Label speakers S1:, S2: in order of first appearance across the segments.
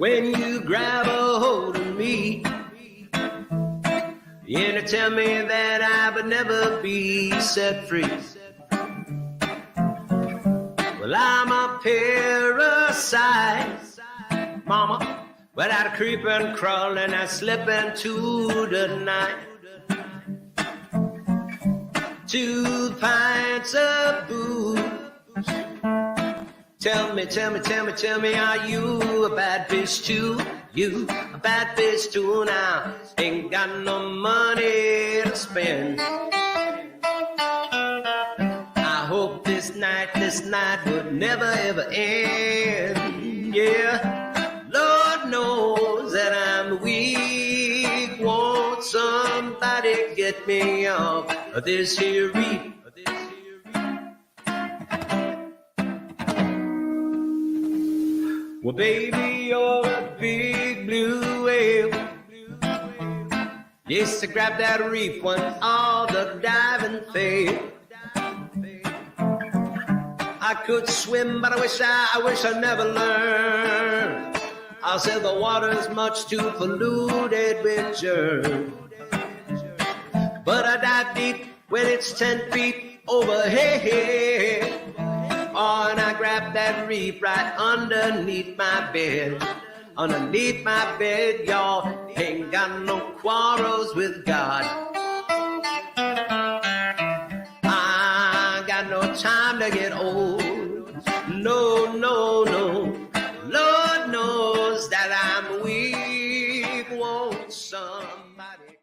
S1: when you grab a hold of me. You tell me that I would never be set free. Well, I'm a parasite, mama, without a creeping, crawling, and slipping to the night. 2 pints of booze. Tell me, are you a bad bitch too? You a bad bitch too now? Ain't got no money to spend. I hope this night would never ever end. Yeah, Lord knows that I'm weak. Won't somebody get me off of this here reef? Well, baby, you're a big blue whale. Yes, I grabbed that reef when all the diving failed. I could swim, but I wish I never learned. I said the water's much too polluted with germs. But I dive deep when it's 10 feet overhead. Oh, and I grabbed that reef right underneath my bed. Underneath my bed, y'all. Ain't got no quarrels with God. I got no time to get old. No, no, no. Lord knows that I'm weak. Won't somebody?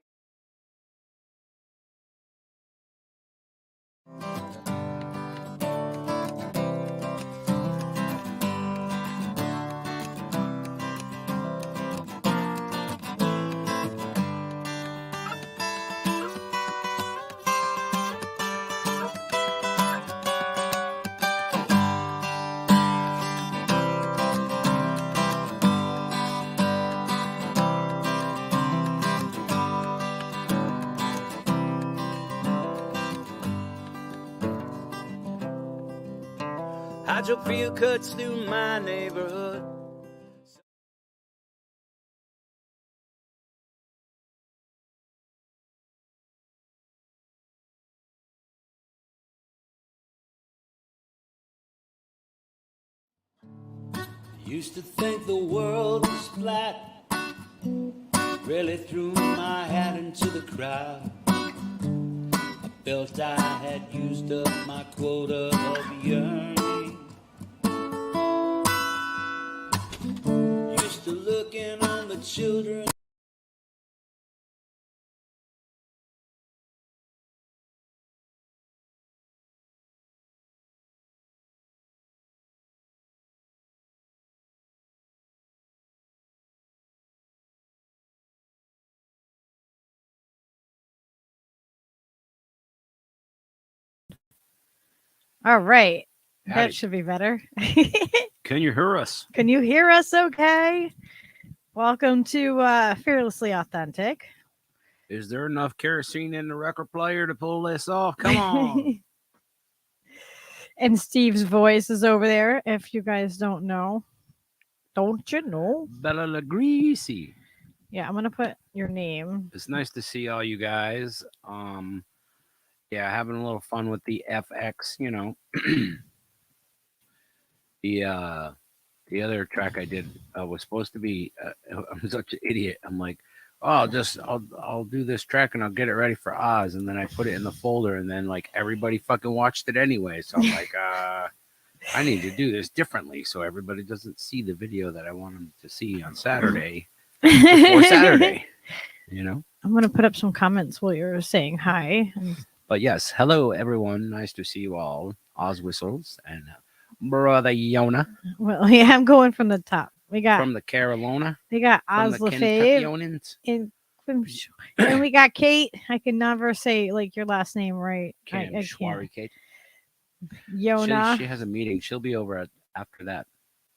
S1: Hydrofield cuts through my neighborhood. Used to think the world was flat. Really threw my hat into the crowd. I felt I had used up my quota of yearning. Used to looking on the children.
S2: All right.
S3: Howdy.
S2: That should be better.
S3: Can you hear us?
S2: Can you hear us okay? Welcome to Fearlessly Authentic.
S3: Is there enough kerosene in the record player to pull this off? Come on.
S2: And Steve's voice is over there, if you guys don't know. Don't you know?
S3: Bella La Greasy.
S2: Yeah, I'm going to put your name.
S3: It's nice to see all you guys. Yeah, having a little fun with the FX, you know. The other track I did was supposed to be I'm such an idiot. I'm like, oh, I'll do this track and I'll get it ready for Oz, and then I put it in the folder, and then like everybody fucking watched it anyway. So I'm like, I need to do this differently so everybody doesn't see the video that I want them to see on Saturday before Saturday. You know?
S2: I'm going to put up some comments while you're saying hi.
S3: But yes, hello everyone. Nice to see you all. Oz Whistles and Brother Yona.
S2: Well, yeah, I'm going from the top. We got
S3: from the Carolina.
S2: We got
S3: from
S2: Oz
S3: the
S2: Lefebvre and we got Kate. I can never say like your last name right.
S3: Kate.
S2: Yona.
S3: She has a meeting. She'll be over after that.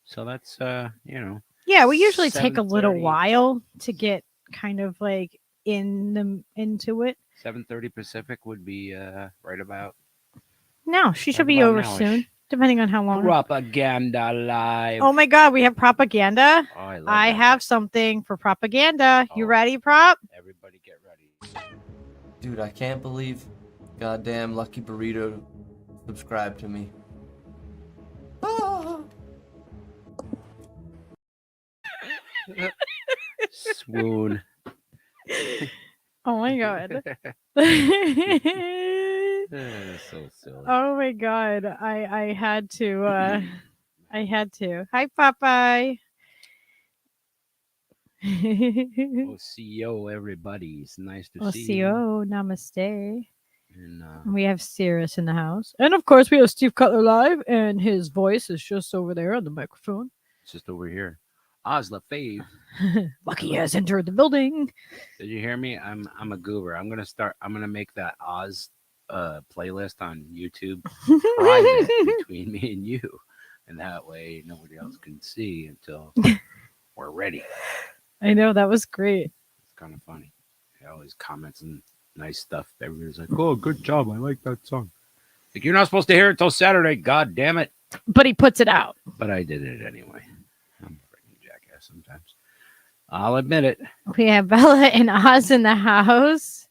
S3: So that's you know.
S2: Yeah, we usually take a little while to get kind of like into it.
S3: 7:30 Pacific would be right about.
S2: No, she should be over soon. depending on how long.
S3: Propaganda live.
S2: Oh my God, we have propaganda.
S3: Oh, I love
S2: I
S3: that.
S2: have something for propaganda. You
S3: Oh.
S2: ready, Prop?
S3: Everybody get ready.
S4: Dude, I can't believe goddamn Lucky Burrito subscribed to me.
S3: Swoon.
S2: Oh my God.
S3: So silly.
S2: Oh my God. I had to. I had to. Hi, Popeye.
S3: OCO, everybody. It's nice to see you.
S2: OCO, namaste.
S3: And
S2: We have Cirrus in the house. And of course, we have Steve Cutler live, and his voice is just over there on the microphone.
S3: it's just over here. Oz LaFave.
S2: Lucky has entered the building.
S3: Did you hear me? I'm a goober. I'm gonna make that Oz playlist on YouTube private between me and you. And that way nobody else can see until we're ready.
S2: I know, that was great.
S3: It's kind of funny. He always comments and nice stuff. Everybody's like, "Oh, good job. I like that song." Like, you're not supposed to hear it till Saturday. God damn it.
S2: But he puts it out.
S3: But I did it anyway. I'm a freaking jackass sometimes. I'll admit it.
S2: We have Bella and Oz in the house.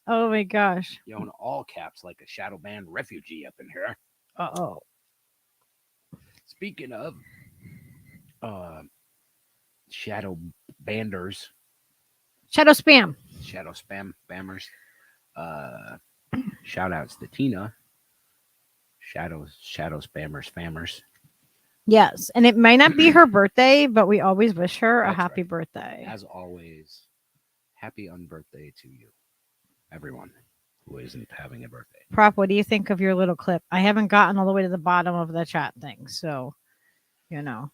S2: Oh my gosh.
S3: Yona, all caps like a shadow band refugee up in here.
S2: Uh-oh.
S3: Speaking of shadow banders,
S2: Shadow spam.
S3: shadow spammers, shout outs to Tina. Shadow spammers.
S2: Yes. And it might not be her birthday, but we always wish her a
S3: That's
S2: happy
S3: right.
S2: birthday.
S3: As always, happy unbirthday to you, everyone who isn't having a birthday.
S2: Prop, what do you think of your little clip? I haven't gotten all the way to the bottom of the chat thing, so you know.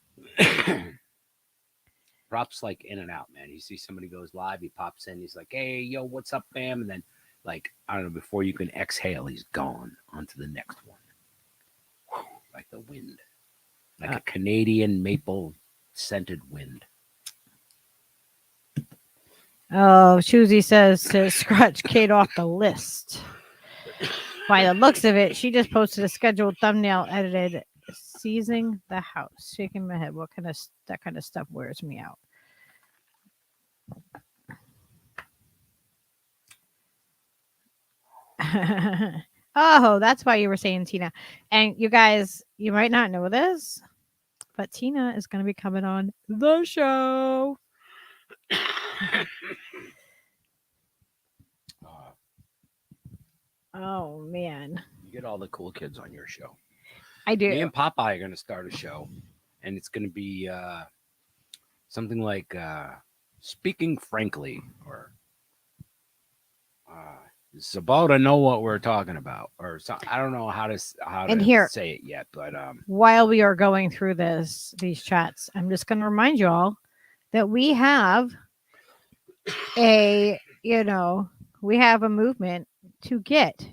S3: Props like in and out, man. You see somebody goes live, he pops in, he's like, "Hey, yo, what's up, fam?" And then, like, I don't know, before you can exhale, he's gone on to the next one. Whew, like the wind, like a Canadian maple scented wind.
S2: Oh, Susie says to scratch Kate off the list. By the looks of it, she just posted a scheduled thumbnail edited seizing the house. Shaking my head. What kind of that kind of stuff wears me out. Oh, that's why you were saying Tina. And you guys, you might not know this, but Tina is going to be coming on the show. Oh man,
S3: You get all the cool kids on your show.
S2: I do.
S3: Me and Popeye are going to start a show, and it's going to be something like Speaking Frankly, or it's about to know what we're talking about, or so, I don't know how to say it yet, but
S2: while we are going through these chats, I'm just going to remind you all that we have a movement to get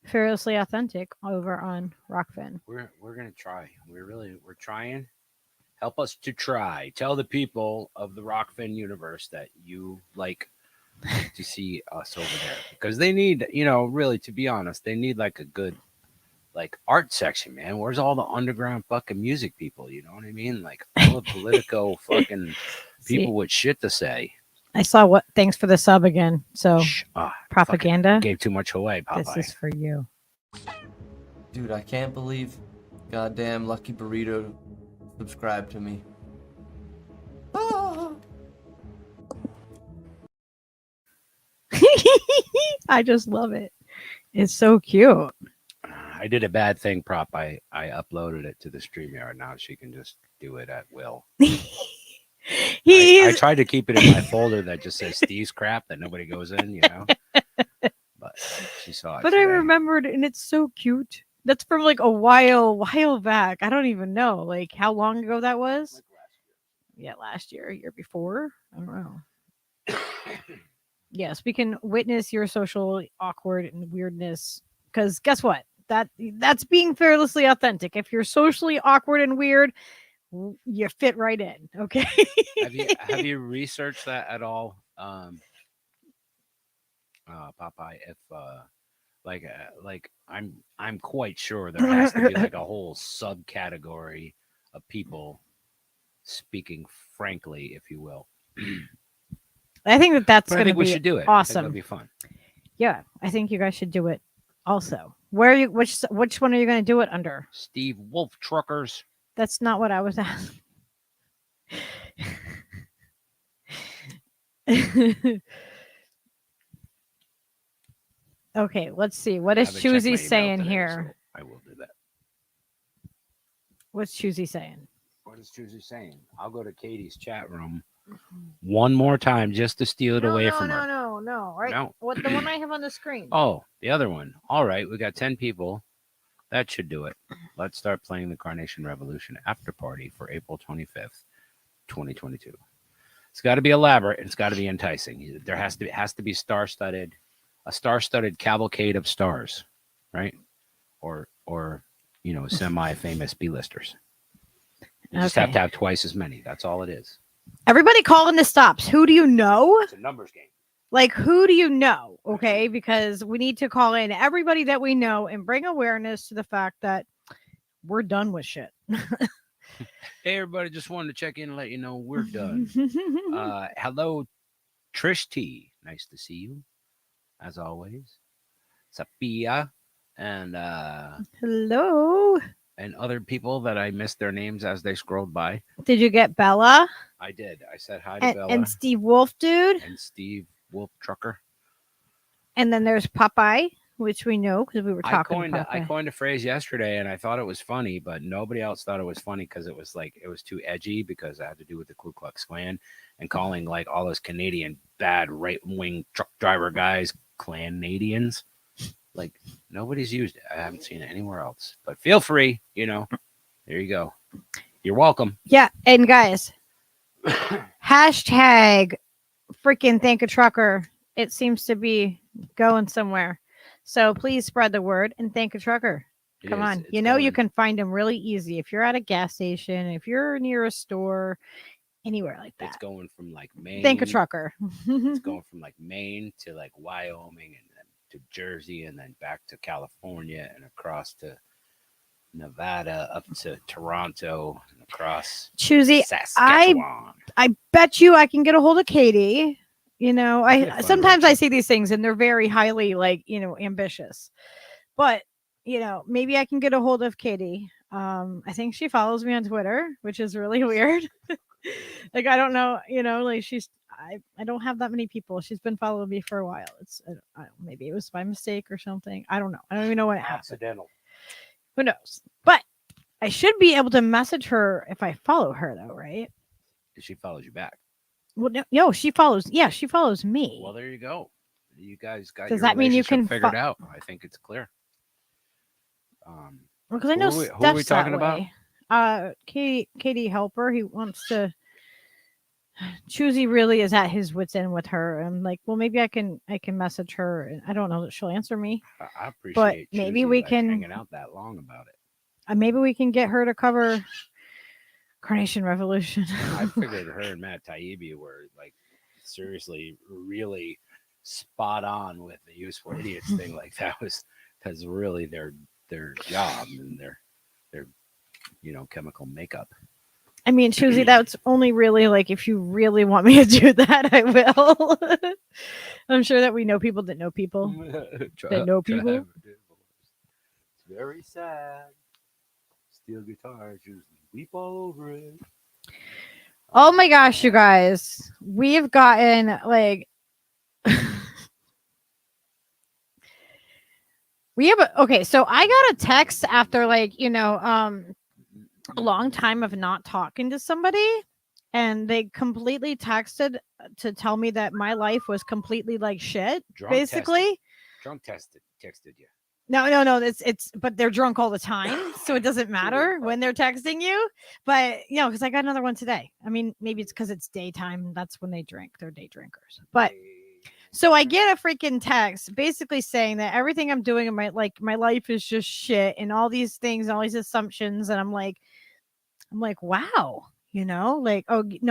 S2: Fearlessly Authentic over on Rockfin.
S3: we're gonna try. We're trying. Help us to try. Tell the people of the Rockfin universe that you like to see us over there, because they need, really, to be honest, they need like a good like art section, man. Where's all the underground fucking music people? You know what I mean? Like all the Politico fucking people with shit to say.
S2: I saw what. Thanks for the sub again. So propaganda.
S3: Gave too much away, Popeye.
S2: This is for you.
S4: Dude, I can't believe goddamn Lucky Burrito subscribed to me.
S2: I just love it. It's so cute.
S3: I did a bad thing, Prop. I uploaded it to the StreamYard. Now she can just do it at will. I tried to keep it in my folder that just says Steve's crap that nobody goes in, But she saw it.
S2: But today. I remembered, and it's so cute. That's from like a while back. I don't even know like how long ago that was.
S3: Like last year.
S2: Yeah, last year, year before. I don't know. Yes, we can witness your social awkward and weirdness. Because guess what? That's being fearlessly authentic. If you're socially awkward and weird, you fit right in. Okay.
S3: Have you researched that at all, Popeye? If like I'm quite sure there has to be like a whole subcategory of people speaking frankly, if you will.
S2: I think that that's
S3: But I
S2: going to
S3: think we
S2: be
S3: should do it. I think
S2: awesome.
S3: that'll be fun.
S2: Yeah, I think you guys should do it. Also, where are you? Which one are you going to do it under?
S3: Steve Wolf Truckers.
S2: That's not what I was asking. Okay, let's see. What
S3: I
S2: is
S3: haven't checked my
S2: Choosy
S3: email
S2: saying
S3: today,
S2: here?
S3: so I will do that.
S2: What's Choosy saying?
S3: What is Choosy saying? I'll go to Katie's chat room one more time just to steal it away from her.
S2: No. Right?
S3: No.
S2: What the one I have on the screen?
S3: Oh, the other one. All right, we got 10 people. That should do it. Let's start playing the Carnation Revolution after party for April 25th, 2022. It's got to be elaborate. It's got to be enticing. There has to be star-studded, a star-studded cavalcade of stars, right? Or semi-famous B-listers. You just have to have twice as many. That's all it is.
S2: Everybody call in the stops. Who do you know?
S3: It's a numbers game.
S2: Like, who do you know? Okay, because we need to call in everybody that we know and bring awareness to the fact that we're done with shit.
S3: Hey, everybody, just wanted to check in and let you know we're done. Hello, Trish T. Nice to see you, as always. Sapia and
S2: Hello.
S3: and other people that I missed their names as they scrolled by.
S2: Did you get Bella?
S3: I did. I said hi to Bella
S2: and Steve Wolf, dude.
S3: and Steve Wolf Trucker.
S2: And then there's Popeye, which we know because we were
S3: I
S2: talking
S3: coined a phrase yesterday, and I thought it was funny, but nobody else thought it was funny because it was too edgy because it had to do with the Ku Klux Klan and calling like all those Canadian bad right-wing truck driver guys Klanadians. Like nobody's used it. I haven't seen it anywhere else. But feel free, there you go. You're welcome.
S2: Yeah, and guys, hashtag freaking thank a trucker. It seems to be going somewhere. So please spread the word and thank a trucker. Come on. You
S3: going.
S2: can find them really easy. If you're at a gas station, if you're near a store, anywhere like that.
S3: It's going from like Maine.
S2: Thank a trucker.
S3: It's going from like Maine to like Wyoming and then to Jersey and then back to California and across to Nevada up to Toronto and across
S2: Choosy,
S3: Saskatchewan.
S2: I bet you I can get a hold of Katie. I sometimes I see these things and they're very highly ambitious. But, maybe I can get a hold of Katie. I think she follows me on Twitter, which is really weird. Like, I don't know, I don't have that many people. She's been following me for a while. Maybe it was by mistake or something. I don't know. I don't even know what happened.
S3: Accidental.
S2: Who knows? But I should be able to message her if I follow her, though, right?
S3: She follows you back.
S2: Well, no, she follows. Yeah, she follows me.
S3: Well, there you go. You guys got.
S2: Does
S3: your
S2: that mean you can
S3: figured out? I think it's clear.
S2: Because I know
S3: who are we
S2: Steph's
S3: talking
S2: that
S3: about?
S2: way. Katie Helper. He wants to. Choosy really is at his wit's end with her. I'm like, well, maybe I can message her, and I don't know that she'll answer me.
S3: I appreciate.
S2: But maybe
S3: Choosy,
S2: we can
S3: hanging out that long about it.
S2: Maybe we can get her to cover Carnation Revolution.
S3: I figured her and Matt Taibbi were like seriously, really spot on with the useful idiots thing. Like that's really their job and their chemical makeup.
S2: I mean, Choosy, that's only really like if you really want me to do that, I will. I'm sure that we know people that know people that know people.
S3: It's very sad. Steel guitars, just weep all over it.
S2: Oh my gosh, you guys. We've gotten like so I got a text after a long time of not talking to somebody, and they completely texted to tell me that my life was completely like shit. Basically,
S3: texted you.
S2: No. It's but they're drunk all the time, so it doesn't matter when they're texting you. But because I got another one today. I mean, maybe it's because it's daytime. That's when they drink. They're day drinkers. But so I get a freaking text basically saying that everything I'm doing in my life is just shit and all these things, all these assumptions, and I'm like, wow, oh no,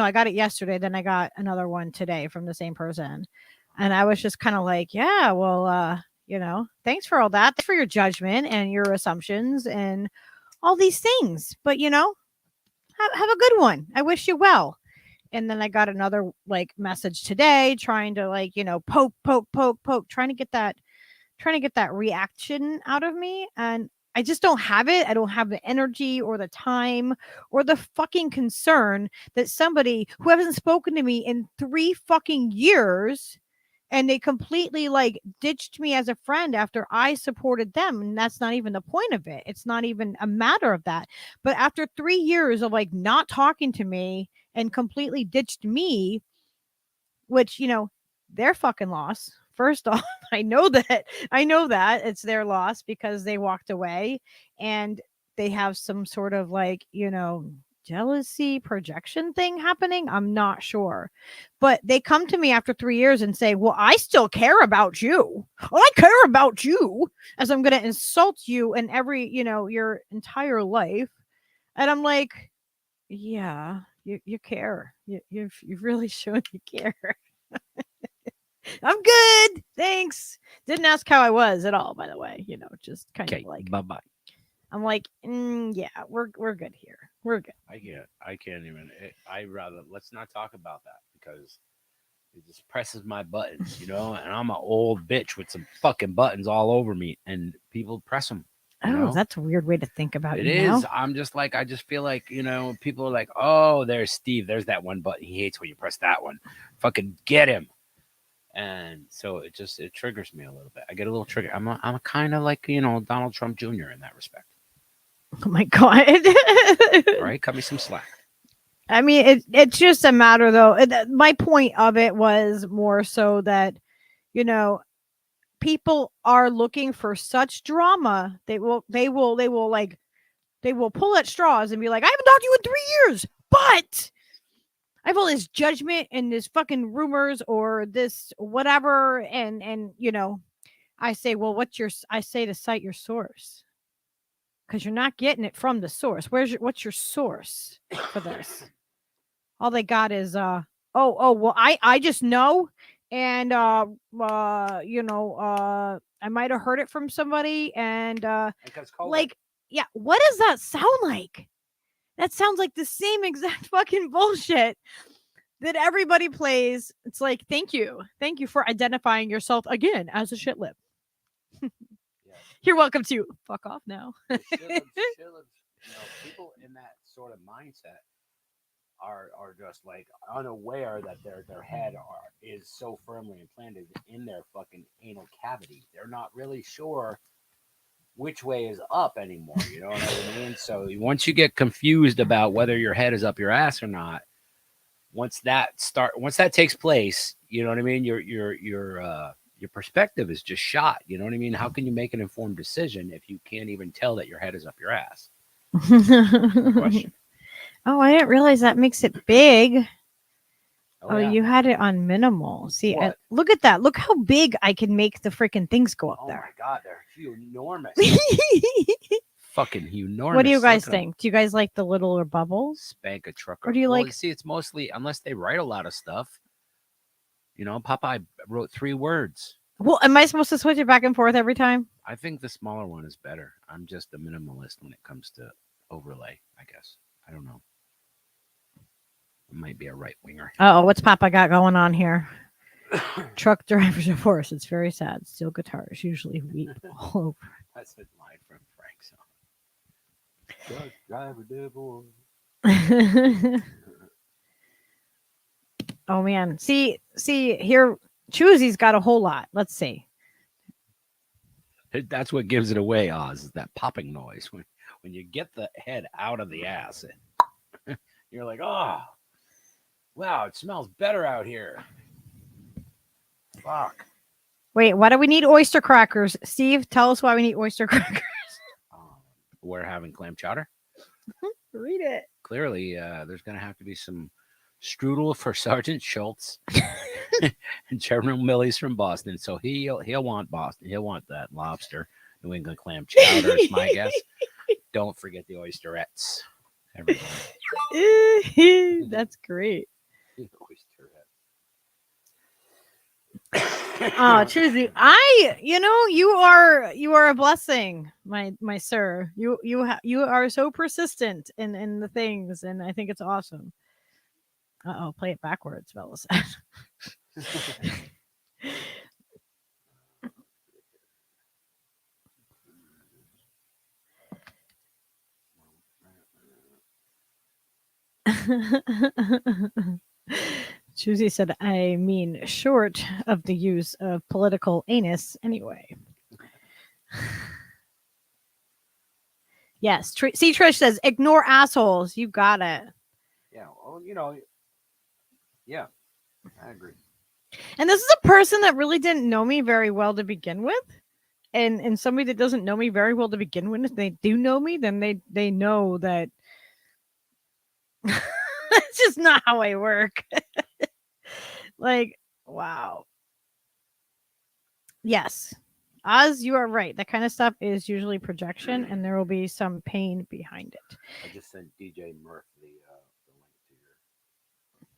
S2: I got it yesterday. Then I got another one today from the same person, and I was just kind of like, yeah, well, Thanks for all that. Thanks for your judgment and your assumptions and all these things. But have a good one. I wish you well. And then I got another like message today trying to poke, trying to get that reaction out of me. And I just don't have it. I don't have the energy or the time or the fucking concern that somebody who hasn't spoken to me in 3 fucking years, and they completely like ditched me as a friend after I supported them. And that's not even the point of it. It's not even a matter of that. But after 3 years of like not talking to me and completely ditched me, which, their fucking loss. First off, I know that it's their loss because they walked away and they have some sort of like, jealousy projection thing happening. I'm not sure. But they come to me after 3 years and say, well, I still care about you. Well, I care about you, as I'm going to insult you in every, your entire life. And I'm like, yeah, you care. You've really shown you care. I'm good. Thanks. Didn't ask how I was at all, by the way. Just kind of like
S3: bye-bye.
S2: I'm like, yeah, we're good here. We're good.
S3: I can't even. Let's not talk about that because it just presses my buttons, and I'm an old bitch with some fucking buttons all over me, and people press them.
S2: That's a weird way to think about it.
S3: It is. I'm just like, I just feel like, people are like, oh, there's Steve. There's that one button. He hates when you press that one. Fucking get him. And so it triggers me a little bit. I get a little triggered. I'm a kind of like, Donald Trump Jr. in that respect.
S2: Oh my God.
S3: All right. Cut me some slack.
S2: I mean, it's just a matter though. My point of it was more so that, people are looking for such drama. They will pull at straws and be like, I haven't talked to you in 3 years, but I have all this judgment and this fucking rumors or this whatever. And I say, well, I say to cite your source. Because you're not getting it from the source. What's your source for this? All they got is well, I just know, and I might have heard it from somebody, and like, yeah, what does that sound like? That sounds like the same exact fucking bullshit that everybody plays. It's like, thank you for identifying yourself again as a shit lip. You're welcome to fuck off now.
S3: People in that sort of mindset are just like unaware that their head is so firmly implanted in their fucking anal cavity. They're not really sure which way is up anymore. You know what I mean? So once you get confused about whether your head is up your ass or not, once that takes place, you know what I mean? Your perspective is just shot. You know what I mean? How can you make an informed decision if you can't even tell that your head is up your ass? Question.
S2: Oh, I didn't realize that makes it big. Oh,
S3: yeah.
S2: You had it on minimal. See, look at that. Look how big I can make the freaking things go up there.
S3: Oh my God, they're enormous. Fucking enormous.
S2: What do you guys think? Do you guys like the littler bubbles?
S3: Spank a trucker.
S2: Or do you like?
S3: See, it's mostly, unless they write a lot of stuff. Popeye wrote 3 words.
S2: Well, am I supposed to switch it back and forth every time?
S3: I think the smaller one is better. I'm just a minimalist when it comes to overlay, I guess. I don't know. I might be a right winger.
S2: Oh, what's Papa got going on here? Truck driver's divorce. It's very sad. Steel guitars usually weep all over.
S3: That's a line from Frank's song. Truck driver divorce.
S2: Oh man. See here, Choosy's got a whole lot. Let's see.
S3: That's what gives it away, Oz, is that popping noise. When you get the head out of the ass, you're like, oh, wow, it smells better out here. Fuck.
S2: Wait, why do we need oyster crackers? Steve, tell us why we need oyster crackers.
S3: We're having clam chowder.
S2: Read it.
S3: Clearly, there's going to have to be some strudel for Sergeant Schultz and General Millie's from Boston. So he'll want Boston. He'll want that lobster. New England clam chowder is my guess. Don't forget the oysterettes. Everybody.
S2: That's great.
S3: Oysterette.
S2: Oh, Tuesday. You are a blessing, my sir. You are so persistent in the things, and I think it's awesome. Play it backwards, Bella said. Susie said, I mean, short of the use of political anus anyway. Yes. See, Trish says, ignore assholes. You got it.
S3: Yeah. Well, yeah, I agree.
S2: And this is a person that really didn't know me very well to begin with. And somebody that doesn't know me very well to begin with, if they do know me, then they know that it's just not how I work. Like, wow. Yes. Oz, you are right. That kind of stuff is usually projection, and there will be some pain behind it.
S3: I just sent DJ Murph the link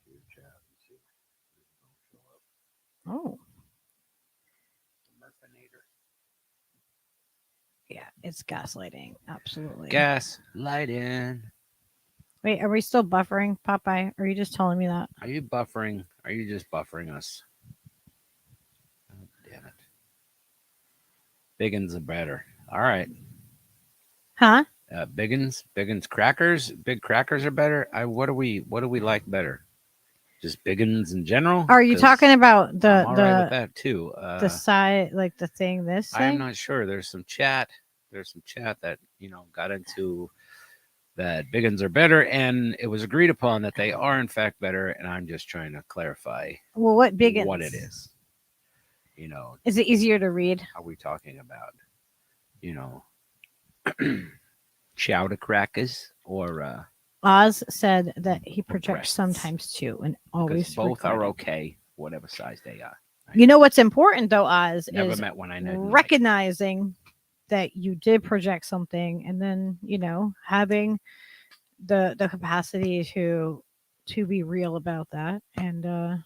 S3: to your chat. And see if it will show up.
S2: Oh.
S3: Murphinator.
S2: Yeah, it's gaslighting. Absolutely.
S3: Gaslighting.
S2: Wait, are we still buffering, Popeye? Or are you just telling me that?
S3: Are you buffering? Are you just buffering us? Oh, damn it. Biggins are better. All right.
S2: Huh?
S3: Biggins crackers. Big crackers are better. What do we like better? Just Biggins in general?
S2: Are you talking about
S3: I'm all right with that too.
S2: The side, like the thing, this thing?
S3: I'm not sure. There's some chat that got into that Biggins are better, and it was agreed upon that they are in fact better. And I'm just trying to clarify.
S2: Well, what Biggins?
S3: What it is.
S2: Is it easier to read?
S3: Are we talking about, chowder crackers or?
S2: Oz said that he projects
S3: breasts.
S2: Sometimes too, and always
S3: Both are
S2: regretted.
S3: okay, whatever size they are.
S2: You know what's important though, Oz,
S3: Never
S2: is
S3: met one I know.
S2: recognizing that you did project something, and then having the capacity to be real about that, and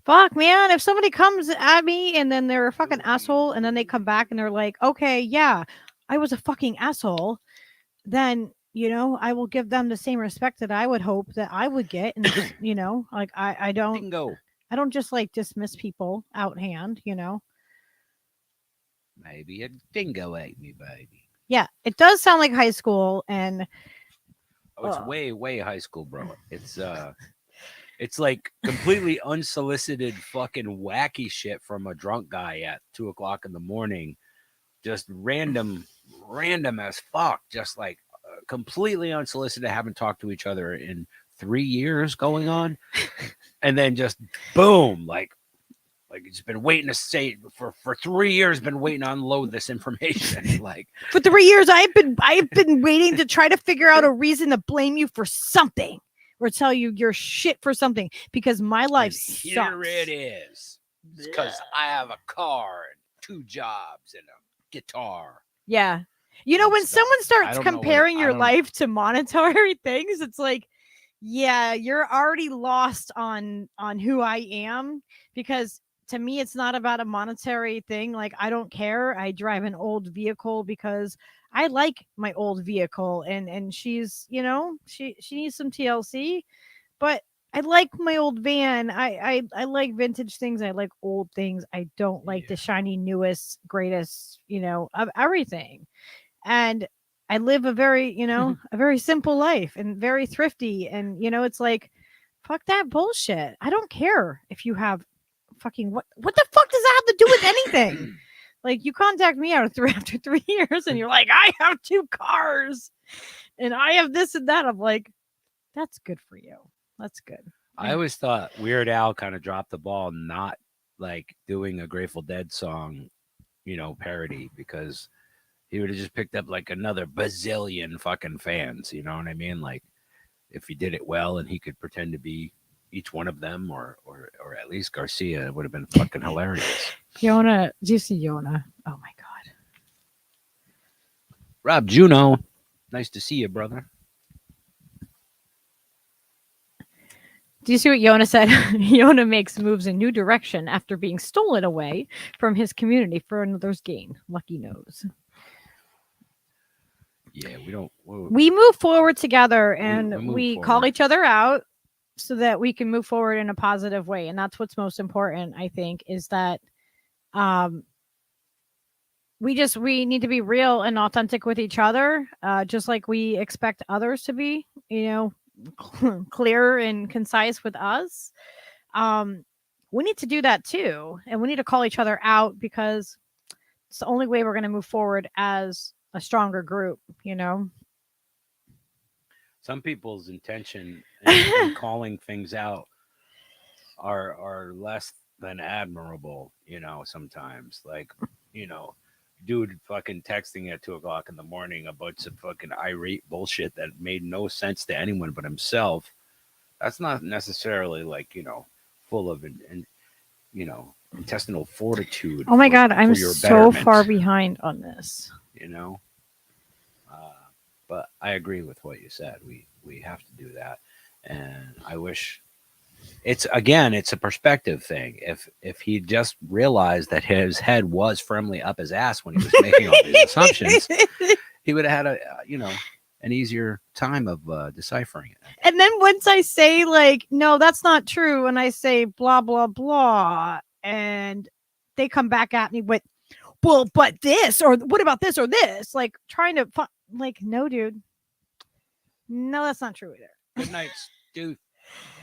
S2: fuck, man, if somebody comes at me and then they're a fucking asshole, and then they come back and they're like, okay, yeah, I was a fucking asshole, then I will give them the same respect that I would hope that I would get, and like I don't
S3: Bingo.
S2: I don't just like dismiss people out hand.
S3: Maybe a dingo ate me, baby.
S2: Yeah, it does sound like high school, and
S3: it's way high school, bro. It's like completely unsolicited fucking wacky shit from a drunk guy at 2:00 in the morning. Just random as fuck. Just like completely unsolicited. Haven't talked to each other in 3 years going on. And then just boom, like it's been waiting to say for 3 years, been waiting to unload this information. Like
S2: for 3 years, I've been waiting to try to figure out a reason to blame you for something or tell you you're shit for something, because my life sucks.
S3: Here it is. Because I have a car and 2 jobs and a guitar.
S2: Yeah. When someone starts comparing your life to monetary things, it's like, yeah, you're already lost on who I am, because to me, it's not about a monetary thing. Like, I don't care. I drive an old vehicle because I like my old vehicle, and she's, she needs some TLC, but I like my old van. I like vintage things. I like old things. I don't like the shiny, newest, greatest, of everything. And I live a very, a very simple life and very thrifty. And, it's like, fuck that bullshit. I don't care if you have fucking what the fuck does that have to do with anything? Like, you contact me after 3 years and you're like, I have 2 cars and I have this and that. I'm like, that's good for you. That's good.
S3: I always thought Weird Al kind of dropped the ball, not like doing a Grateful Dead song, parody, because he would have just picked up like another bazillion fucking fans. You know what I mean? Like, if he did it well and he could pretend to be each one of them, or at least Garcia, it would have been fucking hilarious.
S2: Yona, do you see Yona? Oh my god.
S3: Rob Juno, nice to see you, brother.
S2: Do you see what Yona said? Yona makes moves in new direction after being stolen away from his community for another's gain. Lucky knows.
S3: Yeah, we don't.
S2: We move forward together and
S3: move
S2: we
S3: forward.
S2: call each other out so that we can move forward in a positive way. And that's what's most important, I think, is that we need to be real and authentic with each other, just like we expect others to be, clear and concise with us. We need to do that too, and we need to call each other out because it's the only way we're going to move forward as a stronger group.
S3: Some people's intention in calling things out are less than admirable. Sometimes like dude fucking texting at 2:00 in the morning a bunch of fucking irate bullshit that made no sense to anyone but himself. That's not necessarily like, full of intestinal fortitude.
S2: Oh my God, I'm
S3: your
S2: so
S3: betterment,
S2: far behind on this.
S3: But I agree with what you said. We have to do that. And I wish it's a perspective thing. If he just realized that his head was firmly up his ass when he was making all these assumptions, he would have had an easier time of deciphering it.
S2: And then once I say like, no, that's not true, and I say blah blah blah, and they come back at me with, well, but this, or what about this or this, like trying to like, no, dude, no, that's not true either.
S3: Good night, Stu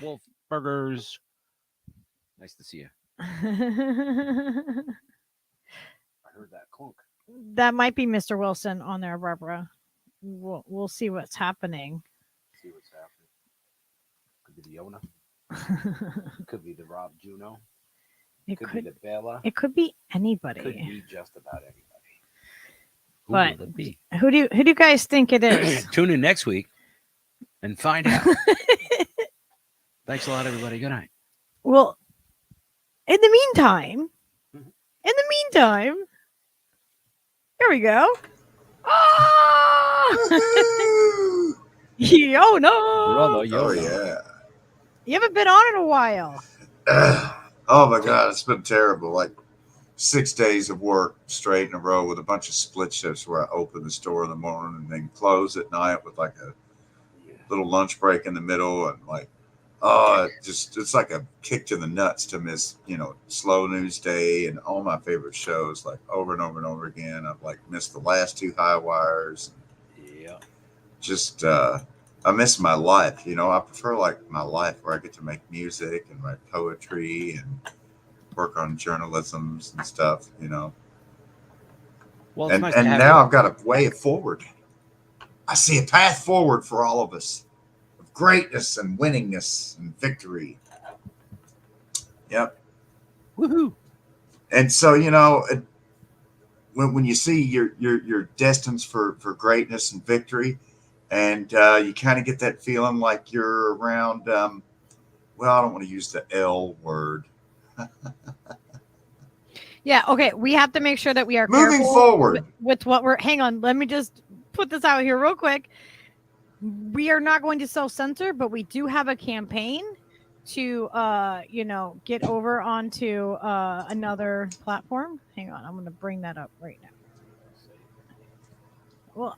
S3: Wolf Burgers. Nice to see you. I heard that clunk.
S2: That might be Mr. Wilson on there, Barbara. We'll see what's happening.
S3: See what's happening. Could be the Yona. Could be the Rob Juno. It could be the Bella.
S2: It could be anybody.
S3: Could be just about anybody. Who
S2: but
S3: will it be?
S2: Who do you guys think it is?
S3: Tune in next week and find out. Thanks a lot, everybody. Good night.
S2: Well, in the meantime, here we go. Yona.
S3: Brother, Yona.
S5: Oh yeah.
S2: You haven't been on in a while.
S5: Oh my God, it's been terrible. Like 6 days of work straight in a row with a bunch of split shifts where I open the store in the morning and then close at night with like a little lunch break in the middle, and like, it's like a kick to the nuts to miss, Slow News Day and all my favorite shows like over and over and over again. I've like missed the last two High Wires.
S3: Yeah.
S5: Just I miss my life. I prefer like my life where I get to make music and write poetry and work on journalisms and stuff,
S3: Well, it's
S5: and
S3: nice to have
S5: now
S3: you.
S5: I've got a way forward. I see a path forward for all of us of greatness and winningness and victory. Yep.
S3: Woohoo.
S5: And so, when you see you're destined for greatness and victory, and you kind of get that feeling like you're around, well, I don't want to use the Elle word.
S2: Yeah, okay. We have to make sure that we are
S5: Moving
S2: careful
S5: forward
S2: with what we're. Hang on, let me just put this out here real quick. We are not going to self-censor, but we do have a campaign to, get over onto another platform. Hang on, I'm going to bring that up right now. Well,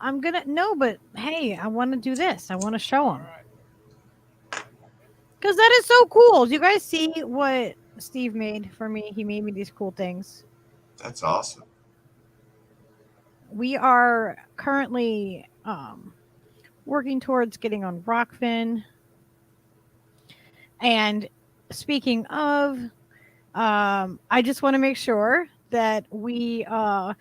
S2: but hey, I want to do this. I want to show them. Because that is so cool. Do you guys see what Steve made for me? He made me these cool things.
S5: That's awesome.
S2: We are currently working towards getting on Rockfin. And speaking of, I just want to make sure that we are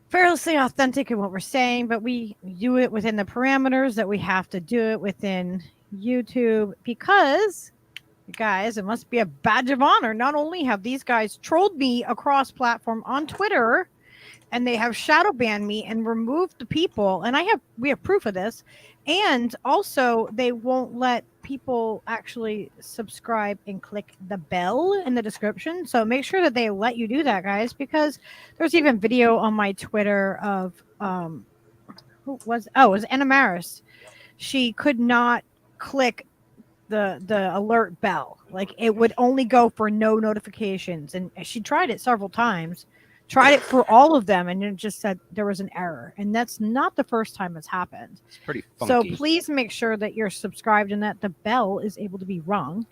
S2: fairly authentic in what we're saying, but we do it within the parameters that we have to do it within YouTube, because, you guys, it must be a badge of honor. Not only have these guys trolled me across platform on Twitter, and they have shadow banned me and removed the people, and we have proof of this, and also they won't let people actually subscribe and click the bell in the description. So make sure that they let you do that, guys, because there's even video on my Twitter of it was Anna Maris. She could not click the alert bell. Like it would only go for no notifications, and she tried it several times. Tried it for all of them, and it just said there was an error. And that's not the first time it's happened.
S3: It's pretty
S2: So
S3: funky.
S2: please make sure that you're subscribed and that the bell is able to be rung,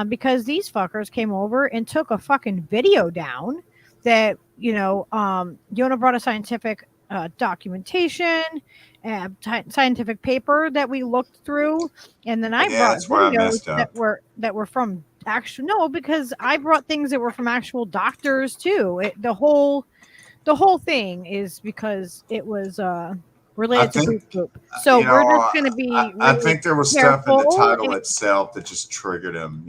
S2: because these fuckers came over and took a fucking video down that, Yona brought a scientific documentation, scientific paper that we looked through, and then I
S5: Yeah,
S2: brought
S5: that's where I
S2: videos
S5: messed up.
S2: that were from actual, no, because I brought things that were from actual doctors too. The whole thing is because it was related to
S5: think,
S2: group. So
S5: you
S2: we're
S5: know,
S2: just going to be
S5: I
S2: really
S5: think there was stuff in the
S2: careful
S5: title
S2: and-
S5: itself that just triggered him.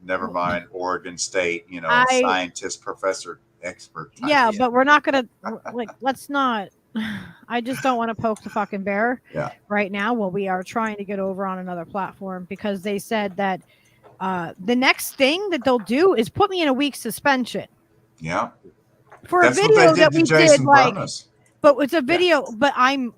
S5: Never mind Oregon State.
S2: I-
S5: Scientist, professor, expert. type
S2: yeah,
S5: shit.
S2: but we're not going to let's not. I just don't want to poke the fucking bear right now while we are trying to get over on another platform, because they said that the next thing that they'll do is put me in a week suspension
S5: Yeah,
S2: for
S5: that's
S2: a
S5: what
S2: video
S5: they
S2: that
S5: did
S2: we
S5: to Jason
S2: did like.
S5: Burness.
S2: But it's a video, but I'm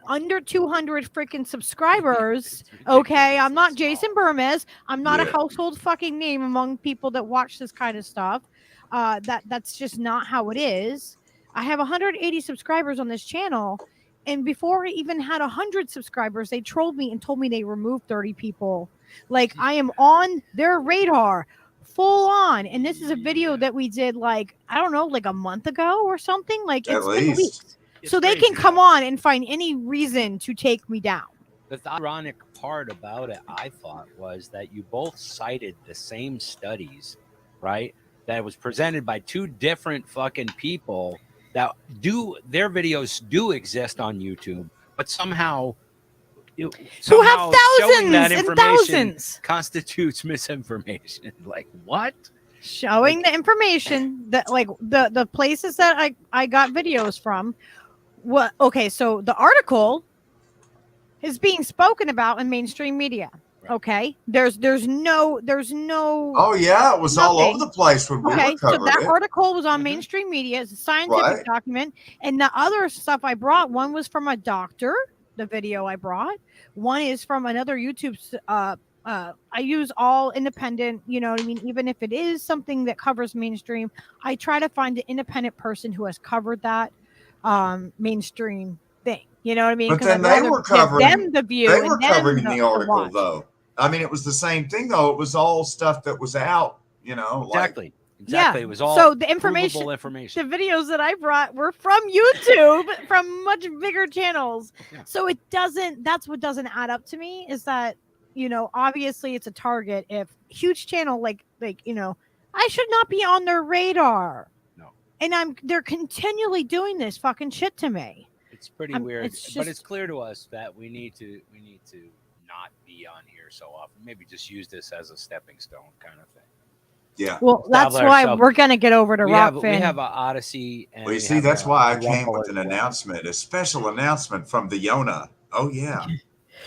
S2: under 200 freaking subscribers. Okay, I'm not Jason Burmez. I'm not a
S5: Yeah.
S2: household fucking name among people that watch this kind of stuff. That's just not how it is. I have 180 subscribers on this channel, and before I even had 100 subscribers, they trolled me and told me they removed 30 people. Like I am on their radar, full on. And this is a video that we did like a month ago or something. Like
S5: At
S2: it's been
S5: least.
S2: weeks.
S3: It's
S2: So they
S3: crazy,
S2: can come
S3: though.
S2: on and find any reason to take me down.
S3: The ironic part about it, I thought, was that you both cited the same studies, right? That was presented by two different fucking people that their videos do exist on YouTube, but somehow
S2: Who have
S3: showing that
S2: thousands and
S3: information
S2: thousands
S3: constitutes misinformation. Like what?
S2: showing the information that like the places that I got videos from. What? Okay, so the article is being spoken about in mainstream media. Okay, there's no.
S5: Oh yeah, it was all over
S2: Nothing.
S5: the place when we
S2: Okay,
S5: were
S2: so
S5: covering
S2: that
S5: it.
S2: article was on
S3: Mhm.
S2: mainstream media. It's a scientific
S5: Right.
S2: document, and the other stuff I brought, one was from a doctor. The video I brought, one is from another YouTube. I use all independent. You know what I mean? Even if it is something that covers mainstream, I try to find an independent person who has covered that mainstream thing. You know what I mean?
S5: But
S2: 'Cause
S5: then
S2: I'd
S5: they
S2: rather
S5: were
S2: give
S5: covering.
S2: them the view.
S5: They
S2: and
S5: were
S2: them
S5: covering
S2: the
S5: article
S2: watch.
S5: though. I mean, it was the same thing though. It was all stuff that was out.
S3: Exactly.
S2: Yeah.
S3: It was all
S2: So the information,
S3: provable information.
S2: the videos that I brought were from YouTube, from much bigger channels.
S3: Yeah.
S2: So that's what doesn't add up to me, is that, obviously it's a target. If huge channel like, I should not be on their radar.
S3: No.
S2: And they're continually doing this fucking shit to me.
S3: It's pretty weird, but it's clear to us that we need to not be on here so often. Maybe just use this as a stepping stone kind of thing.
S5: Yeah.
S2: Well, that's why
S3: ourselves.
S2: we're gonna get over to
S3: We have
S2: Rockfin.
S3: an Odyssey. And
S5: Well, you
S3: we
S5: see,
S3: have
S5: that's
S3: a
S5: why I came
S3: Rumble
S5: with an
S3: as well.
S5: announcement, a special announcement from the Yona. Oh yeah.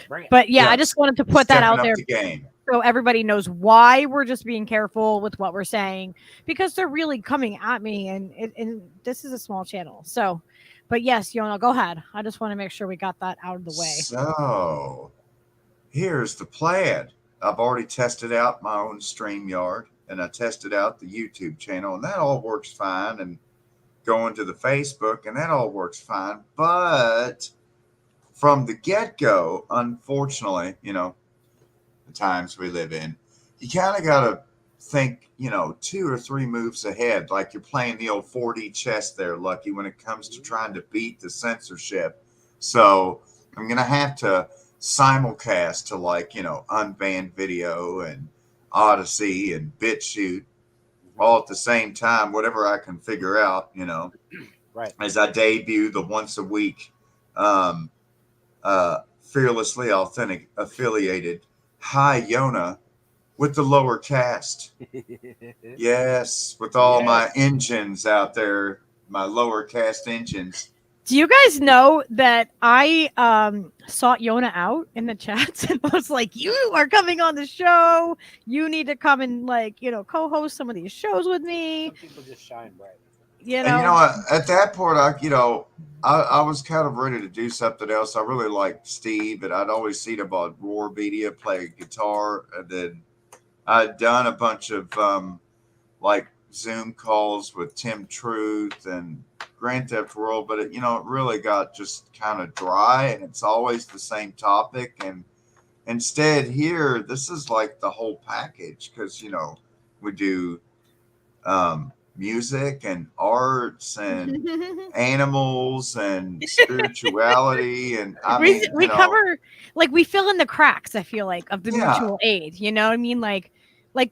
S3: Right.
S2: But yeah, I
S5: Yes.
S2: just wanted to put that
S5: Stepping
S2: out
S5: up
S2: there
S5: the game.
S2: so everybody knows why we're just being careful with what we're saying, because they're really coming at me, and this is a small channel. So, but yes, Yona, go ahead. I just want to make sure we got that out of the way.
S5: So here's the plan. I've already tested out my own StreamYard, and I tested out the YouTube channel, and that all works fine. And going to the Facebook, and that all works fine. But from the get-go, unfortunately, the times we live in, you kind of got to think, 2 or 3 moves ahead, like you're playing the old 4D chess there, Lucky, when it comes to trying to beat the censorship. So I'm going to have to simulcast to Unbanned Video and Odyssey and BitChute all at the same time, whatever I can figure out,
S3: Right.
S5: as I debut the once a week Fearlessly Authentic affiliated Hi Yona with the lower cast. Yes, with all my engines out there, my lower cast engines.
S2: Do you guys know that I sought Yona out in the chats and was like, "You are coming on the show. You need to come and co-host some of these shows with me."
S3: Some people just shine bright.
S2: You
S5: And you know
S2: know,
S5: what? At that point, I was kind of ready to do something else. I really liked Steve, and I'd always seen him on Roar Media play guitar, and then I'd done a bunch of like Zoom calls with Tim Truth and Grand Theft World, but it really got just kind of dry, and it's always the same topic. And instead, here, this is like the whole package because we do music and arts and animals and spirituality, and I mean,
S2: we cover, like, we fill in the cracks, I feel like, of the
S5: Yeah.
S2: mutual aid. You know what I mean? Like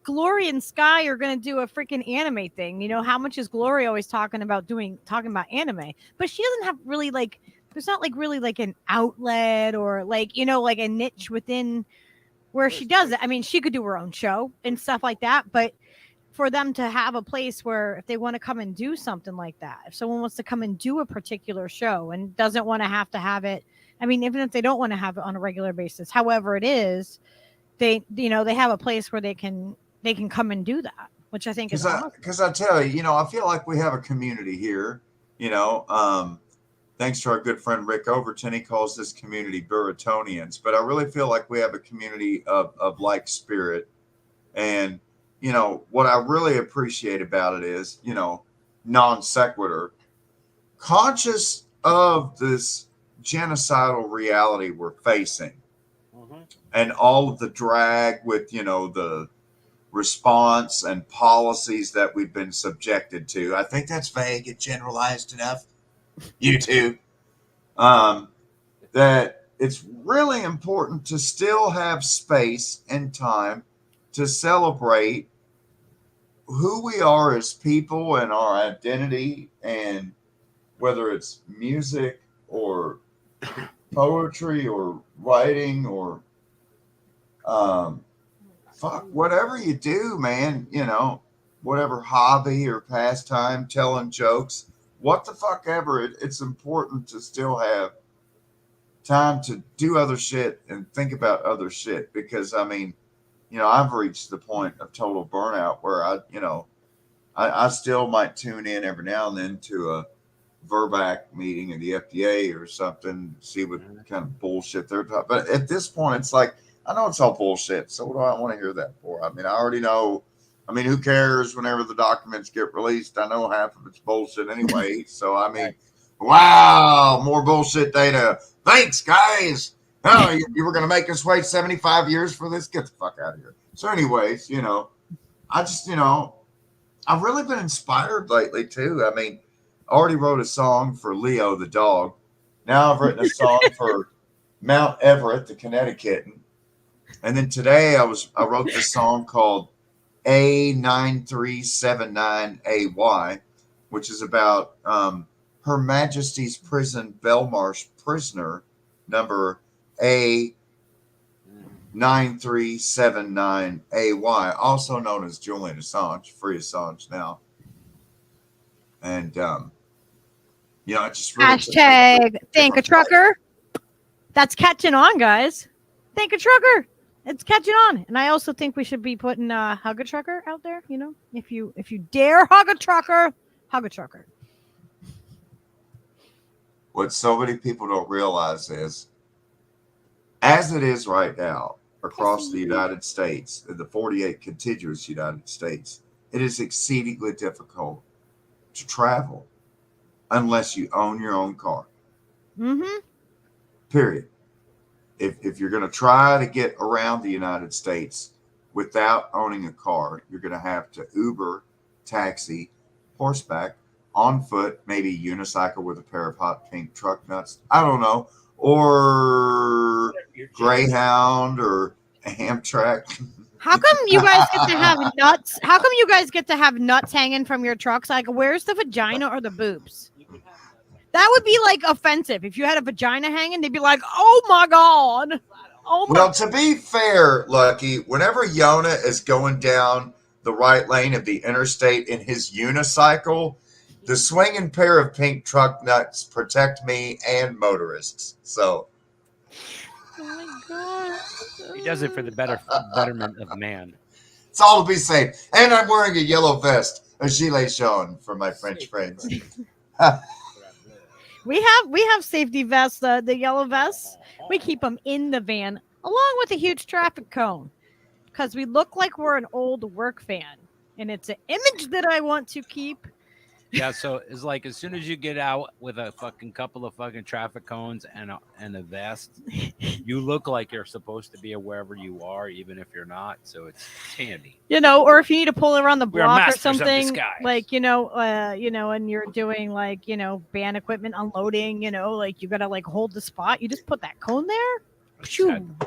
S2: Glory and Sky are gonna do a freaking anime thing. You know, how much is Glory always talking about anime? But she doesn't have really, like, there's not like really like an outlet or like, like a niche within where she does it. I mean, she could do her own show and stuff like that, but for them to have a place where if they want to come and do something like that, if someone wants to come and do a particular show and doesn't want to have it, I mean, even if they don't want to have it on a regular basis, however it is, they have a place where they can come and do that, which I think is awesome.
S5: Because I tell you, I feel like we have a community here. Thanks to our good friend Rick Overton, he calls this community Burritonians, but I really feel like we have a community of like spirit. And what I really appreciate about it is, non sequitur, conscious of this genocidal reality we're facing and all of the drag with, the response and policies that we've been subjected to. I think that's vague and generalized enough. You too. That it's really important to still have space and time to celebrate who we are as people and our identity, and whether it's music or poetry or writing or whatever you do, man, whatever hobby or pastime, telling jokes, what the fuck ever, it's important to still have time to do other shit and think about other shit, because I mean, I've reached the point of total burnout where I still might tune in every now and then to a Verbac meeting in the FDA or something, see what kind of bullshit they're talking. But at this point, it's like, I know it's all bullshit. So what do I want to hear that for? I mean, I already know. I mean, who cares whenever the documents get released? I know half of it's bullshit anyway. So, I mean, wow, more bullshit data. Thanks, guys. Oh, you were going to make us wait 75 years for this? Get the fuck out of here. So anyways, I just, I've really been inspired lately too. I mean, I already wrote a song for Leo the dog. Now I've written a song for Mount Everett, the Connecticut. And then today I wrote this song called A9379AY, which is about Her Majesty's Prison Belmarsh prisoner number A9379AY, also known as Julian Assange, free Assange now. And it just really
S2: Hashtag thank a trucker. That's catching on, guys. Thank a trucker. It's catching on. And I also think we should be putting hug a trucker out there. If you dare hug a trucker, hug a trucker.
S5: What so many people don't realize is, as it is right now across the United States, in the 48 contiguous United States, it is exceedingly difficult to travel unless you own your own car.
S2: Mm-hmm.
S5: Period. If you're going to try to get around the United States without owning a car, you're going to have to Uber, taxi, horseback, on foot, maybe unicycle with a pair of hot pink truck nuts. I don't know. Or Greyhound or Amtrak.
S2: How come you guys get to have nuts? How come you guys get to have nuts hanging from your trucks? Like, where's the vagina or the boobs? That would be like offensive. If you had a vagina hanging, they'd be like, "Oh my god!" Oh my.
S5: Well, to be fair, Lucky, whenever Yona is going down the right lane of the interstate in his unicycle, the swinging pair of pink truck nuts protect me and motorists. So.
S2: Oh my god.
S3: He does it for the betterment of man.
S5: It's all to be safe. And I'm wearing a yellow vest. a gilet jaune for my French friends.
S2: We have safety vests, the yellow vests. We keep them in the van along with a huge traffic cone because we look like we're an old work van, and it's an image that I want to keep.
S3: Yeah, so it's like as soon as you get out with a fucking couple of fucking traffic cones and a vest, you look like you're supposed to be wherever you are, even if you're not. So it's handy.
S2: Or if you need to pull around the
S3: We are
S2: block or
S3: masters of
S2: something,
S3: disguise.
S2: like and you're doing like band equipment unloading, like you gotta like hold the spot. You just put that cone there. Boom!
S3: I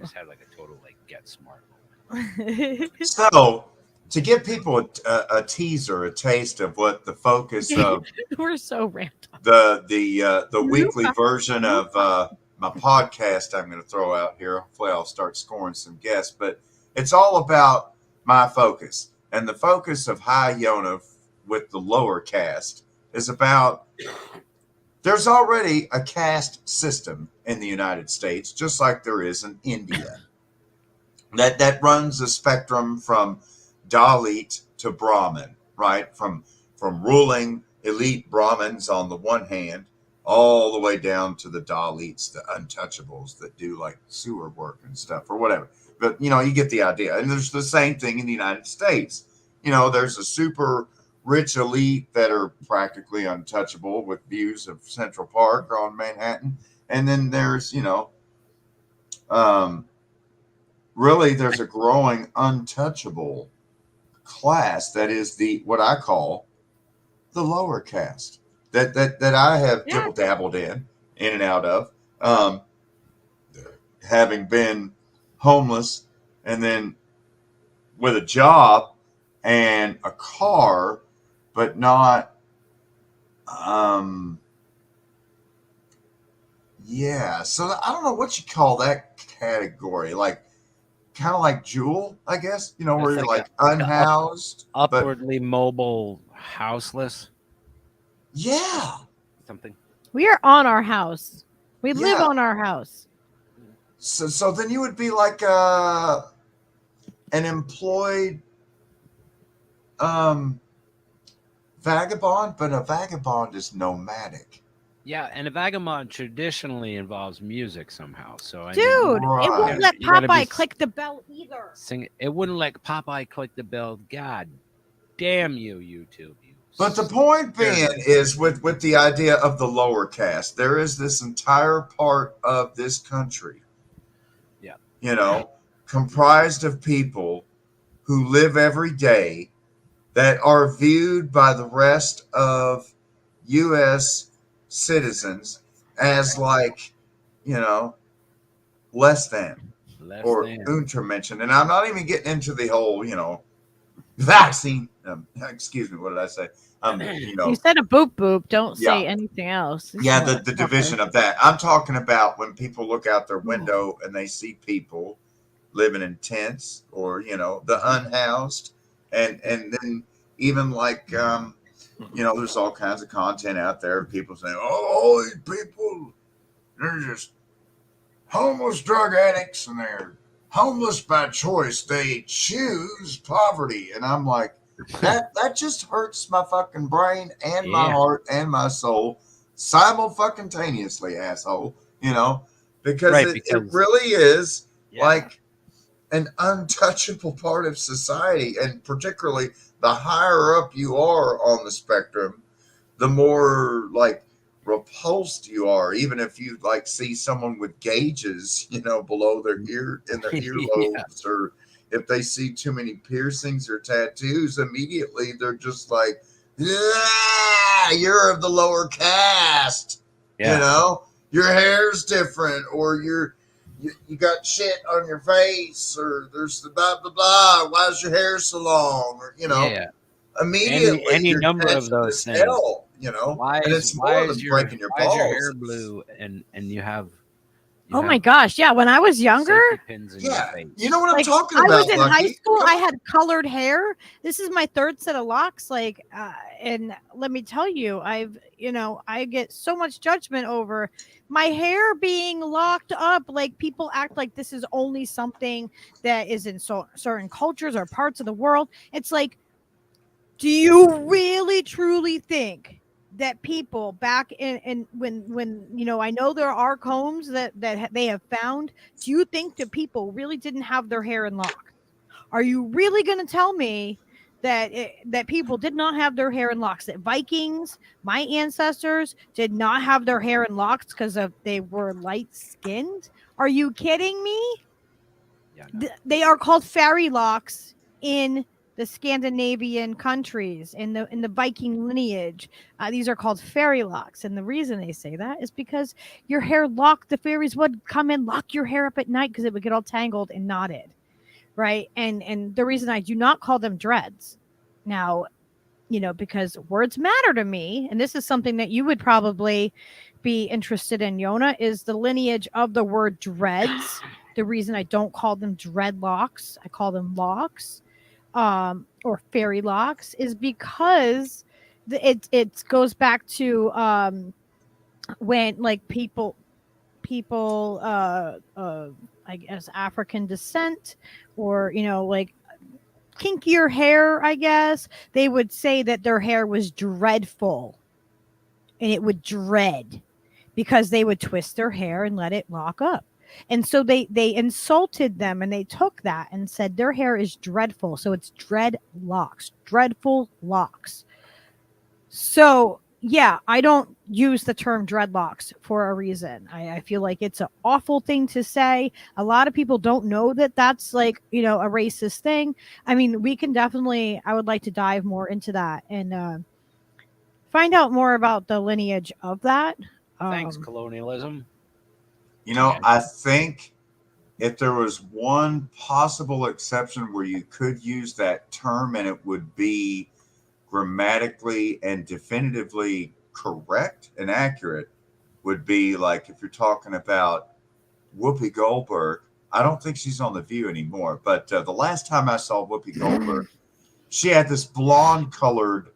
S3: just had like a total like get smart
S2: moment.
S5: So, to give people a teaser, a taste of what the focus of
S2: We're so ramped up.
S5: the weekly version of my podcast I'm going to throw out here. Hopefully, I'll start scoring some guests, but it's all about my focus. And the focus of Hi Yona with the lower caste is about there's already a caste system in the United States, just like there is in India, that runs a spectrum from Dalit to Brahmin, right? From ruling elite Brahmins on the one hand, all the way down to the Dalits, the untouchables that do like sewer work and stuff or whatever. But, you get the idea. And there's the same thing in the United States. There's a super rich elite that are practically untouchable with views of Central Park on Manhattan. And then there's, really there's a growing untouchable class that is what I call the lower caste that I have dabbled in and out of, having been homeless and then with a job and a car, but not so I don't know what you call that category, like kind of like Jewel, I guess, where you're like unhoused,
S3: upwardly mobile, houseless.
S5: Yeah.
S3: Something.
S2: We are on our house. We live on our house.
S5: So then you would be like an employed vagabond, but a vagabond is nomadic.
S3: Yeah, and a vagabond traditionally involves music somehow. So
S2: Dude, it wouldn't let Popeye click the bell either.
S3: It wouldn't let Popeye click the bell. God damn you, YouTube.
S5: But the point being is with the idea of the lower caste, there is this entire part of this country, comprised of people who live every day that are viewed by the rest of U.S. citizens as like, less than untermentioned. And I'm not even getting into the whole, vaccine. Excuse me. What did I say?
S2: You said a boop boop. Don't say anything else.
S5: The division of that. I'm talking about when people look out their window and they see people living in tents or the unhoused, and then even like there's all kinds of content out there of people saying, all these people, they're just homeless drug addicts and they're homeless by choice. They choose poverty. And I'm like, that just hurts my fucking brain and my heart and my soul simultaneously, asshole. Because it really is like an untouchable part of society, and particularly the higher up you are on the spectrum, the more like repulsed you are, even if you like see someone with gauges, below their ear in their earlobes, or if they see too many piercings or tattoos, immediately they're just like, yeah, you're of the lower caste. Your hair's different, or you got shit on your face, or there's the blah blah blah. Why is your hair so long? Or immediately
S3: any number of those things.
S5: Hell,
S3: why
S5: and it's more than breaking your balls.
S3: Why is your hair blue and you have?
S2: Oh my gosh! Yeah, when I was younger,
S3: pins in your face.
S5: You know what I'm talking about.
S2: I was in high school. I had colored hair. This is my third set of locks. And let me tell you, I get so much judgment over my hair being locked up. Like people act like this is only something that is in certain cultures or parts of the world. It's like Do you really truly think that people back in when I know there are combs that they have found? Do you think that people really didn't have their hair in locks? Are you really going to tell me that that people did not have their hair in locks? That Vikings, my ancestors, did not have their hair in locks because of they were light skinned? Are you kidding me?
S3: Yeah, no.
S2: They are called fairy locks in the Scandinavian countries in the Viking lineage. These are called fairy locks, and the reason they say that is because your hair locked. The fairies would come and lock your hair up at night because it would get all tangled and knotted, right? And the reason I do not call them dreads now, because words matter to me, and this is something that you would probably be interested in, Yona, is the lineage of the word dreads. The reason I don't call them dreadlocks, I call them locks, or fairy locks, is because it goes back to when like people I guess African descent, or like kinkier hair, I guess, they would say that their hair was dreadful and it would dread because they would twist their hair and let it lock up. And so they insulted them, and they took that and said their hair is dreadful. So it's dreadlocks, dreadful locks. So yeah, I don't use the term dreadlocks for a reason. I feel like it's an awful thing to say. A lot of people don't know that that's like, a racist thing. I mean, we can definitely, I would like to dive more into that and find out more about the lineage of that.
S3: Thanks, colonialism.
S5: I think if there was one possible exception where you could use that term and it would be grammatically and definitively correct and accurate, would be like if you're talking about Whoopi Goldberg. I don't think she's on The View anymore, but the last time I saw Whoopi Goldberg, she had this blonde colored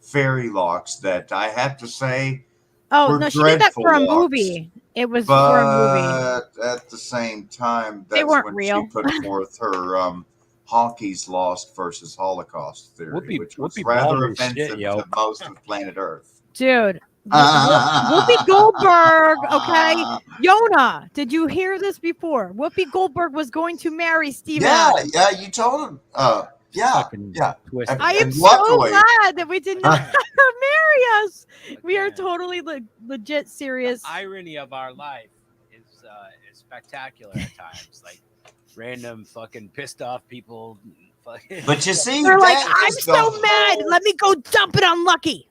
S5: fairy locks that I have to say were
S2: no, she did that for a
S5: dreadful locks.
S2: movie. It was for a movie.
S5: But at the same time,
S2: They
S5: that's
S2: weren't
S5: when
S2: real.
S5: she put forth her honkies lost versus Holocaust theory, which was rather offensive to most of planet Earth.
S2: Dude, Whoopi Goldberg, okay? Yona, did you hear this before? Whoopi Goldberg was going to marry Steve Adams.
S5: Yeah, you told him. Yeah.
S2: I am so glad that we did not have her marry us. We are totally legit serious.
S3: The irony of our life is spectacular at times. Like random fucking pissed off people.
S5: But you see,
S2: they're like, I'm so mad. Let me go dump it on Lucky.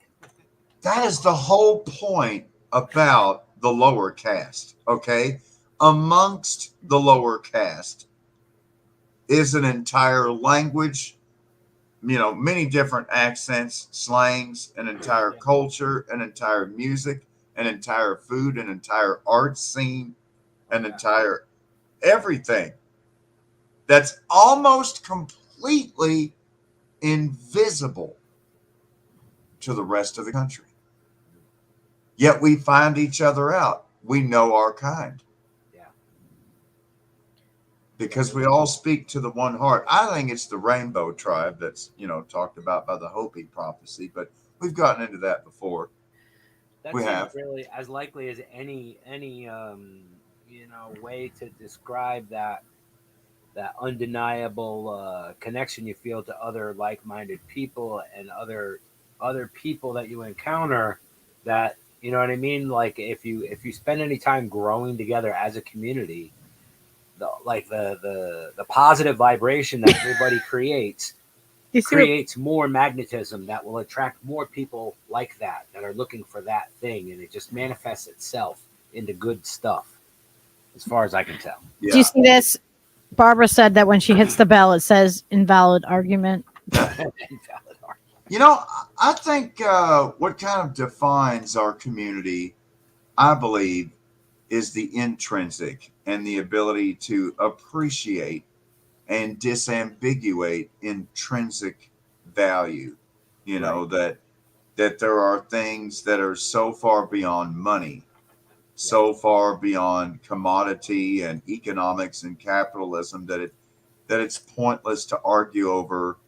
S5: That is the whole point about the lower caste, okay? Amongst the lower caste is an entire language, many different accents, slangs, an entire culture, an entire music, an entire food, an entire art scene, an entire everything that's almost completely invisible to the rest of the country. Yet we find each other out. We know our kind.
S3: Yeah.
S5: Because we all speak to the one heart. I think it's the rainbow tribe that's, talked about by the Hopi prophecy, but we've gotten into that before.
S3: We have really as likely as any way to describe that undeniable connection you feel to other like-minded people and other people that you encounter. That, you know what I mean? Like if you spend any time growing together as a community, the positive vibration that everybody creates more magnetism that will attract more people like that are looking for that thing, and it just manifests itself into good stuff, as far as I can tell.
S2: Yeah. Do you see this? Barbara said that when she hits the bell, it says invalid argument.
S5: I think what kind of defines our community, I believe, is the intrinsic and the ability to appreciate and disambiguate intrinsic value. That there are things that are so far beyond money, so far beyond commodity and economics and capitalism that it's pointless to argue over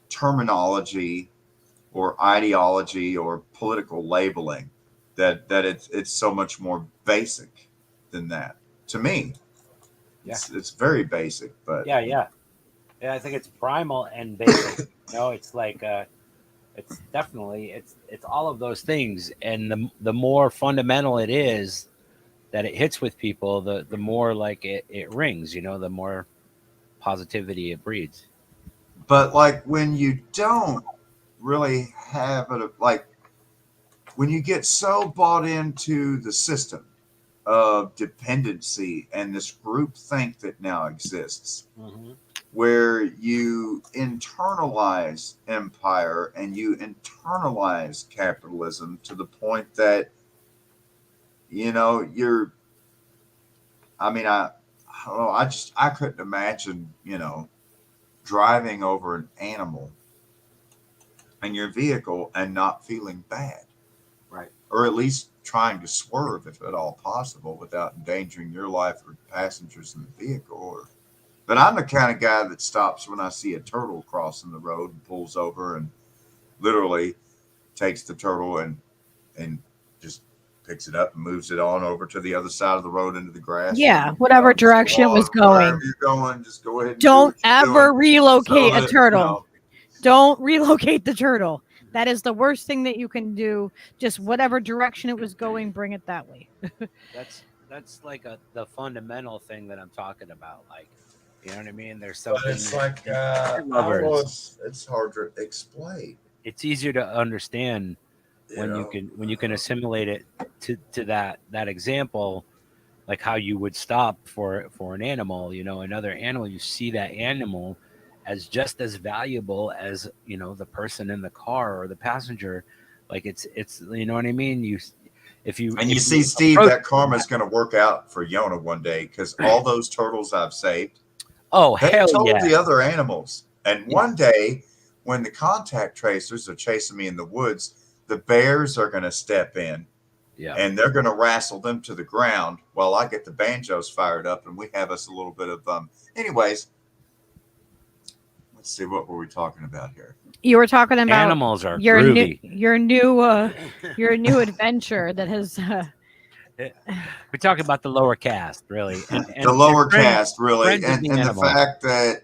S5: terminology or ideology or political labeling that it's so much more basic than that. To me, it's very basic, but
S3: Yeah, I think it's primal and basic. It's like it's definitely it's all of those things, and the more fundamental it is that it hits with people, the more like it rings. The more positivity it breeds.
S5: but like when you don't really have it, like when you get so bought into the system of dependency and this group think that now exists,
S3: Mm-hmm.
S5: where you internalize empire and you internalize capitalism to the point that you're, I mean, I don't know, I couldn't imagine driving over an animal in your vehicle and not feeling bad,
S3: Right.
S5: or at least trying to swerve if at all possible without endangering your life or passengers in the vehicle. But I'm the kind of guy that stops when I see a turtle crossing the road and pulls over and literally takes the turtle and just picks it up and moves it on over to the other side of the road into the grass.
S2: Yeah, whatever
S5: Just go
S2: direction it
S5: on,
S2: was going.
S5: wherever you're going, just go ahead and do
S2: Don't
S5: what you're
S2: ever
S5: doing
S2: relocate
S5: so
S2: a
S5: that,
S2: turtle. Don't relocate the turtle. That is the worst thing that you can do. Just whatever direction it was going, bring it that way.
S3: That's like the fundamental thing that I'm talking about. Like, you know what I mean? There's
S5: But
S3: something
S5: it's
S3: that
S5: like
S3: nature
S5: I don't know,
S3: lovers.
S5: it's hard to explain.
S3: It's easier to understand when
S5: know,
S3: you can assimilate it to that example, like how you would stop for an animal, another animal. You see that animal as just as valuable as the person in the car or the passenger. Like it's you know what I mean. If you
S5: And you
S3: if
S5: see,
S3: you
S5: Steve,
S3: approach
S5: that karma is going to work out for Yona one day because all those turtles I've saved,
S3: oh
S5: they
S3: hell
S5: told
S3: yeah
S5: the other animals. And
S3: yeah
S5: one day, when the contact tracers are chasing me in the woods, the bears are going to step in
S3: yeah
S5: and they're going to wrestle them to the ground while I get the banjos fired up and we have us a little bit of anyways, let's see, what were we talking about here?
S2: You were talking about
S3: animals are
S2: your new
S3: groovy.
S2: your new adventure that has
S3: We're talking about the lower caste, really,
S5: The
S3: and
S5: lower
S3: friends
S5: caste, really,
S3: friends of the
S5: and the
S3: animal.
S5: fact that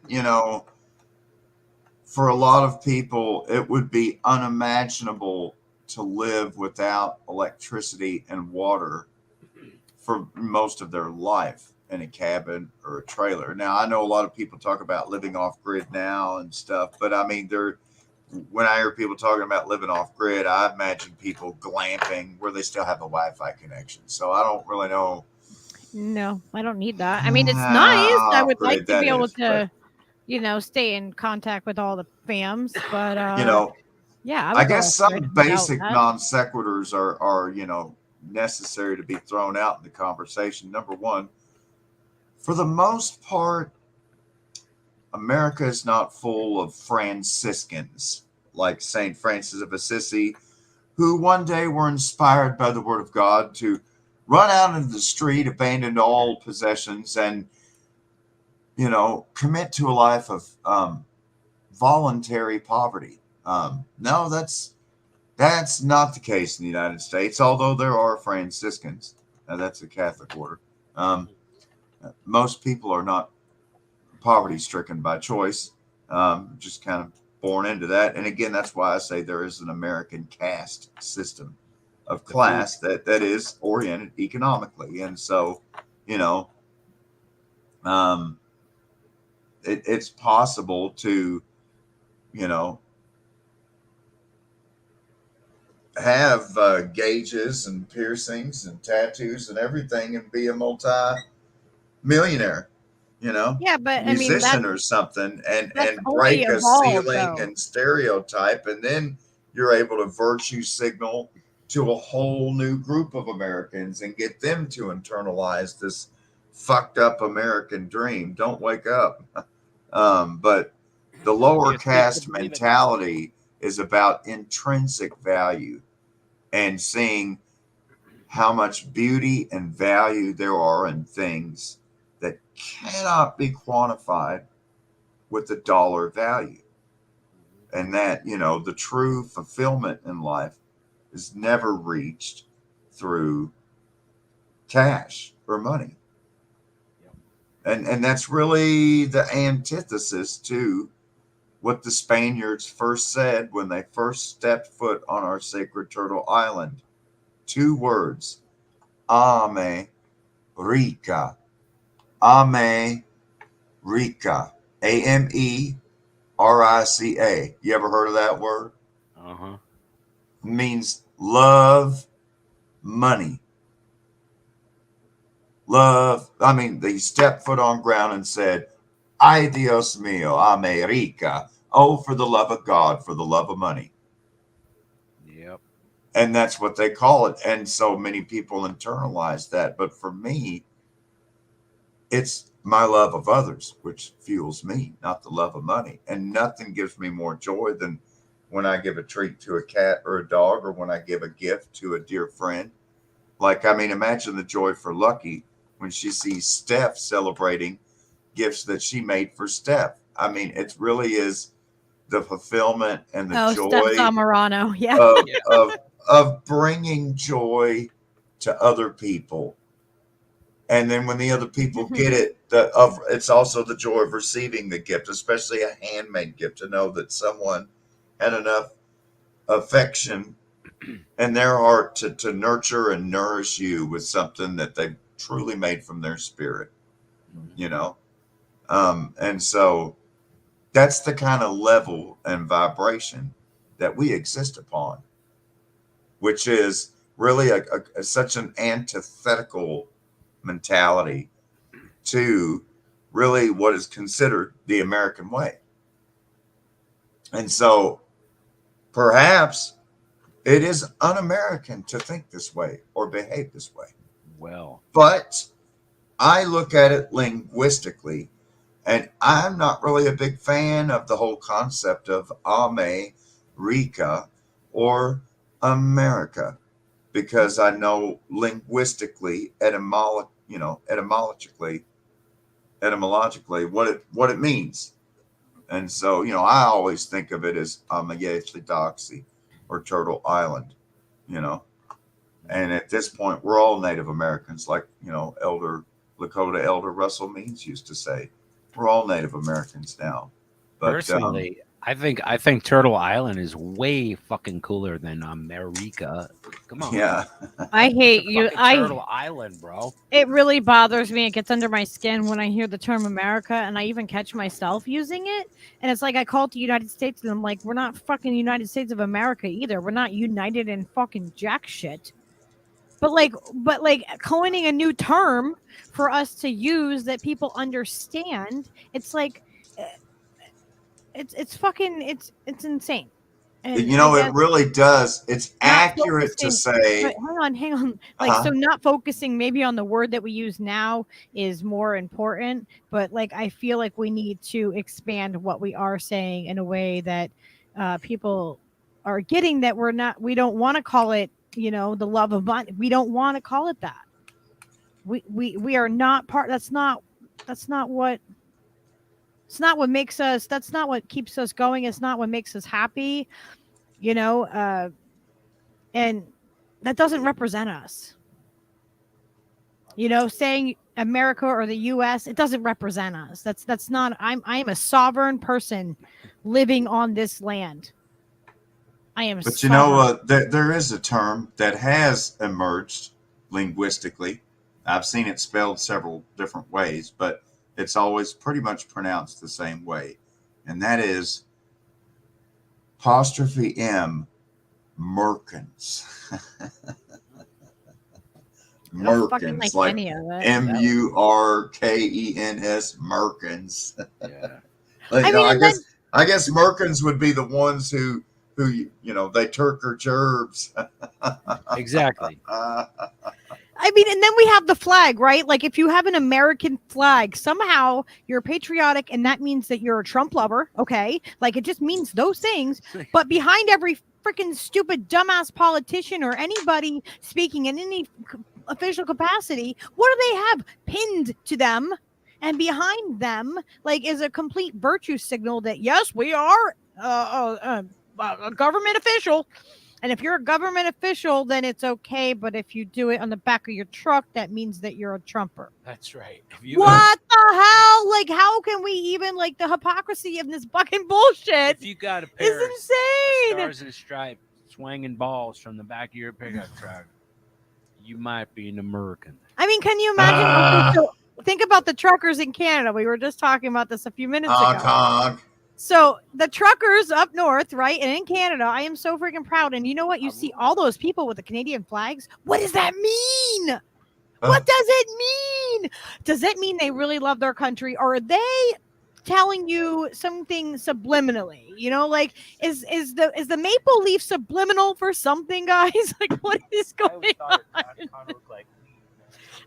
S5: for a lot of people, it would be unimaginable to live without electricity and water for most of their life in a cabin or a trailer. Now, I know a lot of people talk about living off grid now and stuff, but I mean, when I hear people talking about living off grid, I imagine people glamping where they still have a Wi-Fi connection. So I don't really know
S2: no, I don't need that. I mean, it's nice. I
S5: off
S2: would like
S5: grid
S2: to
S5: that
S2: be able
S5: is, but
S2: to, stay in contact with all the fams, but
S5: you know,
S2: yeah, I
S5: I
S2: would go
S5: guess
S2: off
S5: some
S2: grid without
S5: basic
S2: that.
S5: non sequiturs are necessary to be thrown out in the conversation. Number one, for the most part, America is not full of Franciscans like Saint Francis of Assisi, who one day were inspired by the Word of God to run out into the street, abandon all possessions, and commit to a life of voluntary poverty. No, that's not the case in the United States, although there are Franciscans. That's a Catholic order. Um, most people are not poverty stricken by choice, just kind of born into that. And again, that's why I say there is an American caste system of class that is oriented economically. And so, you know, um, it's possible to, you know, have gauges and piercings and tattoos and everything and be a multi-millionaire,
S2: Yeah, but I mean
S5: musician or something,
S2: that's
S5: and
S2: only
S5: break a
S2: evolved
S5: ceiling
S2: though.
S5: and stereotype, and then you're able to virtue signal to a whole new group of Americans and get them to internalize this fucked up American dream. Don't wake up. But the lower
S3: You sleep to
S5: caste
S3: believe it.
S5: mentality is about intrinsic value and seeing how much beauty and value there are in things that cannot be quantified with the dollar value. and that, the true fulfillment in life is never reached through cash or money. And that's really the antithesis to what the Spaniards first said when they first stepped foot on our sacred turtle island. 2 words, Ame Rica. Ame Rica. America. You ever heard of that word?
S3: Uh-huh.
S5: It means love money. They stepped foot on ground and said, Ay Dios mío, America. Oh, for the love of God, for the love of money.
S3: Yep.
S5: And that's what they call it. And so many people internalize that. But for me, it's my love of others, which fuels me, not the love of money. And nothing gives me more joy than when I give a treat to a cat or a dog, or when I give a gift to a dear friend. Imagine the joy for Lucky when she sees Steph celebrating gifts that she made for Steph. It really is the fulfillment and the
S2: Steph
S5: joy
S2: Zamorano. Yeah.
S5: of bringing joy to other people. And then when the other people get it, it's also the joy of receiving the gift, especially a handmade gift, to know that someone had enough affection in their heart to nurture and nourish you with something that they truly made from their spirit, and so that's the kind of level and vibration that we exist upon, which is really such an antithetical mentality to really what is considered the American way. And so perhaps it is un-American to think this way or behave this way.
S3: Well,
S5: but I look at it linguistically, and I'm not really a big fan of the whole concept of America or America, because I know linguistically, etymologically, what it means. And so, I always think of it as Doxy or Turtle Island, And at this point, we're all Native Americans, like, Lakota Elder Russell Means used to say. We're all Native Americans now. But,
S3: personally, I think Turtle Island is way fucking cooler than America. Come on.
S5: Yeah.
S2: I hate you.
S3: Turtle Island, bro.
S2: It really bothers me. It gets under my skin when I hear the term America, and I even catch myself using it. And it's like I call it the United States, and I'm like, we're not fucking United States of America either. We're not united in fucking jack shit. But coining a new term for us to use that people understand, it's like it's fucking it's insane. And
S5: it really does. It's accurate to say.
S2: Hang on. So not focusing maybe on the word that we use now is more important. But I feel like we need to expand what we are saying in a way that people are getting, that we don't want to call it, the love of money. We don't want to call it that. We are not part. That's not what. It's not what makes us. That's not what keeps us going. It's not what makes us happy. And that doesn't represent us. Saying America or the U.S., it doesn't represent us. That's not. I'm a sovereign person living on this land. I am.
S5: But there is a term that has emerged linguistically. I've seen it spelled several different ways, but it's always pretty much pronounced the same way, and that is ''M Merkins. Merkins, like Murkens, Merkins.
S3: Yeah.
S5: I guess Merkins would be the ones who they Turk or Gerbs.
S3: Exactly.
S2: And then we have the flag, right? If you have an American flag, somehow you're patriotic, and that means that you're a Trump lover, okay? It just means those things. But behind every freaking stupid dumbass politician or anybody speaking in any official capacity, what do they have pinned to them? And behind them, is a complete virtue signal that, yes, we are a government official. And if you're a government official, then it's okay. But if you do it on the back of your truck, that means that you're a Trumper.
S3: That's right.
S2: What the hell? Like, how can we even, like, the hypocrisy of this fucking bullshit
S3: If you got a
S2: is
S3: pair of
S2: insane.
S3: Stars and Stripes swinging balls from the back of your pickup truck, you might be an American.
S2: I mean, can you imagine? Okay, so think about the truckers in Canada. We were just talking about this a few minutes ago.
S5: Honk.
S2: So the truckers up north, right, and in Canada, I am so freaking proud. And you know what? You see all those people with the Canadian flags. What does that mean? What does it mean? Does it mean they really love their country, or are they telling you something subliminally? You know, like is the maple leaf subliminal for something, guys? Like, what is going on?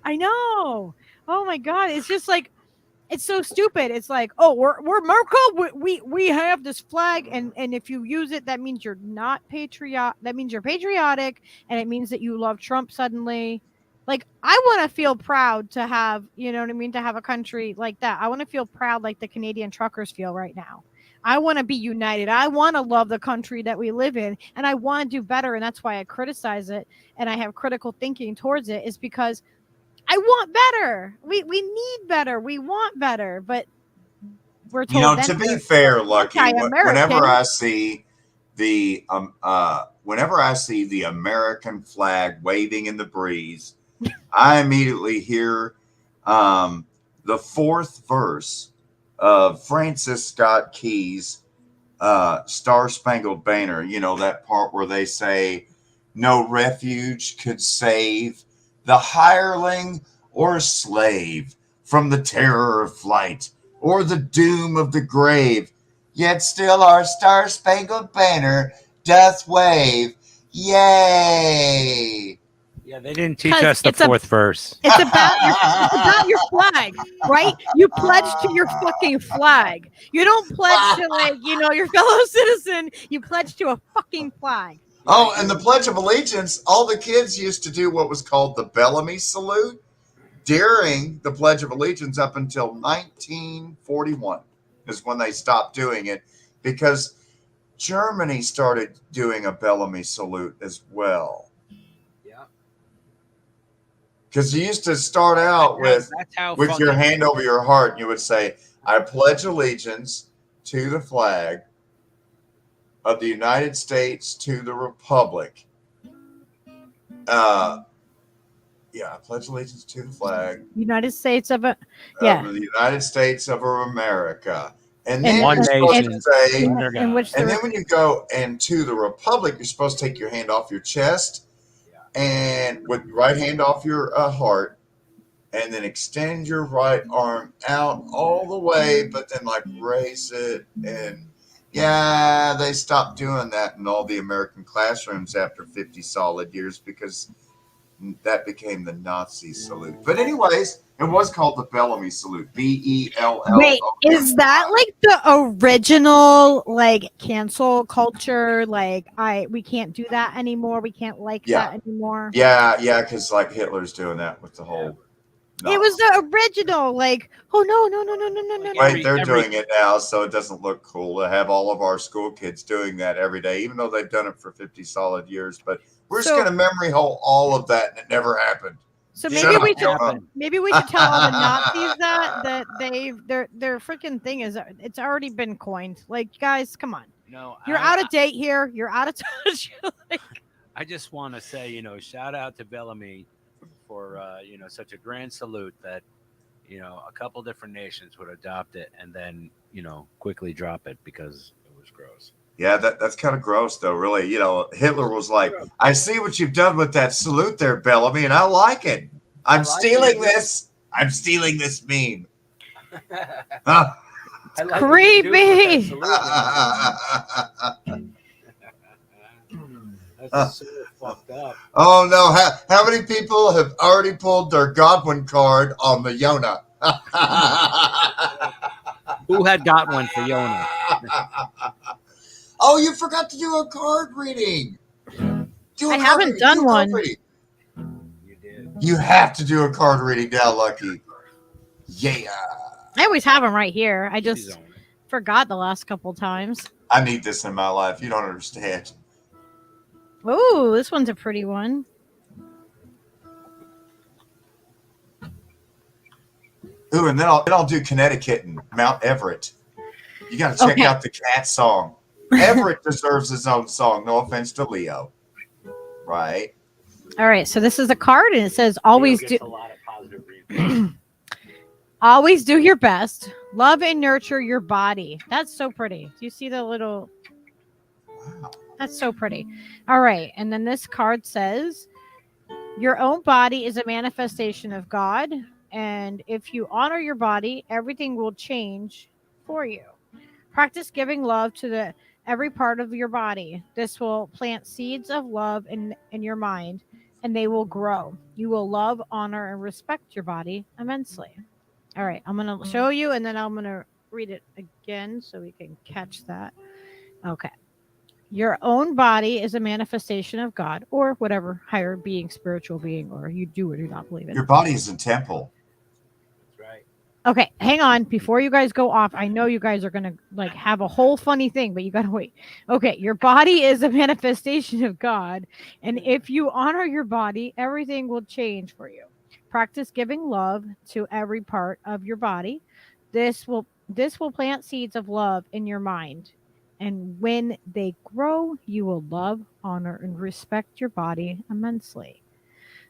S2: I know. Oh my god, it's just like, it's so stupid. It's like, oh, we're America. We have this flag, and if you use it, that means you're not patriot. That means you're patriotic, and it means that you love Trump suddenly. Like, I want to feel proud to have, you know what I mean, to have a country like that. I want to feel proud like the Canadian truckers feel right now. I want to be united. I want to love the country that we live in, and I want to do better. And that's why I criticize it, and I have critical thinking towards it, is because I want better. We need better. We want better, but we're told.
S5: You know, to be fair, Lucky, whenever I see the American flag waving in the breeze, I immediately hear the fourth verse of Francis Scott Key's Star Spangled Banner. You know, that part where they say, "No refuge could save the hireling or slave from the terror of flight or the doom of the grave. Yet still our star-spangled banner doth wave. Yay!"
S3: Yeah, they didn't teach us the fourth verse.
S2: It's about your flag, right? You pledge to your fucking flag. You don't pledge to, like, you know, your fellow citizen. You pledge to a fucking flag.
S5: Oh, and the Pledge of Allegiance, all the kids used to do what was called the Bellamy Salute during the Pledge of Allegiance up until 1941 is when they stopped doing it, because Germany started doing a Bellamy Salute as well. Yeah. Because you used to start out with your hand over your heart, and you would say, "I pledge allegiance to the flag of the United States, to the Republic." I pledge allegiance to the flag.
S2: United States of
S5: the United States of America. And then
S3: one nation.
S5: And then when you go and to the Republic, you're supposed to take your hand off your chest and with your right hand off your heart, and then extend your right arm out all the way, but then like raise it. And yeah, they stopped doing that in all the American classrooms after 50 solid years, because that became the Nazi salute. But anyways, it was called the Bellamy Salute. Bell.
S2: Wait, is that like the original, like, cancel culture? Like, we can't do that anymore. We can't that anymore.
S5: Yeah, because like Hitler's doing that with the whole.
S2: No. It was the original, like, oh no.
S5: Wait, they're doing it now, so it doesn't look cool to have all of our school kids doing that every day, even though they've done it for 50 solid years. But we're just going to memory hole all of that, and it never happened.
S2: So maybe we should tell all the Nazis that their freaking thing is, it's already been coined. Like, guys, come on.
S3: No,
S2: you're out of date here. You're out of touch. Like,
S3: I just want to say, shout out to Bellamy for such a grand salute that a couple different nations would adopt it and then quickly drop it because it was gross.
S5: Yeah, that's kind of gross though, really. Hitler was like, "I see what you've done with that salute there, Bellamy, and I like it. I'm stealing this meme."
S2: It's creepy.
S3: That's so fucked up.
S5: Oh no! How many people have already pulled their Godwin card on the Yona?
S3: Who had got one for Yona?
S5: Oh, you forgot to do a card reading.
S2: I haven't done one.
S3: You did.
S5: You have to do a card reading now, Lucky. Yeah.
S2: I always have them right here. I just forgot the last couple times.
S5: I need this in my life. You don't understand.
S2: Ooh, this one's a pretty one.
S5: Ooh, and then I'll do Connecticut and Mount Everett. You got to check
S2: Okay.
S5: out the cat song. Everett deserves his own song. No offense to Leo. Right?
S2: All right, so this is a card, and it says, "Always
S3: Leo
S2: do,
S3: gets a lot of positive reviews.
S2: always do your best. Love and nurture your body." That's so pretty. Do you see the little?
S5: Wow.
S2: That's so pretty. All right, and then this card says, "Your own body is a manifestation of God, and if you honor your body, everything will change for you. Practice giving love to every part of your body. This will plant seeds of love in your mind, and they will grow. You will love, honor, and respect your body immensely." All right, I'm going to show you, and then I'm going to read it again so we can catch that. Okay. Your own body is a manifestation of God or whatever higher being, spiritual being, or you do or do not believe in.
S5: Your body is a temple.
S3: That's right.
S2: Okay, hang on. Before you guys go off, I know you guys are going to like have a whole funny thing, but you got to wait. Okay, your body is a manifestation of God, and if you honor your body, everything will change for you. Practice giving love to every part of your body. This will plant seeds of love in your mind. And when they grow, you will love, honor, and respect your body immensely.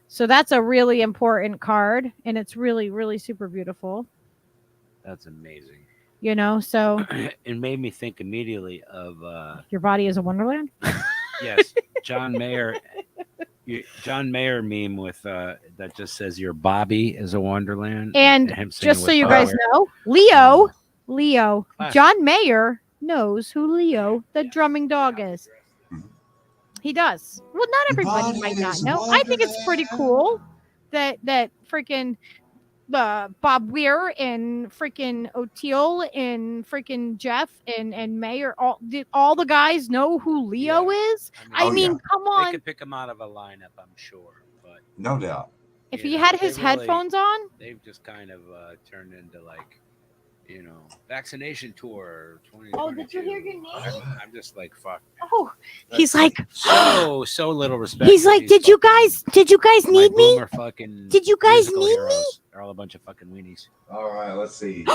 S2: So that's a really important card, and it's really, really super beautiful.
S3: That's amazing.
S2: You know, so
S3: It made me think immediately of
S2: your body is a wonderland.
S3: yes, John Mayer meme with that just says your Bobby is a wonderland.
S2: And
S3: him singing
S2: just so
S3: with
S2: you guys
S3: Power.
S2: know, Leo,
S3: Classic.
S2: John Mayer knows who Leo, the drumming dog, is. He does. Well, not
S5: Your
S2: everybody
S5: body
S2: might not
S5: is a
S2: know. I think it's pretty cool that freaking Bob Weir and freaking O'Teal and freaking Jeff and Mayer, all the guys know who Leo is. I
S5: Oh,
S2: mean,
S5: yeah.
S2: come
S3: They
S2: on.
S3: could pick him out of a lineup, I'm sure, but
S5: No doubt.
S2: If
S3: you
S2: he
S3: know,
S2: had
S3: they
S2: his
S3: really-
S2: headphones on,
S3: they've just kind of turned into like, you know, vaccination tour 2022.
S2: Oh, did you hear your name?
S3: I'm just like, fuck.
S2: oh, he's like,
S3: So little respect.
S2: he's
S3: for
S2: like,
S3: these
S2: did you
S3: fucking-
S2: guys
S3: my
S2: need me?
S3: boomer fucking
S2: Did you guys
S3: musical
S2: need me?
S3: heroes. They're all a bunch of fucking weenies.
S5: All right, let's see.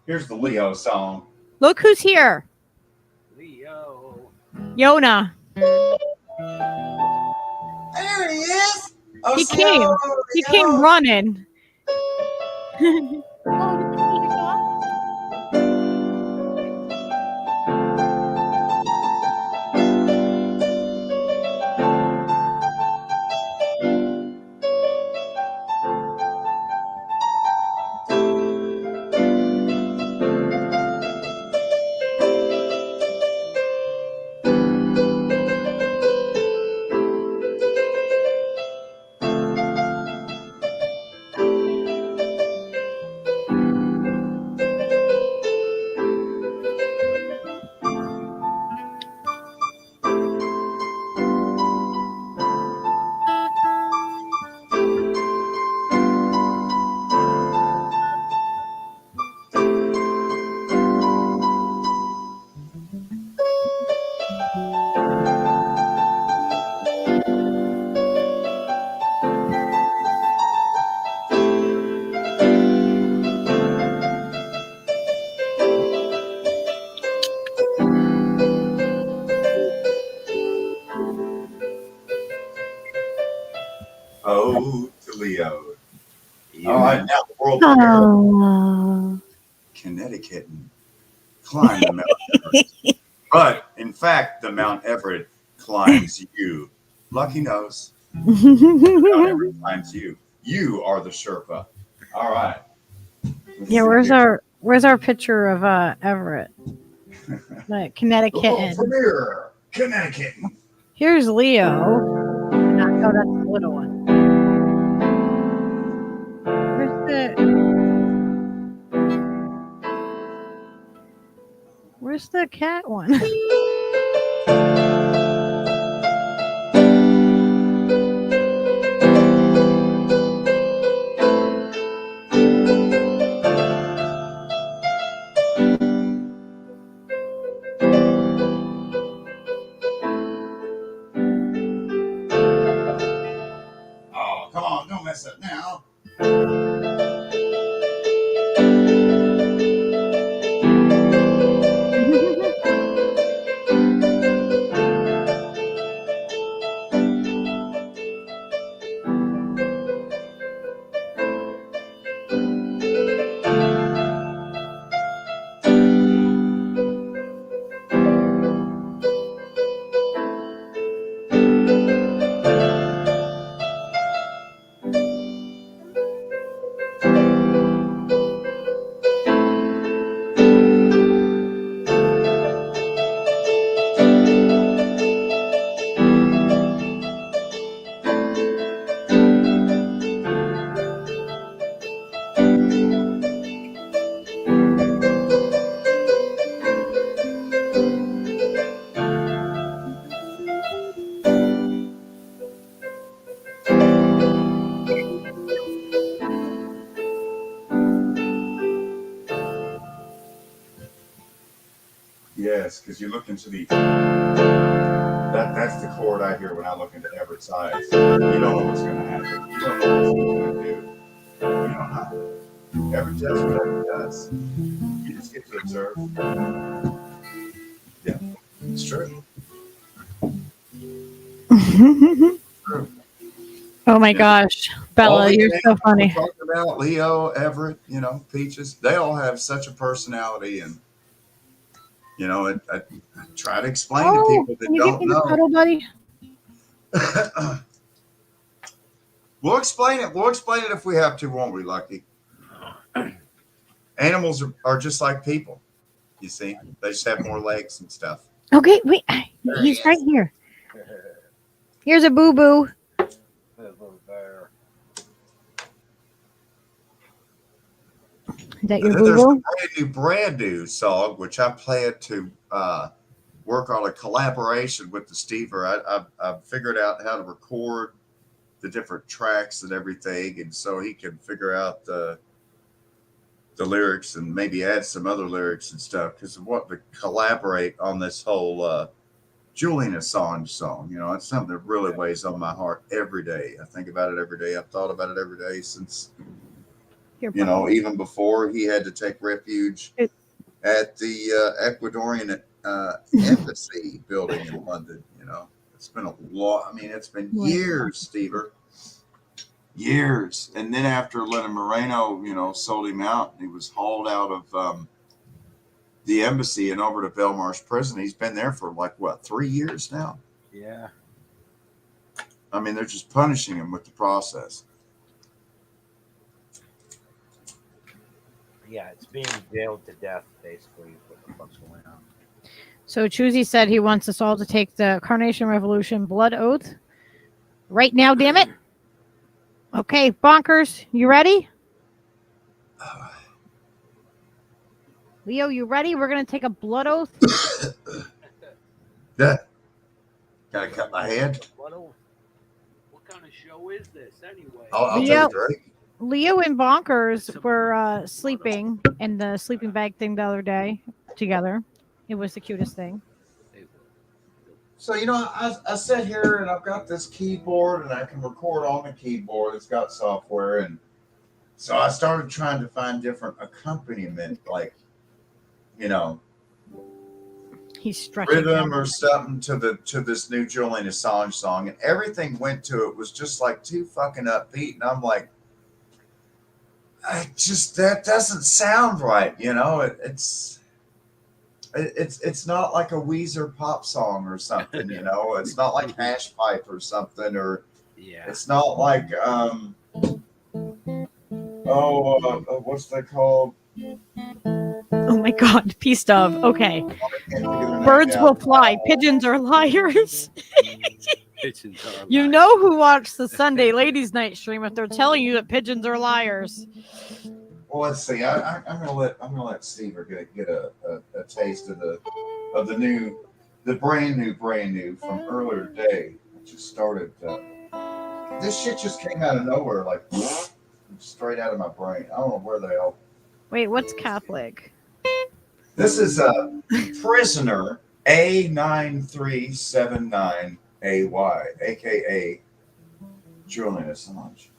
S5: Here's the Leo song.
S2: Look who's here,
S3: Leo.
S2: Yona.
S5: There he is. Oh,
S2: He
S5: see,
S2: came.
S5: oh,
S2: He
S5: Leo.
S2: came running.
S5: Oh, to Leo. All right, now the world will
S2: Oh.
S5: Connecticut and climb the Mount Everest. But in fact, the Mount Everest climbs you. Lucky knows. Mount Everest climbs you. You are the Sherpa. All right. Let's
S2: Yeah,
S5: see
S2: where's
S5: here.
S2: our picture of Everett? Like Connecticut.
S5: Oh, premiere, Connecticut.
S2: Here's Leo. Oh, that's the little one. Where's the cat one?
S5: Yes, because you look into the that's the chord I hear when I look into Everett's eyes. You don't know what's going to happen. You don't know what he's going to do. You don't know. Everett does whatever he does. You just get to observe. Yeah, it's true. True.
S2: Oh my
S5: Yeah.
S2: gosh,
S5: All
S2: Bella,
S5: these
S2: you're so
S5: animals we're
S2: funny.
S5: talking about, Leo, Everett, Peaches, they all have such a personality, and I try to explain to
S2: Oh,
S5: people that
S2: can you give
S5: don't
S2: me the
S5: know.
S2: cuddle, buddy?
S5: We'll explain it. We'll explain it if we have to, won't we, Lucky? Animals are just like people. You see, they just have more legs and stuff.
S2: Okay, wait,
S5: There
S2: he's
S5: he
S2: right
S5: is.
S2: here. Here's a boo boo. Is that your boo
S5: There's
S2: boo?
S5: a brand new song which I plan to work on a collaboration with the Stever. I've figured out how to record the different tracks and everything, and so he can figure out the lyrics and maybe add some other lyrics and stuff, because I want to collaborate on this whole Julian Assange song. It's something that really weighs on my heart every day. I think about it every day. I've thought about it every day since, even before he had to take refuge at the Ecuadorian embassy building in London. It's been a lot. I mean, it's been years, Stever. Years. And then after Lenin Moreno, sold him out, he was hauled out of the embassy and over to Belmarsh prison. He's been there for 3 years now?
S3: Yeah.
S5: I mean, they're just punishing him with the process.
S3: Yeah, it's being jailed to death, basically, is what the fuck's going on.
S2: So Choosy said he wants us all to take the Carnation Revolution blood oath right now, damn it. Okay, Bonkers, you ready? Leo, you ready? We're going to take a blood oath.
S5: Yeah. Gotta cut my head.
S3: What kind of show is this, anyway?
S5: I'll take
S2: Leo,
S5: a drink.
S2: Leo and Bonkers were sleeping in the sleeping bag thing the other day together. It was the cutest thing.
S5: So, I sit here and I've got this keyboard and I can record on the keyboard. It's got software. And so I started trying to find different accompaniment,
S2: He's stretching
S5: rhythm
S2: out.
S5: or something to this new Julian Assange song. And everything went to it was just too fucking upbeat. And I'm like, that doesn't sound right. It's not like a Weezer pop song or something, It's not like Hash Pipe or something, or it's not like what's that called?
S2: Oh my God, Peace Dove. Okay. Birds will fly. Pigeons are liars. You know who watched the Sunday Ladies Night stream if they're telling you that pigeons are liars.
S5: Well, let's see. I'm gonna let Steve get a taste of the brand new from earlier today. It just started. This shit just came out of nowhere, straight out of my brain. I don't know where they all.
S2: Wait, what's Catholic?
S5: This is a Prisoner A9379AY, aka Julian Assange.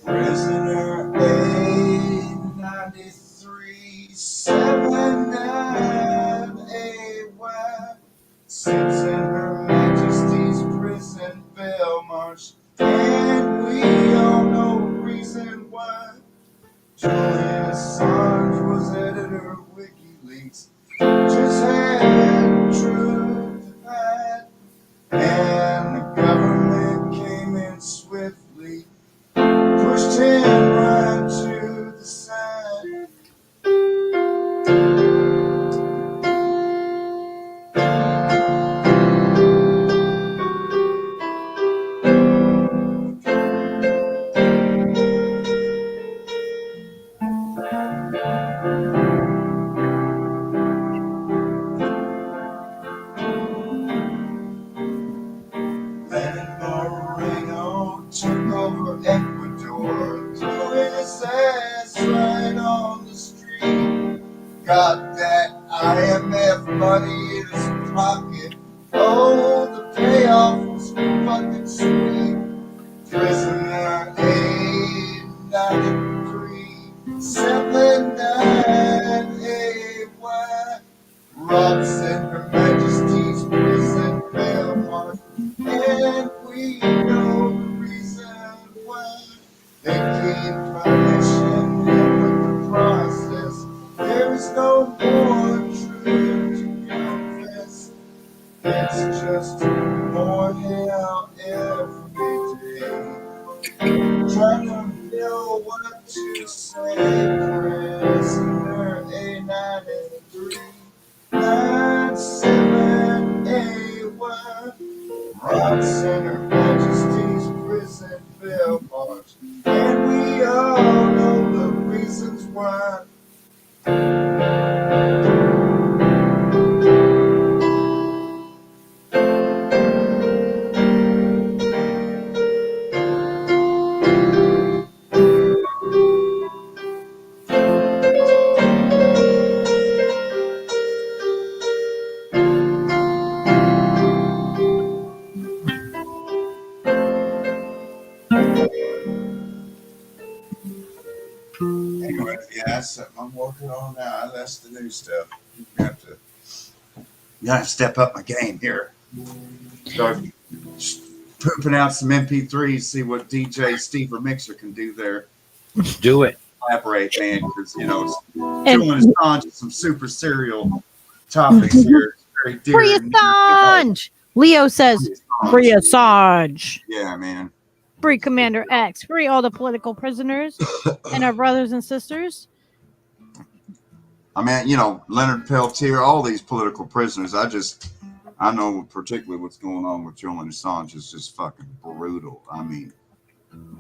S5: Prisoner A9379AY sits in Her Majesty's prison, Belmarsh, and we all know reason why. Julian Assange was editor of WikiLeaks, just had truth to hide, and the government came in swiftly. and we know the reason why they keep punishing him with the process. There is no more truth to confess. It's just more hell every day. Trying to know what to say, prisoner A93, 97A1, Robson, Her Majesty's prison bell bars, and we all know the reasons why. Anyway, yeah, that's something I'm working on now. That's the new stuff. You have to step up my game here. Start pooping out some MP3s, see what DJ Steve or Mixer can do there.
S3: Do it.
S5: Collaborate, man, because
S2: And
S5: Julian Assange is some super serial topics here. It's very dear
S2: free
S5: and near to heart.
S2: Assange. Leo says, free Assange.
S5: Yeah, man.
S2: Free Commander X. Free all the political prisoners and our brothers and sisters.
S5: I mean, Leonard Peltier, all these political prisoners. I know particularly what's going on with Julian Assange is just fucking brutal. I mean,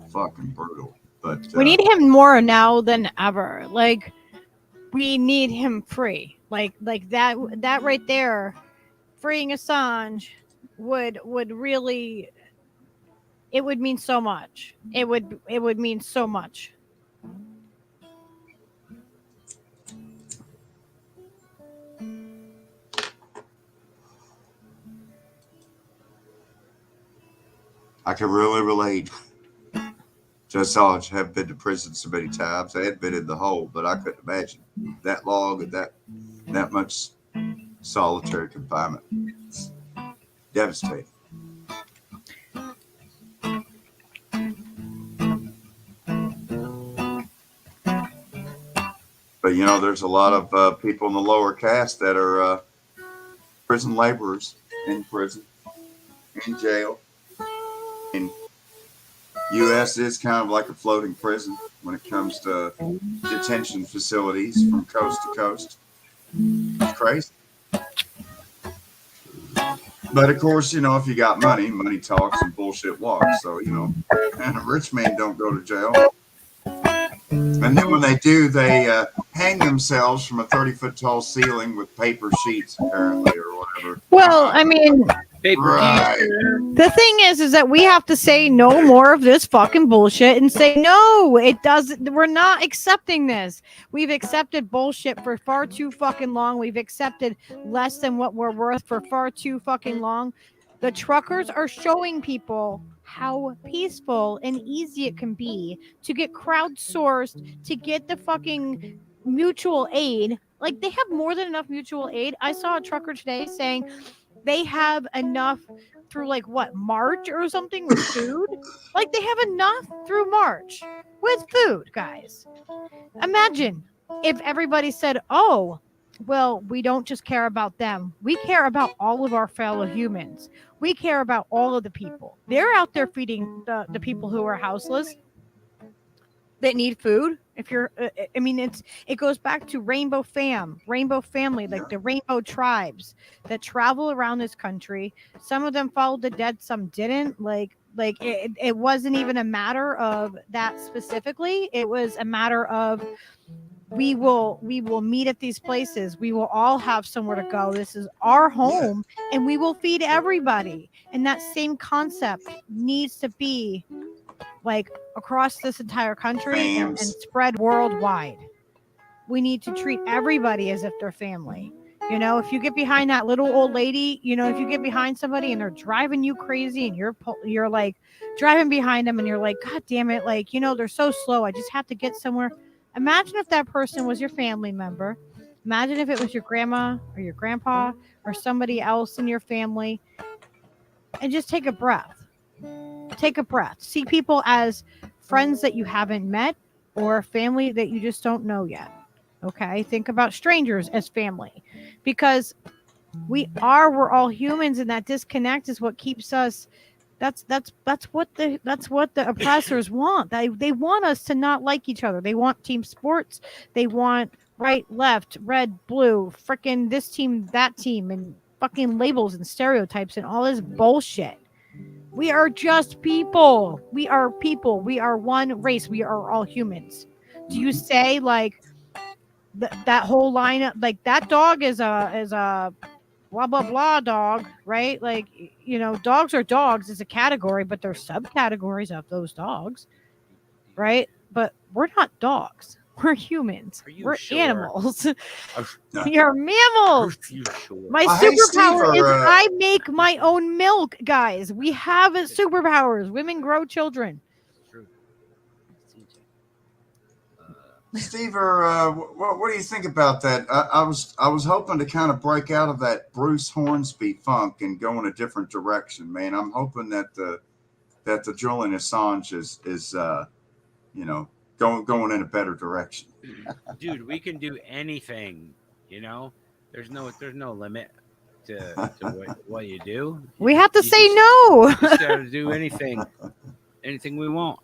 S5: fucking brutal. But
S2: We need him more now than ever. Like, we need him free. Like that right there, freeing Assange would really, it would mean so much. It would mean so much.
S5: I can really relate. Just Assange have been to prison so many times. I had been in the hole, but I couldn't imagine that long and that much solitary confinement. It's devastating. But there's a lot of people in the lower caste that are prison laborers in prison, in jail. And U.S. is kind of like a floating prison when it comes to detention facilities from coast to coast. It's crazy. But of course, if you got money talks and bullshit walks. So, and a rich man don't go to jail. And then when they do, they hang themselves from a 30-foot tall ceiling with paper sheets, apparently, or whatever.
S2: Well, I mean,
S5: Right.
S2: the thing is that we have to say no more of this fucking bullshit and say no, it doesn't. We're not accepting this. We've accepted bullshit for far too fucking long. We've accepted less than what we're worth for far too fucking long. The truckers are showing people how peaceful and easy it can be to get crowdsourced, to get the fucking mutual aid. Like, they have more than enough mutual aid. I saw a trucker today saying they have enough through March or something with food. Like, they have enough through March with food, guys. Imagine if everybody said, oh, well, we don't just care about them. We care about all of our fellow humans. We care about all of the people. They're out there feeding the people who are houseless, that need food. If you're, it goes back to rainbow family, like the rainbow tribes that travel around this country. Some of them followed the dead, some didn't. It wasn't even a matter of that specifically. It was a matter of we will meet at these places. We will all have somewhere to go. This is our home, and we will feed everybody. And that same concept needs to be across this entire country and spread worldwide. We need to treat everybody as if they're family. If you get behind that little old lady, if you get behind somebody and they're driving you crazy and you're like driving behind them and you're like, God damn it, they're so slow. I just have to get somewhere. Imagine if that person was your family member. Imagine if it was your grandma or your grandpa or somebody else in your family, and just take a breath. take a breath. See people as friends that you haven't met or family that you just don't know yet. Okay, think about strangers as family, because we're all humans, and that disconnect is what keeps us. That's what the oppressors want. They want us to not like each other. They want team sports. They want right, left, red, blue, freaking this team, that team, and fucking labels and stereotypes and all this bullshit. We are just people. We are people. We are one race. We are all humans. Do you say like that whole line, like that dog is a blah blah blah dog, right? Like, dogs are dogs as a category, but there's subcategories of those dogs, right? But we're not dogs. We're humans. We're
S3: sure?
S2: Animals. We are mammals.
S3: Sure?
S2: My
S5: Hey,
S2: superpower
S5: Steve,
S2: is I make my own milk, guys. We have superpowers. Women grow children.
S5: Steve, what do you think about that? I was hoping to kind of break out of that Bruce Hornsby funk and go in a different direction, man. I'm hoping that the Julian Assange is going in a better direction.
S3: Dude, we can do anything. There's no limit to what you do.
S2: We have to say no.
S3: We just got to do anything we want.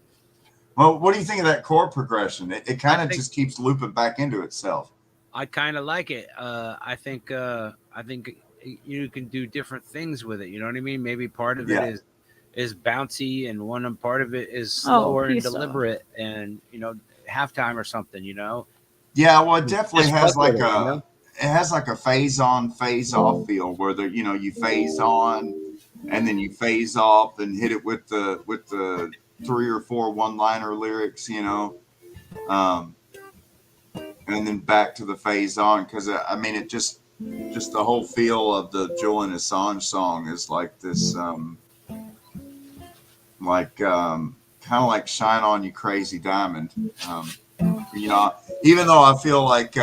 S5: Well, what do you think of that chord progression? It kind of just keeps looping back into itself.
S3: I kind of like it. I think you can do different things with it. You know what I mean? Maybe part of it is bouncy, and one part of it is slower and deliberate, and halftime or something.
S5: Yeah, well, it definitely has like
S3: it
S5: has like a phase on, phase off feel where you phase on, and then you phase off and hit it with the 3 or 4 one-liner lyrics, and then back to the phase on, because I mean it just the whole feel of the Julian Assange song is like this kind of like Shine On You Crazy Diamond. Even though I feel like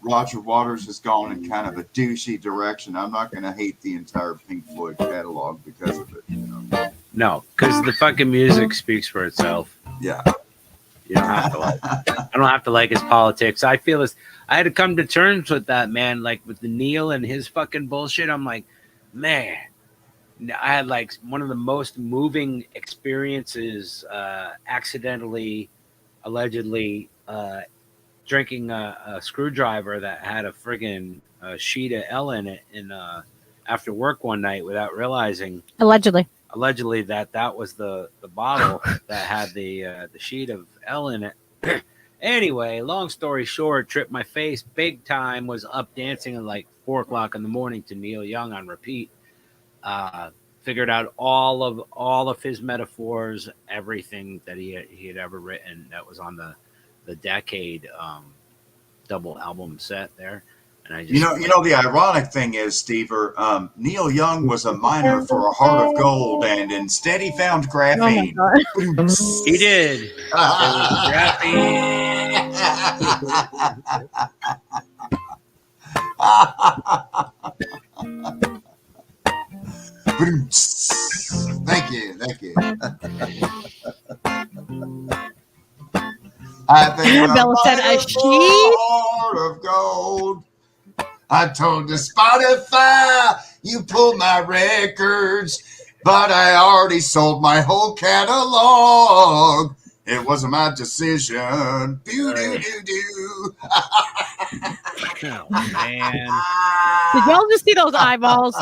S5: Roger Waters has gone in kind of a douchey direction, I'm not going to hate the entire Pink Floyd catalog because of it.
S3: No, because the fucking music speaks for itself.
S5: Yeah.
S3: You don't have to like. I don't have to like his politics. I feel this. I had to come to terms with that, man. Like with the Neil and his fucking bullshit. I'm like, man. I had like one of the most moving experiences. Accidentally, allegedly, drinking a screwdriver that had a friggin' sheet of Elle in it, after work one night without realizing. Allegedly that was the bottle that had the sheet of Elle in it. Anyway, long story short, tripped my face big time, was up dancing at like 4:00 in the morning to Neil Young on repeat. Figured out all of his metaphors, everything that he had ever written that was on the Decade double album set there. And I just,
S5: the ironic thing is, Steve, Neil Young was a miner for a heart of gold, and instead he found graphene.
S3: Oh he did. It was graphene.
S5: Thank you. I think
S2: Bella said a sheet.
S5: Heart of gold. I told the Spotify, you pulled my records, but I already sold my whole catalog. It wasn't my decision. Doo-doo-doo-doo.
S3: Oh, man.
S2: Did y'all just see those eyeballs?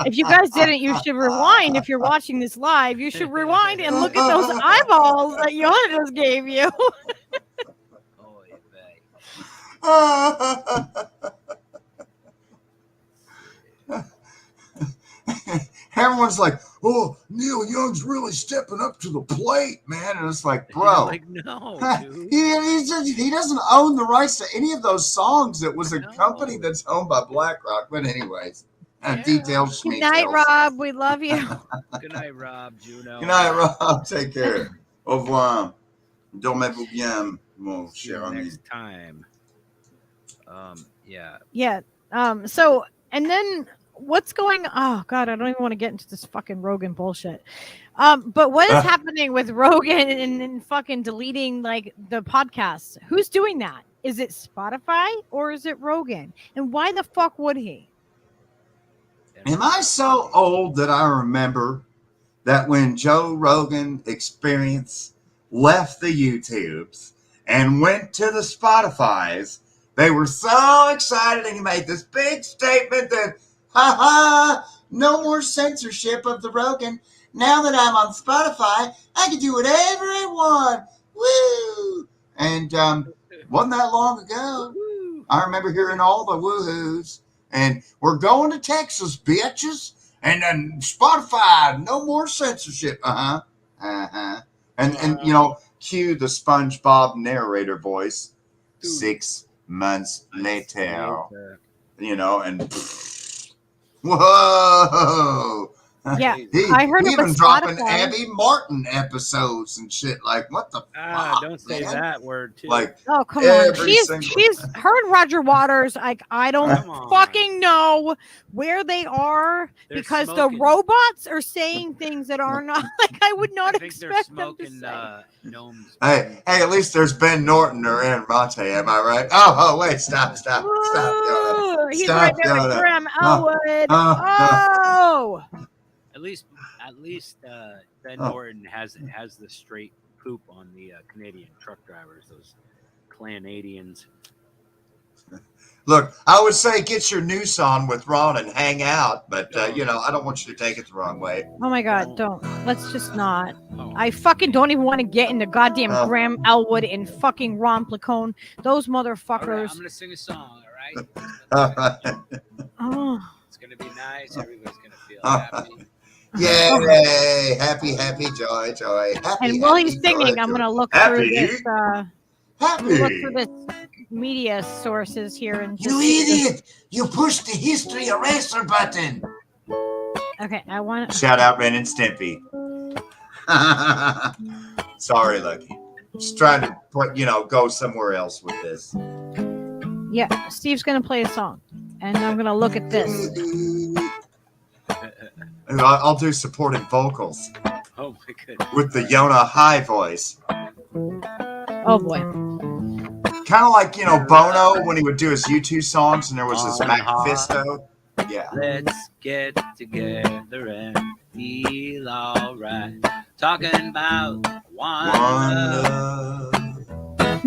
S2: If you guys didn't, you should rewind. If you're watching this live, you should rewind and look at those eyeballs that Yona just gave you.
S5: Everyone's like, "Oh, Neil Young's really stepping up to the plate, man," and it's like, bro,
S3: like, no, dude.
S5: he doesn't own the rights to any of those songs. It was a company that's owned by BlackRock. But anyways, details.
S2: Good night, Rob. We love you.
S3: Good night, Rob. Juno.
S5: Good night, Rob. Take care. Au revoir. Dormez-vous bien, mon cher ami.
S3: Next time. Yeah.
S2: Yeah. So, and then what's going? Oh God, I don't even want to get into this fucking Rogan bullshit. But what is happening with Rogan and fucking deleting like the podcasts? Who's doing that? Is it Spotify or is it Rogan? And why the fuck would he?
S5: Am I so old that I remember that when Joe Rogan Experience left the YouTubes and went to the Spotifys, they were so excited and he made this big statement that, no more censorship of the Rogan. Now that I'm on Spotify, I can do whatever I want. Woo! And wasn't that long ago. I remember hearing all the woohoos. And we're going to Texas, bitches. And then Spotify, no more censorship. And you know, cue the SpongeBob narrator voice. 6 months later. You know, and whoa.
S2: Yeah, I heard
S5: he
S2: it
S5: even
S2: was
S5: dropping
S2: Spotify.
S5: Abby Martin episodes and shit. Like, what the fuck?
S3: Don't say
S5: man?
S3: that word too.
S5: Like,
S2: Oh come on,
S5: every
S2: she's
S5: single-
S2: her and Roger Waters. Like I don't
S3: Come on.
S2: fucking know where they are
S3: They're
S2: because
S3: smoking.
S2: the robots are saying things that are not like I would
S3: I
S2: not
S3: think they're
S2: expect them to
S3: smoking
S2: say.
S3: gnomes.
S5: Hey, at least there's Ben Norton or Aaron Monte, am I right? Oh, wait, stop, Yona.
S2: Ooh, he's
S5: Stop,
S2: right there with
S5: Yona.
S2: Graham
S5: No,
S2: Elwood.
S5: no.
S2: Oh,
S3: At least Ben Norton has the straight poop on the Canadian truck drivers, those Canadians.
S5: Look, I would say get your noose on with Ron and hang out, but you know, I don't want you to take it the wrong way.
S2: oh my God! Don't. Let's just not.
S3: Oh,
S2: I fucking don't even want to get into goddamn
S5: Oh.
S2: Graham Elwood and fucking Ron Placone. Those
S3: all right,
S2: motherfuckers.
S3: I'm gonna sing a song. All right,
S5: All right.
S2: Oh.
S3: it's gonna be nice. Everybody's gonna feel
S5: Oh.
S3: happy.
S5: Yay! Happy, joy. Happy,
S2: And while he's
S5: happy,
S2: singing,
S5: joy,
S2: I'm
S5: joy.
S2: gonna look
S5: Happy?
S2: through this.
S5: Happy.
S2: Look through this media sources here and just
S5: You idiot! You pushed the history eraser button.
S2: Okay, I want.
S5: Shout out Ren and Stimpy. Sorry, Lucky. Just trying to go somewhere else with this.
S2: Yeah, Steve's gonna play a song, and I'm gonna look at this.
S5: I'll do supporting vocals
S3: Oh my goodness.
S5: with the Yona high voice.
S2: Oh boy.
S5: Kind of like, Bono when he would do his U2 songs and there was this Macfisto. Yeah.
S3: Let's get together and feel alright. Talking about one love,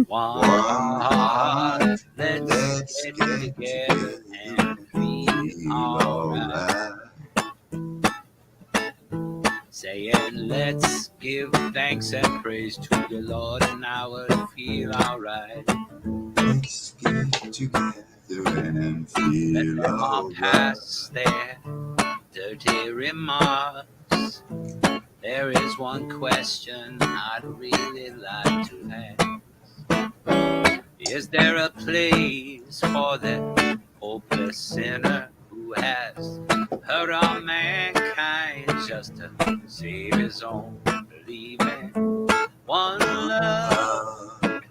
S3: one heart. Let's get together and feel alright. Saying, let's give thanks and praise to the Lord, and I will feel alright.
S5: Let's get together and
S3: Let
S5: feel
S3: them all
S5: alright.
S3: pass their dirty remarks. There is one question I'd really like to ask. Is there a place for that hopeless sinner who has hurt all mankind just to save his own believing? One love,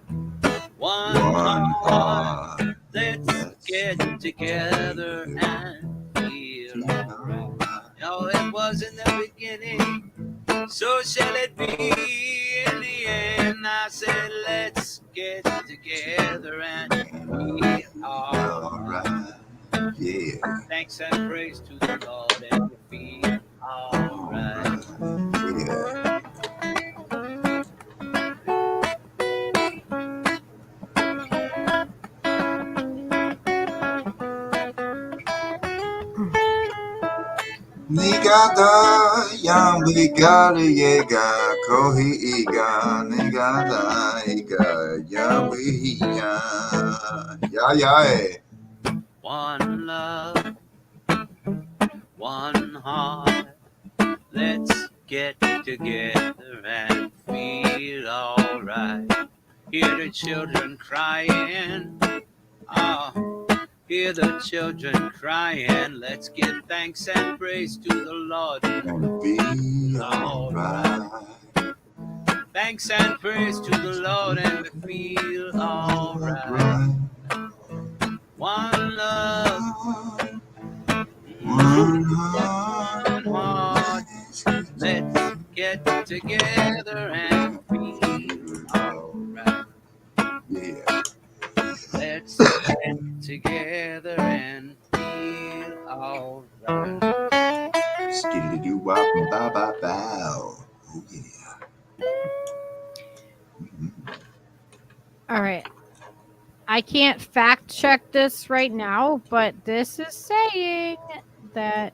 S3: one heart. Let's get together and feel alright. No, it was in the beginning, so shall it be in the end. I said, let's get together and feel alright.
S5: Yeah.
S3: Thanks and praise to the Lord, and we feel alright.
S5: Yeah. Nigada, yang ligada, yega, kohi iga, nigada, iga, yawiya, ya.
S3: One love, one heart. Let's get together and feel alright. Hear the children crying. Oh, hear the children crying. Let's give thanks and praise to the Lord.
S5: And be alright.
S3: Thanks and praise to the Lord, and we feel alright. One love,
S5: One
S3: hard. Let's get together and feel alright.
S5: Yeah.
S3: Let's get together and feel alright.
S5: Skiddy doo wop ba ba bow. Oh yeah.
S2: All right. I can't fact check this right now, but this is saying that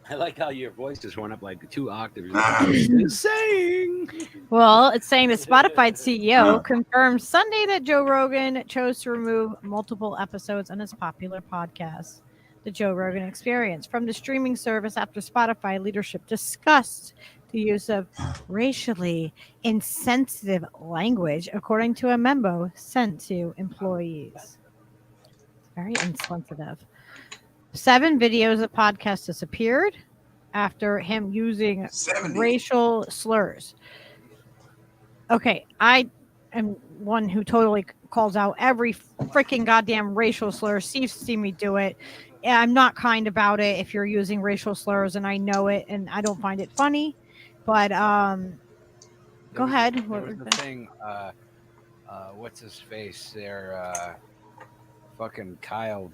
S3: I like how your voice just went up like 2 octaves.
S5: Ah.
S3: It's saying.
S2: well, it's saying the Spotify CEO confirmed Sunday that Joe Rogan chose to remove multiple episodes on his popular podcast, The Joe Rogan Experience, from the streaming service after Spotify leadership discussed the use of racially insensitive language, according to a memo sent to employees. Very insensitive. 7 videos of podcasts disappeared after him using
S5: 70.
S2: racial slurs. Okay, I am one who totally calls out every freaking goddamn racial slur. Steve's seen me do it. I'm not kind about it if you're using racial slurs, and I know it, and I don't find it funny. But go ahead.
S3: There was the thing. What's his face? There, fucking Kyle,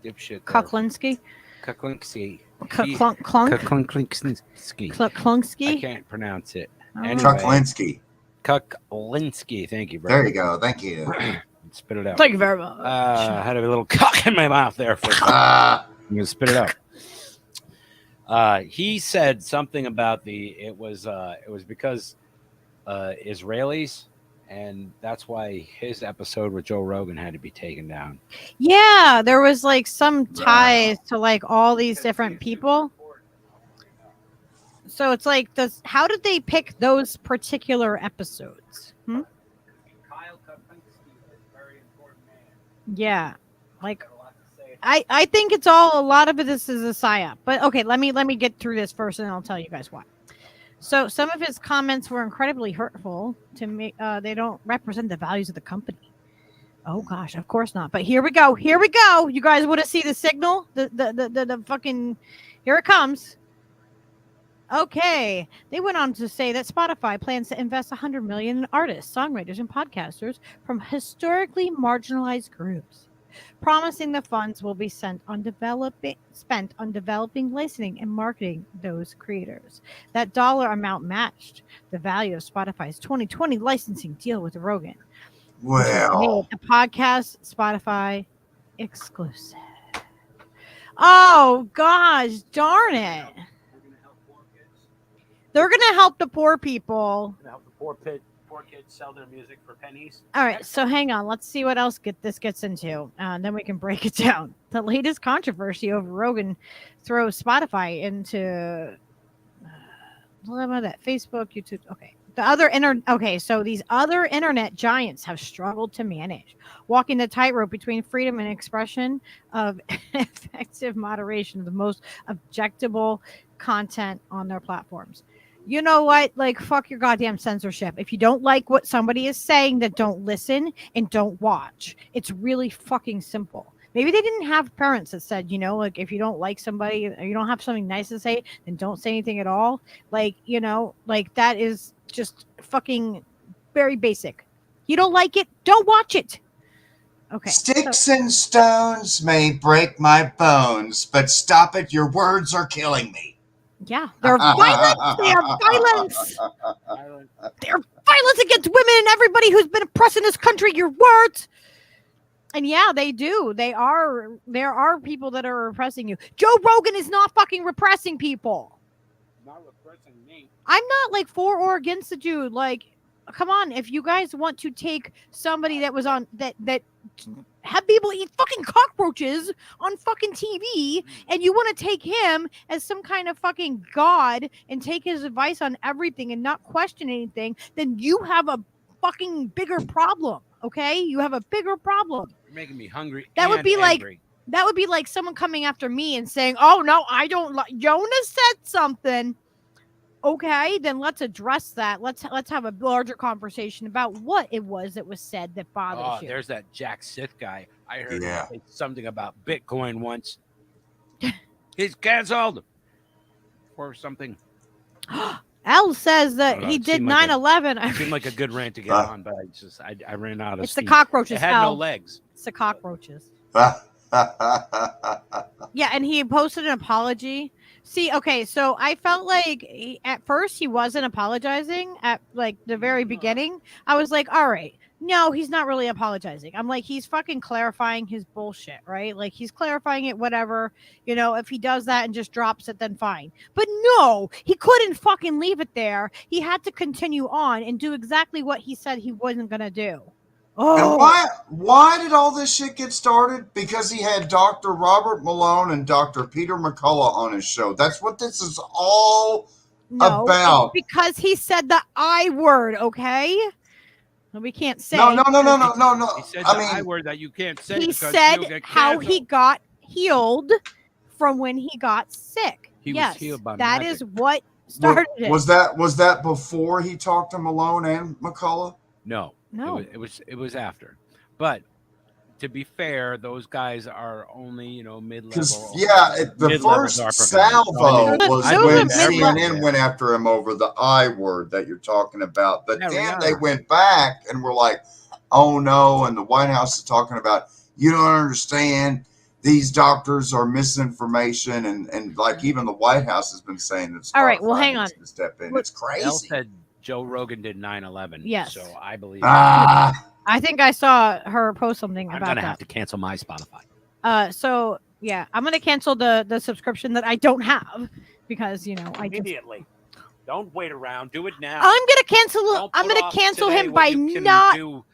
S3: dipshit.
S2: Kuklinski.
S3: Kuklinski.
S2: Klunk.
S3: Kuklinski.
S2: Klunksky.
S3: I can't pronounce it.
S2: Oh.
S3: Anyway,
S5: Kuklinski.
S3: Kuklinski. Thank you, bro.
S5: There you go. Thank you.
S3: Spit it out.
S2: Thank you very much.
S3: I had a little cock in my mouth there for a second. I'm gonna spit it out. He said something about it was because Israelis, and that's why his episode with Joe Rogan had to be taken down.
S2: Yeah, there was like some ties to like all these different people. So it's like this. How did they pick those particular episodes?
S3: Kyle Kuklinski is a very important man.
S2: Yeah, like
S3: Got a lot to say.
S2: I think it's all a lot of this is a psyop. But okay, let me get through this first, and I'll tell you guys why. So some of his comments were incredibly hurtful to me. They don't represent the values of the company. Oh gosh, of course not. But here we go. Here we go. You guys want to see the signal? The fucking here it comes. Okay. They went on to say that Spotify plans to invest $100 million in artists, songwriters, and podcasters from historically marginalized groups, promising the funds will be spent on developing licensing and marketing those creators. That dollar amount matched the value of Spotify's 2020 licensing deal with Rogan.
S5: Well,
S2: A podcast Spotify exclusive. Oh gosh, darn it. They're gonna help the poor people.
S3: Help the poor kids sell their music for pennies.
S2: All right, so hang on. Let's see what else this gets into, and then we can break it down. The latest controversy over Rogan throws Spotify into Facebook, YouTube. Okay, so these other internet giants have struggled to manage, walking the tightrope between freedom and expression of effective moderation of the most objectable content on their platforms. You know what? Like, fuck your goddamn censorship. If you don't like what somebody is saying, then don't listen and don't watch. It's really fucking simple. Maybe they didn't have parents that said, like, if you don't like somebody or you don't have something nice to say, then don't say anything at all. Like, like that is just fucking very basic. You don't like it, don't watch it. Okay.
S5: sticks and stones may break my bones, but stop it. Your words are killing me.
S2: Yeah, they're violent. They are violence. They're violence against women and everybody who's been oppressed in this country. Your words. And yeah, they do. There are people that are repressing you. Joe Rogan is not fucking repressing people.
S3: Not repressing me.
S2: I'm not like for or against the dude. Like, come on. If you guys want to take somebody that was on that have people eat fucking cockroaches on fucking TV, and you want to take him as some kind of fucking god and take his advice on everything and not question anything, then you have a fucking bigger problem. Okay, you have a bigger problem.
S3: You're making me hungry.
S2: That would be
S3: angry.
S2: That would be like someone coming after me and saying, "Oh no, I don't like." Yona said something. Okay, then let's address that. Let's have a larger conversation about what it was that was said that bothers you.
S3: There's that Jack Sith guy. I heard him
S5: Yeah.
S3: say something about Bitcoin once. He's canceled or something.
S2: Elle says
S3: I
S2: that
S3: don't know,
S2: he
S3: it
S2: did
S3: seemed like
S2: 9/11.
S3: It seemed like a good rant to get on, but I ran out of
S2: It's the
S3: steam.
S2: cockroaches.
S3: It had no
S2: Elle.
S3: legs.
S2: It's the cockroaches. Yeah, and he posted an apology. See, okay, so I felt like at first he wasn't apologizing at like the very beginning. I was like, all right, no, he's not really apologizing. I'm like, he's fucking clarifying his bullshit, right? Like he's clarifying it, whatever. You know, if he does that and just drops it, then fine. But no, he couldn't fucking leave it there. He had to continue on and do exactly what he said he wasn't gonna do.
S5: And why did all this shit get started? Because he had Dr. Robert Malone and Dr. Peter McCullough on his show. That's what this is all about.
S2: It's because he said the I word, okay? We can't say.
S5: No.
S3: He said
S5: I
S3: the
S5: mean,
S3: I word that you can't say.
S2: He
S3: because
S2: said
S3: you'll get
S2: how he
S3: canceled.
S2: got healed from when he got sick.
S3: He was
S2: yes,
S3: healed by
S2: that
S3: magic.
S2: is what started it.
S5: was that before he talked to Malone and McCullough?
S3: No.
S2: No.
S3: It was after. But to be fair, those guys are only, mid-level.
S5: Because the first salvo was when CNN went after him over the I word that you're talking about. But then they went back and were like, "Oh no!" And the White House is talking about, "You don't understand. These doctors are misinformation," and like even the White House has been saying that.
S2: All right, well, hang on.
S5: To step in. It's crazy.
S3: Elle said Joe Rogan did 9/11.
S2: Yes.
S3: So I believe.
S2: I think I saw her post something
S3: I'm
S2: about
S3: gonna
S2: that.
S3: have to cancel my Spotify.
S2: So yeah, I'm gonna cancel the subscription that I don't have because I
S3: Immediately. Don't wait around. Do it now.
S2: I'm gonna cancel.
S3: Don't
S2: I'm
S3: put
S2: gonna
S3: off
S2: cancel
S3: today
S2: him
S3: what
S2: by
S3: you can
S2: not.
S3: do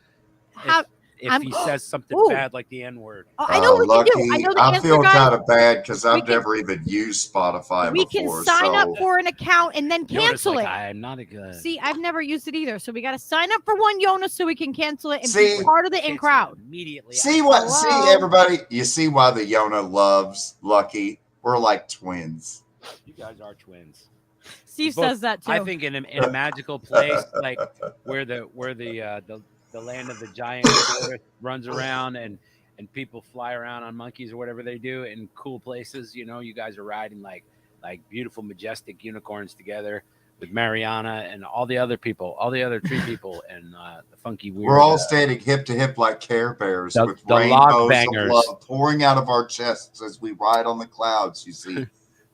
S2: If
S3: he says something bad like the N-word.
S2: I know what
S5: Lucky,
S2: we can do. I know the
S5: I
S2: answer,
S5: feel
S2: guys.
S5: kind of bad because I've never even used Spotify
S2: We
S5: before.
S2: can sign up
S5: so
S2: for an account and then cancel it.
S3: I'm not a good.
S2: See, I've never used it either, so we got to sign up for one Yona so we can cancel it and
S5: See-
S2: be part of the in crowd.
S3: Immediately.
S5: see
S2: Hello?
S5: everybody. You see why the Yona loves Lucky. We're like twins.
S3: You guys are twins.
S2: Steve
S3: Both-
S2: says that too.
S3: I think in a magical place like where the land of the giants runs around and people fly around on monkeys or whatever they do in cool places. You guys are riding like beautiful, majestic unicorns together with Mariana and all the other people, all the other tree people, and the funky weird.
S5: We're all standing hip to hip like Care Bears with
S3: the
S5: rainbows
S3: log
S5: of
S3: bangers.
S5: love pouring out of our chests as we ride on the clouds. You see.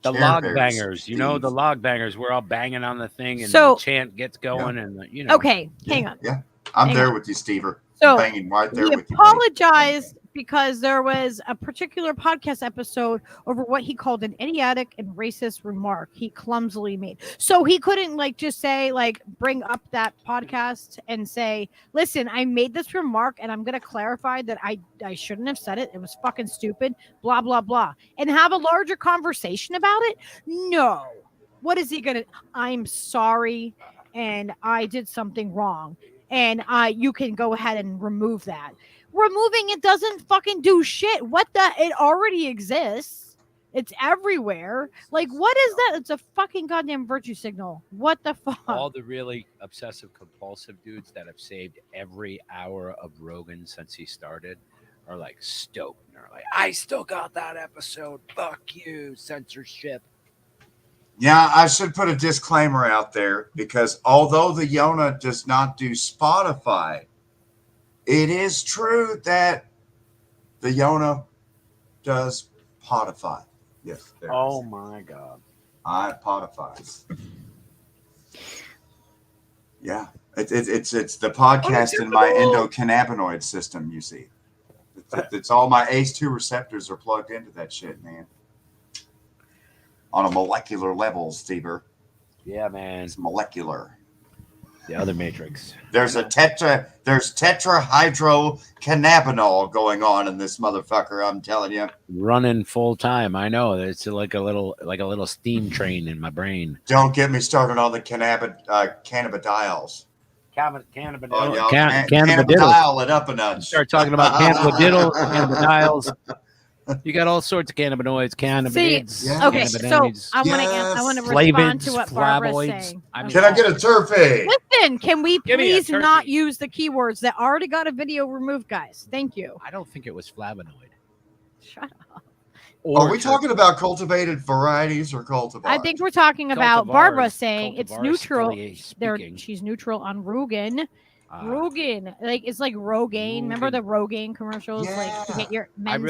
S3: The
S5: Care
S3: log
S5: Bears,
S3: bangers,
S5: Steve.
S3: the log bangers. We're all banging on the thing, and
S2: So-
S3: the chant gets going, and
S2: Okay, hang on.
S5: Yeah, I'm
S2: Hang
S5: there
S2: on.
S5: with you, Stever.
S2: So,
S5: Banging right there
S2: He
S5: with you. buddy.
S2: apologized because there was a particular podcast episode over what he called an idiotic and racist remark he clumsily made. So he couldn't just say bring up that podcast and say, listen, I made this remark and I'm going to clarify that I shouldn't have said it. It was fucking stupid, blah, blah, blah. And have a larger conversation about it? No. What is he going to? I'm sorry and I did something wrong. And you can go ahead and remove that. Removing it doesn't fucking do shit. It already exists. It's everywhere. What is that? It's a fucking goddamn virtue signal. What the fuck?
S3: all the really obsessive compulsive dudes that have saved every hour of Rogan since he started are stoked. They're like, I still got that episode. Fuck you, censorship.
S5: Yeah, I should put a disclaimer out there because although the Yona does not do Spotify, it is true that the Yona does Spotify. Yes. there it
S3: Oh
S5: is.
S3: my god.
S5: I Spotify. Yeah, it's the podcast in my endocannabinoid system. You see, it's all my ACE2 receptors are plugged into that shit, man. On a molecular level, Stever.
S3: Yeah, man.
S5: It's molecular.
S3: The other Matrix.
S5: There's tetrahydrocannabinol going on in this motherfucker. I'm telling you.
S3: Running full time. I know. It's like a little steam train in my brain.
S5: Don't get me started on the cannabidiols.
S3: Cannabidiol.
S5: Oh, y'all
S3: Cannabidiol.
S5: cannabidiol it up a notch.
S3: Start talking about cannabidiol, cannabidiols. You got all sorts of cannabinoids, cannabidids.
S5: Yeah.
S2: Okay, so
S3: cannabinoids,
S2: I want to respond to
S3: flavoids,
S2: what Barbara's
S3: flavoids.
S2: saying.
S3: I mean,
S5: Can I get a turfy?
S2: Listen, can we
S3: Give me a
S2: please not
S3: turkey.
S2: use the keywords that already got a video removed, guys? Thank you.
S3: I don't think it was flavonoid.
S2: Shut up.
S5: Are we talking about cultivated varieties or cultivars?
S2: I think we're talking about Barbara saying it's neutral.
S3: Speaking.
S2: She's neutral on Rogan. Rogan, like it's like Rogaine. Remember the Rogaine commercials? Like to get your men's.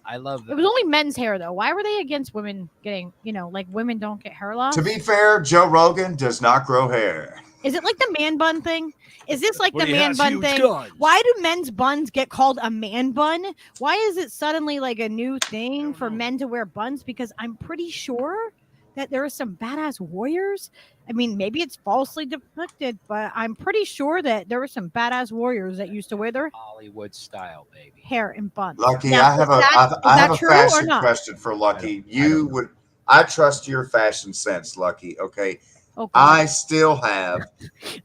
S3: I love.
S2: It was only men's hair though. Why were they against women getting? Like women don't get hair loss.
S5: To be fair, Joe Rogan does not grow hair.
S2: Is it like the man bun thing? Is this like the man bun thing? Why do men's buns get called a man bun? Why is it suddenly like a new thing for men to wear buns? Because I'm pretty sure that there are some badass warriors. I mean, maybe it's falsely depicted, but I'm pretty sure that there were some badass warriors that used to wear their
S3: Hollywood style, baby.
S2: hair in buns.
S5: Lucky,
S2: Now,
S5: I have a fashion
S2: not?
S5: question for Lucky. I trust your fashion sense, Lucky. Okay.
S2: Okay.
S5: I still have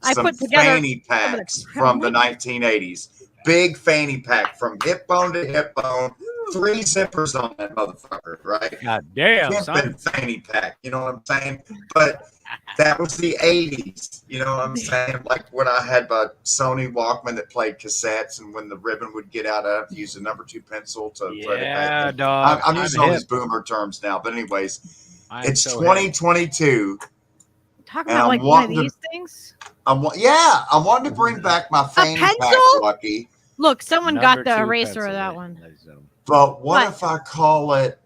S5: some
S2: put together
S5: fanny packs from the 1980s. Big fanny pack from hip bone to hip bone. 3 zippers on that motherfucker, right?
S3: God damn,
S5: son. Fanny pack, you know what I'm saying? But that was the 80s, you know what I'm saying? Like when I had my Sony Walkman that played cassettes, and when the ribbon would get out, I have to use a number 2 pencil to thread it back.
S3: Dog.
S5: I'm using all these boomer terms now, but anyways, it's 2022.
S2: Talking about like one of these things.
S5: I'm wanting to bring back my fanny pack, Lucky.
S2: Look, someone got the eraser of that one.
S5: But what if I call it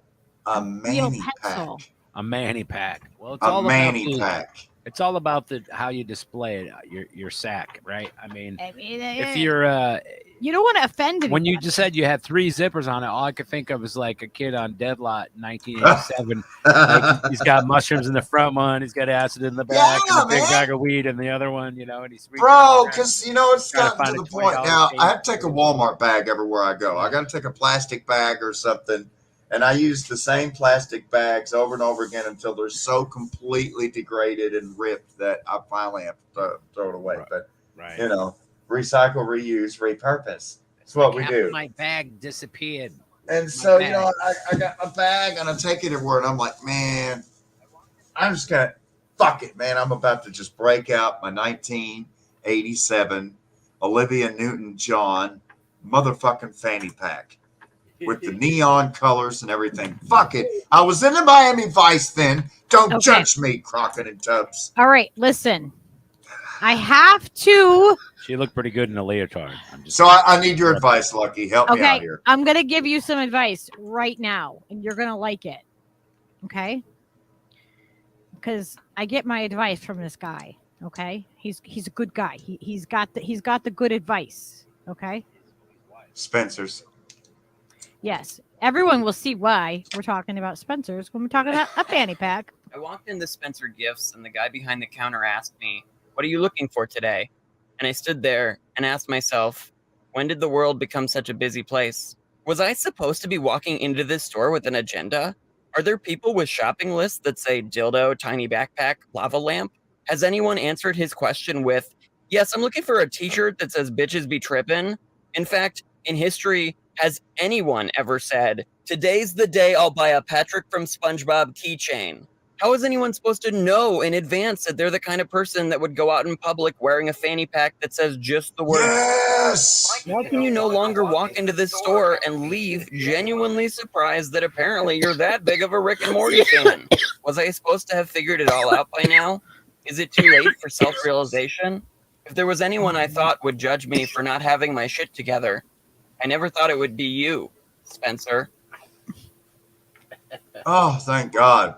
S5: a Manny pack?
S3: A Manny pack. Well, it's
S5: all Manny pack.
S3: It's all about how you display it, your sack, right? I mean if you're
S2: you don't want to offend anyone.
S3: When you just said you had 3 zippers on it, all I could think of is like a kid on Deadlot in 1987. Like he's got mushrooms in the front one, he's got acid in the back, and a big bag of weed in the other one, and he's
S5: because it's gotten to the point now. I have to take a Walmart bag everywhere I go. I got to take a plastic bag or something, and I use the same plastic bags over and over again until they're so completely degraded and ripped that I finally have to throw it away. But recycle, reuse, repurpose. That's what we do.
S3: My bag disappeared.
S5: And so, I got my bag and I take it everywhere, and I'm like, man, I'm just going to, fuck it, man. I'm about to just break out my 1987 Olivia Newton-John motherfucking fanny pack with the neon colors and everything. Fuck it. I was in the Miami Vice then. Don't judge me, Crockett and Tubbs.
S2: All right, listen. I have to.
S3: She looked pretty good in a leotard.
S5: I need your advice, Lucky. Help me out here.
S2: I'm going to give you some advice right now, and you're going to like it. Okay? Because I get my advice from this guy. Okay? He's a good guy. He's got the good advice. Okay?
S5: Spencer's.
S2: Yes. Everyone will see why we're talking about Spencer's when we're talking about a fanny pack.
S6: I walked into Spencer Gifts, and the guy behind the counter asked me, "What are you looking for today?" And I stood there and asked myself, when did the world become such a busy place? Was I supposed to be walking into this store with an agenda? Are there people with shopping lists that say dildo, tiny backpack, lava lamp? Has anyone answered his question with, yes, I'm looking for a t-shirt that says bitches be trippin'? In fact, in history, has anyone ever said, today's the day I'll buy a Patrick from SpongeBob keychain? How is anyone supposed to know in advance that they're the kind of person that would go out in public wearing a fanny pack that says just the word?
S5: Yes!
S6: How can you no longer walk into this store and leave genuinely surprised that apparently you're that big of a Rick and Morty fan? Was I supposed to have figured it all out by now? Is it too late for self-realization? If there was anyone I thought would judge me for not having my shit together, I never thought it would be you, Spencer.
S5: Oh, thank God.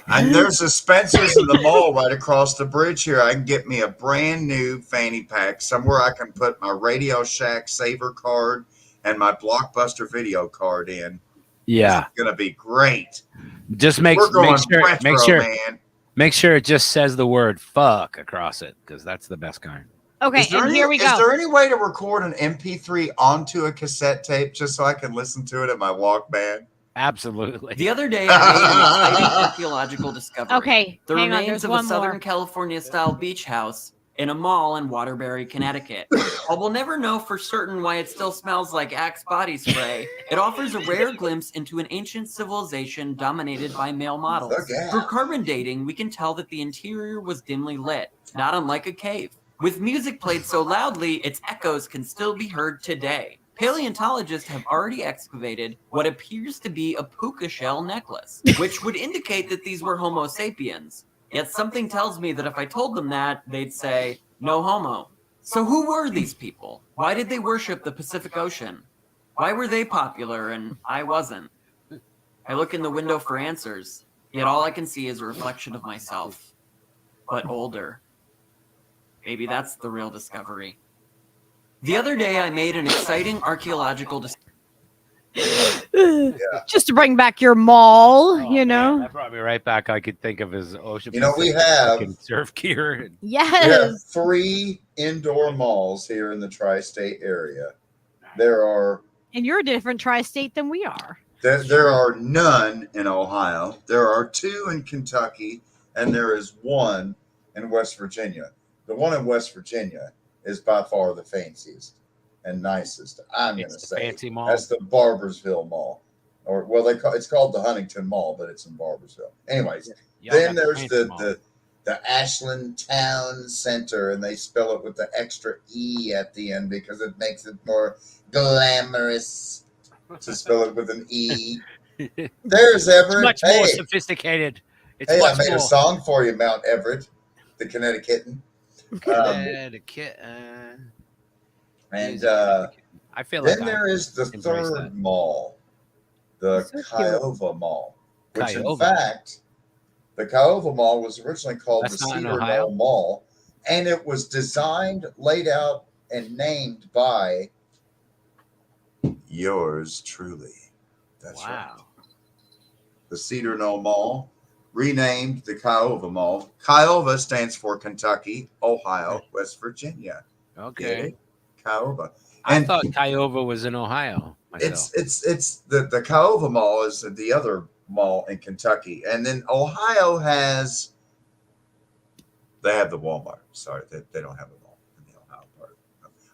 S5: And there's a Spencer's in the mall right across the bridge here. I can get me a brand new fanny pack somewhere I can put my Radio Shack Saver card and my Blockbuster video card in.
S3: Yeah.
S5: It's going to be great.
S3: Just make sure it just says the word fuck across it, because that's the best kind.
S2: Okay, and here we go.
S5: Is there any way to record an MP3 onto a cassette tape just so I can listen to it at my Walkman?
S3: Absolutely.
S6: The other day, I made an exciting archaeological discovery.
S2: Okay,
S6: the
S2: hang on,
S6: remains of a Southern California-style beach house in a mall in Waterbury, Connecticut. While we'll never know for certain why it still smells like Axe body spray, it offers a rare glimpse into an ancient civilization dominated by male models.
S5: Okay.
S6: Through carbon dating, we can tell that the interior was dimly lit, not unlike a cave. With music played so loudly, its echoes can still be heard today. paleontologists have already excavated what appears to be a puka shell necklace, which would indicate that these were Homo sapiens. Yet something tells me that if I told them that, they'd say, no homo. So who were these people? Why did they worship the Pacific Ocean? Why were they popular and I wasn't? I look in the window for answers, yet all I can see is a reflection of myself, but older. Maybe that's the real discovery. The other day, I made an exciting archaeological
S2: Just to bring back your mall,
S3: Oh,
S2: you
S3: man,
S2: know.
S3: that brought me right back. I could think of his Ocean
S5: You know, we
S3: Pacific
S5: have-
S3: fucking surf gear.
S5: We have
S2: Yes.
S5: 3 indoor malls here in the tri-state area. There are
S2: And you're a different tri-state than we are.
S5: there are none in Ohio. There are 2 in Kentucky, and there is 1 in West Virginia. The one in West Virginia is by far the fanciest and nicest. I'm going to
S3: It's the
S5: say
S3: fancy mall.
S5: that's the Barbersville Mall, or well, it's called the Huntington Mall, but it's in Barbersville. Anyways,
S3: Y'all
S5: then
S3: got
S5: there's
S3: fancy mall.
S5: the Ashland Town Center, and they spell it with the extra E at the end because it makes it more glamorous to spell it with an E. There's
S3: It's
S5: Everett.
S3: much
S5: Hey,
S3: more sophisticated. It's
S5: hey, I
S3: much
S5: made
S3: more
S5: a song for you, Mount Everett, the Connecticut.
S3: Connecticut.
S5: And
S3: I feel like
S5: then there is the
S3: embrace
S5: third
S3: that.
S5: mall, the
S2: So cute.
S5: Kiowa Mall, which in
S3: Kiowa.
S5: fact, the Kiowa Mall was originally called
S3: That's
S5: the
S3: not in
S5: Cedar
S3: Ohio?
S5: Knoll Mall, and it was designed, laid out, and named by yours truly. That's right.
S3: Wow.
S5: The Cedar Knoll Mall, renamed the Kiowa Mall. Kiowa stands for Kentucky, Ohio, West Virginia. Get
S3: Okay.
S5: it? Kiowa.
S3: I
S5: And
S3: thought Kiowa was in Ohio myself.
S5: it's the Kiowa Mall is the other mall in Kentucky, and then Ohio has they have the Walmart. Sorry, they don't have a mall in the Ohio part.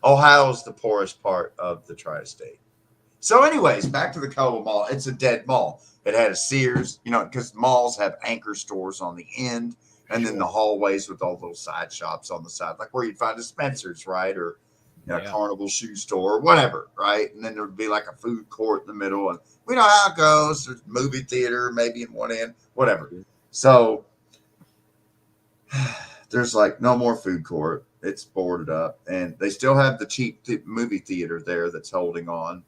S5: Ohio's the poorest part of the tri-state. So, anyways, back to the Kiowa Mall. It's a dead mall. It had a Sears, because malls have anchor stores on the end, and then the hallways with all those side shops on the side, like where you'd find a Spencer's, right, or a Carnival shoe store, or whatever, right? And then there'd be like a food court in the middle, and we know how it goes. There's a movie theater, maybe in one end, whatever. So there's like no more food court. It's boarded up, and they still have the cheap movie theater there that's holding on.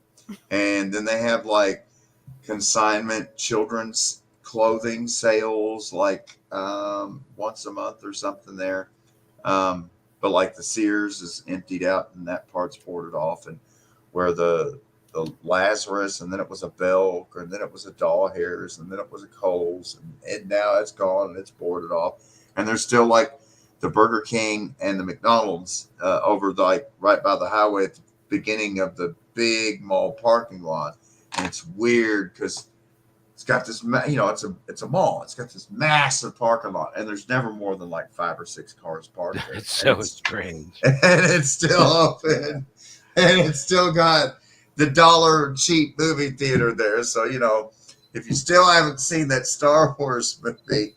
S5: And then they have like consignment children's clothing sales, like once a month or something there. But like the Sears is emptied out and that part's boarded off, and where the Lazarus, and then it was a Belk, and then it was a Doll Hairs, and then it was a Kohl's, and now it's gone and it's boarded off. And there's still like the Burger King and the McDonald's over like right by the highway at the beginning of the big mall parking lot. And it's weird because it's got this, it's a mall. It's got this massive parking lot, and there's never more than like 5 or 6 cars parked there.
S3: It's so strange.
S5: And it's still open, and it's still got the dollar cheap movie theater there. So, if you still haven't seen that Star Wars movie,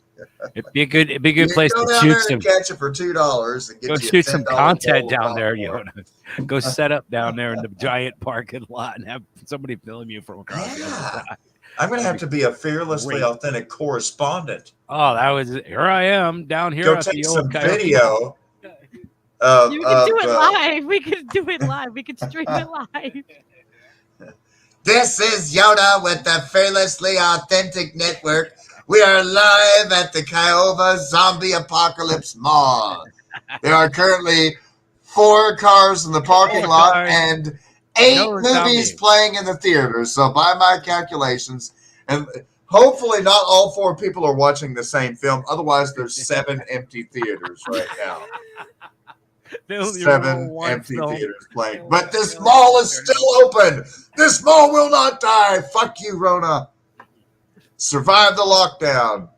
S3: It'd be a good place
S5: go
S3: to
S5: down
S3: shoot
S5: there
S3: some.
S5: and catch it for $2 and get
S3: Go
S5: you
S3: shoot
S5: a
S3: some
S5: $10
S3: content
S5: bowl of
S3: down there,
S5: popcorn.
S3: Yona. Go set up down there in the giant parking lot and have somebody film you from across the other
S5: Yeah.
S3: side.
S5: I'm going to have to be a fearlessly
S3: Great.
S5: authentic correspondent.
S3: Oh, that was here. I am down here
S5: Go
S3: at
S5: take
S3: the
S5: some
S3: old Coyote Mall.
S5: video.
S2: You can do it live. We could do it live. We could stream it live.
S5: This is Yona with the Fearlessly Authentic Network. We are live at the Kiowa Zombie Apocalypse Mall. There are currently 4 cars in the parking lot and 8
S3: No
S5: movies
S3: zombie.
S5: playing in the theater. So by my calculations, and hopefully not all 4 people are watching the same film. Otherwise, there's 7 empty theaters right now.
S3: They only
S5: 7
S3: roll one
S5: empty
S3: film.
S5: theaters playing. But this mall is still open. This mall will not die. Fuck you, Rona. Survive the lockdown.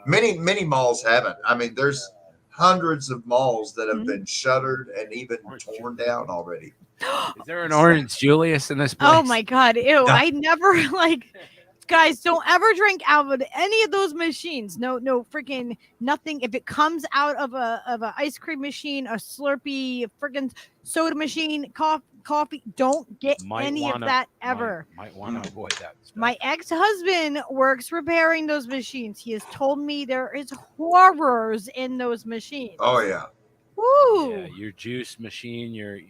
S5: Many malls haven't. I mean, there's hundreds of malls that have been shuttered and even torn down already.
S3: Is there an Orange Julius in this place?
S2: Oh my god, ew! I never guys, don't ever drink out of any of those machines. No, freaking nothing. If it comes out of a ice cream machine, a Slurpee, freaking soda machine, coffee. Don't get
S3: Might
S2: any of
S3: wanna-
S2: that ever.
S3: Might want to avoid that.
S2: My ex-husband works repairing those machines. He has told me there is horrors in those machines.
S5: Oh yeah.
S2: Woo!
S3: Yeah, your juice machine, your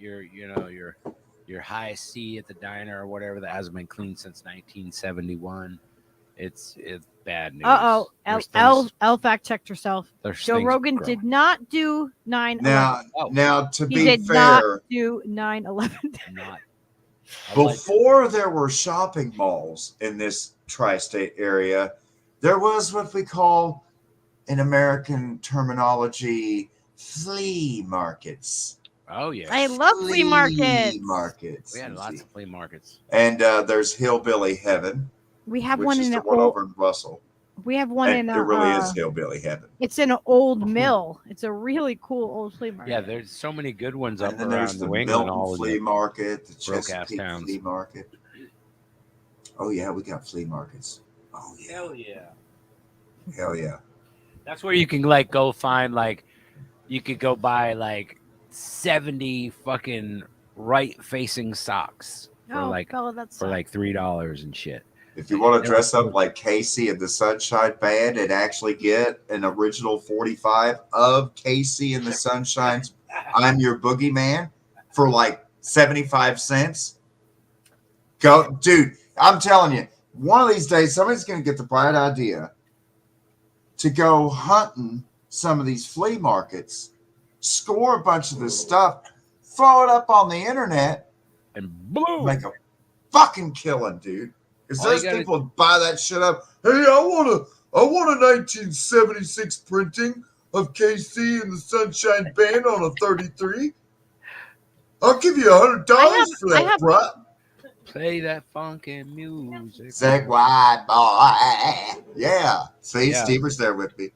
S3: high C at the diner or whatever that hasn't been cleaned since 1971. It's bad news.
S2: Uh-oh.
S3: There's
S2: Elle fact checked herself.
S3: there's
S2: Joe
S3: things
S2: Rogan
S3: growing.
S2: did not do 9/11.
S5: Now to
S2: He
S5: be
S2: did
S5: fair,
S2: not do 9/11.
S3: Not. I like-
S5: before there were shopping malls in this tri-state area, there was what we call, in American terminology, flea markets.
S3: Oh yeah.
S2: I love flea markets.
S5: Markets.
S3: We had lots of flea markets.
S5: And there's Hillbilly Heaven,
S2: We have
S5: which
S2: one
S5: is
S2: in
S5: the
S2: an
S5: one
S2: old.
S5: over in Russell.
S2: We have one
S5: And
S2: in
S5: it really
S2: a.
S5: is Hillbilly Heaven.
S2: It's in an old mill. It's a really cool old flea market.
S3: Yeah, there's so many good ones up
S5: And then there's
S3: around
S5: the
S3: New England.
S5: Milton
S3: All
S5: Flea
S3: of
S5: Market, the
S3: broke-ass
S5: Chesapeake
S3: towns.
S5: Flea Market. Oh yeah, we got flea markets. Oh yeah,
S3: Hell yeah.
S5: hell yeah.
S3: That's where you can like go find like you could go buy like 70 fucking right facing socks for
S2: Oh,
S3: like
S2: fella, that's
S3: for like $3 and shit.
S5: If you want to dress up like Casey and the Sunshine Band and actually get an original 45 of Casey and the Sunshine's I'm Your Boogeyman for like 75 cents, go, dude. I'm telling you, one of these days, somebody's going to get the bright idea to go hunting some of these flea markets, score a bunch of this stuff, throw it up on the internet,
S3: And boom.
S5: make a fucking killing, dude. Because
S3: All you
S5: those
S3: gotta-
S5: people buy that shit up. Hey, I want a 1976 printing of KC and the Sunshine Band on a 33. I'll give you $100 for
S2: I
S5: that,
S2: have-
S5: bro.
S3: Play that funky music.
S5: Zach White boy. Yeah. See,
S3: Yeah.
S5: Stever's there with me.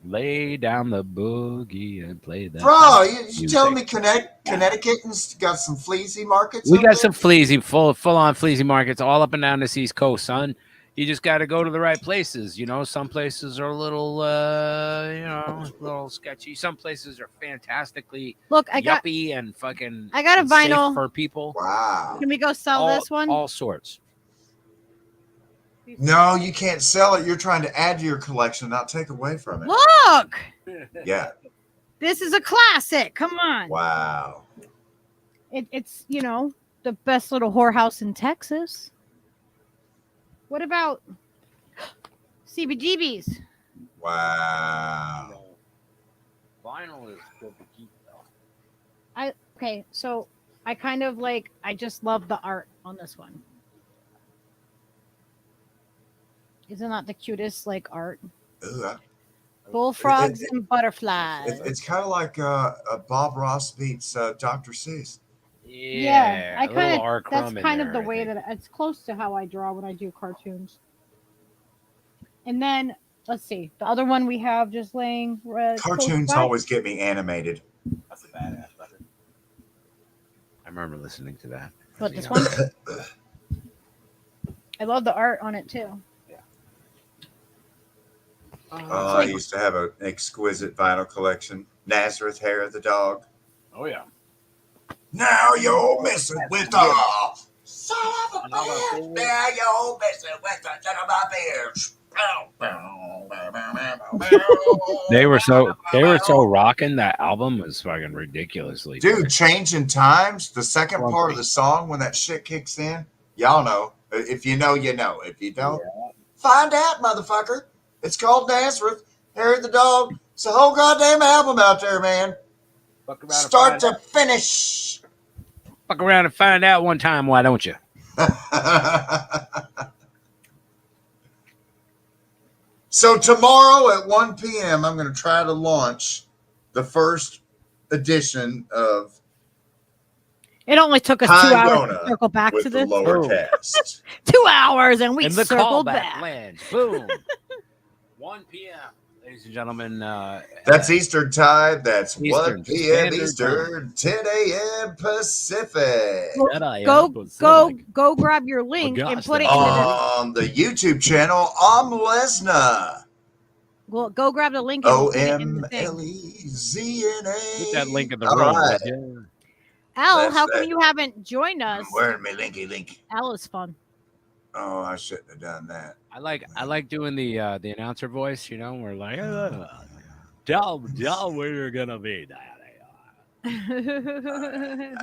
S3: Lay down the boogie and play that.
S5: Bro, you
S3: music.
S5: telling me Connecticut's got some fleazy markets?
S3: We
S5: up
S3: got
S5: there?
S3: some fleazy, full on fleazy markets all up and down this East Coast, son. You just got to go to the right places. You know, some places are a little, a little sketchy. Some places are fantastically
S2: Look, I got
S3: yuppie and fucking.
S2: I got a
S3: and safe
S2: vinyl.
S3: for people.
S5: Wow.
S2: Can we go sell this one?
S3: All sorts.
S5: No, you can't sell it. You're trying to add to your collection, not take away from it.
S2: Look,
S5: Yeah.
S2: this is a classic. Come on.
S5: Wow.
S2: It's the best little whorehouse in Texas. What about CBGBs?
S5: Wow.
S3: Vinyl is good to keep though.
S2: Okay, so I kind of like. I just love the art on this one. Isn't that the cutest like art?
S5: Ooh,
S2: Bullfrogs and butterflies.
S5: it's kind of like Bob Ross meets Dr. Seuss.
S2: Yeah, I
S3: a little
S2: kind of.
S3: R.
S2: That's
S3: Crumb in
S2: kind of
S3: there,
S2: the
S3: I
S2: way
S3: think.
S2: that it's close to how I draw when I do cartoons. And then let's see, the other one we have just laying. Close
S5: Cartoons
S2: by.
S5: always get me animated.
S3: That's a badass record. I remember listening to that.
S2: What, this one? I love the art on it too.
S5: Oh, I used to have an exquisite vinyl collection. Nazareth Hair of the Dog.
S3: Oh yeah.
S5: Now you're messing with the son of a bitch. Now you're messing with the son of a bitch.
S3: They were so rocking. That album was fucking ridiculously.
S5: Dude, Changing Times, the second part of the song when that shit kicks in, y'all know. If you know, you know. If you don't, find out, motherfucker. It's called Nazareth, Hair of the Dog. It's a whole goddamn album out there, man.
S3: Fuck around
S5: Start to finish.
S3: Fuck around and find out one time, why don't you?
S5: So tomorrow at 1 p.m., I'm going to try to launch the first edition of
S2: It only took us
S5: Hi,
S2: 2 hours
S5: Yona
S2: to circle back
S5: with
S2: to
S5: the
S2: this.
S5: lower
S3: Oh.
S5: cast.
S2: 2 hours, and we
S3: And the
S2: circled
S3: callback
S2: back.
S3: lands. Boom. 1 p.m. Ladies and gentlemen.
S5: That's Eastern time. That's 1
S3: Eastern
S5: p.m.
S3: Standard
S5: Eastern, 10 a.m. Pacific.
S2: Go grab your link and
S3: gosh,
S2: put it
S3: that's
S2: in the.
S5: On the YouTube channel, I'm Lesna.
S2: Well, go grab the link and put it in the thing.
S5: OMLEZNA.
S3: Put that link in the
S5: All
S3: room.
S5: right.
S3: would ya?
S2: Elle,
S5: That's
S2: how come
S5: that.
S2: you haven't joined us?
S5: I'm wearing my linky.
S2: Elle is fun.
S5: Oh, I shouldn't have done that.
S3: I like doing the announcer voice. You know, we're like, tell where you're gonna be.
S5: I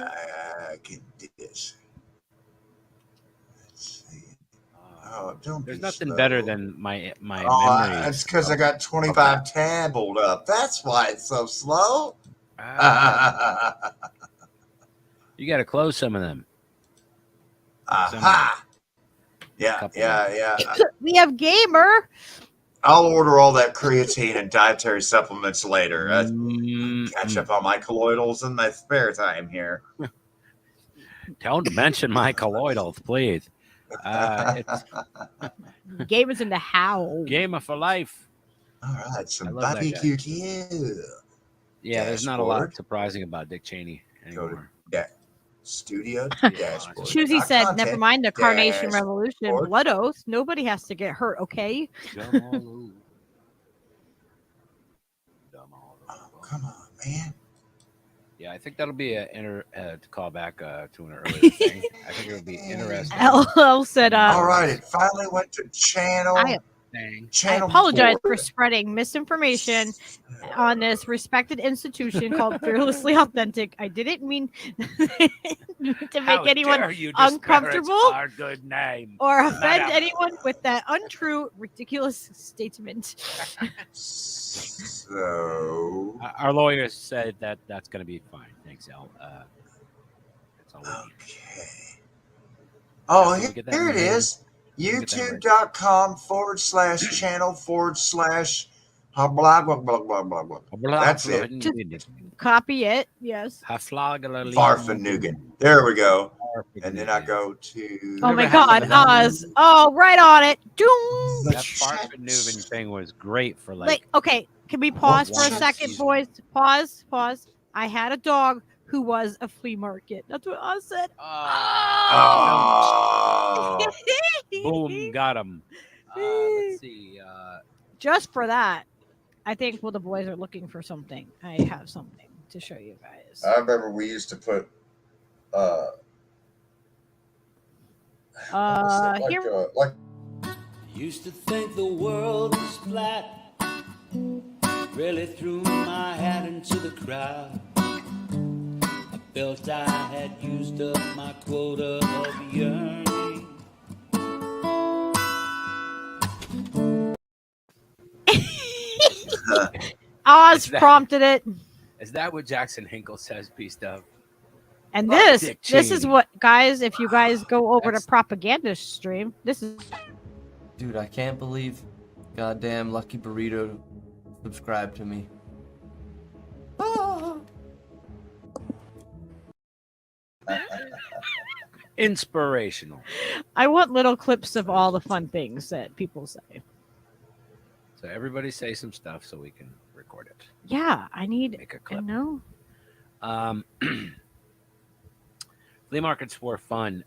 S5: can do this. Let's see. Oh, don't
S3: There's
S5: be
S3: nothing
S5: slow.
S3: better than my
S5: Oh,
S3: memory.
S5: it's because I got 25 tabbled up. That's why it's so slow.
S3: You got to close some of them.
S5: Aha. Yeah.
S3: Couple
S2: We have Gamer.
S5: I'll order all that creatine and dietary supplements later. Catch up on my colloidals in my spare time here.
S3: Don't mention my colloidals, please. It's
S2: Gamer's in the house.
S3: Gamer for life.
S5: All right, some
S3: I love that
S5: barbecue too.
S3: Yeah, there's not a lot
S5: Dashboard.
S3: surprising about Dick Cheney
S5: Go to
S3: anymore.
S5: studio dashboard.
S2: Choosy
S5: Not
S2: said,
S5: content,
S2: never mind the Carnation
S5: dashboard.
S2: Revolution. Blood Oath. Nobody has to get hurt, okay?
S5: Oh, come on, man.
S3: Yeah, I think that'll be to call back to an earlier thing. I think it'll be interesting.
S2: Elle said,
S5: All right, it finally went to channel.
S2: I
S5: Channel
S2: apologize
S5: 4.
S2: for spreading misinformation on this respected institution called Fearlessly Authentic. I didn't mean to make anyone uncomfortable
S3: our good name.
S2: or offend anyone with that untrue, ridiculous statement.
S5: So,
S3: Our lawyer said that that's going to be fine. Thanks, Elle. That's all we need.
S5: okay. Oh,
S3: Can we get that
S5: here it
S3: right?
S5: is. YouTube.com/channel/ blah, blah, blah, blah, blah, blah. That's it.
S2: Copy it. Yes.
S5: Farfanugan. There we go. And then I go to.
S2: Oh my God, Oz. Oh, right on it. Doom.
S3: That Farfanugan thing was great for like
S2: Okay, can we pause for a
S3: one
S2: second,
S3: season.
S2: boys? Pause. I had a dog who was a flea market. That's what Oz said.
S5: Oh.
S3: Boom, got him. Let's see.
S2: Just for that, I think the boys are looking for something. I have something to show you guys.
S5: I remember we used to put.
S2: Here.
S5: Like
S7: Used to think the world was flat. Really threw my hat into the crowd. I felt I had used up my quota of yearning.
S2: Oz prompted it.
S3: Is that what Jackson Hinkle says, Beast of?
S2: And
S3: Fuck
S2: this
S3: Dick
S2: is
S3: Cheney.
S2: what, guys, if you guys go over
S3: That's-
S2: to propaganda stream, this is
S4: Dude, I can't believe goddamn Lucky Burrito subscribed to me.
S3: Inspirational.
S2: I want little clips of all the fun things that people say.
S3: So everybody say some stuff so we can record it.
S2: Yeah, I need
S3: Make a
S2: I
S3: clip.
S2: know.
S3: Flea markets were fun.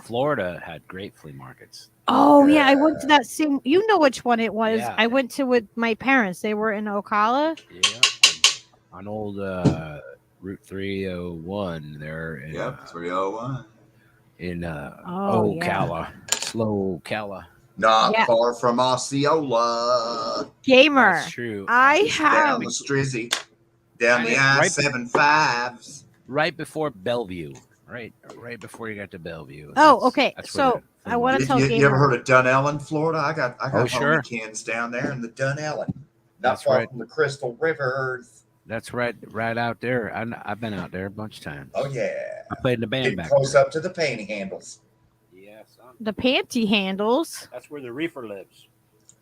S3: Florida had great flea markets.
S2: Oh yeah, I went to that same. You know which one it was.
S3: Yeah.
S2: I went to with my parents. They were in Ocala.
S3: Yeah. On old Route 301 there in,
S5: 301.
S3: in
S2: Oh, yeah.
S3: Ocala. Slow Ocala.
S5: Not
S2: Yeah.
S5: far from Osceola.
S2: Gamer.
S3: That's true.
S2: I
S5: Down
S2: have.
S5: the Strizzy. Down the
S3: Right-
S5: I-75s.
S3: Right before Bellevue. Right before you got to Bellevue.
S2: Oh, okay.
S3: That's where
S2: So
S3: the
S2: I want to
S5: You,
S2: tell
S5: you
S2: Gamer.
S5: ever heard of Dunellen, Florida? I got
S3: Oh, sure.
S5: homie Kens down there in the Dunellen. Not
S3: That's
S5: far
S3: right.
S5: from the Crystal Rivers.
S3: That's right out there. I've been out there a bunch of times.
S5: Oh, yeah.
S3: I played in the band
S5: Getting
S3: back
S5: close
S3: there.
S5: up to the panty handles.
S3: Yeah, son.
S2: The panty handles.
S3: That's where the reefer lives.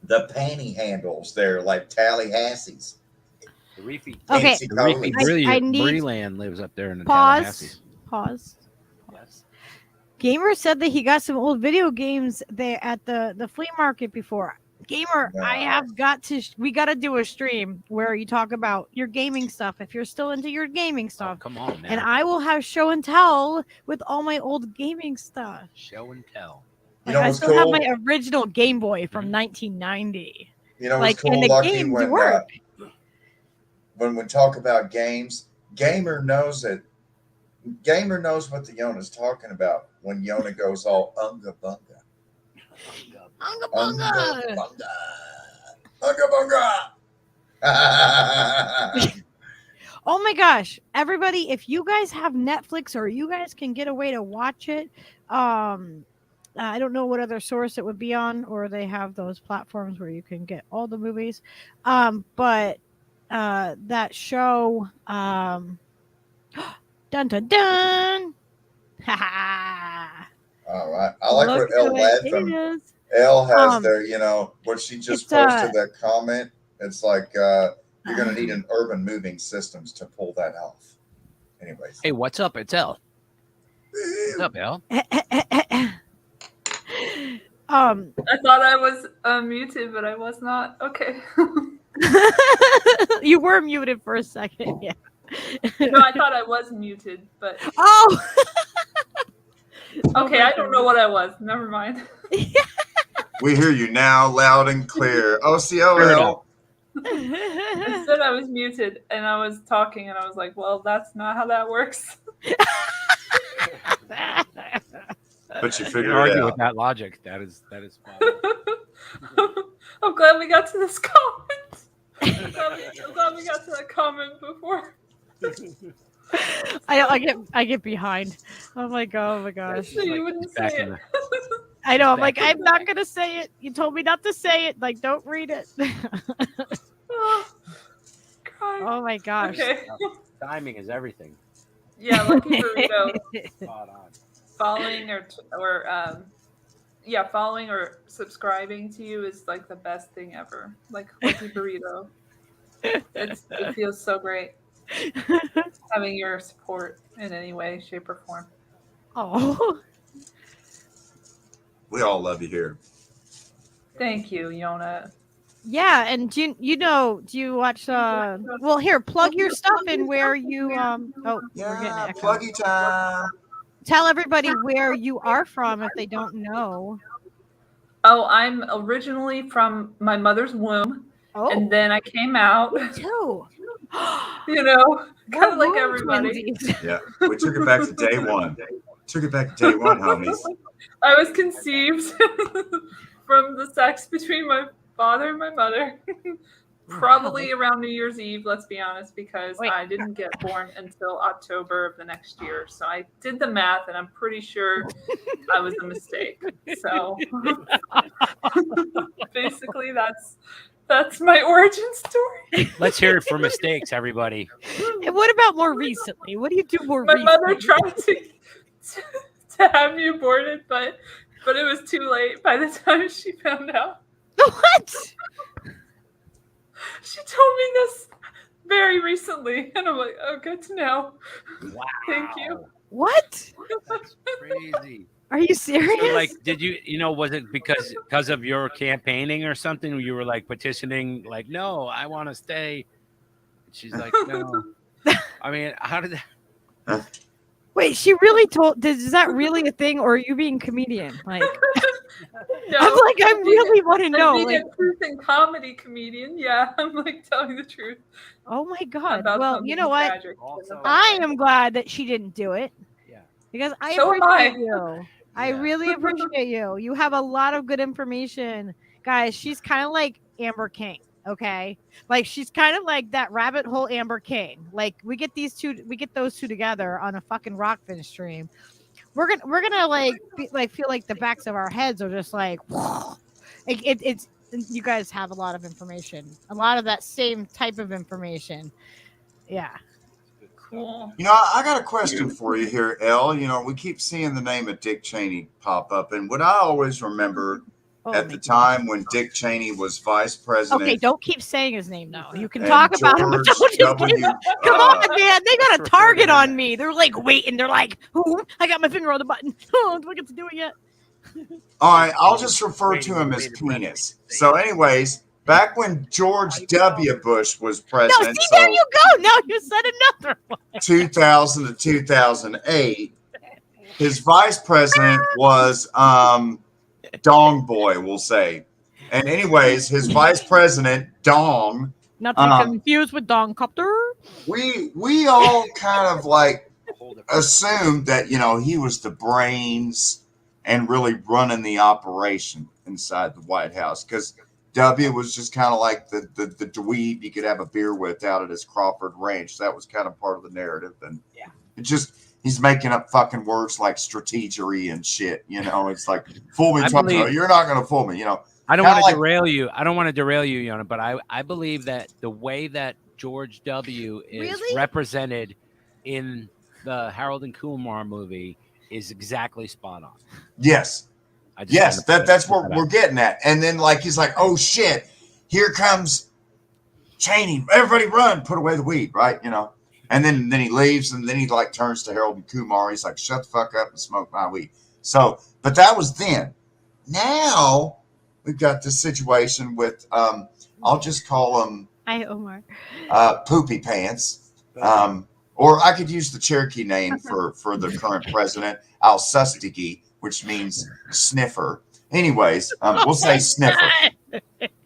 S5: The panty handles. They're like Tallahassee's.
S3: The reefy.
S2: Okay.
S5: Fancy
S3: The reefy
S5: colors.
S2: I need-
S3: Breland lives up there in the
S2: Pause.
S3: Tallahassee.
S2: Pause.
S3: Yes.
S2: Gamer said that he got some old video games there at the flea market before. Gamer, I have got to. We got to do a stream where you talk about your gaming stuff if you're still into your gaming
S3: Oh,
S2: stuff,
S3: come on now.
S2: and I will have show and tell with all my old gaming stuff.
S3: Show and tell.
S5: You
S2: Like,
S5: know
S2: I
S5: what's
S2: still have
S5: cool?
S2: my original Game Boy from
S3: Mhm.
S2: 1990.
S5: You know
S2: Like,
S5: what's cool,
S2: and the
S5: Lucky,
S2: games
S5: when,
S2: work.
S5: when we talk about games, Gamer knows that Gamer knows what the Yona's talking about when Yona goes all unga bunga.
S2: Unga
S5: Unga
S2: bunga.
S5: bunga. Unga bunga.
S2: Oh my gosh, everybody, if you guys have Netflix or you guys can get a way to watch it, I don't know what other source it would be on, or they have those platforms where you can get all the movies. But that show, dun dun dun.
S5: All right. I like
S2: Look
S5: what Elle
S2: who it
S5: Latham.
S2: is.
S5: Elle has their, what she just
S2: It's,
S5: posted that comment. It's like you're going to need an urban moving systems to pull that off. Anyways.
S3: Hey, what's up? It's Elle. What's up, Elle?
S8: I thought I was muted, but I was not. Okay.
S2: You were muted for a second. Yeah.
S8: No, I thought I was muted, but
S2: Oh.
S8: okay. I don't know what I was. Never mind.
S5: We hear you now loud and clear. OCOL.
S8: I said I was muted, and I was talking, and I was like, "Well, that's not how that works."
S5: But you
S3: You
S5: figured
S3: can
S5: it
S3: argue
S5: out.
S3: with that logic. That is fine.
S8: I'm glad we got to this comment. I'm glad we got to that comment before.
S2: I get behind. I'm like, oh my gosh.
S8: So you wouldn't say it.
S2: I know. I'm like, I'm not gonna say it. You told me not to say it. Like, don't read it.
S8: Oh, crying.
S2: Oh my gosh.
S8: Okay.
S3: Timing is everything.
S8: Yeah, Lucky Burrito.
S3: Spot on.
S8: Following following or subscribing to you is like the best thing ever. Like Lucky Burrito. It feels so great having your support in any way, shape, or form.
S2: Oh.
S5: We all love you here.
S8: Thank you, Yona.
S2: Yeah, and do you watch well, here, plug your stuff in where you we're getting an echo.
S5: Pluggy time.
S2: Tell everybody where you are from if they don't know.
S8: Oh, I'm originally from my mother's womb, and then I came out.
S2: Me too.
S8: Kind of like everybody.
S5: Yeah, we took it back to day one. Took it back to day one, homies.
S8: I was conceived from the sex between my father and my mother. Probably around New Year's Eve, let's be honest, because I didn't get born until October of the next year. So I did the math, and I'm pretty sure I was a mistake. So basically, that's my origin story.
S3: Let's hear it for mistakes, everybody.
S2: And what about more recently? What do you do more
S8: My
S2: recently?
S8: mother tried to have me aborted, but it was too late by the time she found out.
S2: What?
S8: She told me this very recently, and I'm like, oh, good to know.
S3: Wow.
S8: Thank you.
S2: What?
S3: That's crazy.
S2: Are you serious?
S3: So, like, did you, was it because of your campaigning or something? You were like petitioning, like, no, I want to stay. She's like, no. I mean, how did that?
S2: Wait, she really told? Is that really a thing, or are you being comedian? Like,
S8: No,
S2: I'm like, I really want to know.
S8: Being
S2: Like,
S8: a truth and comedy comedian, yeah, I'm like telling the truth.
S2: oh my god.
S8: About
S2: Well,
S8: something
S2: you know what?
S8: tragic.
S3: Also-
S2: I am glad that she didn't do it.
S3: Yeah.
S2: Because I
S8: So am
S2: appreciate
S8: I.
S2: you. I
S3: Yeah.
S2: really appreciate you. You have a lot of good information. Guys, she's kind of like Amber King, okay? Like she's kind of like that rabbit hole Amber King. Like we get those two together on a fucking Rockfin stream. We're gonna feel like the backs of our heads are just like it's you guys have a lot of information. A lot of that same type of information. Yeah.
S8: Cool.
S5: I got a question for you here, Elle. We keep seeing the name of Dick Cheney pop up, and what I always remember at the time when Dick Cheney was vice president.
S2: Okay, don't keep saying his name though. You can
S5: and
S2: talk about him, but
S5: George
S2: don't just
S5: W.
S2: come on, man. They got a target on me. They're like waiting. They're like, "Who? I got my finger on the button. Oh, do I get to do it yet?"
S5: All right, I'll just refer to him as penis. So, anyways, back when George W. Bush was
S2: No,
S5: president,
S2: see, there you go. Now you said another one.
S5: 2000 to 2008, his vice president was Dong Boy, we'll say. And anyways, his vice president, Dong.
S2: Not to be confused with Don Copter.
S5: We all kind of like assumed that, he was the brains and really running the operation inside the White House, because W was just kind of like the dweeb you could have a beer with out at his Crawford Ranch. That was kind of part of the narrative. And it just, he's making up fucking words like strategery and shit. It's like, fool me, you're not going to fool me,
S3: I don't want to derail you. I don't want to derail you, Yona, but I believe that the way that George W. is represented in the Harold and Kumar movie is exactly spot on.
S5: Yes. That's what we're getting at. And then he's like, oh shit, here comes Cheney. Everybody run, put away the weed, right? And then he leaves, and then he turns to Harold and Kumar. He's like, shut the fuck up and smoke my weed. So, but that was then. Now we've got this situation with I'll just call him
S2: Omar.
S5: Poopy Pants. Or I could use the Cherokee name for the current president, Al Sustigi, which means sniffer. Anyways, we'll say sniffer.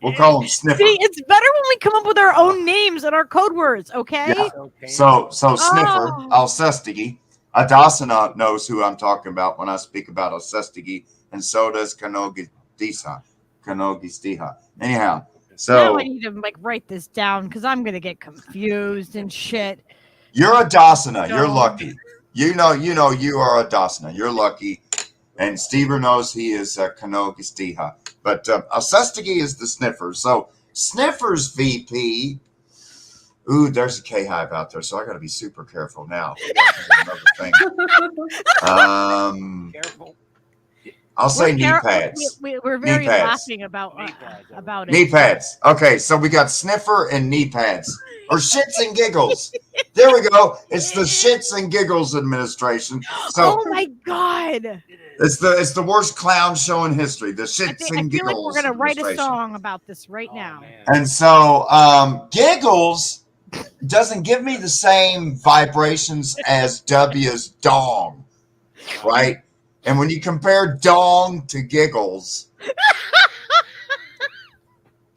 S5: We'll call him sniffer.
S2: See, it's better when we come up with our own names and our code words, okay?
S5: Yeah. So sniffer, Al Sustigi. Adasana knows who I'm talking about when I speak about Al Sustigi, and so does Kanogistiha. Anyhow, so
S2: now I need to write this down because I'm gonna get confused and shit.
S5: You're a Dasana. You're lucky. You are a Dasana. You're lucky. And Stever knows he is Kanogistiha. But Sustigi is the sniffer. So Sniffer's VP. Ooh, there's a K-Hive out there, so I got to be super careful now. Another thing.
S3: Careful.
S5: I'll say knee pads.
S2: We're very laughing about it.
S5: Knee pads. Okay, so we got sniffer and knee pads. Or shits and giggles. There we go. It's the shits and giggles administration. So,
S2: oh my God.
S5: It's the worst clown show in history. The shits and giggles.
S2: I feel like we're gonna write a song about this right now.
S3: Man.
S5: And so giggles doesn't give me the same vibrations as W's dong. Right? And when you compare dong to giggles,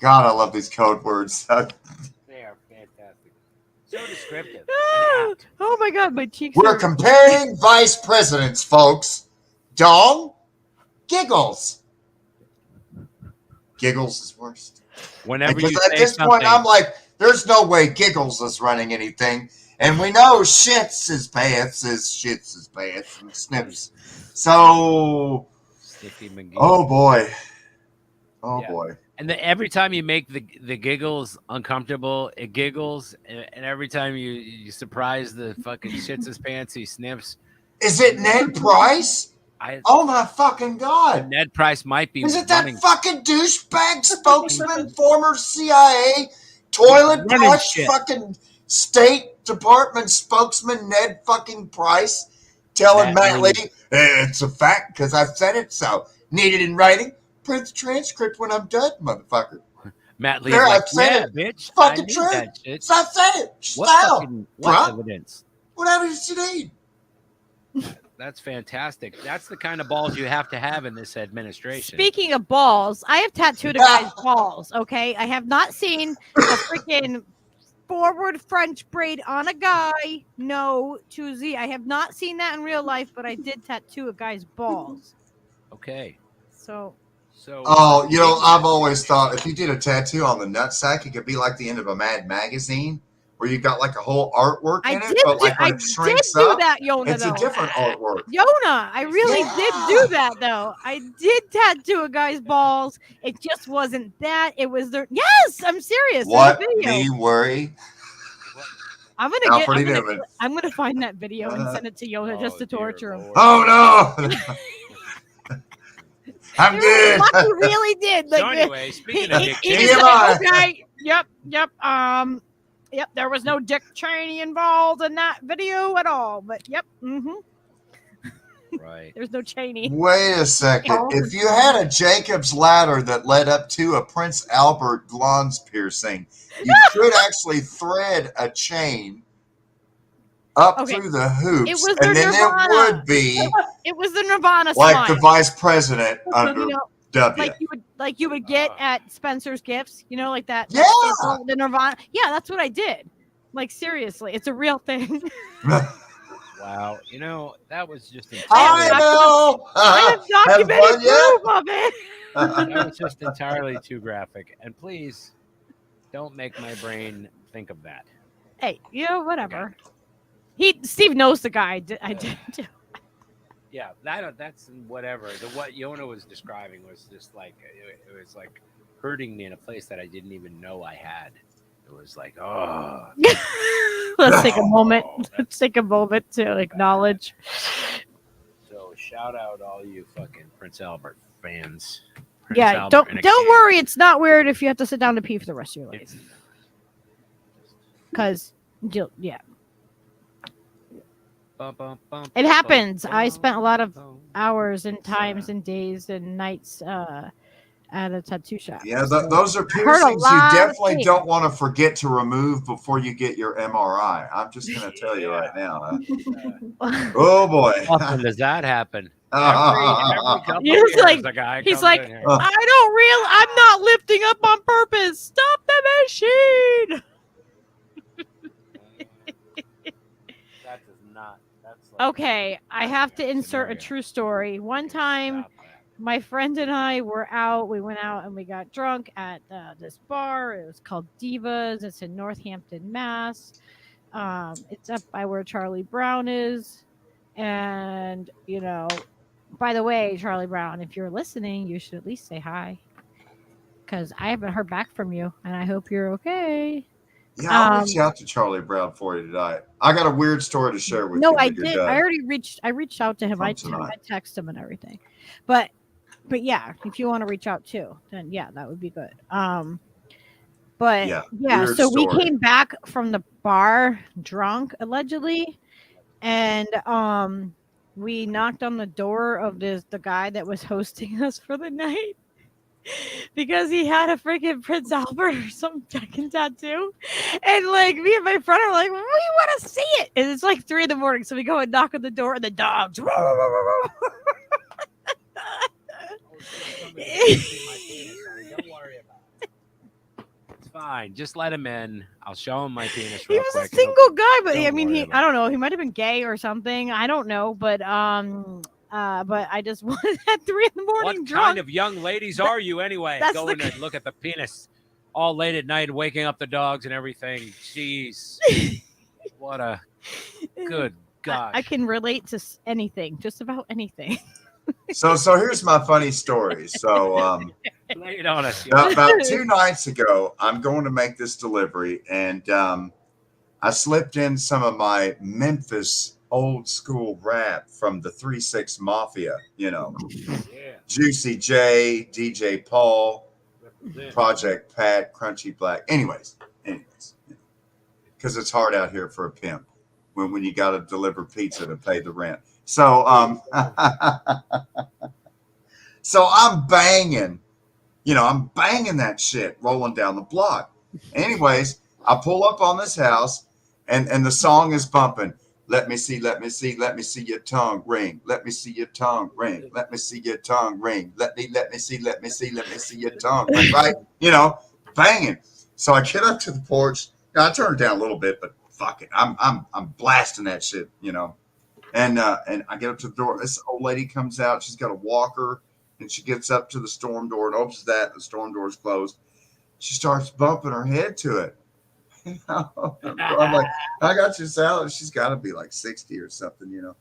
S5: God, I love these code words.
S3: They are fantastic. So descriptive.
S2: Oh my God, my cheeks.
S5: We're comparing vice presidents, folks. Dong, giggles. Giggles is worst.
S3: Whenever
S5: because
S3: you
S5: at this point, I'm like, there's no way Giggles is running anything. And we know shits his pants and snips. So, oh boy.
S3: And every time you make the giggles uncomfortable, it giggles. And every time you surprise the fucking shits his pants, he sniffs.
S5: Is it Ned Price? Oh my fucking God.
S3: Ned Price might be.
S5: Is it that fucking douchebag spokesman, former CIA, toilet brush, fucking State Department spokesman Ned fucking Price telling Matt Lee, it's a fact because I said it so. Need it in writing? Print the transcript when I'm done, motherfucker.
S3: Matt Lee, bitch.
S5: Fucking true. So I said it.
S3: What evidence?
S5: What evidence you need?
S3: That's fantastic. That's the kind of balls you have to have in this administration.
S2: Speaking of balls, I have tattooed a guy's balls, okay? I have not seen a freaking forward French braid on a guy. No, 2Z. I have not seen that in real life, but I did tattoo a guy's balls.
S3: Okay.
S2: So.
S5: Oh, I've always thought if you did a tattoo on the nutsack, it could be like the end of a Mad magazine. Where you got like a whole artwork in it, but like when it shrinks up,
S2: that, Yona,
S5: it's a different artwork.
S2: Yona, I really did do that though. I did tattoo a guy's balls. It just wasn't that. It was there. Yes, I'm serious.
S5: What me worry?
S2: I'm gonna find that video and send it to Yona just to torture him.
S5: Lord. Oh no. I'm good.
S2: Lucky really did.
S3: So anyway, speaking of Dick
S2: Cheney, okay. Yep. Yep, there was no Dick Cheney involved in that video at all. But yep,
S3: right.
S2: There's no Cheney.
S5: Wait a second. If you had a Jacob's ladder that led up to a Prince Albert glans piercing, you could actually thread a chain up through the hoops, and then
S2: Nirvana.
S5: it would be.
S2: It was the Nirvana
S5: like
S2: smile.
S5: the vice president under W.
S2: Like you would get at Spencer's Gifts, like that.
S5: Yeah.
S2: The Nirvana. Yeah, that's what I did. Like seriously, it's a real thing.
S3: Wow. Wow, you know that was just
S5: I
S3: entirely,
S5: know.
S2: I have
S5: Have
S2: documented
S5: fun yet?
S2: proof of it.
S3: that was just entirely too graphic. And please don't make my brain think of that.
S2: Hey, you know, whatever. Steve knows the guy. I did too.
S3: Yeah, that's whatever. What Yona was describing was just like it was like hurting me in a place that I didn't even know I had. It was like, oh,
S2: Let's take a moment.
S3: oh,
S2: Let's take a moment to acknowledge.
S3: so shout out all you fucking Prince Albert fans.
S2: Yeah,
S3: Albert in a
S2: don't
S3: can.
S2: worry. It's not weird if you have to sit down to pee for the rest of your life.
S3: It's-
S2: Because, yeah,
S3: bum, bum, bum,
S2: it
S3: bum,
S2: happens.
S3: bum,
S2: I spent a lot of
S3: bum.
S2: hours and times and days and nights at a tattoo shop.
S5: Yeah,
S2: So
S5: those are
S2: I heard a
S5: piercings you
S2: lot of
S5: definitely
S2: things.
S5: don't want to forget to remove before you get your MRI. I'm just going to tell you right now. Oh boy.
S3: Often does that happen? Every couple
S2: He's
S3: of years,
S2: like-
S3: a guy
S2: he's
S3: comes
S2: like,
S3: in here.
S2: I'm not lifting up on purpose. Stop the machine.
S3: That does not. That's like,
S2: Okay, I have to
S3: Yeah,
S2: insert a
S3: scenario.
S2: true story. One time,
S3: stop that.
S2: my friend and I were out. We went out and we got drunk at this bar. It was called Divas. It's in Northampton, Mass. It's up by where Charlie Brown is. And, you know, by the way, Charlie Brown, if you're listening, you should at least say hi. Because I haven't heard back from you, and I hope you're okay.
S5: Yeah, I'll reach out to Charlie Brown for you tonight. I got a weird story to share with you.
S2: No, I
S5: when you're
S2: did.
S5: done.
S2: I already reached out to him.
S5: From
S2: I
S5: tonight.
S2: text him and everything. But yeah, if you want to reach out too, then yeah, that would be good. But
S5: Yeah,
S2: yeah,
S5: weird
S2: so we
S5: story.
S2: came back from the bar drunk allegedly, and we knocked on the door of the guy that was hosting us for the night. Because he had a freaking Prince Albert or some fucking tattoo. And like me and my friend are like, we want to see it. And it's like 3 a.m. So we go and knock on the door and the dogs.
S3: Don't worry about it. It's fine. Just let him in. I'll show him my penis
S2: He
S3: real
S2: was
S3: quick.
S2: a single guy, but
S3: don't
S2: I mean,
S3: worry
S2: I
S3: about
S2: don't know. He might have been gay or something. I don't know. But I just wanted at 3 a.m.
S3: What
S2: drunk.
S3: kind of young ladies are you anyway?
S2: That's
S3: Going
S2: the-
S3: to look at the penis all late at night, waking up the dogs and everything. Jeez. What a good gosh.
S2: I can relate to anything, just about anything.
S5: So here's my funny story. So
S3: Lay it on us.
S5: about 2 nights ago, I'm going to make this delivery, and I slipped in some of my Memphis old school rap from the 3-6 Mafia, you know,
S3: Yeah.
S5: Juicy J, DJ Paul,
S3: Represent.
S5: Project Pat, Crunchy Black. Anyways, because it's hard out here for a pimp when you got to deliver pizza to pay the rent. So so I'm banging, I'm banging that shit rolling down the block. Anyways, I pull up on this house, and the song is bumping. Let me see your tongue ring. Let me see your tongue ring. Let me see your tongue ring. Let me see your tongue ring. Right? Banging. So I get up to the porch. Now, I turn it down a little bit, but fuck it. I'm blasting that shit, And I get up to the door. This old lady comes out. She's got a walker, and she gets up to the storm door and opens that. The storm door is closed. She starts bumping her head to it. I'm like, I got your salad. She's got to be like 60 or something,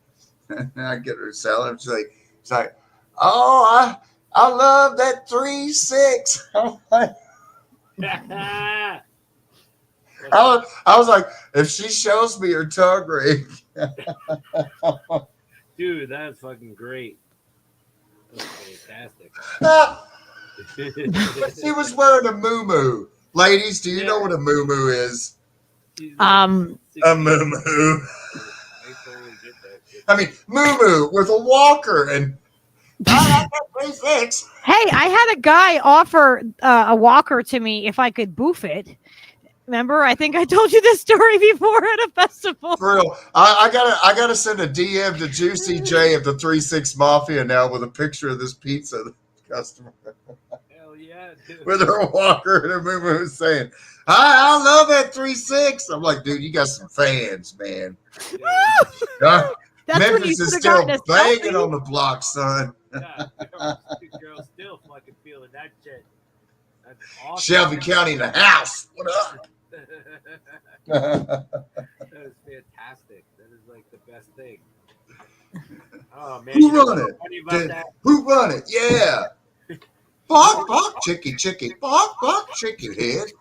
S5: And I get her salad. She's like, oh, I love that 3-6. I'm like, I was like, if she shows me her tongue ring.
S3: Dude, that's fucking great. That's fantastic.
S5: She was wearing a muumuu. Ladies, do you know what a muumuu is? A muumuu. I mean, muumuu with a walker and. I like that 3-6.
S2: Hey, I had a guy offer a walker to me if I could boof it. Remember, I think I told you this story before at a festival.
S5: For real, I gotta send a DM to Juicy J of the 3-6 Mafia now with a picture of this pizza customer
S3: Hell yeah, dude.
S5: with her walker and her muumuu saying, I love that 3-6. I'm like, dude, you got some fans, man.
S2: That's when you
S5: Memphis is
S2: should have
S5: still
S2: gotten a
S5: banging
S2: selfie.
S5: on the block, son.
S3: Yeah, girls still fucking feeling that shit. That's awesome.
S5: Shelby County in the house. What up?
S3: That is fantastic. That is like the best thing. Oh man,
S5: Who
S3: you know
S5: run
S3: what's
S5: it?
S3: funny about that?
S5: Who run it? Yeah. Bark, chicken, bark, chicken head.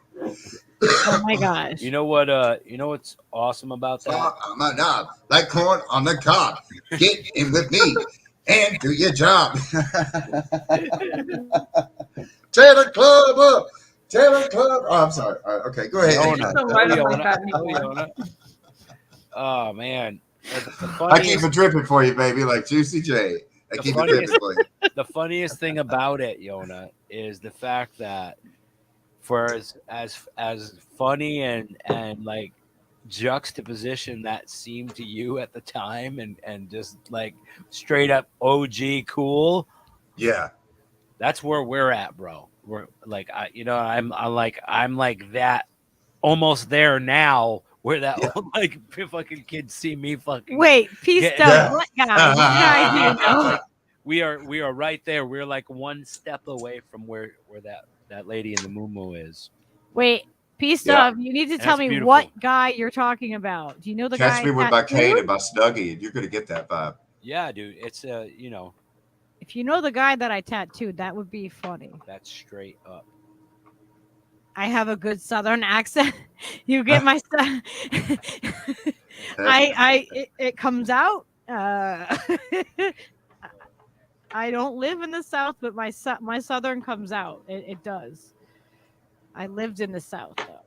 S2: Oh my gosh.
S3: You know what? You know what's awesome about that?
S5: Bark on my knob, like corn on the cob. Get in with me and do your job. Tear the club up. Tear the club. Oh, I'm sorry. All right, okay, go ahead.
S3: Oh man,
S5: I keep it dripping for you, baby, like Juicy J. I keep it dripping for you.
S3: The funniest thing about it, Yona, is the fact that for as funny and like juxtaposition that seemed to you at the time and just like straight up OG cool.
S5: Yeah.
S3: That's where we're at, bro. We're like, I'm like that, almost there now, where that old, like fucking kids see me fucking.
S2: Wait, peace down. What guy? What guy do you know?
S3: Like, we are right there. We're like one step away from where that lady in the moo is.
S2: Wait, peace up. You need to tell me
S3: beautiful.
S2: what guy you're talking about. Do you know the guy?
S5: Catch Me With My Kate and by Snuggie, and you're gonna get that vibe.
S3: Yeah, dude. It's
S2: If you know the guy that I tattooed, that would be funny.
S3: That's straight up.
S2: I have a good Southern accent. You get my stuff. It comes out. I don't live in the South, but my Southern comes out. It does. I lived in the South though.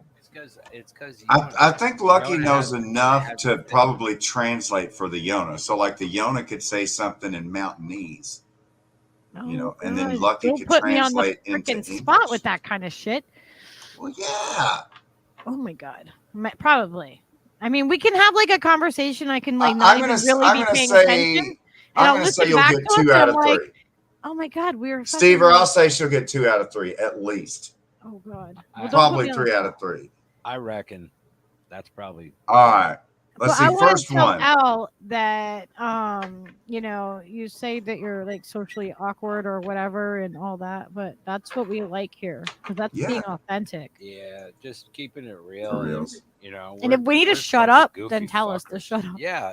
S3: It's because
S5: I think Lucky knows enough to probably translate for the Yona. So like the Yona could say something in Mountainese. And then Lucky
S2: Don't
S5: could
S2: put me on the
S5: translate into
S2: freaking spot
S5: English.
S2: with that kind of shit.
S5: Well, yeah.
S2: Oh my god, probably. I mean, we can have like a conversation. I can like not even really be paying attention. And
S5: I'm going to say you'll get 2 out of 3.
S2: Oh my god, we're
S5: Steve, or I'll say she'll get 2 out of 3 at least.
S2: Oh god,
S5: Probably 3 out of 3.
S3: I reckon that's probably
S5: all right. Let's see. First one.
S2: Elle, that you say that you're like socially awkward or whatever and all that, but that's what we like here because that's being authentic.
S3: Yeah, just keeping it real.
S2: And if we need to shut up, then tell us to shut up.
S3: Yeah.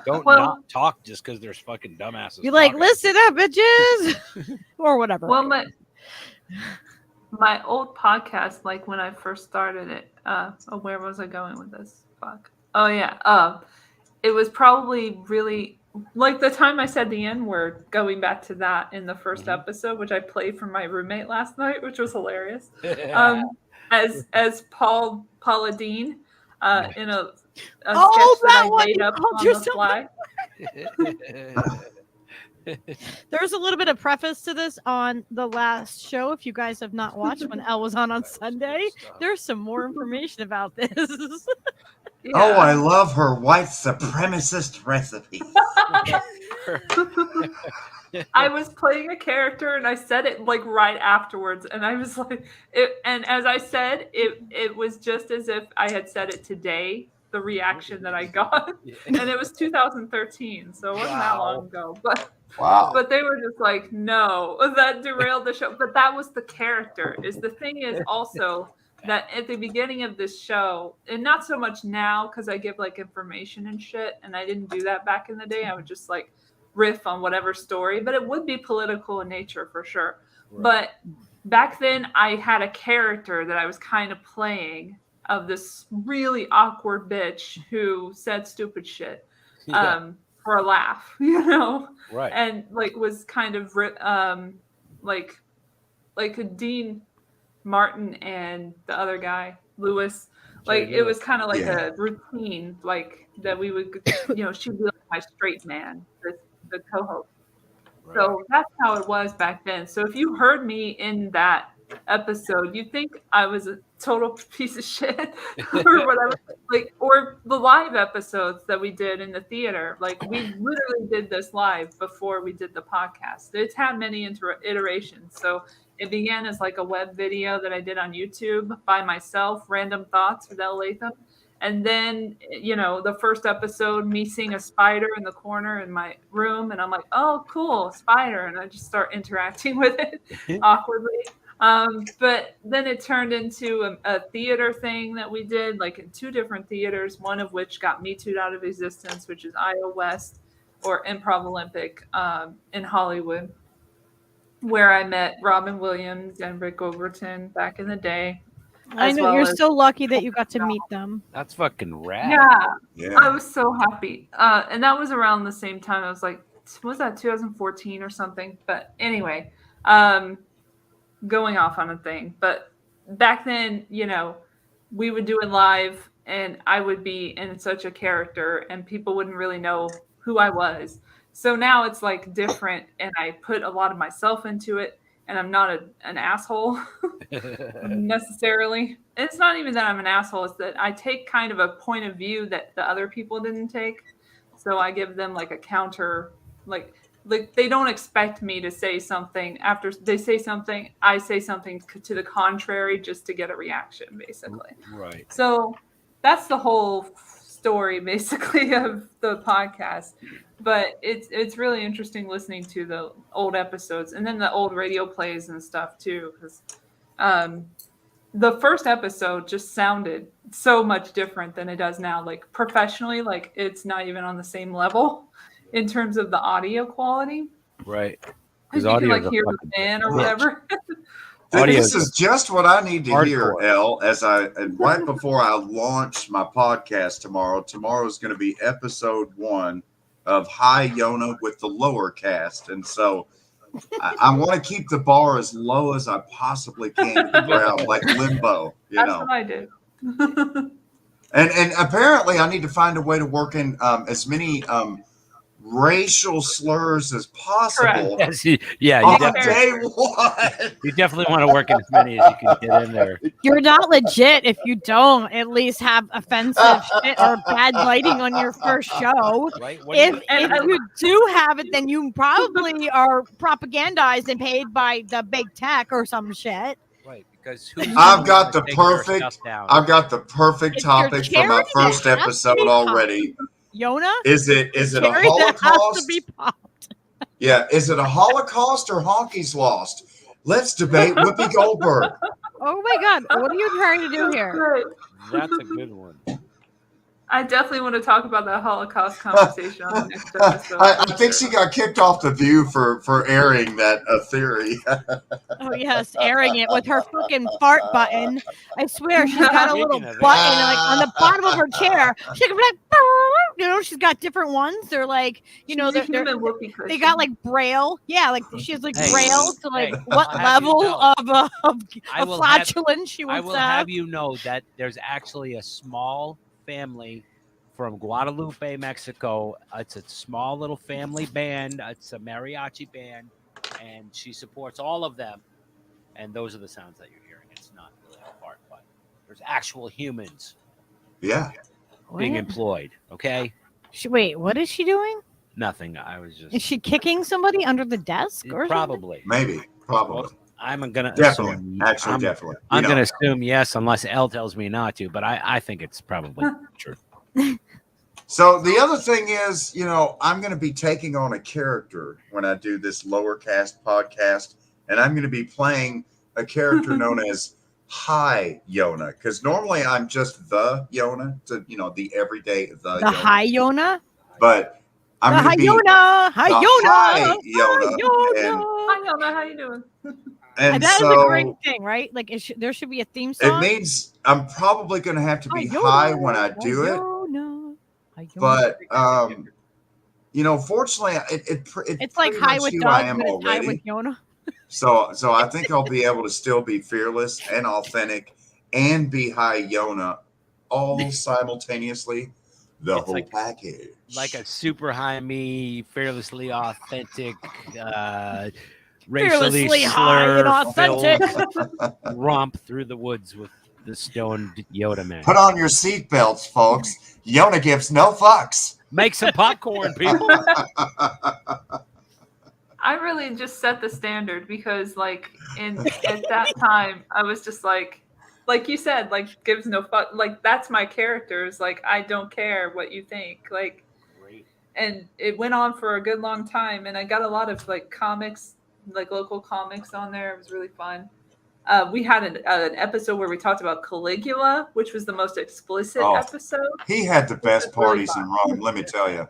S3: Don't not talk just because there's fucking dumbasses.
S2: You're like, listen up, bitches, or whatever.
S8: Well, my old podcast, like when I first started it, where was I going with this? Fuck. Oh yeah. It was probably really like the time I said the N-word, going back to that in the first episode, which I played for my roommate last night, which was hilarious. As Paula Dean, in a sketch that I made up on the fly.
S2: There's a little bit of preface to this on the last show. If you guys have not watched when Elle was on Sunday, there's some more information about this.
S5: Yeah. Oh, I love her white supremacist recipe.
S8: I was playing a character and I said it like right afterwards, and I was like, and as I said, it was just as if I had said it today. The reaction that I got, and it was 2013, so it wasn't that long ago. But they were just like, no, that derailed the show. But that was the character. The thing is also that at the beginning of this show, and not so much now because I give like information and shit, and I didn't do that back in the day. I would just like riff on whatever story, but it would be political in nature for sure. Right. But back then, I had a character that I was kind of playing of this really awkward bitch who said stupid shit for a laugh, right? And like was kind of like Dean Martin and the other guy Lewis, like it was kind of like a routine, like that we would, she'd be like my straight man, the co-host. Right. So that's how it was back then. So if you heard me in that episode, you'd think I was a total piece of shit or whatever. Like, or the live episodes that we did in the theater. Like, we literally did this live before we did the podcast. It's had many iterations. So it began as like a web video that I did on YouTube by myself, Random Thoughts with Elle. And then, the first episode, me seeing a spider in the corner in my room, and I'm like, oh, cool, spider. And I just start interacting with it awkwardly. But then it turned into a theater thing that we did, like in 2 different theaters, one of which got Me Too'd out of existence, which is IO West or Improv Olympic in Hollywood, where I met Robin Williams and Rick Overton back in the day.
S2: I know, you're so lucky that you got to meet them.
S3: That's fucking rad.
S8: Yeah. I was so happy. And that was around the same time. I was like, was that 2014 or something? But anyway, going off on a thing. But back then, we would do it live and I would be in such a character and people wouldn't really know who I was. So now it's like different and I put a lot of myself into it. And I'm not an asshole necessarily. It's not even that I'm an asshole. It's that I take kind of a point of view that the other people didn't take. So I give them like a counter, like they don't expect me to say something after they say something. I say something to the contrary just to get a reaction, basically.
S3: Right.
S8: So that's the whole story, basically, of the podcast. But it's really interesting listening to the old episodes and then the old radio plays and stuff too, because the first episode just sounded so much different than it does now. Like professionally, like it's not even on the same level in terms of the audio quality.
S3: Right.
S8: Because you can like hear the fan or whatever.
S5: This is just what I need to hear, Elle, and right before I launch my podcast tomorrow. Tomorrow's going to be episode 1 of Hi Yona with the lower cast. And so I want to keep the bar as low as I possibly can to the ground, like limbo.
S8: That's what I did.
S5: And apparently I need to find a way to work in as many racial slurs as possible.
S3: Yes,
S5: day 1.
S3: You definitely want to work in as many as you can get in there.
S2: You're not legit if you don't at least have offensive shit or bad lighting on your first show.
S3: Right?
S2: If you do have it, then you probably are propagandized and paid by the big tech or some shit.
S3: Right, because
S5: I've got the perfect topic for my first episode already.
S2: Yona?
S5: Is it a Holocaust? Yeah, is it a Holocaust or honkies lost? Let's debate Whoopi Goldberg.
S2: Oh my God, what are you trying to do here?
S3: That's a good one.
S8: I definitely want to talk about that Holocaust conversation on the next episode.
S5: I think she got kicked off The View for airing that theory.
S2: Oh yes, airing it with her fucking fart button. I swear she's got a little button like on the bottom of her chair. She can be like, she's got different ones. They're like, they got like braille. Yeah, like she has like braille to like what level of flatulence she wants to have.
S3: I will have you know that there's actually a small family from Guadalupe, Mexico. It's a small little family band. It's a mariachi band, and she supports all of them. And those are the sounds that you're hearing. It's not really a fart, but there's actual humans.
S5: Yeah.
S3: Being employed. Okay.
S2: Wait, what is she doing?
S3: Nothing. I was just.
S2: Is she kicking somebody under the desk or
S3: probably?
S5: Maybe. Probably.
S3: Well, I'm gonna
S5: definitely
S3: assume,
S5: definitely.
S3: I'm gonna assume yes, unless Elle tells me not to. But I think it's probably true.
S5: So the other thing is, I'm going to be taking on a character when I do this lower cast podcast, and I'm going to be playing a character known as Hi Yona, because normally I'm just the Yona, the everyday the Yona.
S2: Hi Yona.
S5: But I'm going to be
S2: Yona. Hi Yona.
S8: Hi Yona. How you doing?
S5: And
S2: that
S5: so,
S2: is a great thing, right? Like there should be a theme song.
S5: It means I'm probably going to have to be high when I do it. But fortunately,
S2: it's like high with dogs, but it's high with Yona.
S5: So I think I'll be able to still be fearless and authentic and be Hi Yona all simultaneously. The whole package,
S3: like a super high me, fearlessly authentic. racially
S2: Fearlessly high and authentic.
S3: slur-filled romp through the woods with the stoned Yoda man.
S5: Put on your seatbelts, folks. Yona gives no fucks.
S3: Make some popcorn, people.
S8: I really just set the standard because, like, at that time, I was just like you said, like, gives no fuck. Like, that's my characters. Like, I don't care what you think. Like, and it went on for a good long time, and I got a lot of like comics, like local comics on there. It was really fun. We had an episode where we talked about Caligula, which was the most explicit episode.
S5: He had the best parties in Rome, let me tell you.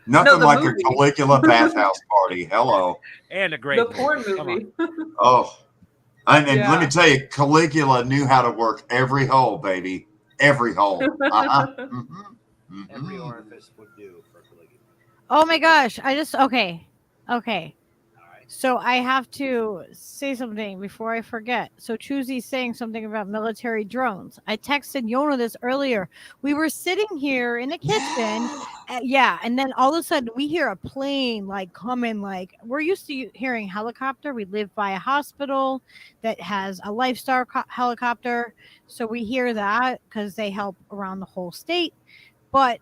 S5: Nothing like
S8: movie.
S5: a Caligula bathhouse party. Hello.
S3: And a great
S8: The porn movie.
S5: Oh. And
S8: Yeah.
S5: let me tell you, Caligula knew how to work every hole, baby. Every hole.
S3: Every orifice would do for Caligula.
S2: Oh my gosh. Okay. So I have to say something before I forget. So Chuzi's saying something about military drones. I texted Yona this earlier. We were sitting here in the kitchen. And then all of a sudden we hear a plane like coming. Like, we're used to hearing helicopter. We live by a hospital that has a Lifestar helicopter. So we hear that because they help around the whole state. But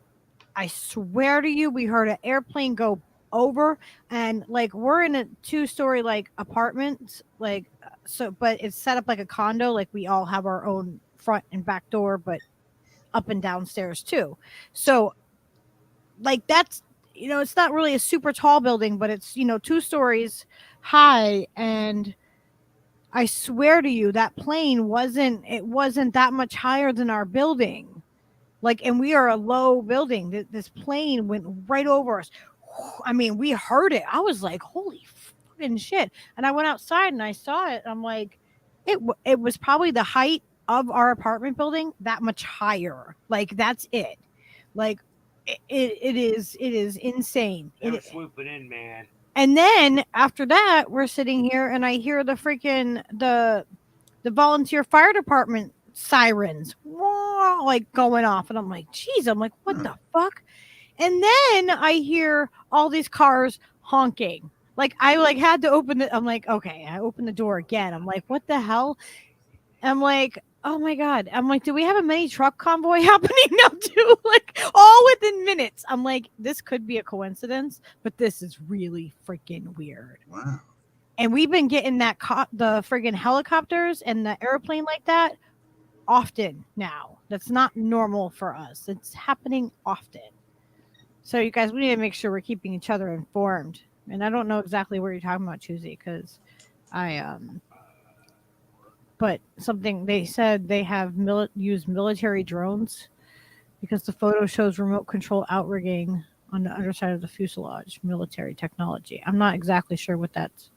S2: I swear to you, we heard an airplane go over, and like we're in a 2-story like apartment, like so, but it's set up like a condo. Like we all have our own front and back door, but up and downstairs too. So like that's, it's not really a super tall building, but it's 2 stories high. And I swear to you, that plane wasn't that much higher than our building. Like, and we are a low building. This plane went right over us. I mean, we heard it. I was like, holy fucking shit. And I went outside and I saw it. I'm like, it was probably the height of our apartment building, that much higher. Like, that's it. Like, it is insane.
S3: They're swooping in, man.
S2: And then after that, we're sitting here and I hear the freaking, the volunteer fire department sirens, like going off. And I'm like, geez, what the fuck? And then I hear all these cars honking. Like, I had to open it. I'm like, okay, I opened the door again. I'm like, what the hell? I'm like, oh my God. I'm like, do we have a mini truck convoy happening now too? Like, all within minutes. I'm like, this could be a coincidence, but this is really freaking weird.
S5: Wow.
S2: And we've been getting the friggin' helicopters and the airplane like that often now. That's not normal for us. It's happening often. So you guys, we need to make sure we're keeping each other informed. And I don't know exactly what you're talking about, Chuzi, because but something they said they have used military drones because the photo shows remote control outrigging on the underside of the fuselage, military technology. I'm not exactly sure what that's.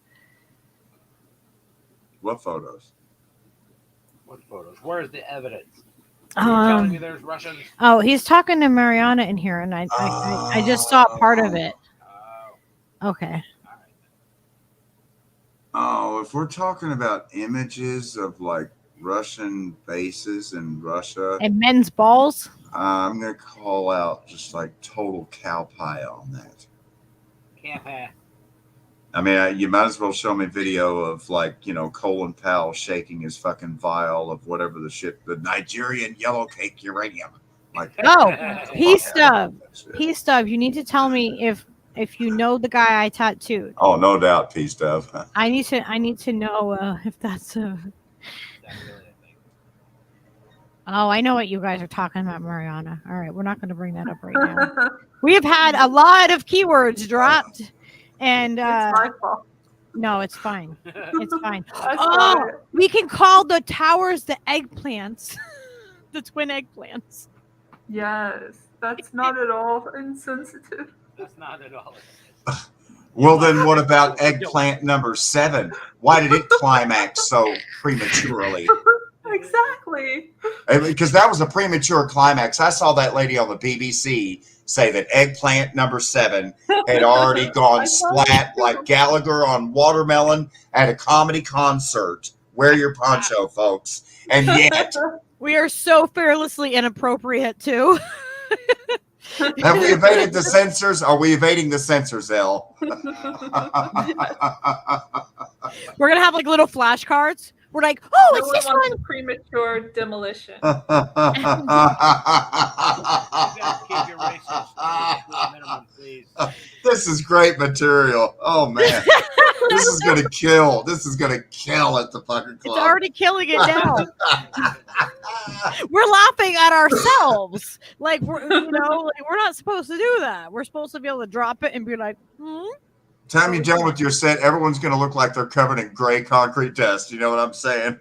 S5: What photos?
S3: What photos? Where's the evidence? Are you telling me there's Russians?
S2: Oh, he's talking to Mariana in here, and I just saw part of it. Okay.
S5: Oh, if we're talking about images of like Russian bases in Russia
S2: and men's balls,
S5: I'm gonna call out just like total cow pie on that. I mean, you might as well show me video of like, Colin Powell shaking his fucking vial of whatever the shit, the Nigerian yellow cake uranium. Like,
S2: P-Stub, you need to tell me if you know the guy I tattooed.
S5: Oh, no doubt, P-Stub.
S2: I need to know if that's a. Oh, I know what you guys are talking about, Mariana. All right, we're not going to bring that up right now. We have had a lot of keywords dropped. And
S8: it's my fault.
S2: No, it's fine. It's fine. We can call the towers the eggplants, the twin eggplants.
S8: Yes, that's not at all insensitive.
S3: That's not at all.
S5: Well, then what about eggplant number 7? Why did it climax so prematurely?
S8: Exactly.
S5: Because that was a premature climax. I saw that lady on the BBC say that eggplant number 7 had already gone splat like Gallagher on Watermelon at a comedy concert. Wear your poncho, folks. And yet
S2: we are so fearlessly inappropriate too.
S5: Have we evaded the censors? Are we evading the censors, Elle?
S2: We're gonna have like little flashcards. We're like, oh,
S8: No
S2: it's
S8: one
S2: this
S8: wants
S2: one.
S8: the premature demolition.
S3: You guys keep your racist to a minimum, please.
S5: This is great material. Oh man, this is gonna kill. This is gonna kill at the fucking club.
S2: It's already killing it now. We're laughing at ourselves. Like we're not supposed to do that. We're supposed to be able to drop it and be like,
S5: Time you're done with your set, everyone's gonna look like they're covered in gray concrete dust. You know what I'm saying?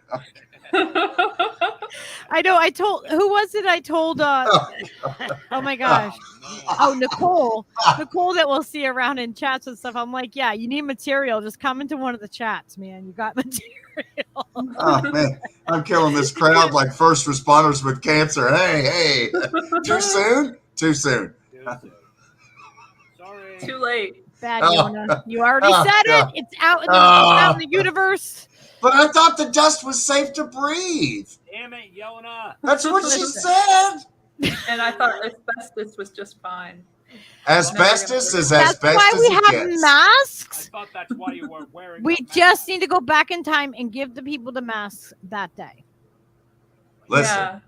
S2: I know. Who was it? I told. Oh my gosh. Oh, Nicole that we'll see around in chats and stuff. I'm like, yeah, you need material. Just come into one of the chats, man. You got material.
S5: Oh man, I'm killing this crowd like first responders with cancer. Hey, too soon? Too soon.
S3: Sorry.
S8: Too late.
S2: Bad, Yona. You already said it. It's out in the universe.
S5: But I thought the dust was safe to breathe.
S3: Damn it, Yona.
S5: That's what she said.
S8: And I thought asbestos was just fine.
S5: Asbestos is
S2: That's
S5: asbestos.
S2: why we have
S3: I
S2: masks.
S3: thought that's why you were wearing.
S2: We just need to go back in time and give the people the masks that day.
S5: Listen,
S8: Yeah.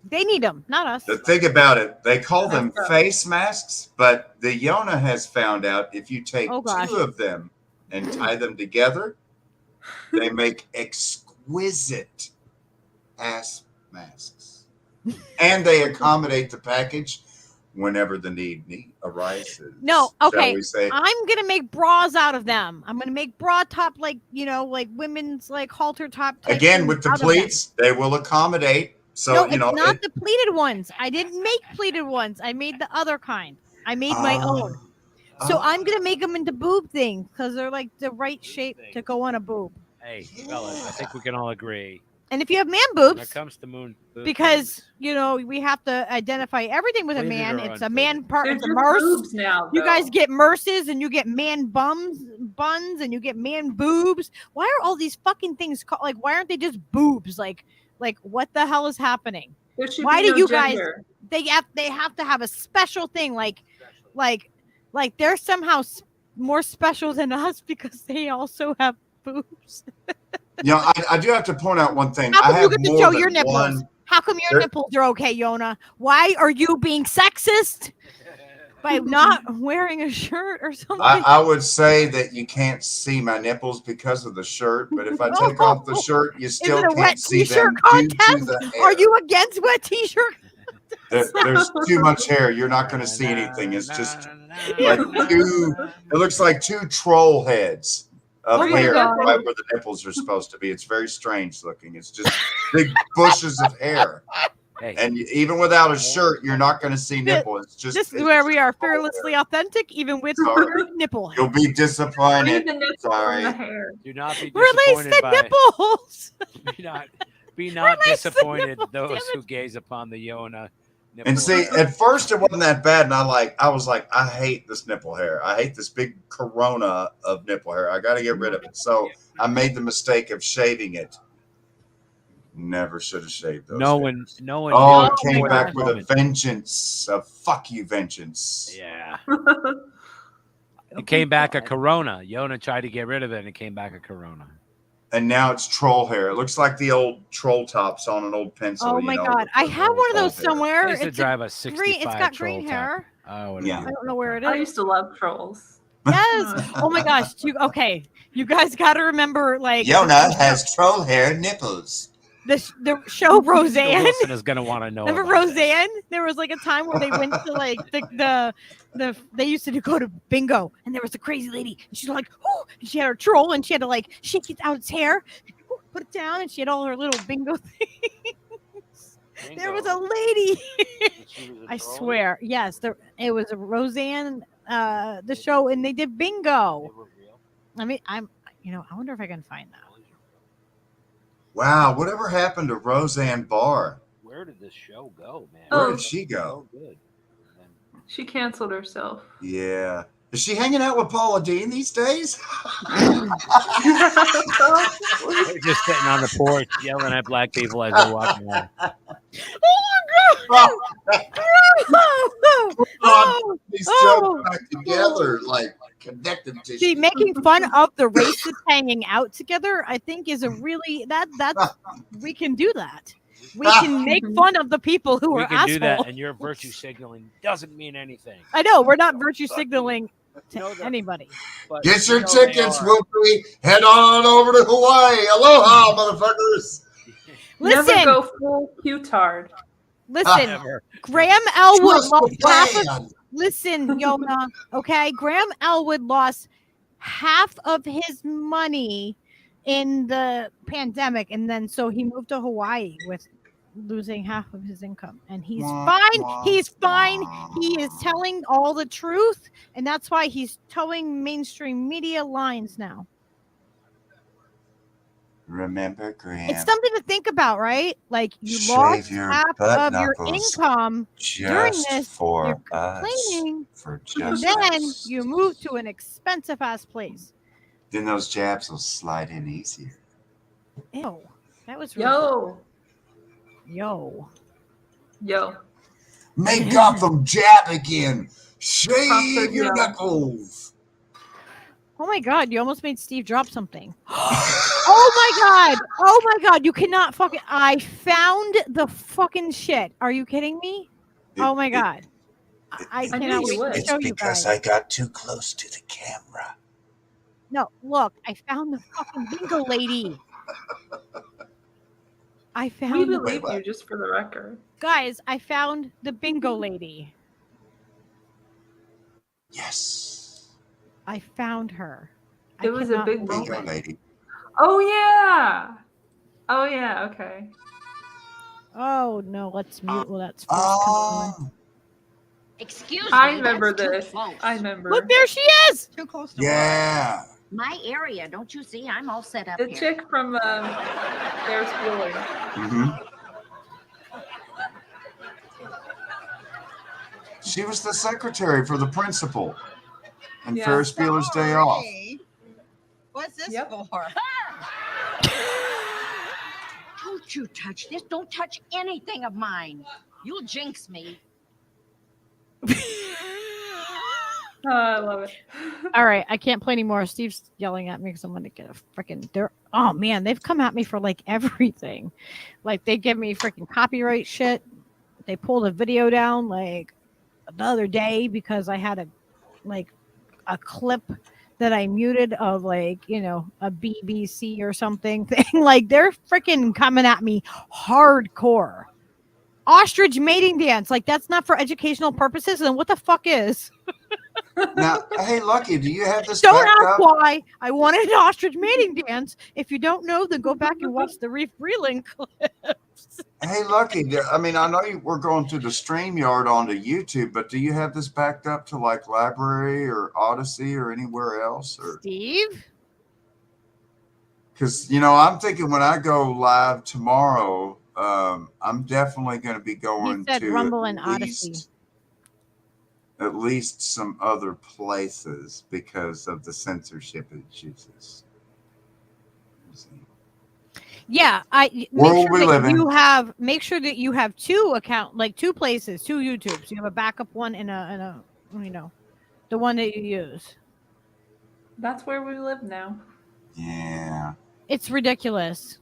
S2: They need them, not us.
S5: the thing about it, they call them face masks, but the Yona has found out if you take two of them and tie them together, they make exquisite ass masks. And they accommodate the package whenever the need arises.
S2: No, okay.
S5: Shall we say?
S2: I'm gonna make bras out of them. I'm gonna make bra top, like women's like halter top. type
S5: Again,
S2: things
S5: with the
S2: out of them.
S5: pleats, they will accommodate. So
S2: No,
S5: you know,
S2: it's not the pleated ones. I didn't make pleated ones. I made the other kind. I made my own. So I'm gonna make them into boob things because they're like the right shape to go on a boob.
S3: Hey, fellas, I think we can all agree.
S2: And if you have man
S3: When it
S2: boobs,
S3: comes to moon,
S2: because we have to identify everything with a
S3: Pleated
S2: man.
S3: or
S2: It's a man part.
S8: They're
S2: It's a
S8: just
S2: merce.
S8: boobs now.
S2: You guys
S8: though.
S2: get merces and you get man buns, and you get man boobs. Why are all these fucking things called? Like, why aren't they just boobs? Like what the hell is happening?
S8: There should
S2: Why
S8: be
S2: do
S8: no
S2: you
S8: gender.
S2: guys? They have to have a special thing. Like they're somehow more special than us because they also have boobs.
S5: Yeah, I do have to point out one thing.
S2: How
S5: I
S2: come you
S5: have
S2: get to
S5: more
S2: show
S5: than
S2: your nipples?
S5: one.
S2: How come your nipples are okay, Yona? Why are you being sexist by not wearing a shirt or something?
S5: I would say that you can't see my nipples because of the shirt, but if I take off the shirt, you still
S2: Is it a
S5: can't
S2: wet
S5: see
S2: t-shirt
S5: them due to
S2: contest?
S5: the hair.
S2: Are you against wet t-shirt?
S5: There's too much hair. You're not going to see anything. It's just like two. It looks like two troll heads of
S2: Oh my
S5: hair
S2: God.
S5: right where the nipples are supposed to be. It's very strange looking. It's just big bushes of hair.
S3: Hey,
S5: And even without a shirt, you're not going to see nipple. It's just
S2: This is
S5: it's
S2: where
S5: just
S2: we are
S5: troll hair.
S2: fearlessly authentic, even with
S5: Sorry.
S2: your nipple hair.
S5: You'll be disappointed.
S8: Leave the nipple
S5: Sorry.
S8: in the hair.
S3: do not be
S2: Release
S3: disappointed
S2: the
S3: by.
S2: nipples.
S3: Be not
S2: Release the
S3: disappointed
S2: nipples,
S3: those
S2: damn
S3: who gaze upon the Yona.
S5: And
S3: nipple.
S5: see, at first it wasn't that bad, and I was like, I hate this nipple hair. I hate this big corona of nipple hair. I got to get rid of it. So I made the mistake of shaving it. Never should have shaved those.
S3: no
S5: hairs.
S3: one.
S5: Oh, it
S2: Oh
S5: came
S2: my
S5: back
S2: God.
S5: with a vengeance. A fuck you vengeance.
S3: Yeah, it came back a corona. Yona tried to get rid of it, and it came back a corona.
S5: And now it's troll hair. It looks like the old troll tops on an old pencil.
S2: Oh
S5: you
S2: my
S5: know,
S2: God.
S5: with
S2: I
S5: the
S2: have
S5: old
S2: one of those
S5: troll hair.
S2: somewhere.
S3: I used to
S2: It's
S3: drive a
S2: green.
S3: 65
S2: It's got
S3: troll
S2: green
S3: top.
S2: hair.
S3: Oh, what
S5: Yeah.
S2: I don't know where it
S8: I
S2: is.
S8: used to love trolls.
S2: Yes. Oh my gosh. Okay. You guys got to remember, like,
S5: Yona has troll hair nipples.
S2: the show Roseanne.
S3: Wilson is gonna want to know.
S2: Remember
S3: about
S2: Roseanne? There was like a time where they went to like they used to go to bingo, and there was a crazy lady, and she's like, oh, and she had her troll, and she had to like shake it out its hair, put it down, and she had all her little bingo things.
S3: that.
S2: There was a lady.
S3: She was a
S2: I
S3: troll?
S2: swear, yes, it was a Roseanne, the show, and they did bingo.
S3: They were real.
S2: I mean, I wonder if I can find that.
S5: Wow, whatever happened to Roseanne Barr?
S3: Where did this show go, man?
S5: Where
S8: Oh.
S5: did she go?
S3: So good.
S8: She canceled herself.
S5: Yeah. Is she hanging out with Paula Dean these days?
S3: They're just sitting on the porch yelling at black people as they're walking by.
S2: Oh my God! Oh,
S5: These
S2: oh.
S5: jokes back together, like connective tissue.
S2: See, making fun of the racists hanging out together, I think, is a really that's we can do that. We can make fun of the people who
S3: We
S2: are
S3: can do that,
S2: assholes.
S3: and your virtue signaling doesn't mean anything.
S2: I know we're not virtue signaling to anybody.
S3: But
S5: Get
S3: you
S5: your
S3: know they
S5: tickets,
S3: are.
S5: Whoopi. Head on over to Hawaii. Aloha, motherfuckers.
S8: Never
S2: Listen,
S8: go full Q-tard.
S2: listen.
S3: Never.
S2: Graham Elwood
S5: Trust the
S2: lost half of.
S5: plan.
S2: Listen, Yona. Okay, Graham Elwood lost half of his money in the pandemic, and then so he moved to Hawaii with losing half of his income, and he's fine. He's fine. He is telling all the truth, and that's why he's towing mainstream media lines now.
S5: Remember, Graham.
S2: It's something to think about, right? Like you
S5: Shave
S2: lost
S5: your
S2: half
S5: butt
S2: of your
S5: knuckles
S2: income during
S5: just
S2: this.
S5: for
S2: You're
S5: us.
S2: complaining,
S5: For
S2: and
S5: just
S2: then
S5: us.
S2: you move to an expensive ass place.
S5: Then those jabs will slide in easier.
S2: Ew, that was really
S8: Yo.
S2: Yo.
S5: Make Gotham jab again. Shave your
S8: Yo.
S5: knuckles.
S2: Oh my god, you almost made Steve drop something. Oh my god, you cannot fucking I found the fucking shit. Are you kidding me? Oh my god. I cannot wait to
S5: It's
S2: show you
S5: because
S2: guys.
S5: I got too close to the camera.
S2: No, look, I found the fucking bingo lady. I
S8: We
S2: found
S8: believe you, just for the record.
S2: guys, I found the bingo lady.
S5: Yes.
S2: I found her.
S8: It was a big
S5: Bingo
S8: moment.
S5: lady.
S8: Oh yeah. Oh yeah. Okay.
S2: Oh no, let's mute. Well, that's first coming.
S9: Excuse me.
S8: I remember
S9: that's too
S8: this.
S9: close.
S8: I remember.
S2: Look, there she is.
S9: Too close to
S5: Yeah.
S9: my area. Don't you see? I'm all set up
S8: The
S9: here.
S8: chick from Ferris Bueller.
S5: Mm-hmm. She was the secretary for the principal and
S8: Yeah.
S5: Ferris Bueller's Day Off.
S9: What's this
S8: Yep.
S9: for? Don't you touch this. Don't touch anything of mine. You'll jinx me.
S8: Oh, I love it.
S2: All right, I can't play anymore. Steve's yelling at me because I'm gonna get a freaking. Oh man, they've come at me for like everything. Like they give me freaking copyright shit. They pulled a video down like the other day because I had a clip that I muted of like a BBC or something thing. Like they're freaking coming at me hardcore. Ostrich mating dance, like that's not for educational purposes. And what the fuck is?
S5: Now, hey, Lucky, do you have this
S2: Don't
S5: backed
S2: ask
S5: up?
S2: why I wanted an ostrich mating dance. If you don't know, then go back and watch the Reef Reeling clips.
S5: Hey, Lucky, I mean, I know we're going through the StreamYard onto YouTube, but do you have this backed up to like Library or Odyssey or anywhere else? Or
S2: Steve?
S5: because I'm thinking when I go live tomorrow, I'm definitely going to be going
S2: He said
S5: to
S2: Rumble and Odyssey.
S5: at least some other places because of the censorship issues.
S2: Yeah, make sure that you have two places, two YouTubes. You have a backup one and a the one that you use.
S8: That's where we live now.
S5: Yeah.
S2: It's ridiculous.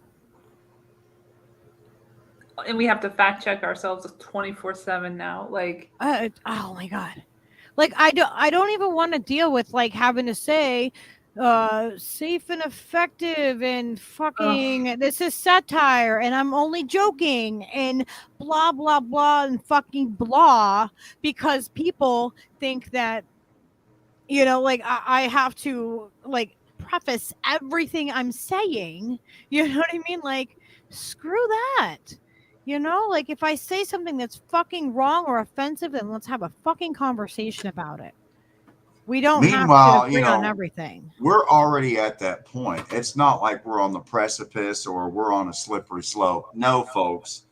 S8: And we have to fact check ourselves 24/7 now. Like,
S2: oh my god, like I don't even want to deal with like having to say safe and effective and fucking this is satire and I'm only joking and blah blah blah and fucking blah because people think that like I have to like preface everything I'm saying. You know what I mean? Like screw that. Like if I say something that's fucking wrong or offensive, then let's have a fucking conversation about it. We don't have to agree on everything.
S5: We're already at that point. It's not like we're on the precipice or we're on a slippery slope. No, folks,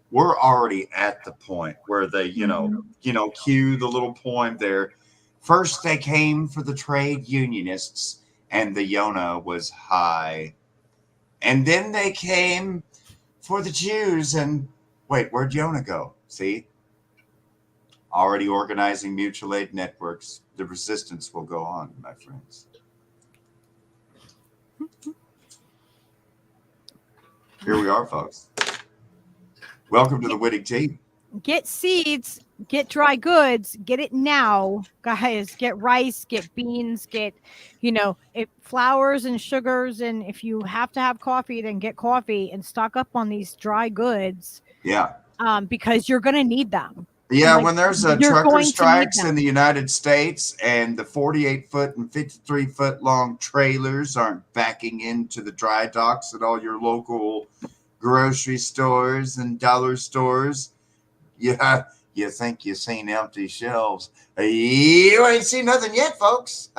S5: we're already at the point where they, cue the little poem there. First, they came for the trade unionists, and the Yona was high. And then they came for the Jews, and wait, where'd Yona go? See? Already organizing mutual aid networks. The resistance will go on, my friends. Here we are, folks. Welcome to the winning team.
S2: Get seeds, get dry goods, get it now, guys. Get rice, get beans, get, flours and sugars. And if you have to have coffee, then get coffee and stock up on these dry goods.
S5: Yeah.
S2: Because you're going to need them.
S5: Yeah, when there's a trucker strikes in the United States and the 48-foot and 53-foot long trailers aren't backing into the dry docks at all your local grocery stores and dollar stores, yeah, you think you've seen empty shelves. You ain't seen nothing yet, folks.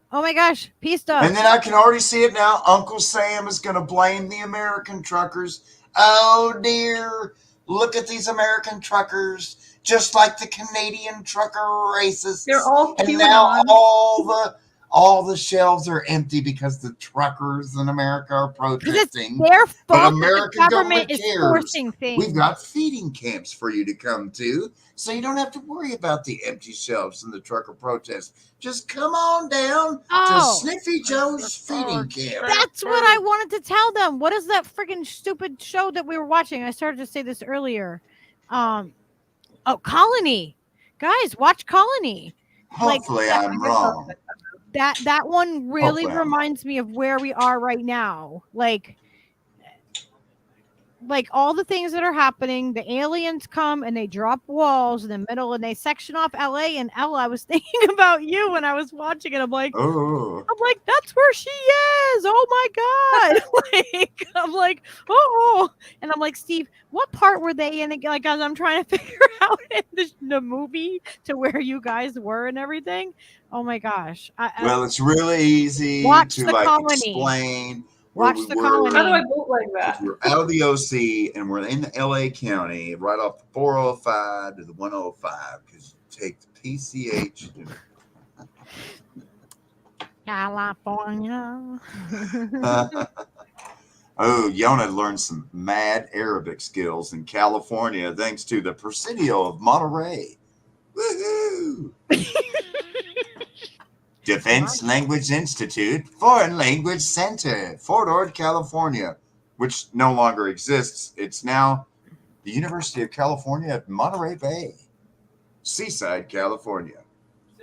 S2: Oh my gosh, peace stuff.
S5: And then I can already see it now. Uncle Sam is going to blame the American truckers. Oh dear, look at these American truckers, just like the Canadian trucker racists.
S8: They're all
S5: and now all the shelves are empty because the truckers in America are protesting.
S2: Their fault.
S5: But American
S2: the government is
S5: cares.
S2: forcing things.
S5: We've got feeding camps for you to come to, so you don't have to worry about the empty shelves and the trucker protest. Just come on down to Sniffy Joe's feeding camp.
S2: That's what I wanted to tell them. What is that freaking stupid show that we were watching? I started to say this earlier. Colony. Guys, watch Colony.
S5: Hopefully I'm wrong.
S2: That one really reminds me of where we are right now. Like all the things that are happening, the aliens come and they drop walls in the middle and they section off LA. And Elle, I was thinking about you when I was watching it. I'm like, that's where she is. Oh my God. I'm like, oh. And I'm like, Steve, what part were they in? Like, as I'm trying to figure out in the movie to where you guys were and everything. Oh my gosh.
S5: Well, it's really easy to explain.
S2: Watch the Colony.
S8: How do I vote like that?
S5: We're out of the OC and we're in the LA County, right off the 405 to the 105, because you take the PCH.
S2: California.
S5: Yona learned some mad Arabic skills in California thanks to the Presidio of Monterey. Woohoo! Defense Language Institute, Foreign Language Center, Fort Ord, California, which no longer exists. It's now the University of California at Monterey Bay, Seaside, California.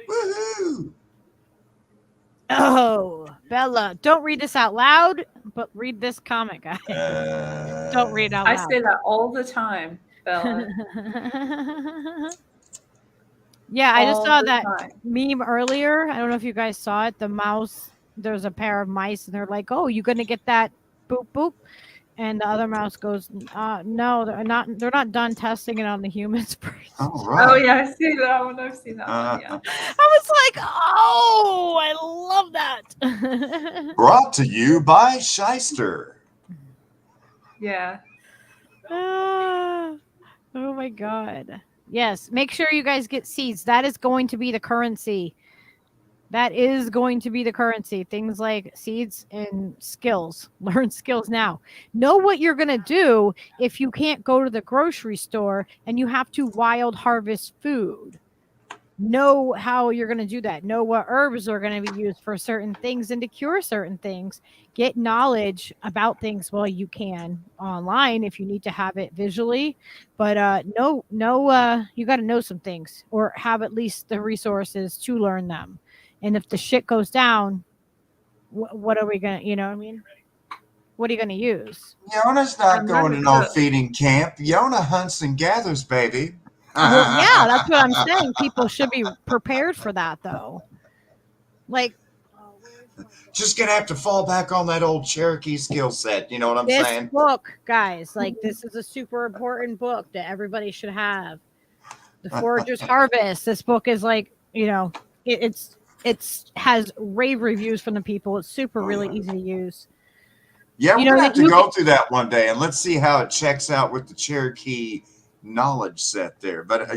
S5: Woohoo!
S2: Oh, Bella, don't read this out loud, but read this comic, guys. Don't read out loud.
S8: I say that all the time, Bella.
S2: Yeah, I just saw that meme earlier. I don't know if you guys saw it. The mouse, there's a pair of mice, and they're like, "Oh, you gonna get that? Boop boop." And the other mouse goes, "No, they're not. They're not done testing it on the humans first."
S8: Oh yeah, I see that one. I've seen that one. Yeah.
S2: I was like, "Oh, I love that."
S5: Brought to you by Shyster.
S8: Yeah.
S2: Oh my God. Yes, make sure you guys get seeds. That is going to be the currency. That is going to be the currency. Things like seeds and skills. Learn skills now. Know what you're going to do if you can't go to the grocery store and you have to wild harvest food. Know how you're going to do that. Know what herbs are going to be used for certain things and to cure certain things. Get knowledge about things while you can online if you need to have it visually. But you got to know some things or have at least the resources to learn them. And if the shit goes down, what are we going to, you know what I mean? What are you going to use?
S5: Yona's not going to no feeding camp. Yona hunts and gathers, baby.
S2: Well, yeah, that's what I'm saying. People should be prepared for that, though. Like,
S5: just gonna have to fall back on that old Cherokee skill set. You know what I'm saying?
S2: This book, guys, like this is a super important book that everybody should have. The Forager's Harvest. This book is like, it's has rave reviews from the people. It's super really easy to use.
S5: Yeah, we're gonna have to go through that one day and let's see how it checks out with the Cherokee knowledge set there. But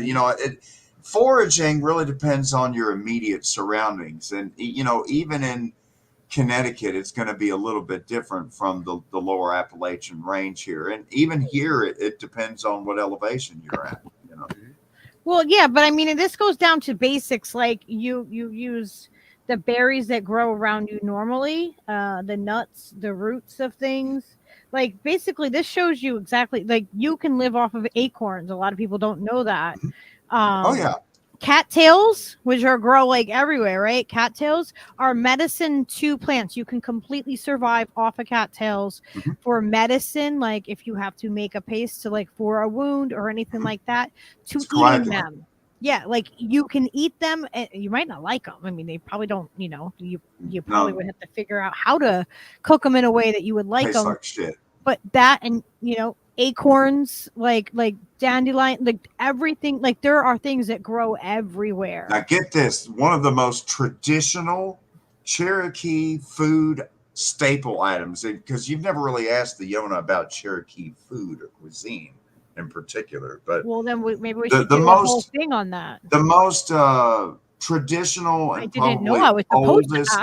S5: foraging really depends on your immediate surroundings, and even in Connecticut, it's going to be a little bit different from the lower Appalachian range here. And even here, it depends on what elevation you're at, you know.
S2: Well, yeah, but I mean, this goes down to basics. Like you use the berries that grow around you normally, the nuts, the roots of things. Like basically, this shows you exactly like you can live off of acorns. A lot of people don't know that.
S5: Oh yeah.
S2: Cattails, which are grow like everywhere, right? Cattails are medicine to plants. You can completely survive off of cattails for medicine, like if you have to make a paste to like for a wound or anything like that, to eating them. Yeah, like you can eat them. And you might not like them. I mean, they probably don't. You know, you probably would have to figure out how to cook them in a way that you would like
S5: Tastes
S2: them.
S5: like shit.
S2: But that and acorns, like dandelion, like everything, like there are things that grow everywhere.
S5: Now get this, one of the most traditional Cherokee food staple items, because you've never really asked the Yona about Cherokee food or cuisine in particular, but
S2: well then maybe we should do a whole thing on that.
S5: The most traditional and probably oldest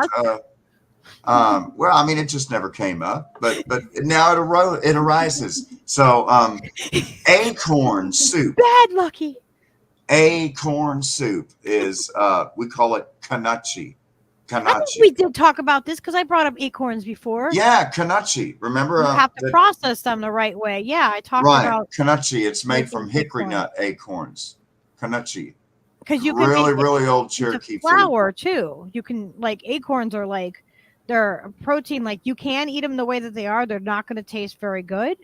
S5: well, I mean, it just never came up, but now it arises. So, acorn soup.
S2: Bad Lucky.
S5: Acorn soup is we call it kanachi.
S2: I think we did talk about this because I brought up acorns before.
S5: Yeah, kanachi. Remember,
S2: you have to process them the right way. Yeah, I talked about
S5: kanachi. It's made from hickory nut acorns. Kanachi.
S2: Because you can
S5: really old Cherokee
S2: flour too. You can acorns are like. They're a protein, like you can eat them the way that they are. They're not going to taste very good.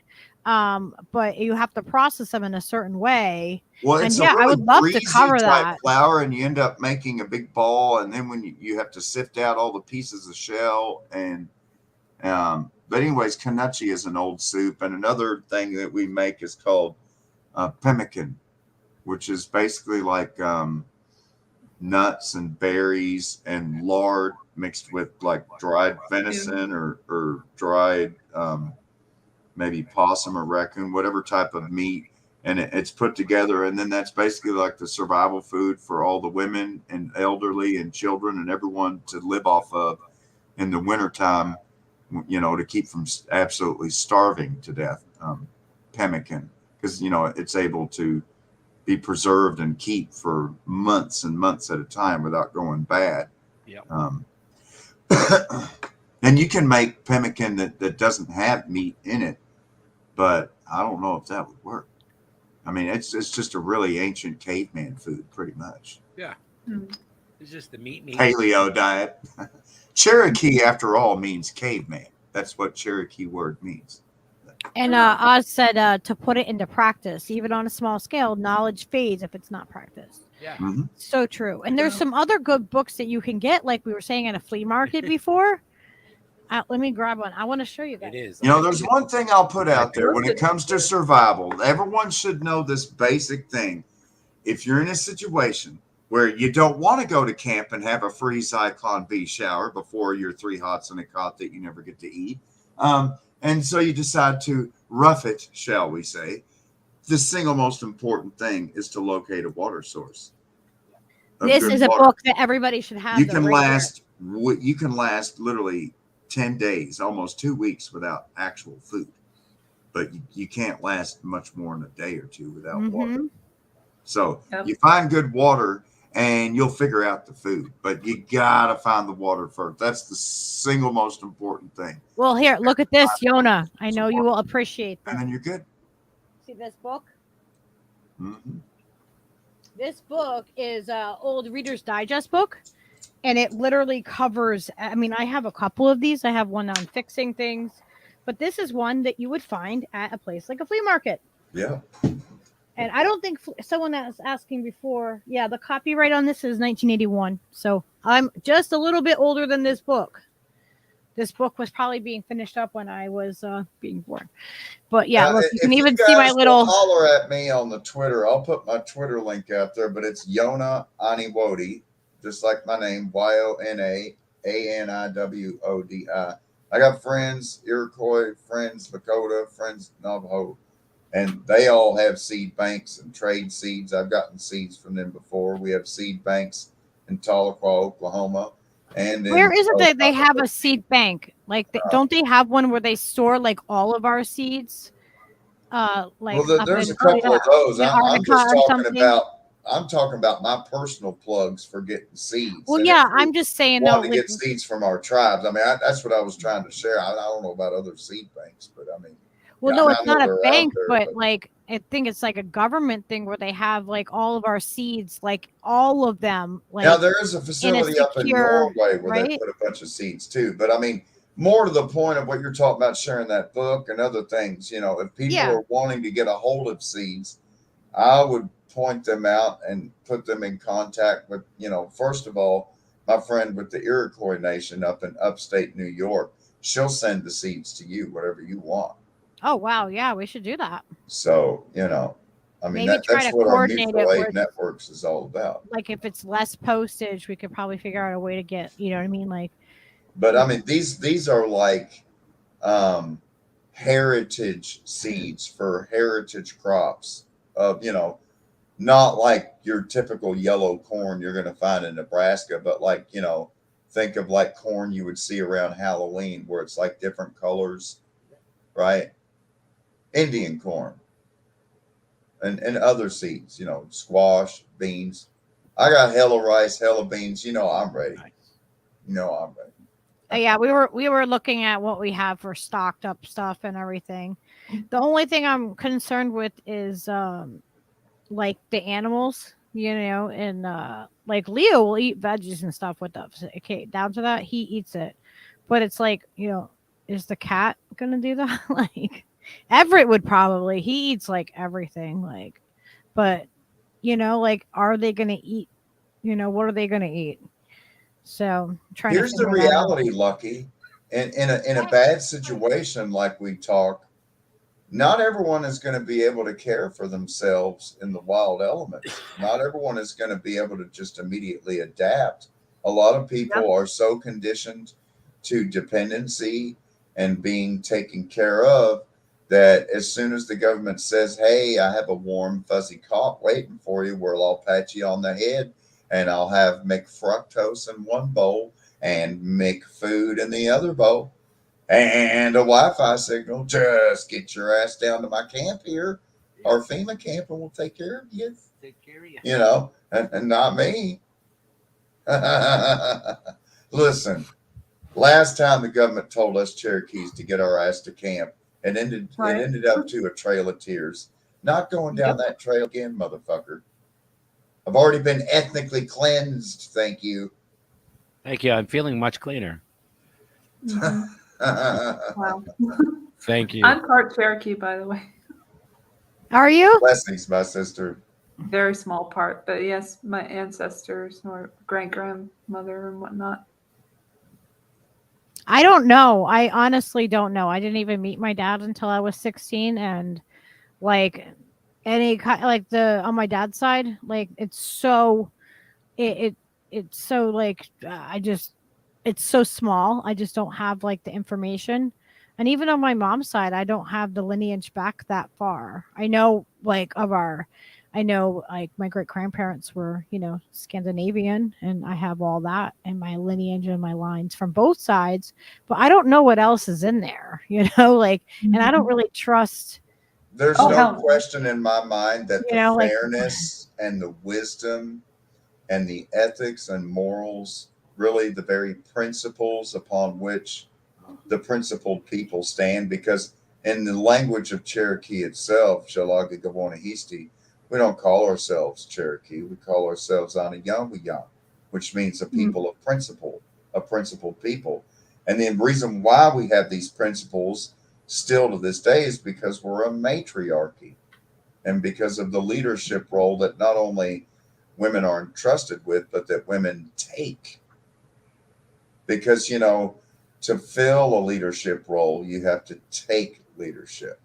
S2: But you have to process them in a certain way.
S5: Well,
S2: and I would love to cover that.
S5: Flour, and you end up making a big ball, and then when you have to sift out all the pieces of shell, and but anyways, kanachi is an old soup, and another thing that we make is called pemmican, which is basically like nuts and berries and lard mixed with like dried venison or dried maybe possum or raccoon, whatever type of meat, and it's put together, and then that's basically like the survival food for all the women and elderly and children and everyone to live off of in the wintertime, to keep from absolutely starving to death. Pemmican, because it's able to be preserved and keep for months and months at a time without going bad.
S3: Yeah.
S5: And you can make pemmican that doesn't have meat in it, but I don't know if that would work. I mean, it's just a really ancient caveman food, pretty much.
S3: Yeah. It's just the meat.
S5: Paleo diet. Cherokee, after all, means caveman. That's what Cherokee word means.
S2: And Oz said to put it into practice, even on a small scale, knowledge fades if it's not practiced.
S3: Yeah.
S5: Mm-hmm.
S2: So true. And there's some other good books that you can get, like we were saying at a flea market before. Let me grab one. I want to show you guys.
S3: It is.
S5: There's one thing I'll put out there when it comes to survival. Everyone should know this basic thing. If you're in a situation where you don't want to go to camp and have a free Zyklon B shower before your 3 hots in a cot that you never get to eat, and so you decide to rough it, shall we say, the single most important thing is to locate a water source.
S2: This is a book that everybody should have.
S5: You can last literally 10 days, almost 2 weeks without actual food, but you can't last much more than a day or two without water. So you find good water and you'll figure out the food, but you gotta find the water first. That's the single most important thing.
S2: Well, here, look at this, Yona. I know you will appreciate that.
S5: And then you're good.
S2: See this book?
S5: Mm-hmm.
S2: This book is an old Reader's Digest book, and it literally covers, I mean, I have a couple of these. I have one on fixing things, but this is one that you would find at a place like a flea market.
S5: Yeah.
S2: And I don't think someone that was asking before, the copyright on this is 1981. So I'm just a little bit older than this book. This book was probably being finished up when I was being born. But look, you can even see my little.
S5: Holler at me on the Twitter. I'll put my Twitter link out there, but it's Yona Aniwodi, just like my name, YONA ANIWODI. I got friends, Iroquois, friends, Lakota, friends, Navajo. And they all have seed banks and trade seeds. I've gotten seeds from them before. We have seed banks in Tahlequah, Oklahoma. And
S2: where is it that they have a seed bank? Like, don't they have one where they store like all of our seeds? Like
S5: well,
S2: up
S5: there's
S2: in,
S5: a couple of those.
S2: in
S5: I'm
S2: Arnica
S5: just
S2: or
S5: talking
S2: something.
S5: about. I'm talking about my personal plugs for getting seeds.
S2: Well,
S5: And
S2: yeah,
S5: if we
S2: I'm just saying though,
S5: want to
S2: like,
S5: get seeds from our tribes. I mean, that's what I was trying to share. I don't know about other seed banks, but I mean,
S2: well,
S5: yeah,
S2: no,
S5: I
S2: it's
S5: know
S2: not a
S5: they're out
S2: bank,
S5: there,
S2: but like I think it's like a government thing where they have like all of our seeds, like all of them, like
S5: now there is a
S2: in a
S5: facility up in
S2: secure,
S5: Norway where they
S2: right?
S5: put a bunch of seeds too. But I mean, more to the point of what you're talking about, sharing that book and other things. You know, if people
S2: Yeah.
S5: are wanting to get a hold of seeds, I would point them out and put them in contact with, you know, first of all, my friend with the Iroquois Nation up in upstate New York. She'll send the seeds to you, whatever you want.
S2: Oh wow, yeah, we should do that.
S5: So, you know, I mean,
S2: Maybe try
S5: that's
S2: to
S5: what our
S2: coordinate
S5: mutual
S2: it
S5: aid
S2: where,
S5: networks is all about.
S2: like, if it's less postage, we could probably figure out a way to get, you know what I mean, like.
S5: But I mean, these are like heritage seeds for heritage crops of, you know, not like your typical yellow corn you're going to find in Nebraska, but like, you know, think of like corn you would see around Halloween where it's like different colors, right? Indian corn and other seeds, you know, squash, beans. I got hella rice, hella beans. You know, I'm ready. You know, I'm ready.
S2: Yeah, we were looking at what we have for stocked up stuff and everything. The only thing I'm concerned with is like the animals, you know, and like Leo will eat veggies and stuff with us. Okay, down to that, he eats it. But it's like, you know, is the cat gonna do that? Like Everett would probably. He eats like everything, like, but you know, like, are they gonna eat? You know, what are they gonna eat? So I'm trying
S5: Here's
S2: to
S5: the
S2: figure that out.
S5: reality, Lucky. In a bad situation like we talk, not everyone is going to be able to care for themselves in the wild elements. Not everyone is going to be able to just immediately adapt. A lot of people are so conditioned to dependency and being taken care of that as soon as the government says, "Hey, I have a warm, fuzzy cot waiting for you, where I'll pat you on the head and I'll have McFructose in one bowl and McFood in the other bowl and a Wi-Fi signal. Just get your ass down to my camp here, or FEMA camp, and we'll take care of you."
S3: Take care of you.
S5: You know, and not me. Listen, last time the government told us Cherokees to get our ass to camp, it ended up to a trail of tears. Not going down that trail again, motherfucker. I've already been ethnically cleansed, thank you.
S3: Thank you. I'm feeling much cleaner.
S8: Wow.
S3: Thank you.
S8: I'm part Cherokee, by the way.
S2: Are you?
S5: Blessings, my sister.
S8: Very small part, but yes, my ancestors or great grandmother and whatnot.
S2: I don't know. I honestly don't know. I didn't even meet my dad until I was 16, and like any kind, like the on my dad's side, like it's so it's so like it's so small. I just don't have like the information. And even on my mom's side, I don't have the lineage back that far. I know like I know like my great grandparents were, you know, Scandinavian, and I have all that in my lineage and my lines from both sides, but I don't know what else is in there, you know, like, and I don't really trust.
S5: There's no question in my mind that
S2: You know,
S5: the
S2: like-
S5: fairness and the wisdom and the ethics and morals, really the very principles upon which the principled people stand, because in the language of Cherokee itself, Shalagi Gawanahisti, we don't call ourselves Cherokee. We call ourselves Anayawiya, which means a people of principle, a principled people. And the reason why we have these principles still to this day is because we're a matriarchy, and because of the leadership role that not only women are entrusted with, but that women take. Because, you know, to fill a leadership role, you have to take leadership.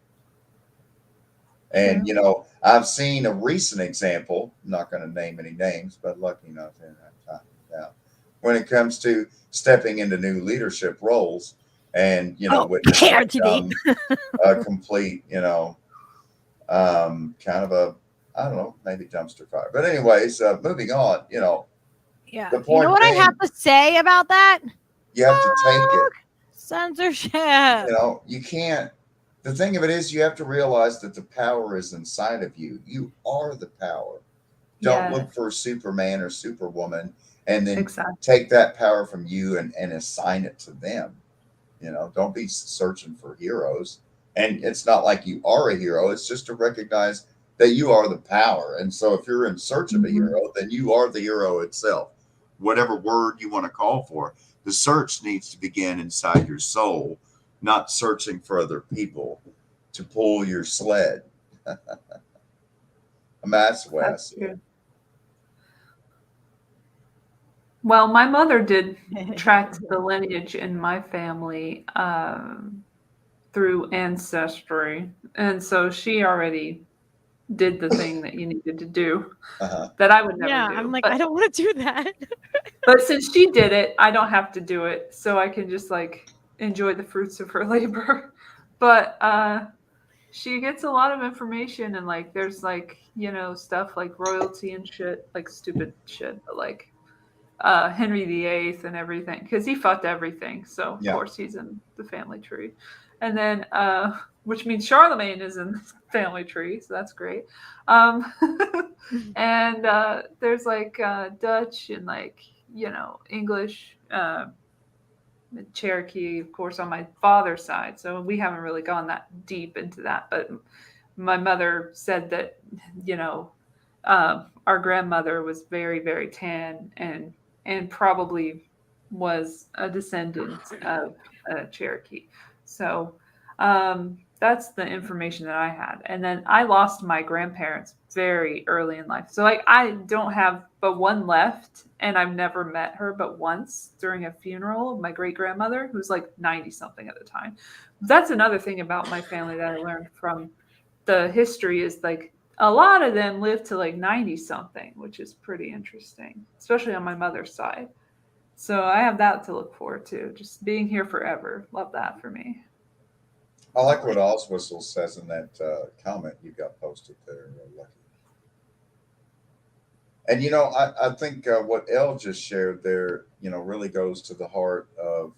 S5: And, you know, I've seen a recent example, I'm not going to name any names, but lucky enough to have time now, when it comes to stepping into new leadership roles and, you know, witnessing a complete, you know, kind of a, I don't know, maybe dumpster fire. But anyways, moving on, you know,
S2: Yeah.
S5: The
S2: You
S5: point
S2: know what I
S5: being,
S2: have to say about that?
S5: you have to take it.
S2: Censorship.
S5: You know, you can't. The thing of it is, you have to realize that the power is inside of you. You are the power. Don't look for Superman or Superwoman and then take that power from you and assign it to them. You know, don't be searching for heroes. And it's not like you are a hero. It's just to recognize that you are the power. And so if you're in search of a hero, then you are the hero itself. Whatever word you want to call for, the search needs to begin inside your soul, not searching for other people to pull your sled. That's the way I see it.
S8: Well, my mother did track the lineage in my family through Ancestry. And so she already did the thing that you needed to do that I would never do.
S2: I'm like, I don't want to do that.
S8: But since she did it, I don't have to do it. So I can just like enjoy the fruits of her labor. But she gets a lot of information, and like there's like, you know, stuff like royalty and shit, like stupid shit, but like Henry VIII and everything, because he fucked everything. So of course he's in the family tree. And then which means Charlemagne is in the family tree, so that's great. And there's like Dutch and like, you know, English, Cherokee, of course, on my father's side. So we haven't really gone that deep into that. But my mother said that, you know, our grandmother was very, very tan and probably was a descendant of Cherokee. So that's the information that I had. And then I lost my grandparents very early in life. So like I don't have but one left, and I've never met her but once during a funeral of my great grandmother, who's like 90 something at the time. That's another thing about my family that I learned from the history is like a lot of them live to like 90 something, which is pretty interesting, especially on my mother's side. So I have that to look forward to, just being here forever. Love that for me.
S5: I like what Oswhistle says in that comment you got posted there, Lucky. And, you know, I think what Elle just shared there, you know, really goes to the heart of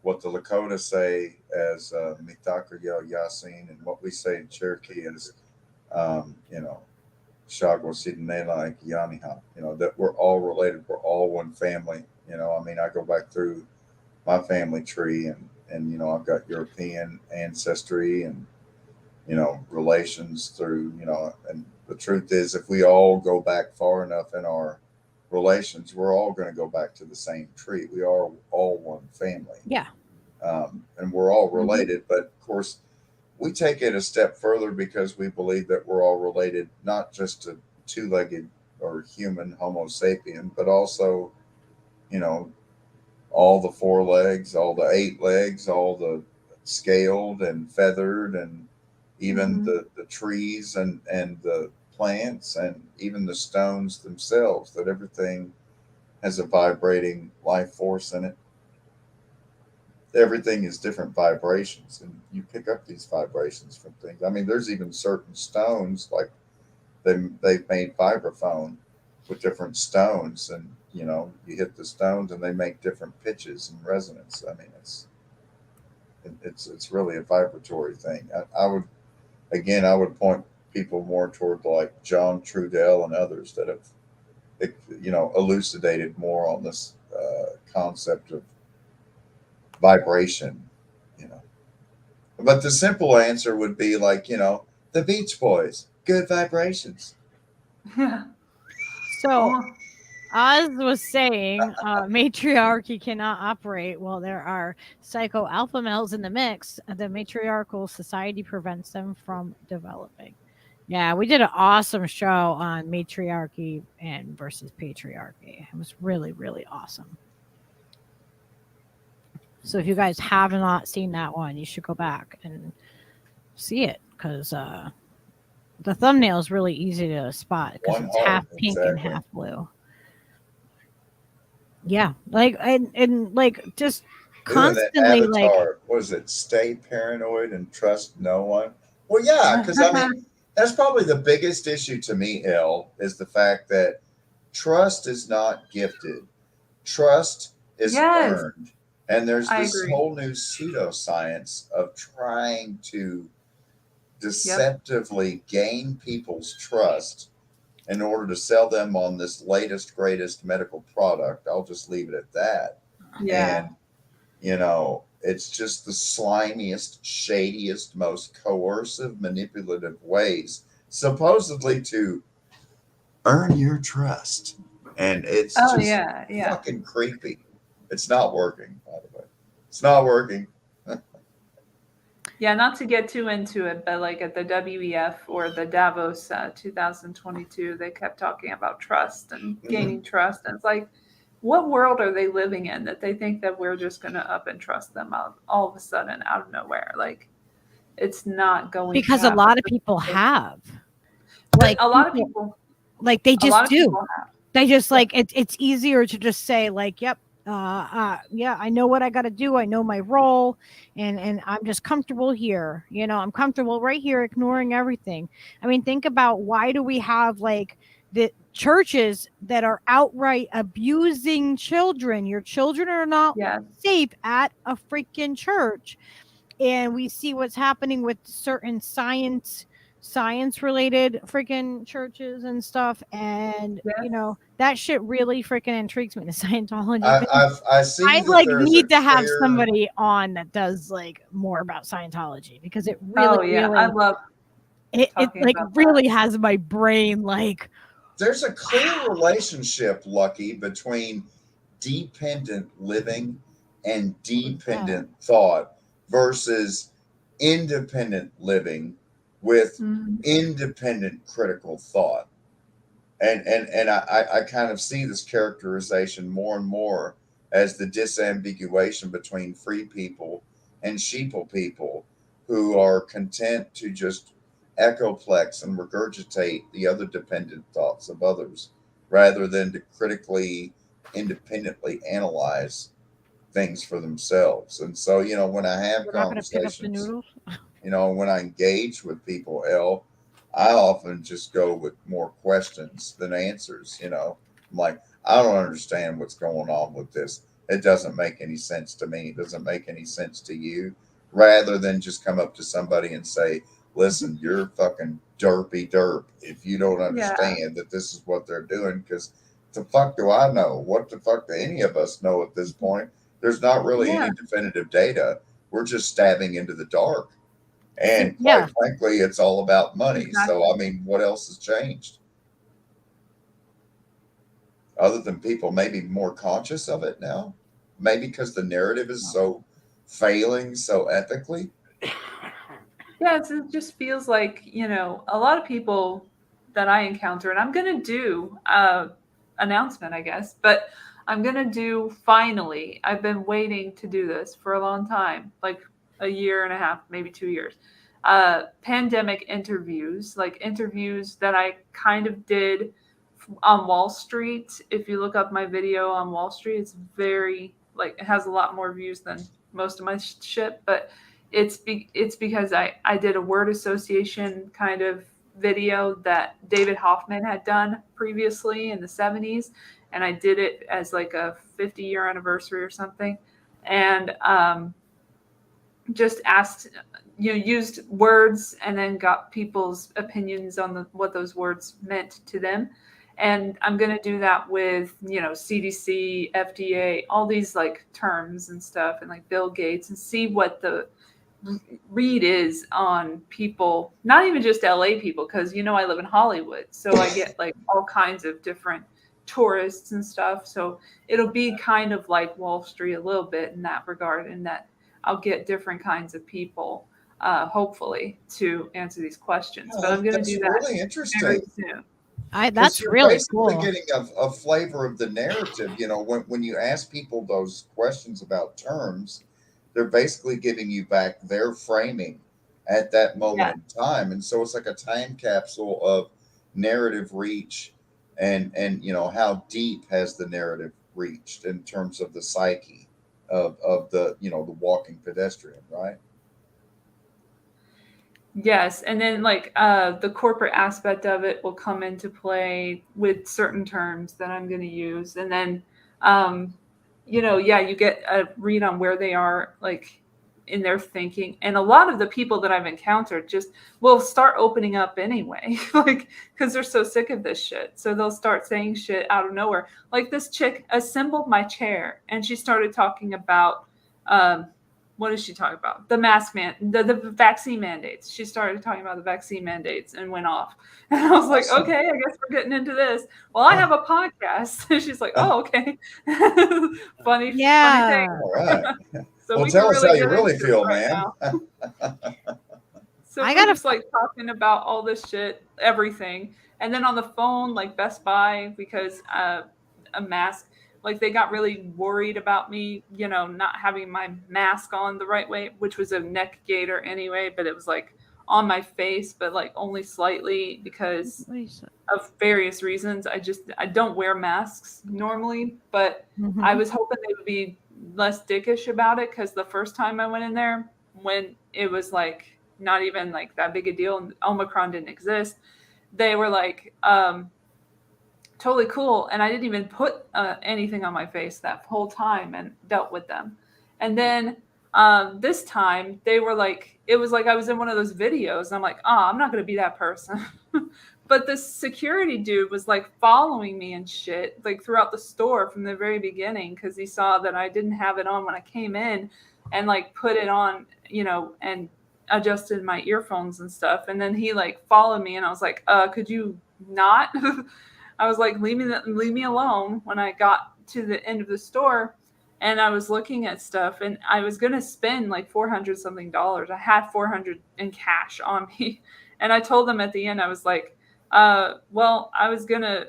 S5: what the Lakota say as Mitaka Yel Yasin, and what we say in Cherokee is, you know, Shagwa Sidnela Yaniha, you know, that we're all related. We're all one family. You know, I mean, I go back through my family tree and, you know, I've got European ancestry and, you know, relations through, you know, and the truth is if we all go back far enough in our relations, we're all going to go back to the same tree. We are all one family.
S2: Yeah.
S5: And we're all related, but of course we take it a step further because we believe that we're all related, not just to two-legged or human Homo sapien, but also, you know, all the 4 legs, all the 8 legs, all the scaled and feathered, and even the trees and the plants and even the stones themselves, that everything has a vibrating life force in it. Everything is different vibrations, and you pick up these vibrations from things. I mean, there's even certain stones, like they've made vibraphone with different stones, and you know, you hit the stones and they make different pitches and resonance. I mean, it's really a vibratory thing. I would point people more toward like John Trudell and others that have, you know, elucidated more on this concept of vibration, you know. But the simple answer would be like, you know, the Beach Boys, good vibrations.
S8: Yeah.
S2: So Oz was saying matriarchy cannot operate while there are psycho alpha males in the mix. The matriarchal society prevents them from developing. Yeah, we did an awesome show on matriarchy and versus patriarchy. It was really, really awesome. So if you guys have not seen that one, you should go back and see it, because the thumbnail is really easy to spot because it's half pink and half blue. Yeah, like and like just constantly like,
S5: what is it? Stay paranoid and trust no one. Well, yeah, because I mean that's probably the biggest issue to me, Elle, is the fact that trust is not gifted. Trust is
S8: Yes,
S5: earned. And there's
S8: I
S5: this
S8: agree.
S5: whole new pseudoscience of trying to
S8: Yep.
S5: deceptively gain people's trust in order to sell them on this latest, greatest medical product. I'll just leave it at that.
S8: Yeah.
S5: And, it's just the slimiest, shadiest, most coercive, manipulative ways, supposedly to earn your trust. And it's
S8: Oh
S5: just
S8: yeah, yeah.
S5: fucking creepy. It's not working, by the way. It's not working.
S8: Yeah, not to get too into it, but like at the WEF or the Davos 2022, they kept talking about trust and gaining trust. And it's like, what world are they living in that they think that we're just going to up and trust them all of a sudden out of nowhere? Like, it's not going to
S2: Because a
S8: happen.
S2: lot of people have.
S8: But
S2: Like
S8: a lot of people,
S2: like they
S8: a lot
S2: just
S8: of
S2: do.
S8: people have.
S2: They just like it's easier to just say like, yep, yeah, I know what I got to do. I know my role, and I'm just comfortable here. I'm comfortable right here, ignoring everything. I mean, think about, why do we have like the churches that are outright abusing children? Your children are not
S8: Yeah.
S2: safe at a freaking church, and we see what's happening with certain science related freaking churches and stuff, and that shit really freaking intrigues me, the Scientology thing.
S5: I see
S2: I
S5: that
S2: like
S5: there's a
S2: need to have
S5: clear.
S2: somebody on that does like more about Scientology, because it
S8: Oh
S2: really
S8: yeah, I love
S2: it
S8: talking
S2: like
S8: about
S2: really has my brain like,
S5: There's a clear relationship, Lucky, between dependent living and dependent thought versus independent living with independent critical thought. And I kind of see this characterization more and more as the disambiguation between free people and sheeple people who are content to just echoplex and regurgitate the other dependent thoughts of others rather than to critically, independently analyze things for themselves. And so, when I have
S2: we're not going to pick up the
S5: conversations,
S2: noodles.
S5: when I engage with people, Elle, I often just go with more questions than answers. I'm like, I don't understand what's going on with this. It doesn't make any sense to me. It doesn't make any sense to you. Rather than just come up to somebody and say, listen, you're fucking derpy derp if you don't understand that this is what they're doing. Because the fuck do I know? What the fuck do any of us know at this point? There's not really any definitive data. We're just stabbing into the dark. And quite frankly, it's all about money.
S8: Exactly.
S5: So, I mean, what else has changed? Other than people maybe more conscious of it now? Maybe because the narrative is so failing so ethically?
S8: Yeah, it just feels like, a lot of people that I encounter, and I'm going to do announcement, I guess, but I'm going to do, finally, I've been waiting to do this for a long time, like a year and a half, maybe 2 years. Pandemic interviews, like interviews that I kind of did on Wall Street. If you look up my video on Wall Street, it's very, like, it has a lot more views than most of my shit, but it's because I did a word association kind of video that David Hoffman had done previously in the 70s, and I did it as like a 50-year anniversary or something, and just asked, used words and then got people's opinions on what those words meant to them. And I'm going to do that with, CDC, FDA, all these like terms and stuff, and like Bill Gates, and see what the read is on people, not even just LA people, because I live in Hollywood, so I get like all kinds of different tourists and stuff. So it'll be kind of like Wall Street a little bit in that regard, in that I'll get different kinds of people, hopefully, to answer these questions. But I'm going to do that
S5: really
S8: very
S5: interesting.
S8: soon.
S2: That's
S5: you're
S2: really
S5: basically
S2: cool.
S5: getting a flavor of the narrative. When you ask people those questions about terms, they're basically giving you back their framing at that moment in time. And so it's like a time capsule of narrative reach and how deep has the narrative reached in terms of the psyche of the the walking pedestrian, right?
S8: Yes, and then like the corporate aspect of it will come into play with certain terms that I'm going to use, and then you get a read on where they are like in their thinking, and a lot of the people that I've encountered just will start opening up anyway, like because they're so sick of this shit, so they'll start saying shit out of nowhere. Like this chick assembled my chair, and she started talking about. What is she talking about? The the vaccine mandates. She started talking about the vaccine mandates and went off. And I was like, okay, I guess we're getting into this. Well, I have a podcast. And she's like, oh, okay. funny thing.
S5: All right.
S8: So
S5: well,
S8: we
S5: tell
S8: can
S5: us
S8: really
S5: how you
S8: get
S5: really
S8: into it
S5: feel,
S8: right
S5: man.
S8: now. So
S2: I
S8: we're
S2: gotta
S8: just like talking about all this shit, everything. And then on the phone, like Best Buy, because a mask, like they got really worried about me, not having my mask on the right way, which was a neck gaiter anyway, but it was like on my face, but like only slightly because of various reasons. I don't wear masks normally, but I was hoping they would be less dickish about it, because the first time I went in there, when it was like not even like that big a deal and Omicron didn't exist, they were like totally cool, and I didn't even put anything on my face that whole time and dealt with them. And then this time they were like, it was like I was in one of those videos, and I'm like, I'm not gonna be that person. But this security dude was like following me and shit, like throughout the store from the very beginning, because he saw that I didn't have it on when I came in, and like put it on, and adjusted my earphones and stuff. And then he like followed me, and I was like, could you not? I was like, leave me alone, when I got to the end of the store. And I was looking at stuff, and I was going to spend like $400 something. I had $400 in cash on me. And I told them at the end, I was like, well, I was going to,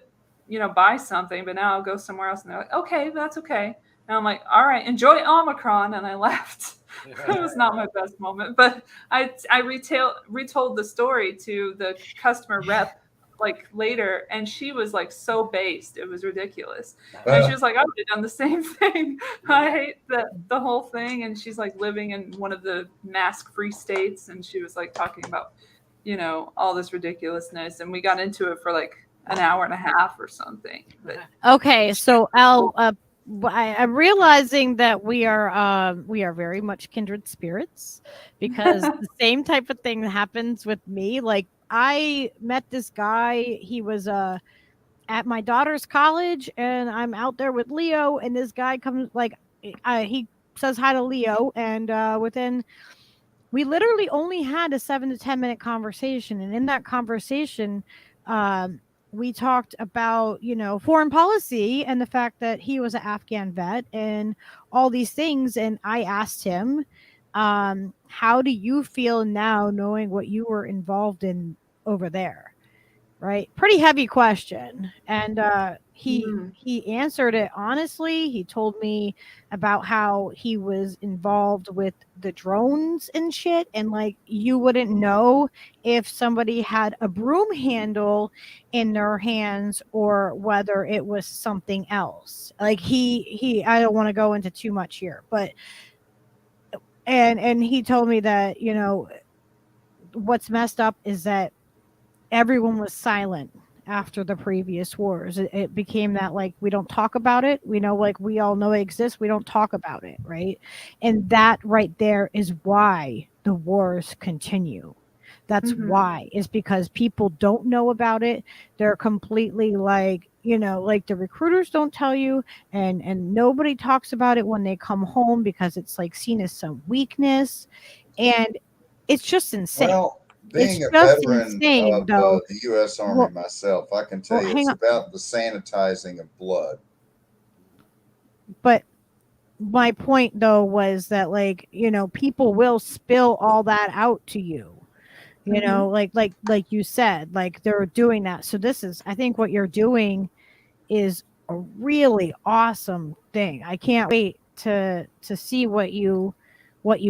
S8: buy something, but now I'll go somewhere else. And they're like, okay, that's okay. And I'm like, all right, enjoy Omicron. And I left. It was not my best moment, but I retold the story to the customer rep like later, and she was like so based, it was ridiculous. And she was like, I would have done the same thing. I hate the whole thing. And she's like living in one of the mask-free states, and she was like talking about all this ridiculousness, and we got into it for like an hour and a half or something. But
S2: okay, so Elle, I'm realizing that we are very much kindred spirits, because the same type of thing happens with me. Like, I met this guy. He was at my daughter's college, and I'm out there with Leo, and this guy comes, like, he says hi to Leo, and we literally only had a 7 to 10 minute conversation, and in that conversation, we talked about foreign policy and the fact that he was an Afghan vet and all these things. And I asked him, how do you feel now, knowing what you were involved in over there? Right? Pretty heavy question. And he answered it honestly. He told me about how he was involved with the drones and shit, and like, you wouldn't know if somebody had a broom handle in their hands or whether it was something else. Like, he I don't want to go into too much here, but and he told me that what's messed up is that everyone was silent after the previous wars. It became that, like, we don't talk about it. We know, like, we all know it exists. We don't talk about it, right? And that right there is why the wars continue. That's why, is because people don't know about it. They're completely like, like, the recruiters don't tell you, and nobody talks about it when they come home, because it's like seen as some weakness, and it's just insane.
S5: Well, being a veteran of the U.S. Army myself, I can tell you it's about the sanitizing of blood.
S2: But my point, though, was that, like, people will spill all that out to you. Like you said, like, they're doing that. So I think what you're doing is a really awesome thing. I can't wait to see what you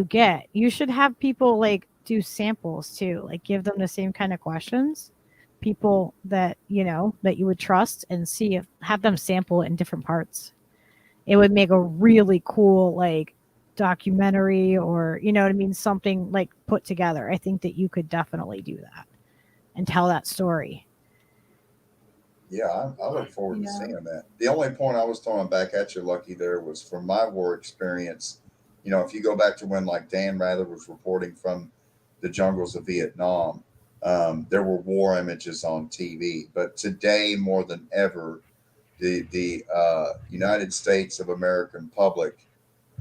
S2: get. You should have people like do samples too, like give them the same kind of questions, people that that you would trust, and have them sample it in different parts. It would make a really cool, like, documentary or, you know what I mean, something like put together. I think that you could definitely do that and tell that story.
S5: Yeah, I look forward to seeing that. The only point I was throwing back at you, Lucky, there was from my war experience. You know, if you go back to when like Dan Rather was reporting from the jungles of Vietnam, there were war images on TV. But today, more than ever, the United States of American public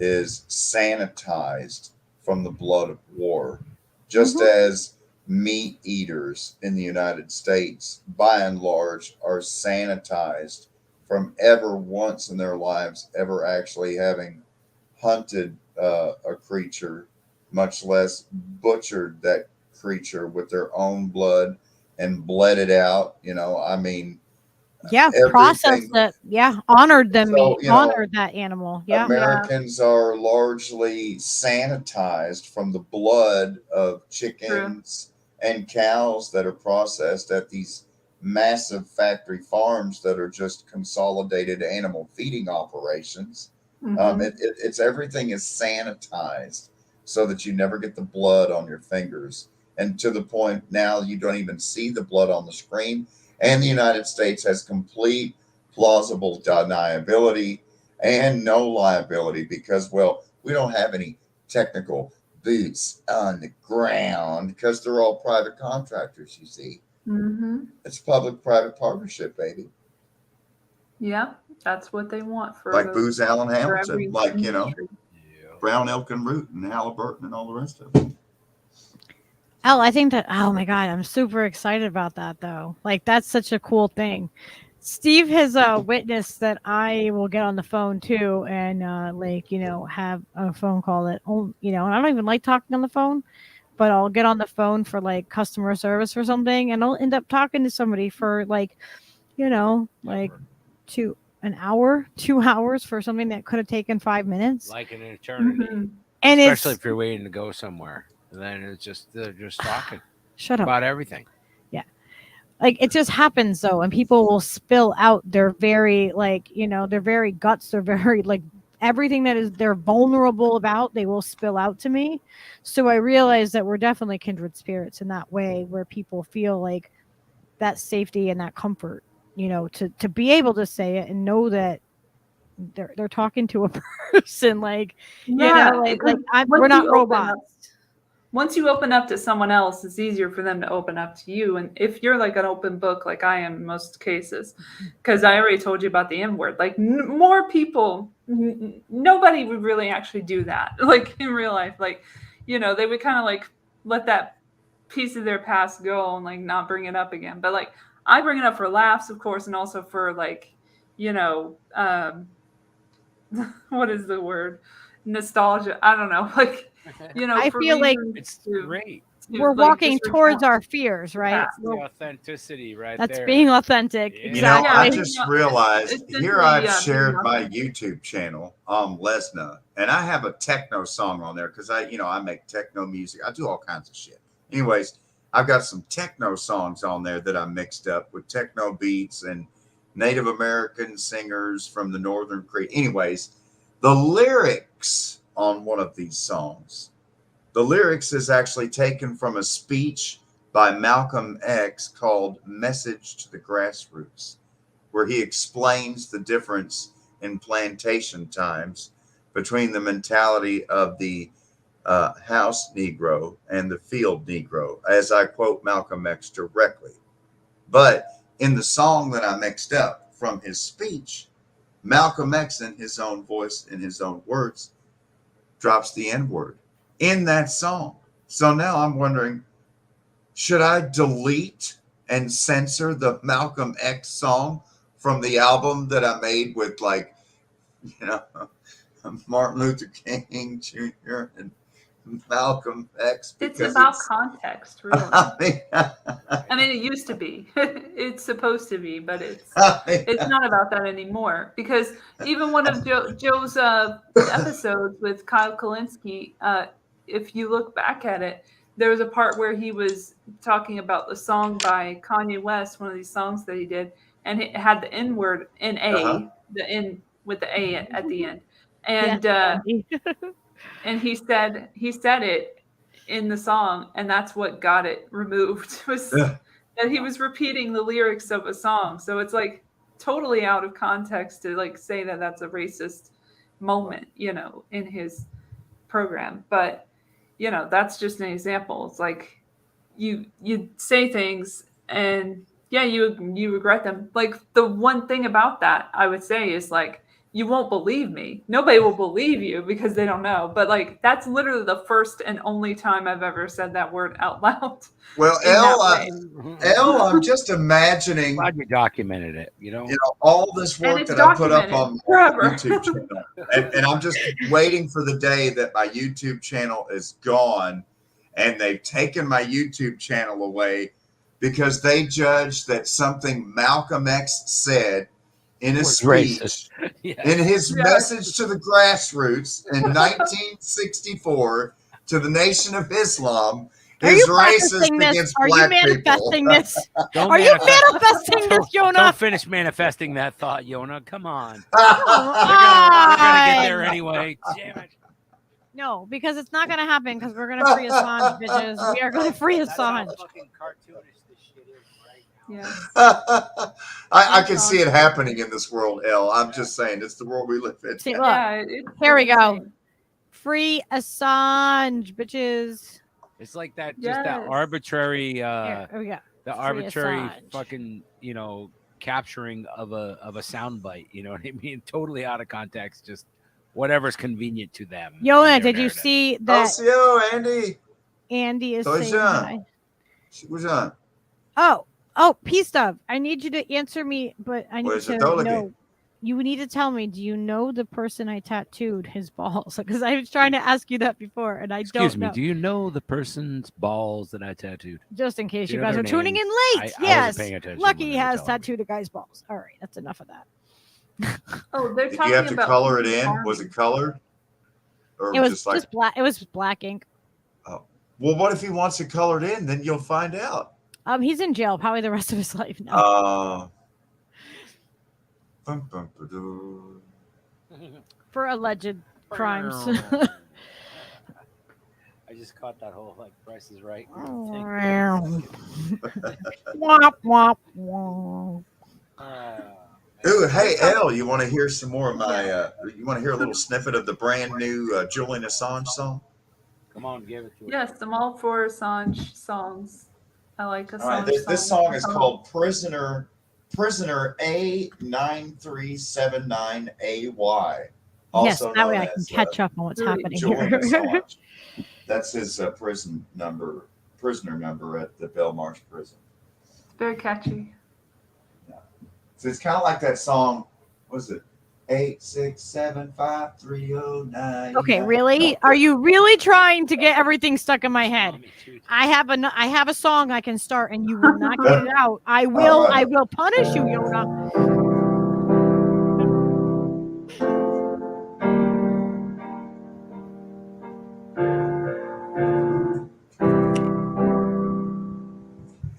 S5: is sanitized from the blood of war, just as meat eaters in the United States, by and large, are sanitized from ever once in their lives ever actually having hunted a creature, much less butchered that creature with their own blood and bled it out. You know, I mean,
S2: Yeah, processed it. Yeah, honored them.
S5: So,
S2: honored that animal. Yeah,
S5: Americans are largely sanitized from the blood of chickens and cows that are processed at these massive factory farms that are just consolidated animal feeding operations. It's everything is sanitized so that you never get the blood on your fingers, and to the point now you don't even see the blood on the screen. And the United States has complete plausible deniability and no liability because, well, we don't have any technical boots on the ground because they're all private contractors, you see. It's public-private partnership, baby.
S8: Yeah, that's what they want for
S5: like Booz Allen Hamilton, like, you know, Brown, Elk, and Root, and Halliburton, and all the rest of it.
S2: Elle, I think that, oh my God, I'm super excited about that though. Like, that's such a cool thing. Steve has witnessed that I will get on the phone too and like, you know, have a phone call that, you know, and I don't even like talking on the phone, but I'll get on the phone for like customer service or something, and I'll end up talking to somebody for like, you know, like 2 hours for something that could have taken 5 minutes.
S3: Like an eternity.
S2: And
S3: especially if you're waiting to go somewhere. And then it's just, they're just talking
S2: Shut up.
S3: about everything.
S2: Yeah. Like, it just happens though, and people will spill out their very, like, you know, their very guts, they're very, like, everything that is they're vulnerable about, they will spill out to me. So I realize that we're definitely kindred spirits in that way, where people feel like that safety and that comfort, you know, to be able to say it and know that they're talking to a person, like, you know, like we're not robots.
S8: Once you open up to someone else, it's easier for them to open up to you. And if you're like an open book, like I am in most cases, because I already told you about the M word, like more people, nobody would really actually do that. Like in real life, like, you know, they would kind of like let that piece of their past go and like not bring it up again. But like, I bring it up for laughs, of course, and also for like, you know, what is the word? Nostalgia. I don't know. Like, you know,
S2: I feel like
S3: it's great.
S2: We're like walking towards our fears, right?
S3: That's the authenticity right there.
S2: That's being authentic.
S3: Yeah.
S2: Exactly.
S5: You know, I just realized here I've shared my YouTube channel, Lesna, and I have a techno song on there because I make techno music. I do all kinds of shit. Anyways, I've got some techno songs on there that I mixed up with techno beats and Native American singers from the Northern Creek. Anyways, the lyrics on one of these songs, the lyrics is actually taken from a speech by Malcolm X called Message to the Grassroots, where he explains the difference in plantation times between the mentality of the house Negro and the field Negro, as I quote Malcolm X directly. But in the song that I mixed up from his speech, Malcolm X, in his own voice, in his own words, drops the N-word in that song. So now I'm wondering, should I delete and censor the Malcolm X song from the album that I made with, like, you know, Martin Luther King Jr. and Malcolm X?
S8: It's about context, really. I mean, it used to be. It's supposed to be, but it's not about that anymore. Because even one of Joe's episodes with Kyle Kalinske, if you look back at it, there was a part where he was talking about the song by Kanye West, one of these songs that he did, and it had the N word, N-A, the N with the A at the end. And And he said it in the song, and that's what got it removed. Was that he was repeating the lyrics of a song. So it's like totally out of context to like say that that's a racist moment, in his program. But that's just an example. It's like you say things and you regret them. Like the one thing about that I would say is like, you won't believe me. Nobody will believe you because they don't know. But like, that's literally the first and only time I've ever said that word out loud.
S5: Well, Elle, I'm just imagining.
S3: Glad we documented it.
S5: All this work that I put up on my YouTube channel, and I'm just waiting for the day that my YouTube channel is gone, and they've taken my YouTube channel away because they judged that something Malcolm X said in his speech, in his message to the grassroots in 1964 to the Nation of Islam, is racist against black people.
S2: Are you manifesting this, Yona?
S3: Don't finish manifesting that thought, Yona. Come on. We're gonna get there anyway. Damn it.
S2: No, because it's not going to happen because we're going to free Assange, bitches. We are going to free Assange.
S5: I can see it happening in this world, Elle. I'm just saying, it's the world we live in.
S2: See, look, here we go. Free Assange, bitches.
S3: It's like that, just that arbitrary,
S2: the
S3: arbitrary fucking, capturing of a soundbite. You know what I mean? Totally out of context, just whatever's convenient to them.
S2: Yona, did you see that?
S5: Andy.
S2: Andy is saying hi. Oh, P-Stuff, I need you to answer me, but I need to know. You need to tell me, do you know the person I tattooed his balls? Because I was trying to ask you that before, and I don't know.
S3: Excuse me, do you know the person's balls that I tattooed?
S2: Just in case you guys are tuning in late. Yes, Lucky has tattooed a guy's balls. All right, that's enough of that.
S8: They're
S5: Did
S8: talking
S5: you have to
S8: about
S5: color it in? Was it colored? Or
S2: it was just black. It was black ink.
S5: Oh. Well, what if he wants it colored in? Then you'll find out.
S2: He's in jail probably the rest of his life now. For alleged crimes.
S3: I just caught that whole Price is Right.
S2: Womp womp womp.
S5: Ooh, hey, Elle, you want to hear some more of my? You want to hear a little snippet of the brand new Julian Assange song?
S3: Come on, give it to us.
S8: Yes, I'm all for Assange songs. I like Assange.
S5: All right, this song is called Prisoner A9379AY.
S2: Yes, that way I can catch up on what's happening here.
S5: That's his prisoner number at the Belmarsh prison.
S8: It's very catchy.
S5: Yeah. So it's kind of like that song. What is it? 8675309.
S2: Okay, really? Are you really trying to get everything stuck in my head? I have a song I can start, and you will not get it out. I will. I will punish you, Yona.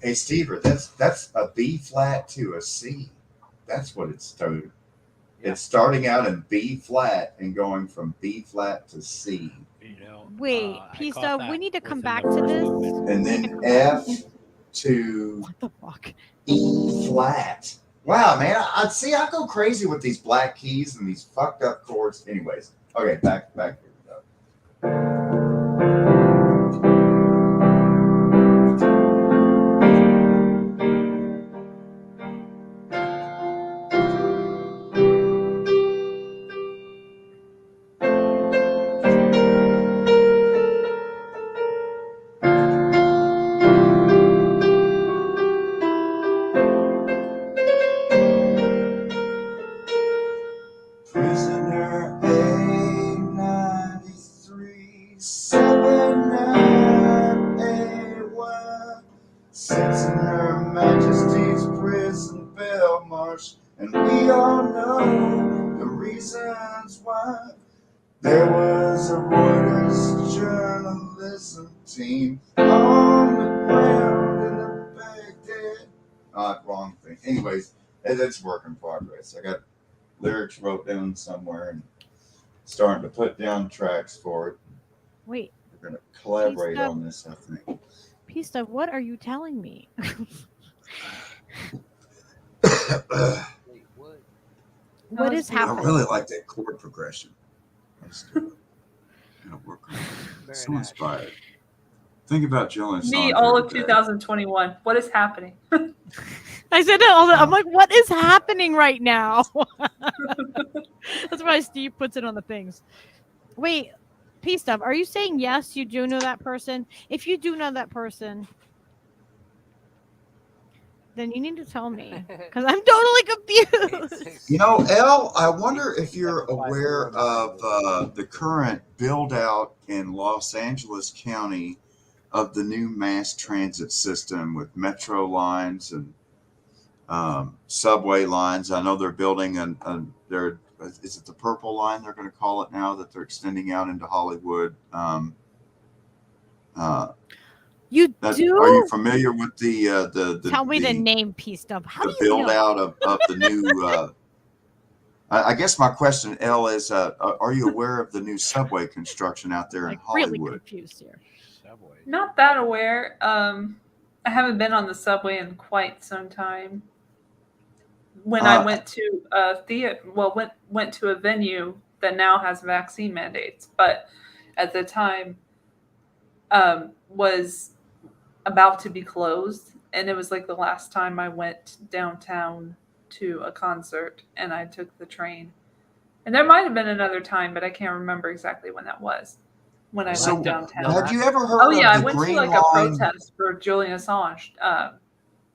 S5: Hey, Stever, that's a B flat to a C. That's what it's started. Yeah. It's starting out in B flat and going from B flat to C.
S2: Wait, Pista, we need to come back to this.
S5: And then F to
S2: what the fuck?
S5: E flat. Wow, man, I go crazy with these black keys and these fucked up chords. Anyways, okay, back here we go. And we all know the reasons why. There was a Reuters journalism team on the ground in the Baghdad. Wrong thing. Anyways, it's work in progress. I got lyrics wrote down somewhere, and starting to put down tracks for it.
S2: Wait,
S5: We're going to collaborate
S2: Stub.
S5: on this, I think.
S2: Pista, what are you telling me? What is
S5: I
S2: happening?
S5: really like that chord progression. Let's do it. It'll work on it. So inspired. Think about Jill and
S8: Me,
S5: Sandra
S8: all of
S5: today.
S8: 2021. What is happening?
S2: I said it all. I'm like, what is happening right now? That's why Steve puts it on the things. Wait, P-Stuff, are you saying yes, you do know that person? If you do know that person, then you need to tell me, because I'm totally confused.
S5: You know, Elle, I wonder if you're aware of the current build out in Los Angeles County of the new mass transit system with metro lines and subway lines. I know they're building is it the Purple Line they're going to call it now, that they're extending out into Hollywood.
S2: You do?
S5: Are you familiar with the
S2: Tell me the name, P-Stuff. How do
S5: the
S2: you
S5: build
S2: know?
S5: out of the new I guess my question, Elle, is are you aware of the new subway construction out there in
S2: Really
S5: Hollywood?
S2: confused here.
S3: Subway.
S8: Not that aware. I haven't been on the subway in quite some time. When I went to a theater, went to a venue that now has vaccine mandates, but at the time was about to be closed, and it was like the last time I went downtown to a concert, and I took the train. And there might have been another time, but I can't remember exactly when that was. When I went downtown.
S5: Have you ever heard of
S8: I
S5: the
S8: went
S5: Green
S8: to like
S5: Line?
S8: a protest for Julian Assange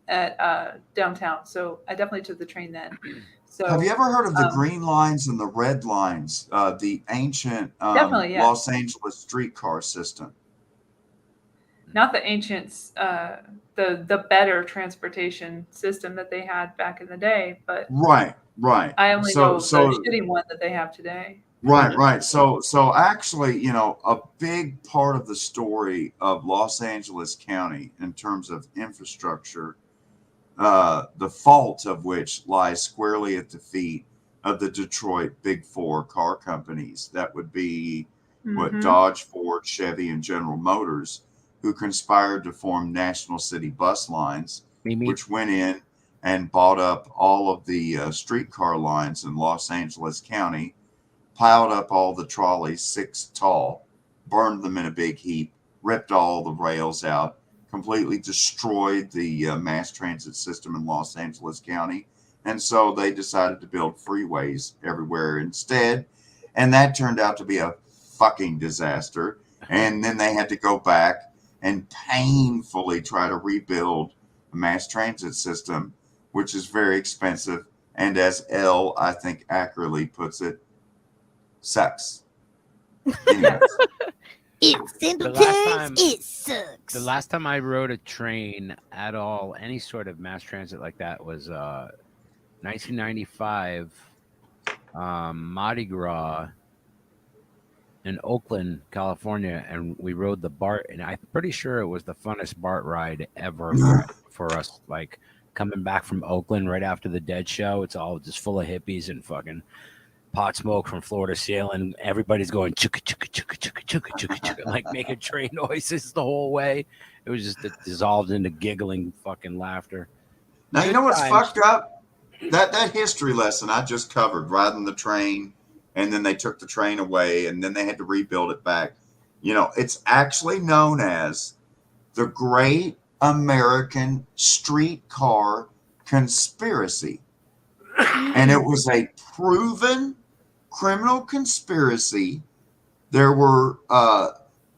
S8: at downtown. So I definitely took the train then. So
S5: have you ever heard of the Green Lines and the Red Lines, the ancient
S8: definitely, yeah.
S5: Los Angeles streetcar system?
S8: Not the ancients, the better transportation system that they had back in the day, but
S5: Right.
S8: I only know the shitty one that they have today.
S5: Right. So actually, you know, a big part of the story of Los Angeles County in terms of infrastructure, the fault of which lies squarely at the feet of the Detroit Big Four car companies. That would be Dodge, Ford, Chevy, and General Motors, who conspired to form National City Bus Lines, which went in and bought up all of the streetcar lines in Los Angeles County, piled up all the trolleys 6 tall, burned them in a big heap, ripped all the rails out, completely destroyed the mass transit system in Los Angeles County. And so they decided to build freeways everywhere instead. And that turned out to be a fucking disaster. And then they had to go back and painfully try to rebuild a mass transit system, which is very expensive. And as Elle, I think, accurately puts it, sucks. Anyways.
S2: It sucks.
S3: The last time I rode a train at all, any sort of mass transit like that, was 1995 Mardi Gras in Oakland, California, and we rode the BART, and I'm pretty sure it was the funnest BART ride ever for us. Like coming back from Oakland right after the Dead show, it's all just full of hippies and fucking pot smoke from floor to ceiling. Everybody's going chugga chugga chugga chugga chugga chugga chugga, like making train noises the whole way. It was just dissolved into giggling fucking laughter.
S5: Now you know what's fucked up? That history lesson I just covered, riding the train, and then they took the train away, and then they had to rebuild it back. You know, it's actually known as the Great American Streetcar Conspiracy. And it was a proven criminal conspiracy. There were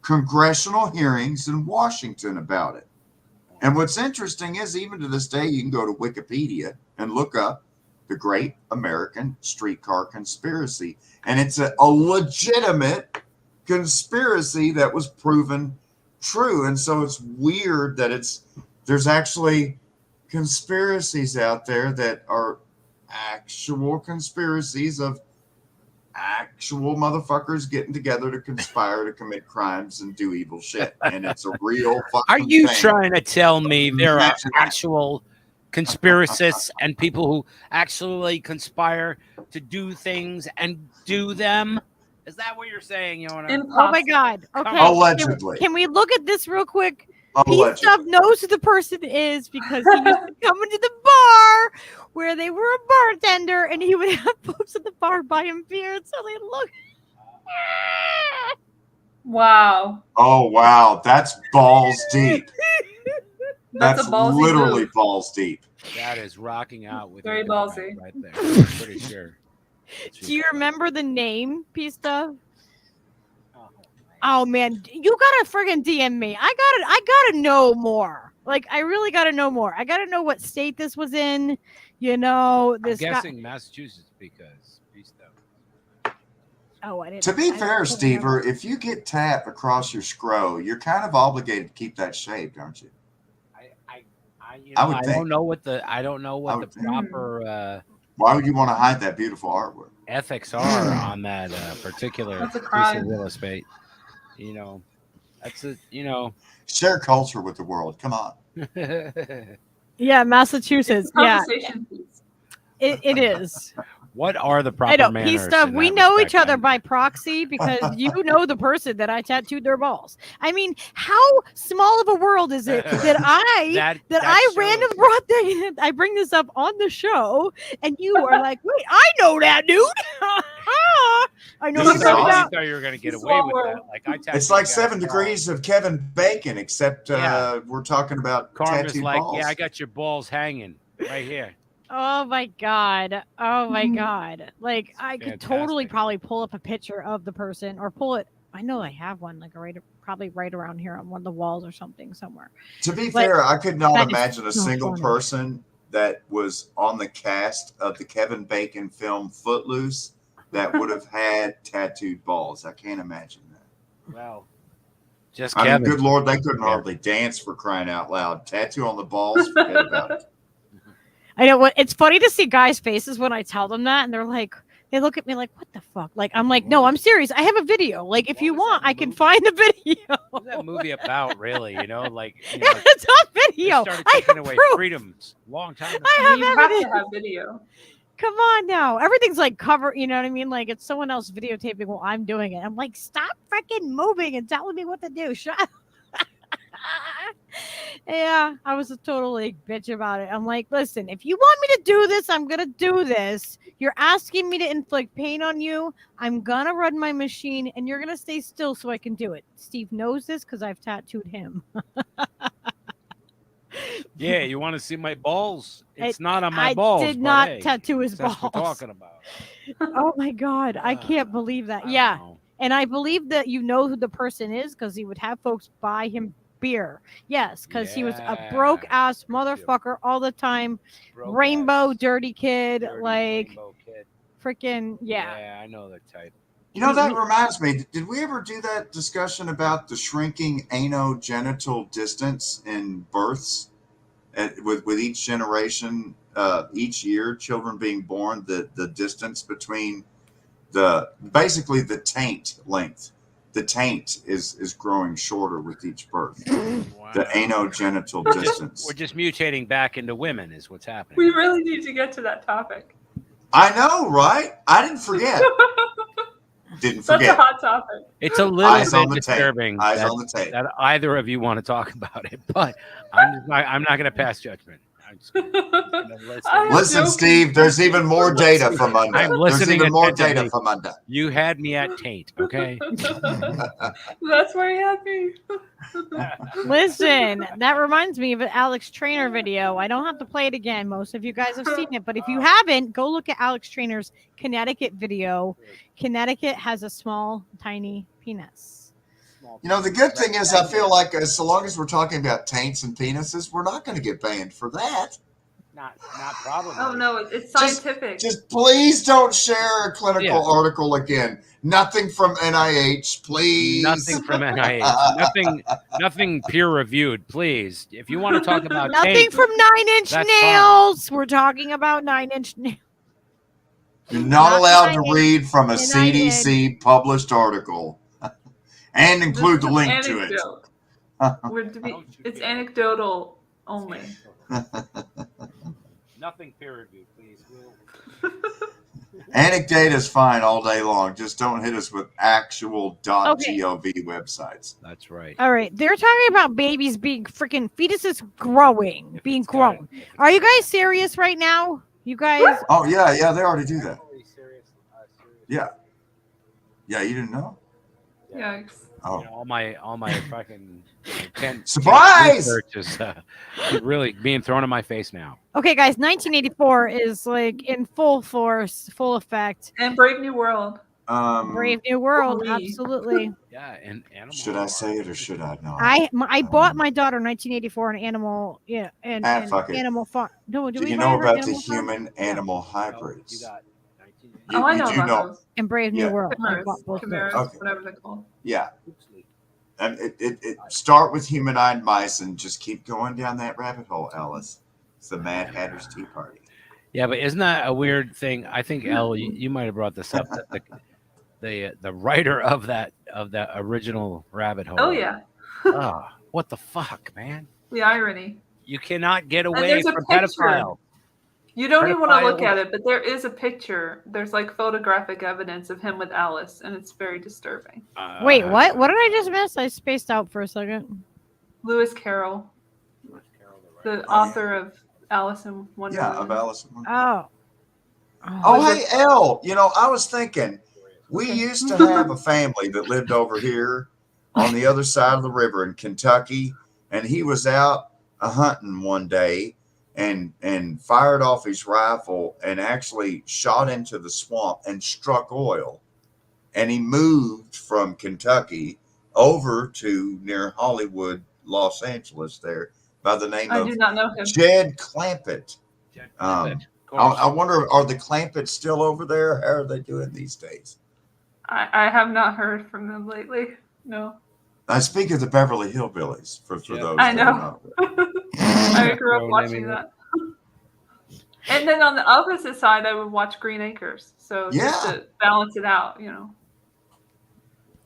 S5: congressional hearings in Washington about it. And what's interesting is, even to this day, you can go to Wikipedia and look up the Great American Streetcar Conspiracy. And it's a legitimate conspiracy that was proven true. And so it's weird that there's actually conspiracies out there that are actual conspiracies of actual motherfuckers getting together to conspire to commit crimes and do evil shit. And it's a real fucking
S3: Are you
S5: thing.
S3: trying to tell me there are actual conspiracists and people who actually conspire to do things and do them? Is that what you're saying, Yona?
S8: Impossible.
S2: Oh my God. Okay.
S5: Allegedly.
S2: Can we look at this real quick?
S5: Allegedly.
S2: Stuff knows who the person is because he used to come into the bar where they were a bartender and he would have folks at the bar buy him beer so they look.
S8: Wow.
S5: Oh wow, that's balls deep. That's
S8: a ballsy
S5: literally
S8: move.
S5: balls deep.
S3: That is rocking out with
S8: Very
S3: your
S8: ballsy.
S3: right there. I'm pretty sure.
S2: Do you remember the name, Pista? Oh man, you gotta friggin' DM me. I gotta know more. Like, I really gotta know more. I gotta know what state this was in. You know, this.
S3: I'm guessing Massachusetts because Pista.
S2: Oh, I didn't.
S5: To be fair, Stever, if you get tap across your scro, you're kind of obligated to keep that shaved, aren't you?
S3: I don't know what the proper
S5: why would you want to hide that beautiful artwork?
S3: ethics are on that particular
S8: That's a
S3: piece
S8: crime.
S3: of real estate. You know, that's a
S5: Share culture with the world. Come on.
S2: Yeah, Massachusetts. Yeah,
S8: Conversation piece.
S2: it is.
S3: What are the
S2: I
S3: proper
S2: know.
S3: manners?
S2: Pista,
S3: in
S2: we
S3: that
S2: know
S3: respect?
S2: each other by proxy because you know the person that I tattooed their balls. I mean, how small of a world is it that I randomly brought that? I bring this up on the show, and you are like, "Wait, I know that dude." I know
S5: This
S2: you're
S5: is
S2: talking
S5: awesome.
S2: about.
S3: I thought you were going to get
S8: It's
S3: away
S8: all
S3: with
S8: world.
S3: that. Like I tattooed
S5: It's like
S3: guys'
S5: 7
S3: balls.
S5: degrees of Kevin Bacon, except we're talking about
S3: Karma's
S5: tattooed
S3: like,
S5: balls.
S3: yeah, I got your balls hanging right here.
S2: Oh my god! Oh my god! Like I could totally
S3: fantastic.
S2: probably pull up a picture of the person or pull it. I know I have one, like probably right around here on one of the walls or something somewhere.
S5: To be
S2: But
S5: fair, I could not
S2: that is
S5: imagine a
S2: so
S5: single
S2: funny.
S5: person that was on the cast of the Kevin Bacon film Footloose that would have had tattooed balls. I can't imagine that.
S3: Well, just
S5: I
S3: Kevin.
S5: mean, good Lord, they couldn't
S3: Yeah.
S5: hardly dance for crying out loud. Tattoo on the balls, forget about it.
S2: I know what it's funny to see guys' faces when I tell them that, and they're like, they look at me like, "What the fuck?" Like I'm like, "No, I'm serious. I have a video. Like if you want, I can find the video."
S3: What's that movie about, really? You know, like
S2: Yeah, it's on
S3: they
S2: video.
S3: started
S2: I
S3: taking
S2: have
S3: away
S2: proof.
S3: freedoms a long time ago.
S2: I have
S8: You have
S2: evidence.
S8: to have video.
S2: Come on now. Everything's like cover, you know what I mean? Like it's someone else videotaping while I'm doing it. I'm like, stop freaking moving and telling me what to do. Shut up. Yeah, I was a total bitch about it. I'm like, listen, if you want me to do this, I'm gonna do this. You're asking me to inflict pain on you. I'm gonna run my machine and you're gonna stay still so I can do it. Steve knows this because I've tattooed him.
S3: Yeah, you want to see my balls? It's not on my balls.
S2: I did
S3: but
S2: not
S3: hey,
S2: tattoo his
S3: that's
S2: balls.
S3: what we're talking about.
S2: Oh my god, I can't believe that.
S3: I don't
S2: Yeah.
S3: know.
S2: And I believe that you know who the person is because he would have folks buy him beer. Yes, because he was a broke ass motherfucker all the time.
S3: Broke
S2: Rainbow
S3: ass,
S2: dirty kid,
S3: dirty
S2: like
S3: rainbow kid.
S2: freaking yeah.
S3: Yeah, I know the type.
S5: You know, that reminds me, did we ever do that discussion about the shrinking anogenital distance in births? With each generation, each year, children being born, the distance between basically the taint length. The taint is growing shorter with each birth.
S3: Wow.
S5: The anogenital distance.
S3: We're just mutating back into women, is what's happening.
S8: We really need to get to that topic.
S5: I know, right? I didn't forget. Didn't
S8: Such
S5: forget.
S8: a hot topic.
S3: It's a little
S5: Eyes on
S3: bit
S5: the tape.
S3: disturbing
S5: Eyes
S3: that,
S5: on the tape.
S3: that either of you want to talk about it, but I'm not going to pass judgment. I'm just gonna
S5: Listen, Steve, there's even more data from Monday.
S3: I'm
S5: There's
S3: listening
S5: even more data
S3: attentively.
S5: from Monday.
S3: You had me at taint, okay?
S8: That's where he had me.
S2: Listen, that reminds me of an Alex Trainer video. I don't have to play it again. Most of you guys have seen it, but if you haven't, go look at Alex Trainer's Connecticut video. Connecticut has a small, tiny penis.
S5: You know, the good thing is I feel like so long as we're talking about taints and penises, we're not going to get banned for that.
S3: Not probably.
S8: Oh no, it's scientific.
S5: Just please don't share a clinical
S3: Yeah.
S5: article again. Nothing from NIH, please.
S3: Nothing from NIH. Nothing peer reviewed, please. If you want to talk about
S2: Nothing
S3: taint,
S2: from 9 Inch
S3: that's
S2: Nails. We're talking about 9 Inch Nails.
S5: You're not allowed to
S2: NIH.
S5: read from a
S2: NIH.
S5: CDC published article and include the link to it.
S8: Anecdote. It's anecdotal only.
S3: Nothing peer reviewed, please.
S5: Anecdata is fine all day long. Just don't hit us with actual
S2: Okay.
S5: .gov websites.
S3: That's right.
S2: All right, they're talking about babies being freaking fetuses growing, being grown. Are you guys serious right now? You guys?
S5: Oh yeah, they already do that. Yeah, you didn't know?
S8: Yikes.
S5: Oh,
S3: You know, all my fucking
S5: surprise!
S3: research is really being thrown in my face now.
S2: Okay, guys, 1984 is like in full force, full effect.
S8: And Brave New World.
S2: Brave New World,
S8: Holy.
S2: absolutely.
S3: Yeah, and animal.
S5: Should I say it or should I not?
S2: I bought my daughter 1984 an animal, and
S5: fuck it.
S2: Animal Farm. No,
S5: Do
S2: we
S5: you
S2: buy
S5: know
S2: her
S5: about the
S2: Animal Farm?
S5: human-animal hybrids?
S3: You got
S8: Oh, I
S5: you
S8: know
S5: do
S8: about those.
S2: And Brave New
S5: Yeah.
S2: World. I
S8: Chimeras,
S2: bought both of
S8: chimeras,
S2: those.
S5: Okay.
S8: whatever they're called.
S5: Yeah. And it start with humanoid mice and just keep going down that rabbit hole, Alice. It's the Mad Hatter's Tea Party.
S3: Yeah, but isn't that a weird thing? I think Elle, you might have brought this up. That the writer of that original rabbit hole.
S8: Oh yeah.
S3: Oh, what the fuck, man!
S8: The irony.
S3: You cannot get
S8: And
S3: away
S8: there's a
S3: from
S8: picture.
S3: pedophile.
S8: You don't even want to look
S3: Pedophile.
S8: at it, but there is a picture. There's like photographic evidence of him with Alice, and it's very disturbing.
S2: Wait, what? What did I just miss? I spaced out for a second.
S8: Lewis Carroll, the author of Alice in Wonderland.
S5: Yeah, of Alice in Wonderland.
S2: Oh.
S5: Oh, hey, Elle. You know, I was thinking, we used to have a family that lived over here on the other side of the river in Kentucky, and he was out hunting one day and fired off his rifle and actually shot into the swamp and struck oil. And he moved from Kentucky over to near Hollywood, Los Angeles there by the name
S8: I
S5: of
S8: do not know him.
S5: Jed Clampett. I wonder, are the Clampetts still over there? How are they doing these days?
S8: I have not heard from them lately. No.
S5: I speak of the Beverly Hillbillies for those.
S8: I
S5: that are
S8: know.
S5: not
S8: I grew up watching that. And then on the opposite side, I would watch Green Acres. So just to balance it out, you know.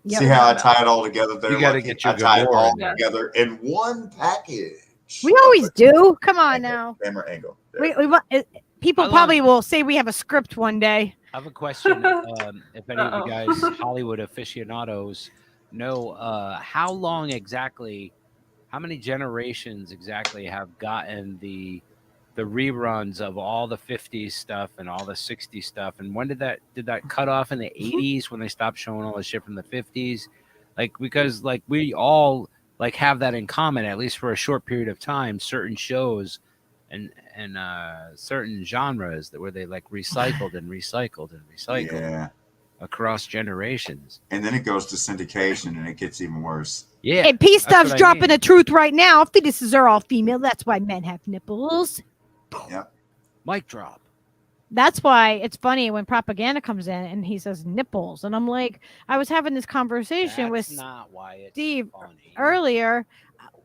S5: See how I tie it all together there?
S3: You gotta
S5: Lucky?
S3: get your
S5: I tie it all
S8: Yeah.
S5: together in one package.
S2: We always do. Come on now.
S5: Camera angle.
S2: People probably will say we have a script one day.
S3: I have a question. If any of you guys, Hollywood aficionados, know how long exactly, how many generations exactly have gotten the reruns of all the 50s stuff and all the 60s stuff, and when did that cut off in the 80s when they stopped showing all the shit from the 50s? Like, because like we all like have that in common, at least for a short period of time, certain shows and certain genres where they like recycled
S5: Yeah.
S3: across generations.
S5: And then it goes to syndication and it gets even worse.
S3: Yeah.
S2: Hey, P Stuff's
S3: what I
S2: dropping
S3: mean.
S2: the truth right now. Fetuses are all female. That's why men have nipples.
S5: Yeah.
S3: Mic drop.
S2: That's why it's funny when propaganda comes in and he says nipples. And I'm like, I was having this conversation with
S3: not why it's
S2: Steve
S3: funny.
S2: earlier.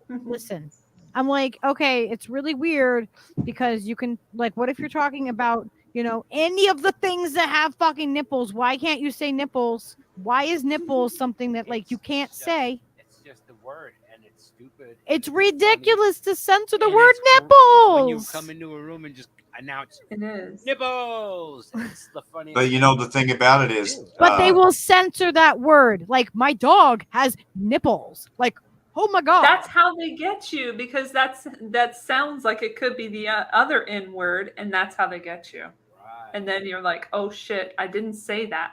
S2: Listen, I'm like, okay, it's really weird because you can, like, what if you're talking about, you know, any of the things that have fucking nipples? Why can't you say nipples? Why is nipples something that, like, you can't say?
S3: It's just the word, and it's stupid.
S2: It's ridiculous to censor the
S3: And
S2: word
S3: it's
S2: nipples.
S3: when you come into a room and just announce
S8: It is.
S3: nipples. It's the funniest.
S5: But you know, the thing about it is,
S2: But they will censor that word. Like, my dog has nipples. Like, oh my God.
S8: That's how they get you, because that sounds like it could be the other N word, and that's how they get you. And then you're like, oh shit, I didn't say that.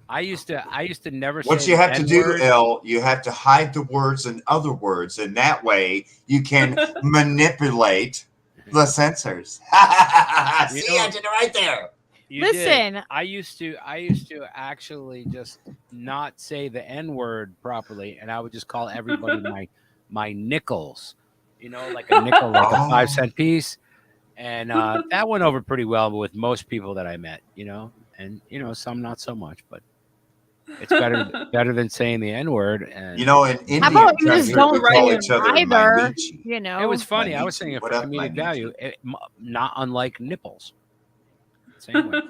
S3: I used to never.
S5: what
S3: say
S5: you
S3: the
S5: have to do,
S3: N-word.
S5: Elle, you have to hide the words in other words, and that way you can manipulate the censors. See, I did it right there.
S3: You
S2: Listen.
S3: did. I used to actually just not say the N word properly, and I would just call everybody my nickels. You know, like a nickel, like a 5-cent piece. And that went over pretty well with most people that I met, you know, and you know, some not so much, but it's better than saying the N word. And
S5: You know, in Indian
S2: How about you just
S5: country,
S2: don't
S5: we call
S2: write
S5: each other
S2: either?
S5: Mainichi.
S2: You know,
S3: it was funny. I was
S5: Mainichi.
S3: saying it
S5: What
S3: for
S5: up,
S3: comedic
S5: Mainichi?
S3: value, not unlike nipples. Same way.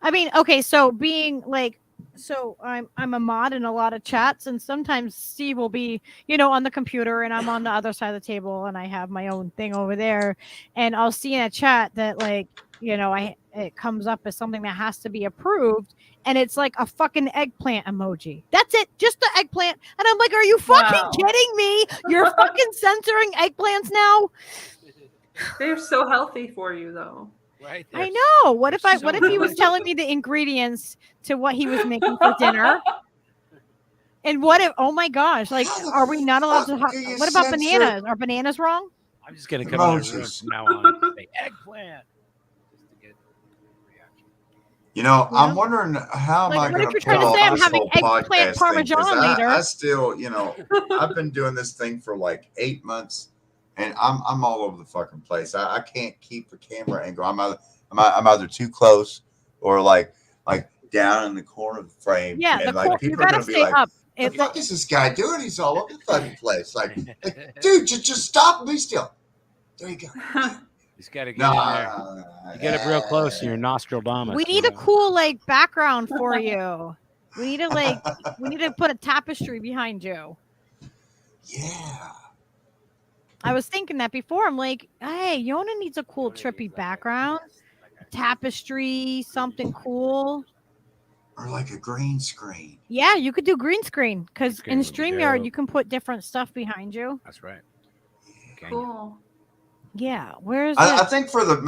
S2: I mean, okay, so being like, So I'm a mod in a lot of chats, and sometimes Steve will be, on the computer, and I'm on the other side of the table, and I have my own thing over there, and I'll see in a chat that it comes up as something that has to be approved, and it's like a fucking eggplant emoji. That's it, just the eggplant, and I'm like, are you fucking kidding me? You're fucking censoring eggplants now?
S8: They're so healthy for you, though.
S3: Right.
S2: I know. What if he was telling me the ingredients to what he was making for dinner? And what if? Oh my gosh! Like, are we not allowed to? What about bananas? Are bananas wrong?
S3: I'm just gonna come out of the room from now on and say eggplant. Just to get a reaction.
S5: I'm wondering how am I going to put on this whole podcast
S2: Parmesan later?
S5: I still, I've been doing this thing for like 8 months. And I'm all over the fucking place. I can't keep the camera angle. I'm either too close or like down in the corner of the frame.
S2: Yeah,
S5: and
S2: you gotta stay up.
S5: What the fuck is this guy doing? He's all over the fucking place. Like dude, just stop and be still. There you go.
S3: He's got to get in there. You get it real close to your Nostradamus.
S2: We need a cool background for you. We need to put a tapestry behind you.
S5: Yeah.
S2: I was thinking that before. I'm like, hey, Yona needs a cool, trippy background, tapestry, something cool,
S5: or like a green screen.
S2: Yeah, you could do green screen because in StreamYard you can put different stuff behind you.
S3: That's right.
S8: Cool.
S2: Yeah, where's
S5: I think for the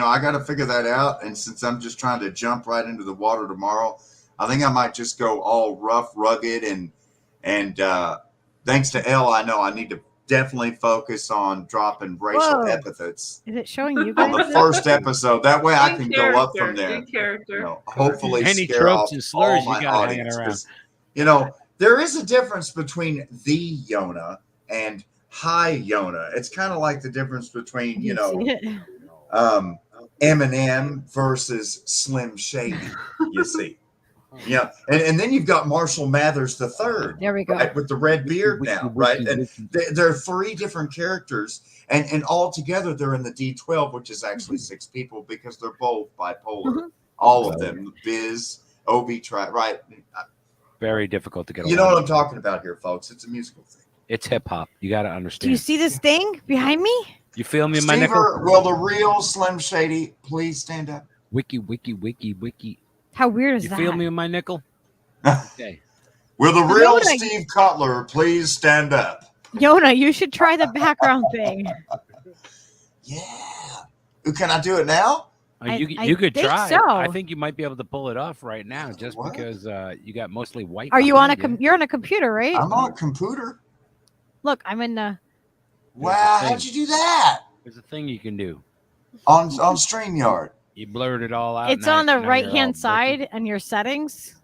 S5: I got to figure that out. And since I'm just trying to jump right into the water tomorrow, I think I might just go all rough, rugged, and thanks to Elle, I know I need to definitely focus on dropping racial epithets.
S2: Is it showing you guys
S5: on the first episode? That way I can go up from there. Hopefully
S3: any
S5: scare
S3: tropes
S5: off
S3: and slurs
S5: all my
S3: you got
S5: audience.
S3: hanging around.
S5: There is a difference between the Yona and hi Yona. It's kind of like the difference between Eminem versus Slim Shady. You see. Yeah, and then you've got Marshall Mathers III.
S2: There we go.
S5: Right, with the red beard now, right? And there are 3 different characters, and all together they're in the D12, which is actually 6 people because they're both bipolar. All of them. Biz, Obi, right?
S3: Very difficult to get.
S5: You know what I'm talking about here, folks? It's a musical thing.
S3: It's hip hop. You got to understand.
S2: Do you see this thing behind me?
S3: You feel me,
S5: Stever,
S3: my nickel?
S5: Will the real Slim Shady please stand up?
S3: Wiki.
S2: How weird is
S3: you
S2: that?
S3: You feel me, my nickel? Okay.
S5: Will the real Steve Cutler please stand up?
S2: Yona, you should try the background thing.
S5: Yeah. Can I do it now?
S3: You could try.
S2: So.
S3: I think you might be able to pull it off right now, just because you got mostly white.
S2: Are you on you're on a computer, right?
S5: I'm on a computer.
S2: Look, I'm in the.
S5: Wow, how'd you do that?
S3: There's a thing you can do
S5: on StreamYard.
S3: You blurred it all out.
S2: It's on the right-hand side on your settings.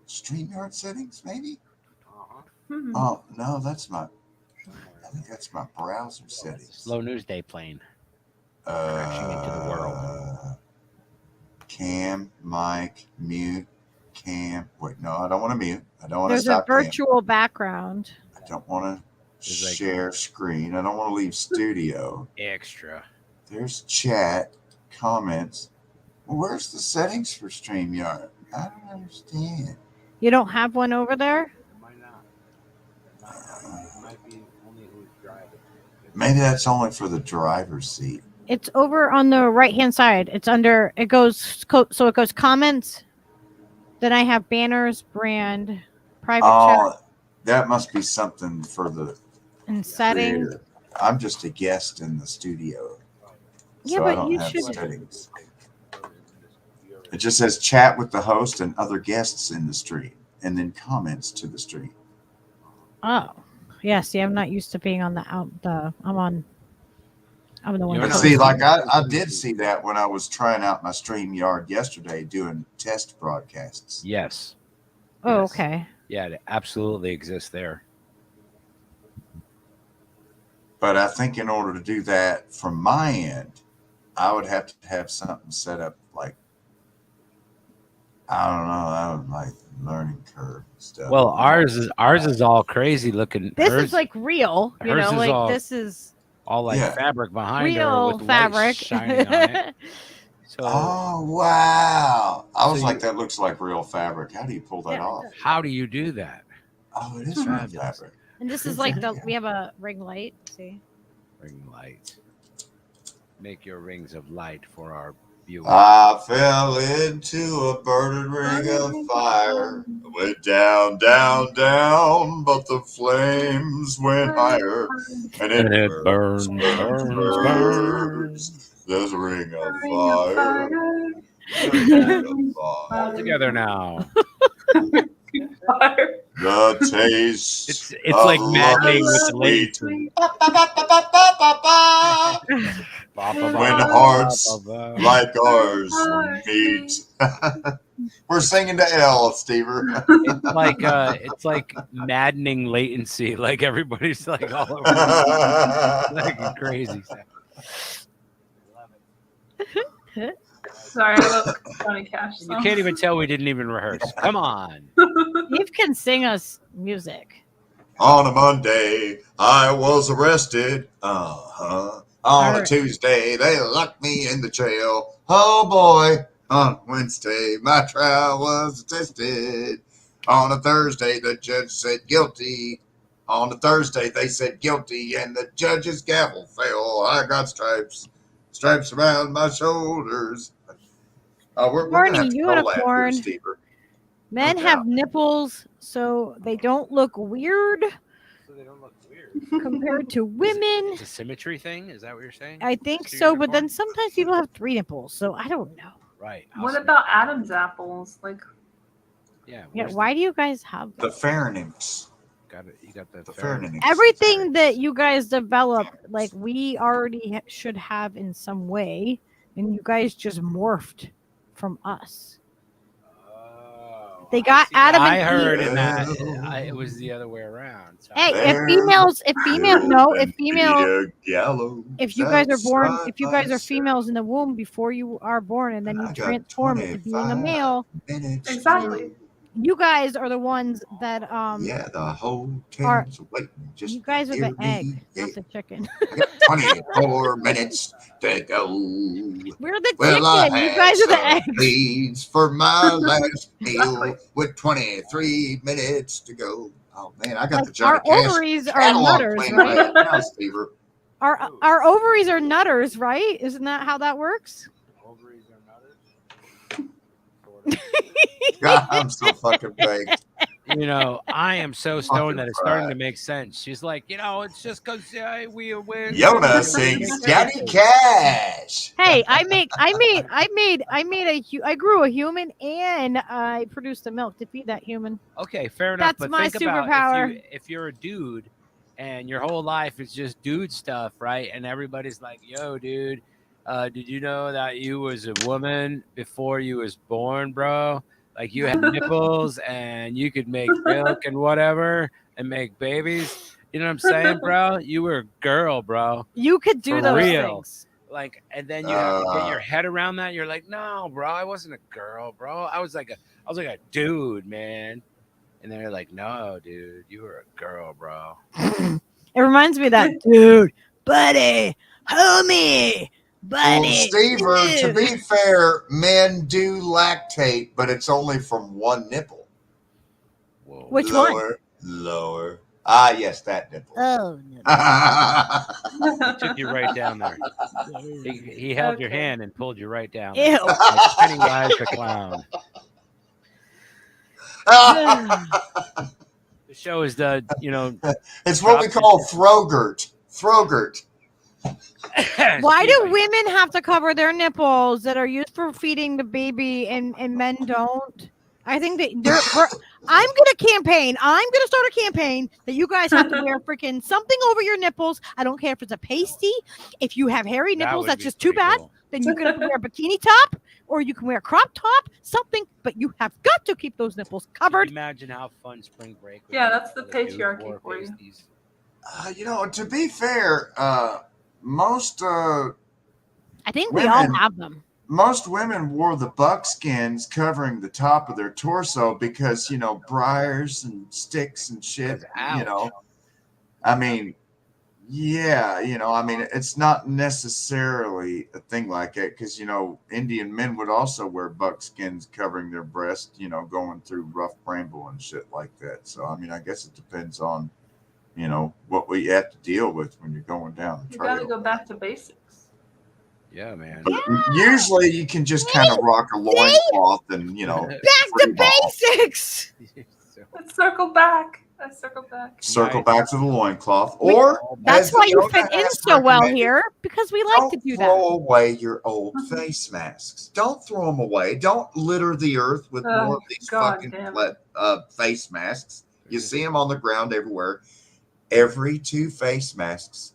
S5: StreamYard settings, maybe? Oh, no, I think that's my browser settings.
S3: Slow news day playing. Crashing into the world.
S5: Cam, mic, mute, cam. Wait, no, I don't want to mute. I don't want to stop.
S2: There's a virtual background.
S5: I don't want to share screen. I don't want to leave studio.
S3: Extra.
S5: There's chat. Comments. Well, where's the settings for StreamYard? I don't understand.
S2: You don't have one over there?
S5: Maybe that's only for the driver's seat.
S2: It's over on the right-hand side. It's under. It goes comments. Then I have banners, brand, private chat.
S5: That must be something for the
S2: settings.
S5: Creator. I'm just a guest in the studio.
S2: Yeah,
S5: so
S2: but
S5: I don't
S2: you
S5: have
S2: should.
S5: Settings. It just says chat with the host and other guests in the stream, and then comments to the stream.
S2: Oh, yeah. See, I'm not used to being on I'm the one.
S5: See, like I did see that when I was trying out my StreamYard yesterday, doing test broadcasts.
S3: Yes.
S2: Oh, okay.
S3: Yeah, it absolutely exists there.
S5: But I think in order to do that from my end, I would have to have something set up like, I don't know, like learning curve and stuff.
S3: Well, ours is all crazy looking.
S2: This is like real, this is
S3: all like fabric behind
S2: real
S3: her with
S2: fabric
S3: lights shining on it. So,
S5: oh wow! I was like, that looks like real fabric. How do you pull that off?
S3: How do you do that?
S5: Oh, it is real fabric.
S2: And this is like we have a ring light. See?
S3: Ring light. Make your rings of light for our viewers.
S5: I fell into a burning ring of fire. Went down, down, down, but the flames went higher. And it burns, burns. There's a ring of fire.
S3: All together now.
S5: The taste.
S3: It's like maddening with the late.
S5: When hearts like ours meet. We're singing to Elle, Stever.
S3: It's like maddening latency. Like everybody's like all over. Like crazy.
S8: Sorry, I love Johnny Cash songs.
S3: You can't even tell we didn't even rehearse. Come on.
S2: Steve can sing us music.
S5: On a Monday, I was arrested. On a Tuesday, they locked me in the jail. Oh boy. On Wednesday, my trial was attested. On a Thursday, the judge said guilty. On a Thursday, they said guilty, and the judge's gavel fell. I got stripes around my shoulders. We're gonna have to
S2: unicorn.
S5: Stever.
S2: Men have nipples, so they don't look weird. Compared to women.
S3: It's a symmetry thing? Is that what you're saying?
S2: I think so, but then sometimes people have 3 nipples, so I don't know.
S3: Right.
S8: What about Adam's apples? Like,
S2: yeah. Why do you guys have
S5: the pharynx?
S3: You got the
S5: pharynx.
S2: Everything that you guys develop, like we already should have in some way, and you guys just morphed from us. They got Adam and
S3: I heard
S2: Eve.
S3: in that it was the other way around. So.
S2: Hey, if you guys are born, if you guys are females in the womb before you are born, and then you transform into being a male,
S8: exactly.
S2: You guys are the ones that
S5: the whole town's waiting. Just
S2: you guys are the egg, not the chicken.
S5: 24 minutes to go.
S2: We're the chicken. You guys are the egg.
S5: Please for my last meal with 23 minutes to go. Oh man, I got the Johnny Cash.
S2: Our ovaries are nutters, right?
S5: Now, Stever.
S2: Our ovaries are nutters, right? Isn't that how that works?
S3: Ovaries are nutters.
S5: God, I'm so fucking baked.
S3: You know, I am so stoned that it's starting to make sense. She's like, it's just because we win.
S5: Yona sings Johnny Cash.
S2: Hey, I grew a human and I produced the milk to feed that human.
S3: Okay, fair enough.
S2: That's my superpower.
S3: If you're a dude and your whole life is just dude stuff, right? And everybody's like, yo, dude, did you know that you was a woman before you was born, bro? Like you had nipples and you could make milk and whatever and make babies. You know what I'm saying, bro? You were a girl, bro.
S2: You could do those things.
S3: Like, and then you have to get your head around that. You're like, no, bro, I wasn't a girl, bro. I was like a dude, man. And they're like, no, dude, you were a girl, bro.
S2: It reminds me of that dude, buddy, homie. Buddy.
S5: Well, Stever, to be fair, men do lactate, but it's only from one nipple.
S3: Whoa.
S2: Which one?
S5: Lower. Ah, yes, that nipple.
S2: Oh,
S3: no. He took you right down there. He held your hand and pulled you right down.
S2: Ew.
S3: Like Pennywise the clown. The show is
S5: it's what we call Throgert.
S2: Why do women have to cover their nipples that are used for feeding the baby and men don't? I think that I'm going to start a campaign that you guys have to wear freaking something over your nipples. I don't care if it's a pasty. If you have hairy nipples, that's just too bad. Cool. Then you can wear a bikini top or you can wear a crop top, something, but you have got to keep those nipples covered.
S3: Imagine how fun spring break would be.
S8: Yeah, that's the patriarchy for you.
S5: To be fair, most
S2: I think we all have them.
S5: Most women wore the buckskins covering the top of their torso because briars and sticks and shit. I mean, Yeah, I mean, it's not necessarily a thing like that because, Indian men would also wear buckskins covering their breast, going through rough bramble and shit like that. So, I mean, I guess it depends on, what we have to deal with when you're going down the
S8: You
S5: trail.
S8: got to go back to basics.
S3: Yeah, man.
S5: But usually you can just kind of rock a loincloth and,
S2: Back to basics.
S8: Let's circle back.
S5: Circle back to the loincloth. Or
S2: That's
S5: as
S2: why you
S5: Yona
S2: fit in
S5: has
S2: so well
S5: recommended,
S2: here because we like to do that.
S5: Throw away your old face masks. Don't throw them away. Don't litter the earth with more of these fucking face masks. You see them on the ground everywhere. Every 2 face masks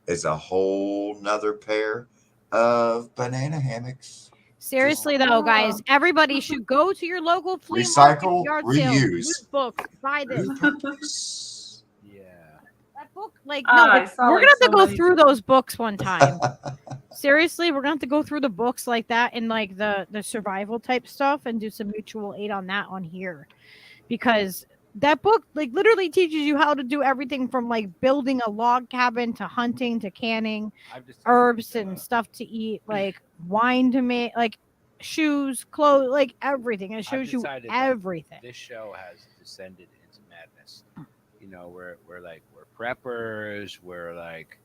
S5: is a whole nother pair of banana hammocks.
S2: Seriously though, guys, everybody should go to your local flea
S5: Recycle,
S2: market, yard sale,
S5: reuse.
S2: use books, buy this.
S3: Yeah.
S2: That book, like, no, we're gonna have to go through those books one time. Seriously, we're gonna have to go through the books like that and like the survival type stuff and do some mutual aid on that on here, because that book like literally teaches you how to do everything from like building a log cabin to hunting to canning, herbs and stuff to eat, like wine to make, like shoes, clothes, like everything. It shows you everything.
S3: This show has descended into madness. We're preppers. We're like,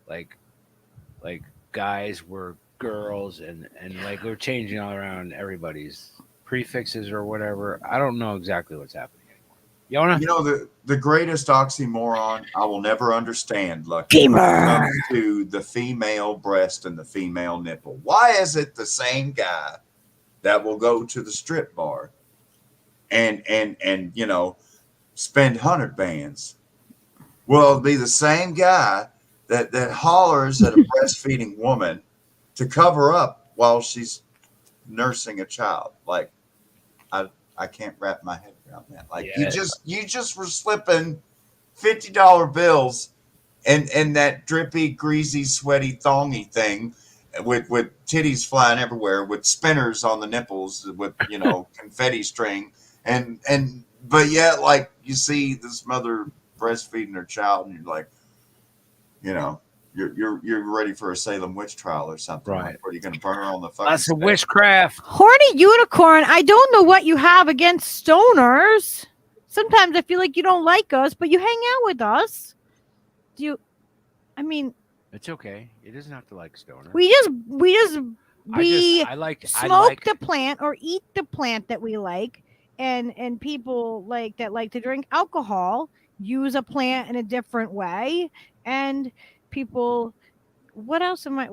S3: like guys. We're girls, and like we're changing all around everybody's prefixes or whatever. I don't know exactly what's happening anymore. Yona?
S5: The greatest oxymoron I will never understand, Lucky, when it comes to the female breast and the female nipple. Why is it the same guy that will go to the strip bar and spend 100 bands? Well, it'll be the same guy that hollers at a breastfeeding woman to cover up while she's nursing a child. Like, I can't wrap my head around that. Like, you just were slipping $50 bills and that drippy, greasy, sweaty, thongy thing with titties flying everywhere, with spinners on the nipples, with confetti string, but yet, like, you see this mother breastfeeding her child, and you're like, You're ready for a Salem witch trial or something.
S3: Right.
S5: Like, what are you going to burn her on the fucking
S3: That's a
S5: stake?
S3: witchcraft.
S2: Horny unicorn, I don't know what you have against stoners. Sometimes I feel like you don't like us, but you hang out with us.
S3: It's okay. It doesn't have to like stoner.
S2: We smoke the plant or eat the plant that we like, and people like to drink alcohol use a plant in a different way, and people. What else? What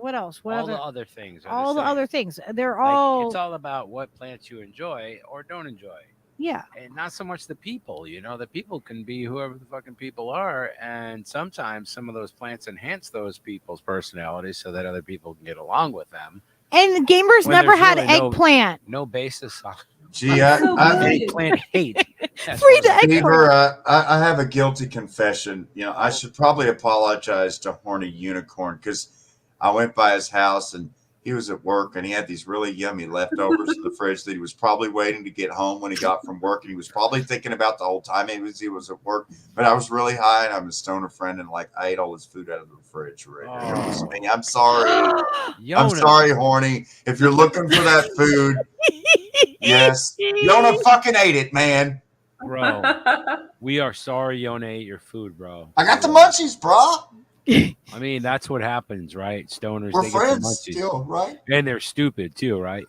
S3: the other things.
S2: All the other things. They're
S3: like,
S2: all.
S3: It's all about what plants you enjoy or don't enjoy.
S2: Yeah.
S3: And not so much the people. The people can be whoever the fucking people are, and sometimes some of those plants enhance those people's personalities so that other people can get along with them.
S2: And gamers never had eggplant.
S3: No basis on.
S5: Gee, I
S3: eggplant hate.
S2: Free the eggplant.
S5: Beaver, I have a guilty confession. I should probably apologize to Horny Unicorn, because I went by his house and he was at work and he had these really yummy leftovers in the fridge that he was probably waiting to get home when he got from work, and he was probably thinking about the whole time he was at work. But I was really high and I'm a stoner friend, and like I ate all his food out of the fridge. Right? I'm sorry. I'm sorry, Horny. If you're looking for that food, yes, Yona fucking ate it, man.
S3: Bro, we are sorry Yona ate your food, bro.
S5: I got the munchies, bro.
S3: I mean, that's what happens, right? Stoners,
S5: we're
S3: they
S5: friends
S3: get the munchies.
S5: still, right?
S3: And they're stupid too, right?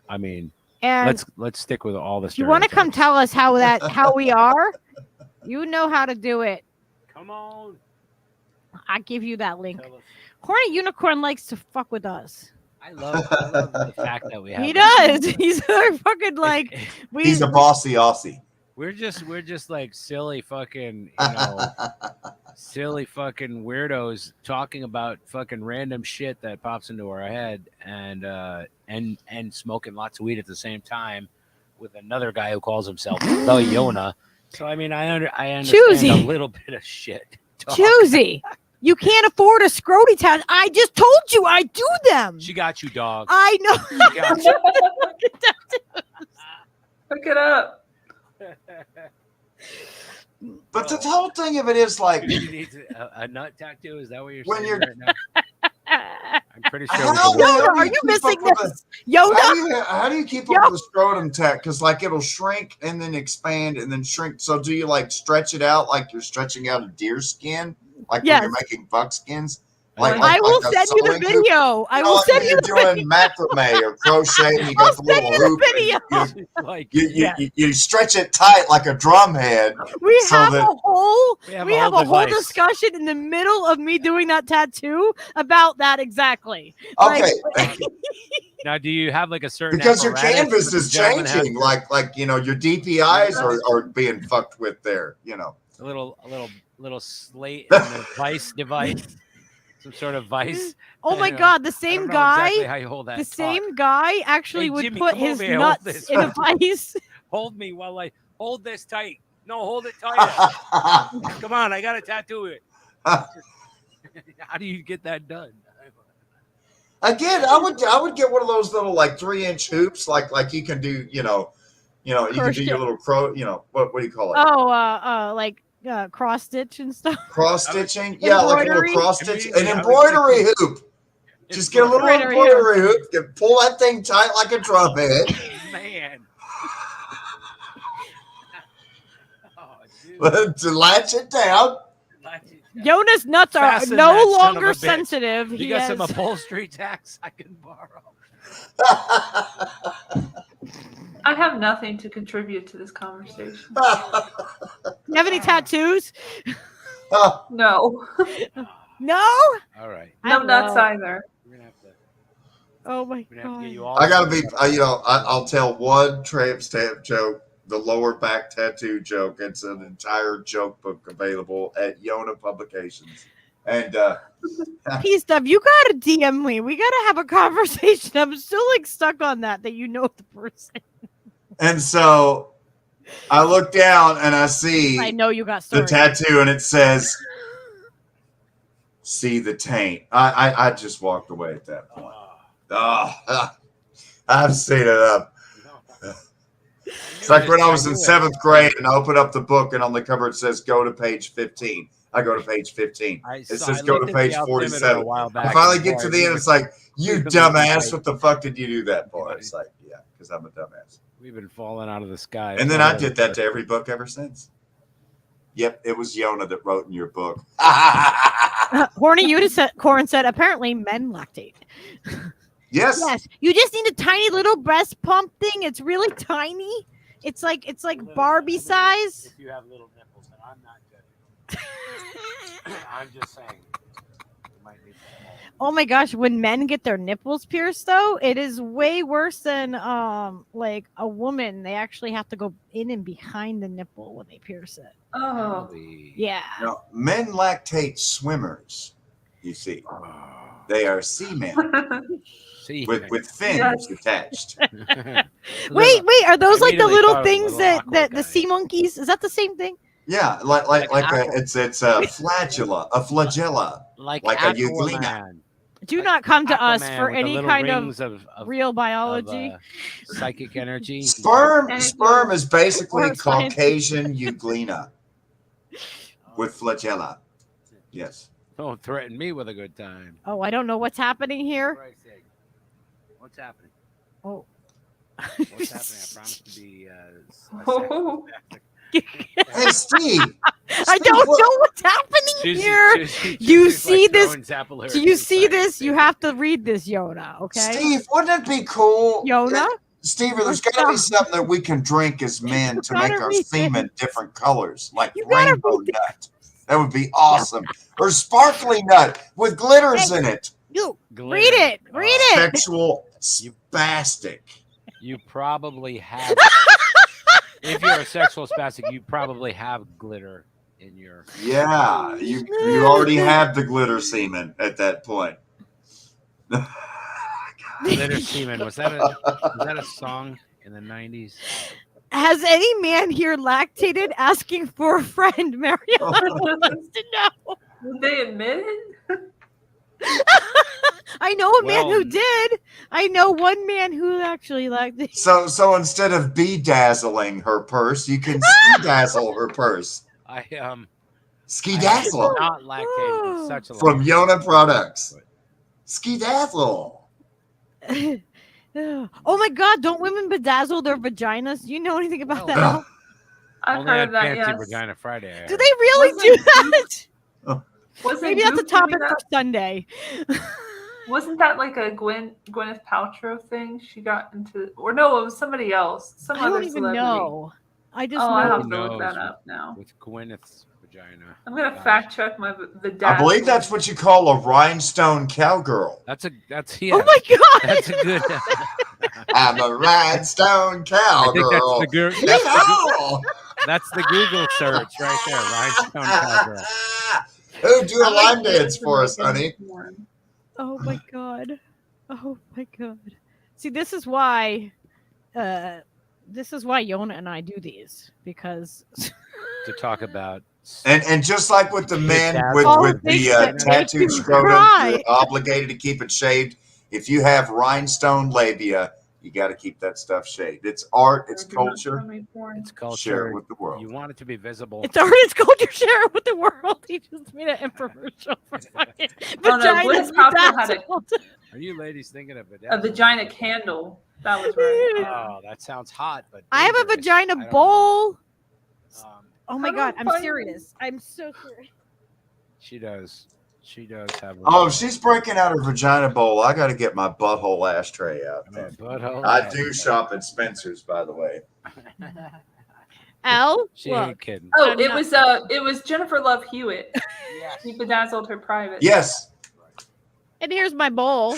S3: I mean,
S2: and
S3: let's stick with all this.
S2: You want to come tell us how we are? You know how to do it.
S3: Come on.
S2: I give you that link. Horny Unicorn likes to fuck with us.
S3: I love the fact that we have.
S2: He does. He's fucking like
S5: he's a bossy Aussie.
S3: We're just like silly fucking, silly fucking weirdos talking about fucking random shit that pops into our head, and smoking lots of weed at the same time with another guy who calls himself the Yona. So I mean, I understand
S2: Choosy.
S3: a little bit of shit.
S2: Choosy. You can't afford a scroty test. I just told you I do them.
S3: She got you, dog.
S2: I know.
S3: She got you.
S8: Look it up.
S5: But the whole thing of it is like
S3: You need a nut tattoo? Is that what you're
S5: when
S3: saying
S5: you're.
S3: right now? I'm pretty sure.
S5: How
S3: we can-
S5: the hell
S2: Yoda, are
S5: do
S2: you
S5: keep up
S2: missing
S5: with
S2: this?
S5: the-
S2: Yoda?
S5: How do you keep up with the scrotum tat? Because like it'll shrink and then expand and then shrink. So do you like stretch it out like you're stretching out a deer skin, like when you're
S2: Yes.
S5: making buckskins?
S2: I will
S5: a
S2: send you the
S5: sewing hoop?
S2: video. I
S5: You know,
S2: will
S5: like
S2: send
S5: when
S2: you
S5: you're
S2: the
S5: doing macrame or crochet. And you got the little hoop.
S3: Like,
S5: You stretch it tight like a drum head.
S2: We
S5: so
S2: have
S5: that,
S2: a whole
S3: We have
S2: we
S3: a
S2: have
S3: whole
S2: a whole
S3: device.
S2: discussion in the middle of me doing that tattoo about that exactly.
S5: Okay.
S3: now, do you have like a certain
S5: Because your
S3: apparatus
S5: canvas
S3: that the
S5: is
S3: gentleman has
S5: changing,
S3: to-
S5: like your DPIs are being fucked with there.
S3: a little slate and a vice device, some sort of vice.
S2: Oh my
S3: You know,
S2: God, the
S3: I
S2: same
S3: don't know
S2: guy,
S3: exactly how you hold that
S2: the
S3: taut.
S2: same guy actually
S3: Hey,
S2: would
S3: Jimmy,
S2: put
S3: come
S2: his
S3: over here, hold
S2: nuts
S3: this.
S2: in a vice.
S3: Hold me while I hold this tight. No, hold it tighter. Come on, I gotta tattoo it. How do you get that done?
S5: Again, I would get one of those little like 3-inch hoops, like you can do, you can do your little what do you call it?
S2: Oh, like cross stitch and stuff.
S5: Cross stitching? Yeah, like a little
S2: Embroidery?
S5: cross stitch, an embroidery hoop. Just get a little
S2: Embroidery
S5: embroidery hoop, pull that thing tight like a drum head.
S3: Man.
S5: To latch it down.
S2: Yona's nuts are
S3: Fasten
S2: no
S3: that son of a
S2: longer
S3: bitch.
S2: sensitive.
S3: You
S2: He
S3: got
S2: has...
S3: some upholstery tacks I can borrow.
S8: I have nothing to contribute to this conversation.
S2: You have any tattoos?
S8: No.
S2: No?
S3: All right.
S8: No nuts either.
S3: We're gonna have to,
S2: Oh my
S3: we're gonna have to get
S2: God.
S3: you all.
S5: I gotta be, I'll tell one tramp stamp joke, the lower back tattoo joke. It's an entire joke book available at Yona Publications. And
S2: P stuff, you gotta DM me. We gotta have a conversation. I'm still like stuck on that you know the person.
S5: and so I look down and I see
S2: I know you got
S5: the
S2: stories.
S5: tattoo and it says, "See the taint." I just walked away at that point. I've seen it up. It's like when I was in 7th grade and I open up the book and on the cover it says go to page 15. I go to page 15. It says go to page 47. I finally get to the end. It's like, you dumbass. What the fuck did you do that for? It's like, yeah, because I'm a dumbass.
S3: We've been falling out of the sky.
S5: And then I did that to every book ever since. Yep, it was Yona that wrote in your book.
S2: Horny Unicorn said apparently men lactate.
S5: Yes.
S2: Yes. You just need a tiny little breast pump thing. It's really tiny. It's like Barbie size.
S3: If you have little nipples, and I'm not judging. I'm just saying. You might need some more.
S2: Oh my gosh, when men get their nipples pierced though, it is way worse than like a woman. They actually have to go in and behind the nipple when they pierce it.
S8: Oh.
S2: Yeah.
S5: Now, men lactate swimmers, you see. They are seamen with fins attached.
S2: Wait, are those like the
S3: immediately
S2: little
S3: thought of
S2: things
S3: little
S2: that
S3: aqua
S2: the
S3: guy.
S2: sea monkeys? Is that the same thing?
S5: Yeah, it's a flagella,
S3: like
S5: a euglena.
S3: Aquaman.
S2: Do not come to us
S3: Aquaman
S2: for
S3: with the
S2: any
S3: little
S2: kind
S3: rings
S2: of
S3: of
S2: real biology.
S3: psychic energy.
S5: Sperm is basically
S2: Or science.
S5: Caucasian euglena with flagella. Yes.
S3: Don't threaten me with a good time.
S2: Oh, I don't know what's happening here.
S3: What's happening?
S2: Oh.
S3: What's happening? I promise to be.
S5: Hey, Steve.
S2: I don't know what's happening here. You see this? Do you see this? You have to read this, Yona. Okay.
S5: Steve, wouldn't it be cool?
S2: Yona?
S5: Steve, there's got to be something that we can drink as men to make our semen different colors, like rainbow nut. That would be awesome. Or sparkly nut with glitters in it.
S2: You read it. Read it.
S5: Sexual spastic.
S3: You probably have. If you're a sexual spastic, you probably have glitter in your.
S5: Yeah, you already have the glitter semen at that point.
S3: Glitter semen. Was that a song in the 90s?
S2: Has any man here lactated asking for a friend? Mariana wants to know.
S8: Did they admit it?
S2: I know a man who did. I know one man who actually lactated.
S5: So instead of bedazzling her purse, you can sea-dazzle her purse. Ski Dazzle
S3: not lactated in such a
S5: from
S3: long
S5: Yona
S3: time,
S5: Products.
S3: but-
S5: Ski Dazzle.
S2: Oh my God! Don't women bedazzle their vaginas? Do you know anything about
S3: Well,
S2: that? Elle?
S8: I've
S3: Only
S8: heard
S3: on
S8: of that.
S3: Fancy
S8: Yes.
S3: Vagina Friday. I
S2: Do
S3: heard.
S2: they really
S8: Wasn't
S2: do that?
S8: Wasn't
S2: Maybe that's a
S8: Goop doing
S2: topic for
S8: that?
S2: Sunday.
S8: Wasn't that like a Gwyneth Paltrow thing? She got into, or no, it was somebody else. Some
S2: I
S8: other
S2: don't even
S8: celebrity.
S2: know. I just
S8: Oh, I
S2: know.
S8: have to look
S3: Who
S8: that
S3: knows
S8: up now.
S3: With Gwyneth's vagina.
S8: I'm gonna
S3: Gosh.
S8: fact check the dad.
S5: I believe that's what you call a rhinestone cowgirl.
S3: That's yeah.
S2: Oh my God!
S3: That's a good.
S5: I'm a rhinestone
S3: I think that's
S5: cowgirl.
S3: the girl.
S5: Yeehaw!
S3: That's the Google search right there. Rhinestone cowgirl.
S5: Oh, do a
S8: I like
S5: line dance
S8: this
S5: for
S8: one
S5: us, honey.
S8: more.
S2: Oh my God! Oh my God! See, this is why Yona and I do these, because
S3: To talk about.
S5: And just like with the men with
S2: Oh,
S5: the
S2: things that make
S5: tattooed
S2: you
S5: scrotum,
S2: cry.
S5: you're obligated to keep it shaved. If you have rhinestone labia, you got to keep that stuff shaved. It's art, it's culture.
S3: It's culture.
S5: Share it with the world.
S3: You want it to be visible.
S2: it's art, it's culture. Share it with the world. He just made an infomercial for fucking
S8: Oh, no,
S2: vaginas
S8: Gwyneth Paltrow had
S2: bedazzled.
S3: Are you ladies thinking of
S8: A vagina candle. That was right. Yeah.
S3: Oh, that sounds hot, but
S2: I have a
S3: dangerous.
S2: vagina
S3: I don't know.
S2: bowl. Oh my
S8: How do
S2: God!
S8: I
S2: I'm
S8: find
S2: serious. I'm so serious.
S3: She does. She does have.
S5: Oh, if she's breaking out her vagina bowl, I got to get my butthole ashtray out. Man.
S3: Butthole
S5: I do shop at Spencer's, by the way.
S2: Elle,
S3: She
S2: look,
S3: ain't kidding.
S8: Oh,
S2: I'm
S8: it
S2: not-
S8: was Jennifer Love Hewitt. She bedazzled her private.
S5: Yes.
S2: and here's my bowl.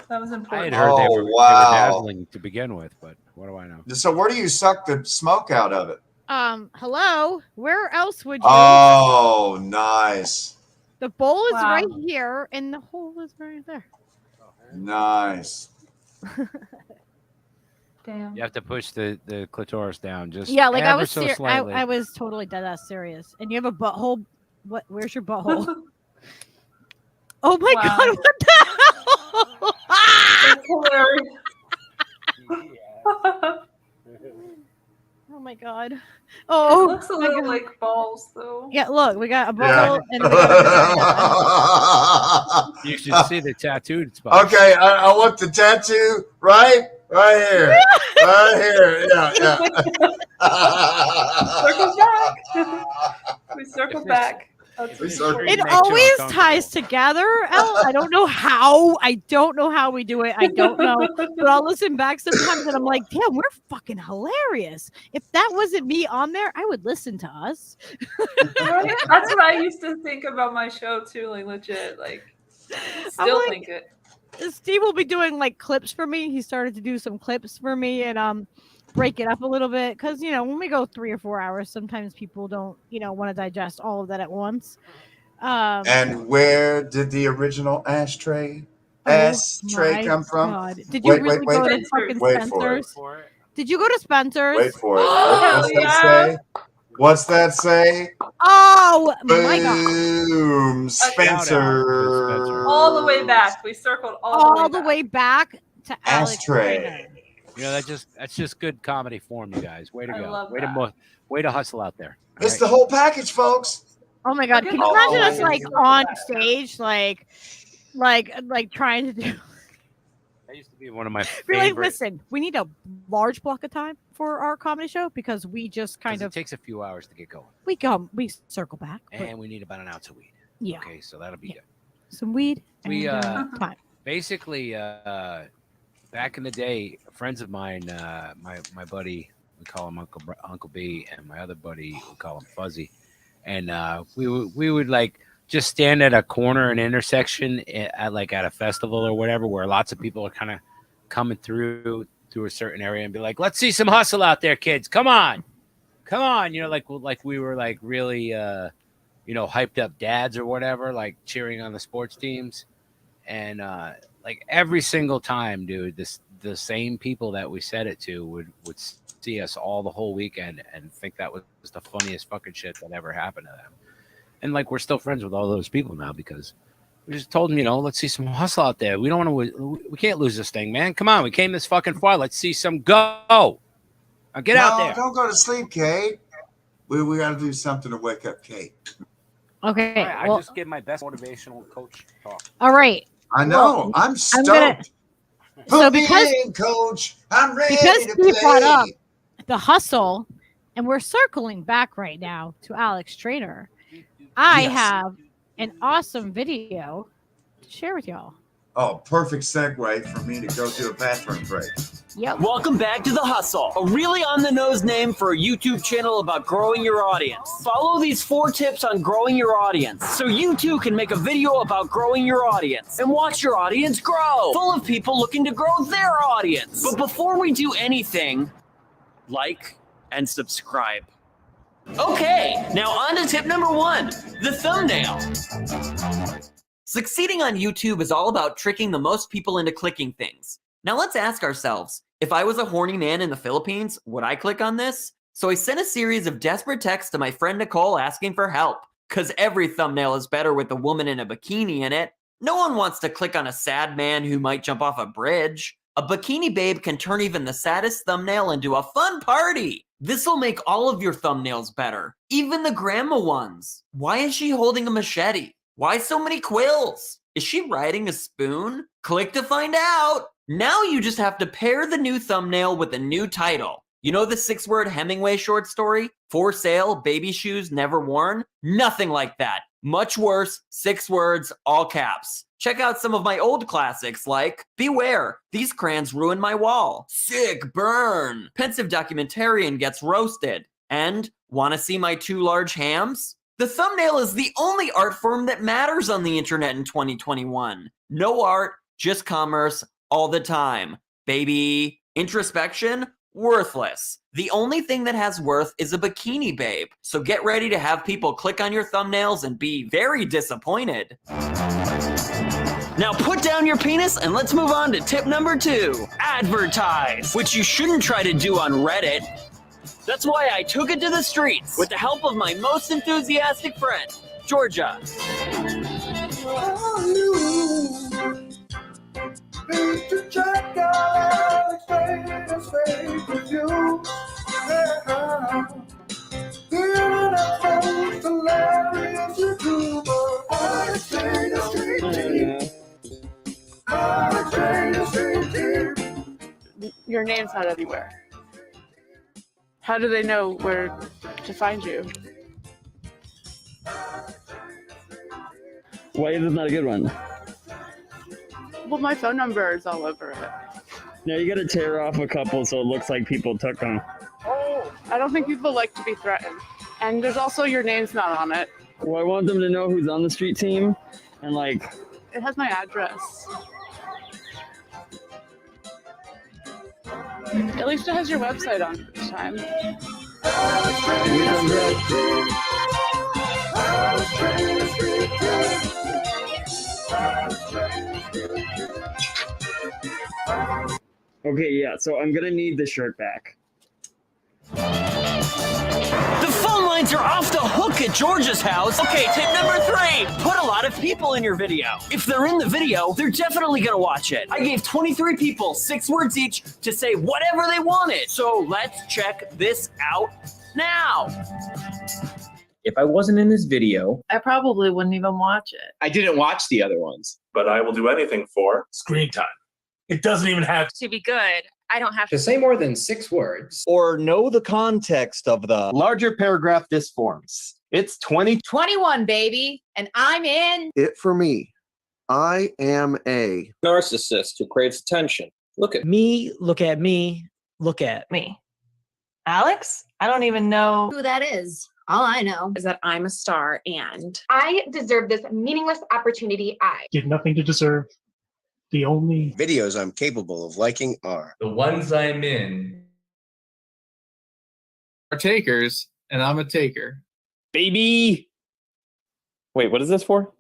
S8: That was
S3: I
S8: important.
S3: had heard they
S5: Oh,
S3: were
S5: wow.
S3: dazzling to begin with, but what do I know?
S5: So where do you suck the smoke out of it?
S2: Hello. Where else would you?
S5: Oh, nice.
S2: The bowl is
S8: Wow.
S2: right here, and the hole is right there.
S5: Nice.
S8: Damn.
S3: You have to push the clitoris down just
S2: Yeah, like I
S3: ever
S2: was
S3: so
S2: I
S3: slightly.
S2: was totally dead ass serious. And you have a butthole. What? Where's your butthole? Oh my
S8: Wow.
S2: God! What the hell?
S8: That's hilarious.
S2: Oh my God!
S8: It
S2: Oh,
S8: looks a
S2: my
S8: little
S2: God.
S8: like balls, though.
S2: Yeah, look, we got a
S5: Yeah.
S2: butthole and we got a vagina.
S3: You should see the tattooed spot.
S5: Okay, I want the tattoo right here. Right here. Yeah,
S8: Circle back. We circle back. That's
S5: We
S8: for
S5: circle-
S8: sure.
S2: It
S3: makes you
S2: always
S3: uncomfortable.
S2: ties together, Elle. I don't know how. I don't know how we do it. I don't know. But I'll listen back sometimes and I'm like, damn, we're fucking hilarious. If that wasn't me on there, I would listen to us.
S8: Right? That's what I used to think about my show too. Like legit, like still
S2: like-
S8: think it.
S2: Steve will be doing like clips for me. He started to do some clips for me and break it up a little bit because when we go 3 or 4 hours, sometimes people don't want to digest all of that at once.
S5: And where did the original ashtray
S2: my
S5: come from?
S2: God. Did you
S5: Wait,
S2: really
S5: wait,
S2: go
S5: wait.
S2: to fucking
S5: Wait for it.
S2: Spencer's? Did you go to Spencer's?
S5: Wait for it.
S8: Oh,
S5: What's that
S8: yeah.
S5: say? What's that say?
S2: Oh my God!
S5: Boom, Spencer.
S8: All the way back. We circled all
S2: All the way back to Alex.
S5: Ashtray.
S2: Reiner.
S3: That's just good comedy form, you guys. Way to
S8: I
S3: go.
S8: love
S3: Way
S8: that.
S3: to way to hustle out there. All
S5: It's
S3: right?
S5: the whole package, folks.
S2: Oh my God! Can you
S5: Oh,
S2: imagine us
S5: yeah.
S2: like on stage, like trying to do?
S3: That used to be one of my
S2: Really,
S3: favorite.
S2: listen. We need a large block of time for our comedy show because we just kind
S3: 'cause
S2: of
S3: it takes a few hours to get going,
S2: we circle back. but
S3: and we need about an ounce of weed.
S2: yeah,
S3: Okay, so that'll be
S2: Yeah.
S3: good.
S2: some weed.
S3: We,
S2: and, time.
S3: Basically, back in the day, friends of mine, my buddy, we call him Uncle B, and my other buddy, we call him Fuzzy, and we would like just stand at a corner, an intersection at a festival or whatever, where lots of people are kind of coming through a certain area, and be like, "Let's see some hustle out there, kids! Come on!" Like we were like really, hyped up dads or whatever, like cheering on the sports teams. And like every single time, dude, the same people that we said it to would see us all the whole weekend and think that was the funniest fucking shit that ever happened to them. And like we're still friends with all those people now because we just told them, let's see some hustle out there. We don't want to. We can't lose this thing, man. Come on, we came this fucking far. Let's see some go. Now get out there.
S5: Don't go to sleep, Kate. We got to do something to wake up Kate.
S2: Okay.
S3: I
S2: well,
S3: just gave my best motivational coach talk.
S2: all right.
S5: I know. I'm stoked.
S2: So
S5: Put me in, coach. I'm ready
S2: because
S5: to
S2: we brought up
S5: play.
S2: the hustle, and we're circling back right now to Alex Trainer, I
S5: Yes.
S2: have an awesome video to share with y'all.
S5: Oh, perfect segue for me to go do a bathroom break.
S2: Yep.
S10: Welcome back to The Hustle, a really on-the-nose name for a YouTube channel about growing your audience. Follow these 4 tips on growing your audience so you too can make a video about growing your audience and watch your audience grow, full of people looking to grow their audience. But before we do anything, like and subscribe. Okay, now on to tip number 1, the thumbnail. Succeeding on YouTube is all about tricking the most people into clicking things. Now let's ask ourselves, if I was a horny man in the Philippines, would I click on this? So I sent a series of desperate texts to my friend Nicole asking for help, because every thumbnail is better with a woman in a bikini in it. No one wants to click on a sad man who might jump off a bridge. A bikini babe can turn even the saddest thumbnail into a fun party. This will make all of your thumbnails better, even the grandma ones. Why is she holding a machete? Why so many quills? Is she riding a spoon? Click to find out. Now you just have to pair the new thumbnail with a new title. You know the 6-word Hemingway short story? For sale, baby shoes never worn? Nothing like that. Much worse, 6 words, all caps. Check out some of my old classics like Beware, these crayons ruin my wall. Sick burn. Pensive documentarian gets roasted. And wanna see my 2 large hams? The thumbnail is the only art form that matters on the internet in 2021. No art, just commerce, all the time. Baby, introspection, worthless. The only thing that has worth is a bikini babe. So get ready to have people click on your thumbnails and be very disappointed. Now put down your penis and let's move on to tip number 2, advertise, which you shouldn't try to do on Reddit. That's why I took it to the streets with the help of my most enthusiastic friend, Georgia.
S11: Your name's not anywhere. How do they know where to find you?
S10: Why is this not a good one?
S11: Well, my phone number is all over it.
S10: Now you gotta tear off a couple so it looks like people took them.
S11: Oh, I don't think people like to be threatened. And there's also your name's not on it.
S10: Well, I want them to know who's on the street team and like...
S11: It has my address. At least it has your website on this time.
S10: Okay, yeah, so I'm gonna need the shirt back. The phone lines are off the hook at Georgia's house. Okay, tip number 3, put a lot of people in your video. If they're in the video, they're definitely gonna watch it. I gave 23 people 6 words each to say whatever they wanted. So let's check this out now.
S12: If I wasn't in this video,
S13: I probably wouldn't even watch it.
S12: I didn't watch the other ones.
S14: But I will do anything for screen time. It doesn't even have
S15: to be good. I don't have
S12: to say more than 6 words.
S16: Or know the context of the larger paragraph this forms. It's
S9: 21, baby, and I'm in.
S17: It for me. I am a
S12: narcissist who craves attention. Look at
S13: me, look at me, look at
S15: me. Alex? I don't even know
S9: who that is. All I know
S15: is that I'm a star and
S18: I deserve this meaningless opportunity. I
S14: did nothing to deserve. The only
S17: videos I'm capable of liking are
S19: the ones I'm in are takers, and I'm a taker.
S12: Baby! Wait, what is this for?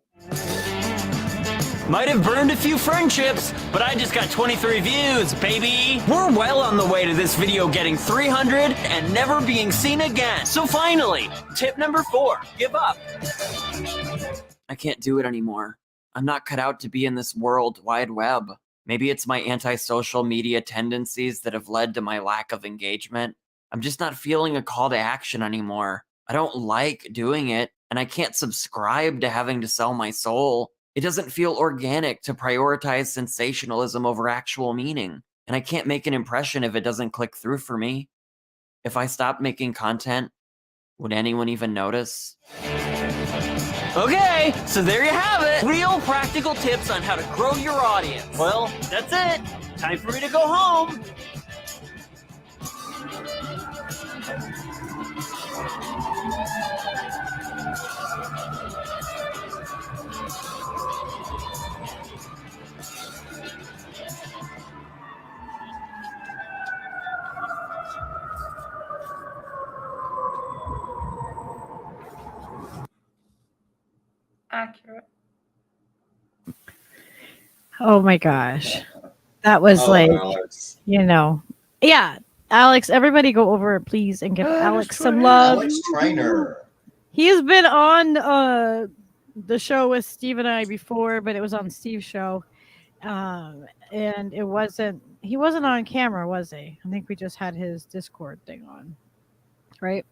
S10: Might have burned a few friendships, but I just got 23 views, baby. We're well on the way to this video getting 300 and never being seen again. So finally, tip number 4, give up. I can't do it anymore. I'm not cut out to be in this world wide web. Maybe it's my anti-social media tendencies that have led to my lack of engagement. I'm just not feeling a call to action anymore. I don't like doing it, and I can't subscribe to having to sell my soul. It doesn't feel organic to prioritize sensationalism over actual meaning, and I can't make an impression if it doesn't click through for me. If I stopped making content, would anyone even notice? Okay, so there you have it. Real practical tips on how to grow your audience. Well, that's it. Time for me to go home.
S8: Accurate.
S2: Oh my gosh. That was like,
S5: Alex.
S2: yeah. Alex, everybody go over please and give Alex some love.
S5: Alex Trainer.
S2: He has been on the show with Steve and I before, but it was on Steve's show. And he wasn't on camera, was he? I think we just had his Discord thing on. Right?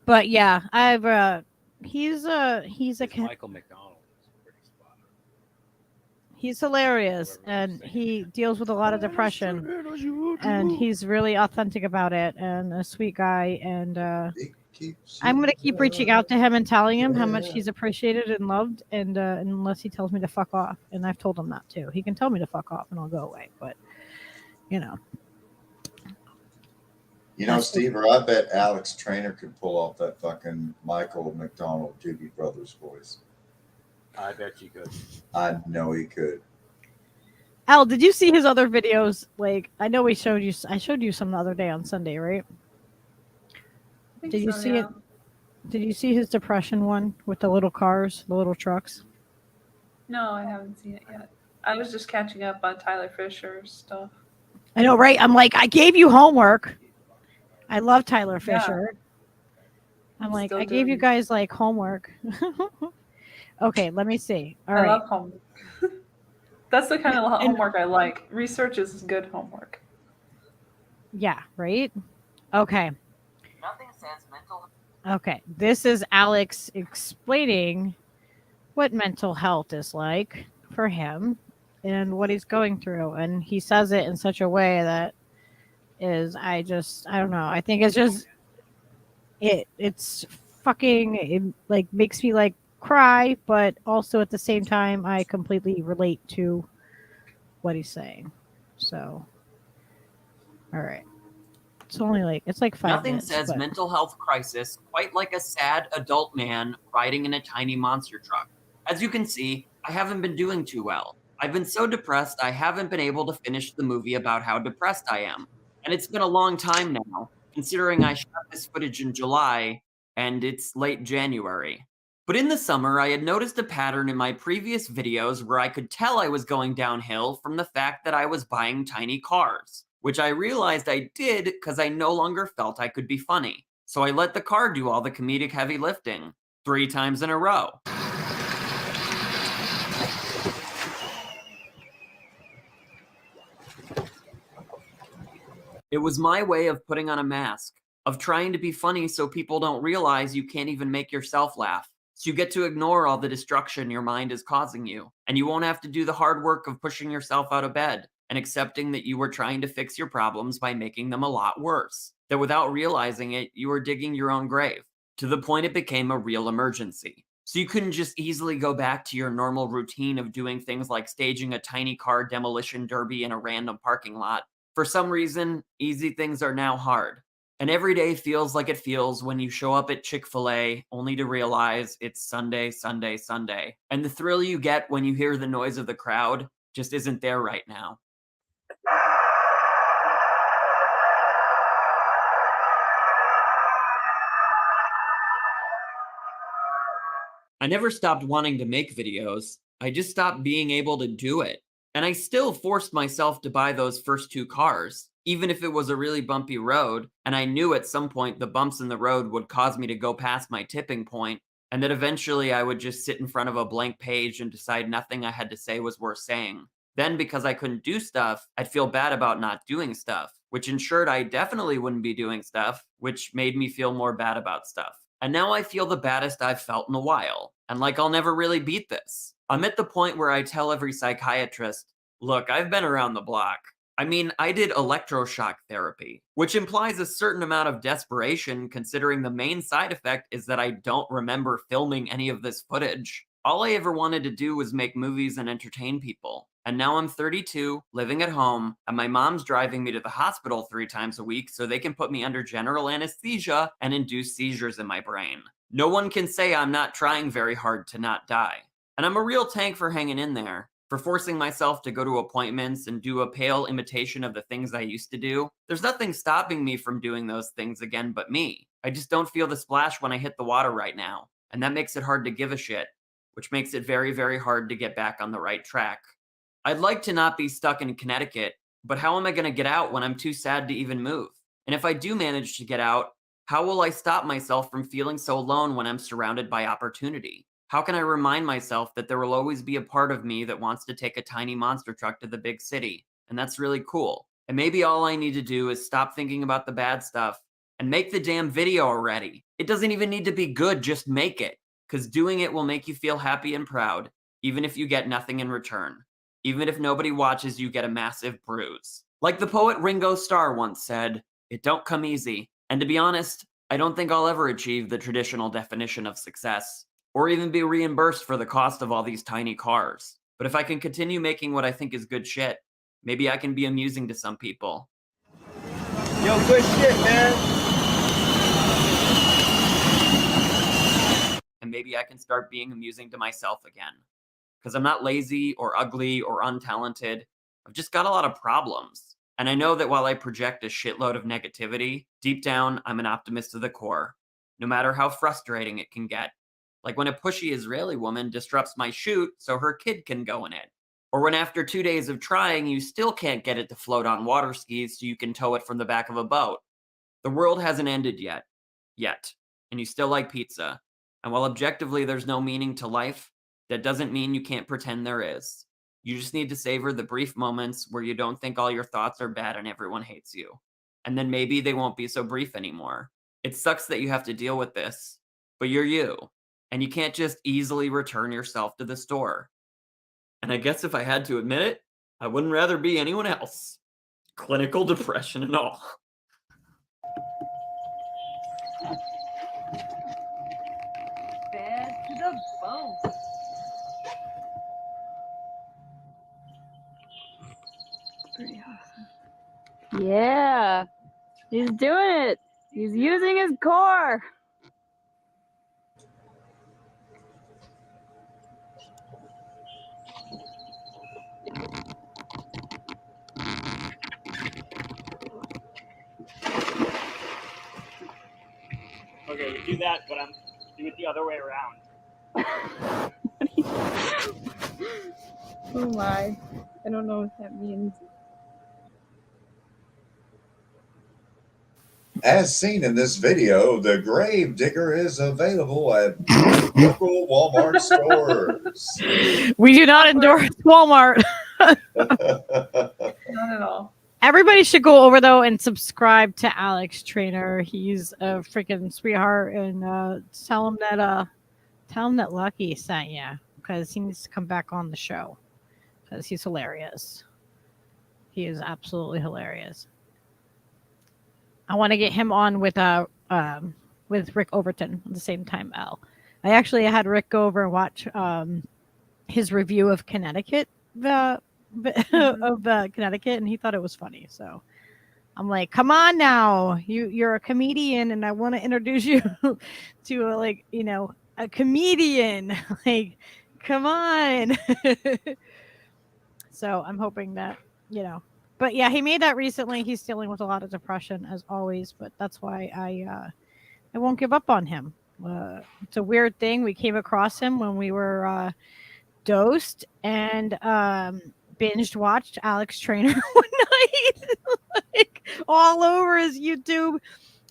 S2: But yeah, he's
S3: Michael McDonald.
S2: He's hilarious, and he deals with a lot of depression, and he's really authentic about it, and a sweet guy. And I'm gonna keep reaching out to him and telling him how much he's appreciated and loved, and unless he tells me to fuck off, and I've told him that too. He can tell me to fuck off, and I'll go away. But
S5: Steve, or I bet Alex Trainer could pull off that fucking Michael McDonald Doobie Brothers voice.
S3: I bet you could.
S5: I know he could.
S2: Elle, did you see his other videos? Like, I know I showed you some the other day on Sunday, right? Did you see it? Did you see his depression one with the little cars, the little trucks?
S8: No, I haven't seen it yet. I was just catching up on Tyler Fisher's stuff.
S2: I know, right? I'm like, I gave you homework. I love Tyler Fisher. Yeah. I'm like, I gave you guys like homework. Okay, let me see. All right.
S8: I love homework. That's the kind of homework I like. Research is good homework.
S2: Yeah, right? Okay.
S10: Nothing says mental.
S2: Okay, this is Alex explaining what mental health is like for him and what he's going through. And he says it in such a way that is, I don't know. I think it's just, it's fucking, it like makes me like cry, but also at the same time I completely relate to what he's saying. So all right, it's only like, it's like 5
S10: Nothing
S2: minutes,
S10: says
S2: but...
S10: mental health crisis quite like a sad adult man riding in a tiny monster truck. As you can see, I haven't been doing too well. I've been so depressed I haven't been able to finish the movie about how depressed I am. And it's been a long time now, considering I shot this footage in July and it's late January. But in the summer, I had noticed a pattern in my previous videos where I could tell I was going downhill from the fact that I was buying tiny cars, which I realized I did because I no longer felt I could be funny. So I let the car do all the comedic heavy lifting, 3 times in a row. It was my way of putting on a mask, of trying to be funny so people don't realize you can't even make yourself laugh. So you get to ignore all the destruction your mind is causing you, and you won't have to do the hard work of pushing yourself out of bed and accepting that you were trying to fix your problems by making them a lot worse. That without realizing it, you were digging your own grave, to the point it became a real emergency. So you couldn't just easily go back to your normal routine of doing things like staging a tiny car demolition derby in a random parking lot. For some reason, easy things are now hard. And every day feels like it feels when you show up at Chick-fil-A only to realize it's Sunday, Sunday, Sunday. And the thrill you get when you hear the noise of the crowd just isn't there right now. I never stopped wanting to make videos. I just stopped being able to do it. And I still forced myself to buy those first 2 cars, even if it was a really bumpy road, and I knew at some point the bumps in the road would cause me to go past my tipping point, and that eventually I would just sit in front of a blank page and decide nothing I had to say was worth saying. Then, because I couldn't do stuff, I'd feel bad about not doing stuff, which ensured I definitely wouldn't be doing stuff, which made me feel more bad about stuff. And now I feel the baddest I've felt in a while, and like I'll never really beat this. I'm at the point where I tell every psychiatrist, look, I've been around the block. I mean, I did electroshock therapy, which implies a certain amount of desperation considering the main side effect is that I don't remember filming any of this footage. All I ever wanted to do was make movies and entertain people. And now I'm 32, living at home, and my mom's driving me to the hospital 3 times a week so they can put me under general anesthesia and induce seizures in my brain. No one can say I'm not trying very hard to not die. And I'm a real tank for hanging in there, for forcing myself to go to appointments and do a pale imitation of the things I used to do. There's nothing stopping me from doing those things again but me. I just don't feel the splash when I hit the water right now, and that makes it hard to give a shit, which makes it very, very hard to get back on the right track. I'd like to not be stuck in Connecticut, but how am I going to get out when I'm too sad to even move? And if I do manage to get out, how will I stop myself from feeling so alone when I'm surrounded by opportunity? How can I remind myself that there will always be a part of me that wants to take a tiny monster truck to the big city? And that's really cool. And maybe all I need to do is stop thinking about the bad stuff and make the damn video already. It doesn't even need to be good, just make it. Because doing it will make you feel happy and proud, even if you get nothing in return. Even if nobody watches you get a massive bruise. Like the poet Ringo Starr once said, it don't come easy. And to be honest, I don't think I'll ever achieve the traditional definition of success, or even be reimbursed for the cost of all these tiny cars. But if I can continue making what I think is good shit, maybe I can be amusing to some people.
S16: Yo, good shit, man.
S10: And maybe I can start being amusing to myself again. Because I'm not lazy or ugly or untalented. I've just got a lot of problems. And I know that while I project a shitload of negativity, deep down, I'm an optimist to the core, no matter how frustrating it can get. Like when a pushy Israeli woman disrupts my shoot so her kid can go in it. Or when after 2 days of trying, you still can't get it to float on water skis so you can tow it from the back of a boat. The world hasn't ended yet. And you still like pizza. And while objectively there's no meaning to life, that doesn't mean you can't pretend there is. You just need to savor the brief moments where you don't think all your thoughts are bad and everyone hates you. And then maybe they won't be so brief anymore. It sucks that you have to deal with this, but you're you. And you can't just easily return yourself to the store. And I guess if I had to admit it, I wouldn't rather be anyone else. Clinical depression and all.
S9: Bad to the bone.
S20: Pretty awesome. Yeah, he's doing it. He's using his core.
S21: Okay, we do that, but do it the other way around.
S20: Oh my. I don't know what that means.
S5: As seen in this video, the grave digger is available at local Walmart stores.
S2: We do not endorse Walmart.
S8: Not at all.
S2: Everybody should go over though and subscribe to Alex Trainer. He's a freaking sweetheart, and tell him that Lucky sent you because he needs to come back on the show because he's hilarious. He is absolutely hilarious. I want to get him on with Rick Overton at the same time. Elle, I actually had Rick go over and watch his review of Connecticut. Connecticut, and he thought it was funny. So I'm like, come on now, you're a comedian, and I want to introduce you to a comedian. Like, come on. So I'm hoping that but yeah, he made that recently. He's dealing with a lot of depression as always, but that's why I won't give up on him. It's a weird thing. We came across him when we were dosed and binged watched Alex Trainer one night, like all over his YouTube,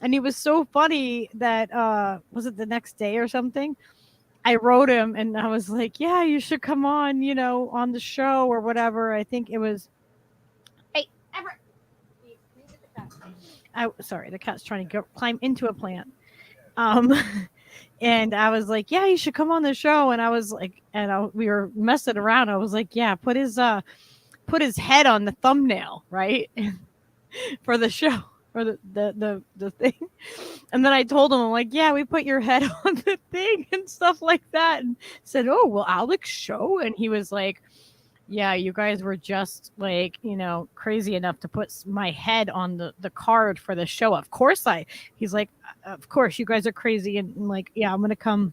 S2: and he was so funny that was it the next day or something? I wrote him and I was like, yeah, you should come on, on the show or whatever. I think it was. Hey, Everett. Sorry, the cat's trying to climb into a plant. And I was like, yeah, you should come on the show. And I was like, we were messing around. I was like, yeah, put his head on the thumbnail, right? For the show or the thing. And then I told him, I'm like, yeah, we put your head on the thing and stuff like that. And said, oh, will Alex show? And he was like, yeah, you guys were just like, crazy enough to put my head on the card for the show. Of course he's like, of course you guys are crazy. And I'm like, yeah, I'm going to come.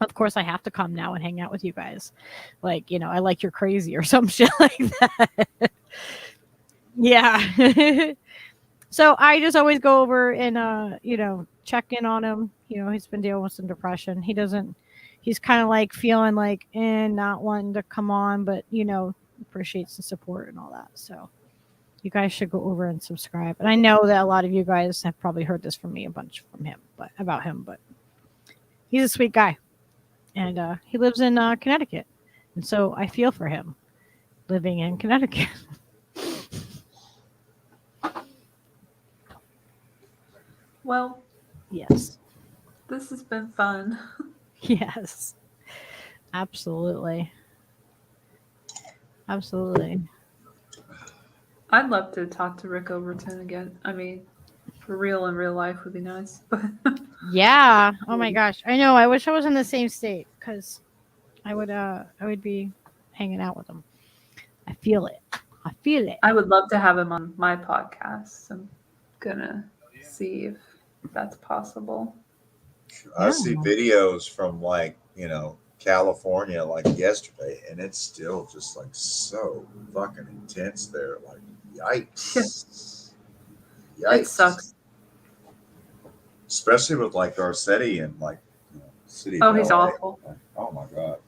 S2: Of course I have to come now and hang out with you guys. Like, I like you're crazy or some shit like that. Yeah. So I just always go over and, check in on him. He's been dealing with some depression. He's kind of like feeling like, not wanting to come on, but, appreciates the support and all that. So you guys should go over and subscribe. And I know that a lot of you guys have probably heard this from me a bunch about him, but he's a sweet guy. And he lives in Connecticut. And so I feel for him living in Connecticut.
S8: Well,
S2: yes.
S8: This has been fun.
S2: Yes. Absolutely. Absolutely.
S8: I'd love to talk to Rick Overton again. I mean, for real in real life would be nice. But
S2: yeah. Oh my gosh. I know. I wish I was in the same state because I would be hanging out with him. I feel it.
S8: I would love to have him on my podcast. I'm gonna see if that's possible.
S5: I see videos from California yesterday, and it's still just so fucking intense there. Yikes. Yikes.
S8: It sucks.
S5: Especially with Garcetti and city.
S8: Oh, he's awful.
S5: Oh my god.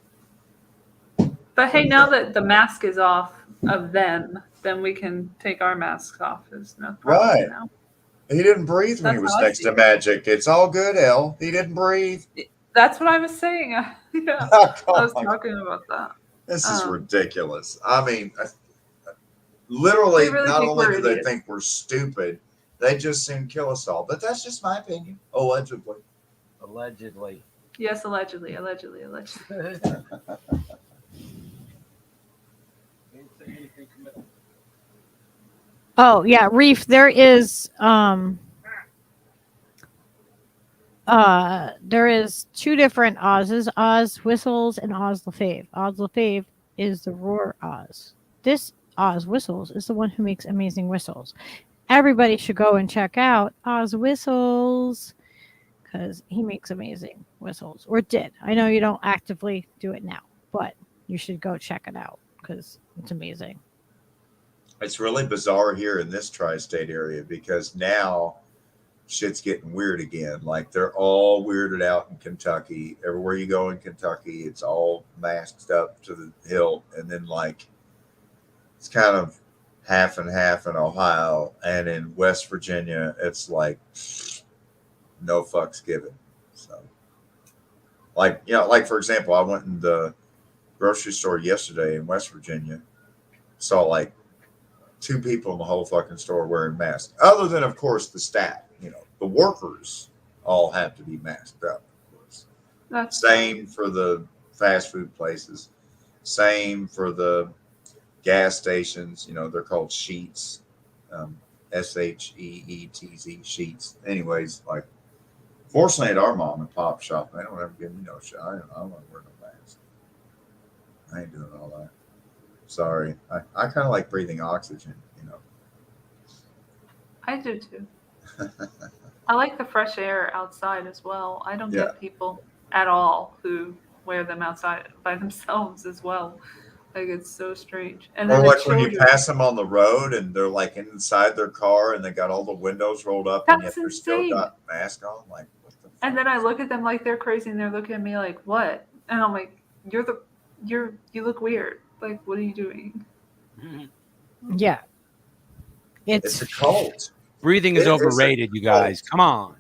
S8: But hey, now that the mask is off of them, then we can take our masks off. There's no problem
S5: right
S8: now.
S5: He didn't breathe when he was next to Magic. It's all good, Elle. He didn't breathe.
S8: That's what I was saying. Yeah, I was talking about that.
S5: This is ridiculous. I mean, literally,
S8: really
S5: not
S8: think
S5: only
S8: we're
S5: do they
S8: idiots.
S5: think we're stupid, they just soon kill us all. But that's just my opinion. Allegedly.
S3: Allegedly.
S8: Yes, allegedly.
S2: Oh yeah, Reef. There is two different Oz's: Oz Whistles and Oz LaFave. Oz LaFave is the roar Oz. This Oz Whistles is the one who makes amazing whistles. Everybody should go and check out Oz Whistles because he makes amazing whistles, or did. I know you don't actively do it now, but you should go check it out because it's amazing.
S5: It's really bizarre here in this tri-state area because now shit's getting weird again. They're all weirded out in Kentucky. Everywhere you go in Kentucky, it's all masked up to the hilt. And then it's kind of half and half in Ohio. And in West Virginia, it's no fucks given. So for example, I went in the grocery store yesterday in West Virginia, saw 2 people in the whole fucking store wearing masks, other than, of course, the staff. The workers all have to be masked up, of course. Same for the fast food places. Same for the gas stations. They're called sheets. SHEETZ, sheets. Anyways, fortunately at our mom and pop shop, they don't ever give me no shit. I don't want to wear no mask. I ain't doing all that. Sorry. I kind of like breathing oxygen,
S8: I do too. I like the fresh air outside as well. I don't get people at all who wear them outside by themselves as well. It's so strange. And then
S5: or when you pass them on the road and they're inside their car and they got all the windows rolled up and yet they're still got mask on. What the fuck?
S8: And then I look at them like they're crazy and they're looking at me like, what? And I'm like, you look weird. What are you doing?
S2: Yeah.
S5: It's a cult.
S3: Breathing is overrated, you guys. Come on.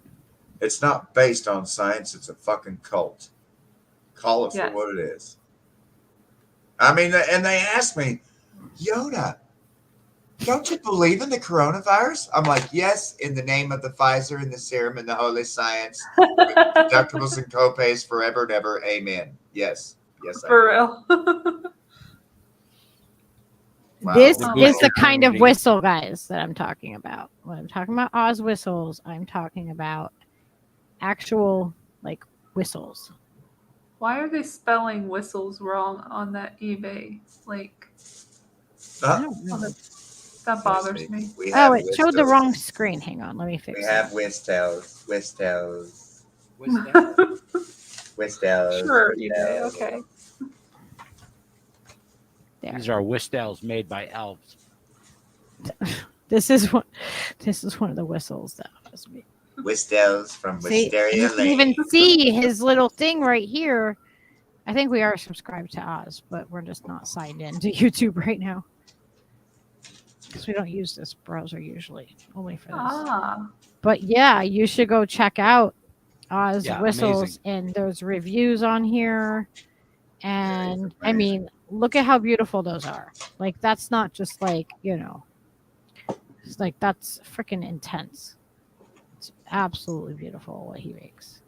S5: It's not based on science. It's a fucking cult. Call it for what it is. I mean, and they asked me, Yona, don't you believe in the coronavirus? I'm like, yes, in the name of the Pfizer and the serum and the holy science, with deductibles and copays forever and ever. Amen. Yes. Yes, I
S8: For
S5: do.
S8: real.
S5: Wow.
S2: This
S5: The
S2: is the
S5: booster
S2: kind of
S5: community.
S2: whistle, guys, that I'm talking about. When I'm talking about Oz whistles, I'm talking about actual like whistles.
S8: Why are they spelling whistles wrong on that eBay? Like,
S2: I don't know.
S8: that bothers me.
S5: We
S2: Oh,
S5: have
S2: it showed the
S5: Wistels.
S2: wrong screen. Hang on, let me fix
S5: We
S2: it.
S5: have Wistels. Wistels.
S8: Sure, eBay. Okay.
S3: These are Wistels made by elves.
S2: This is one of the whistles that was made.
S5: Wistels from
S2: See, and
S5: Wisteria
S2: you can
S5: Lane.
S2: even see his little thing right here. I think we are subscribed to Oz, but we're just not signed in to YouTube right now because we don't use this browser usually, only for this.
S8: Ah.
S2: But yeah, you should go check out Oz
S3: Yeah,
S2: whistles, and there's reviews on here. And I mean, look at how beautiful those are. Like, that's not just like, it's like that's freaking intense. It's absolutely beautiful what he makes.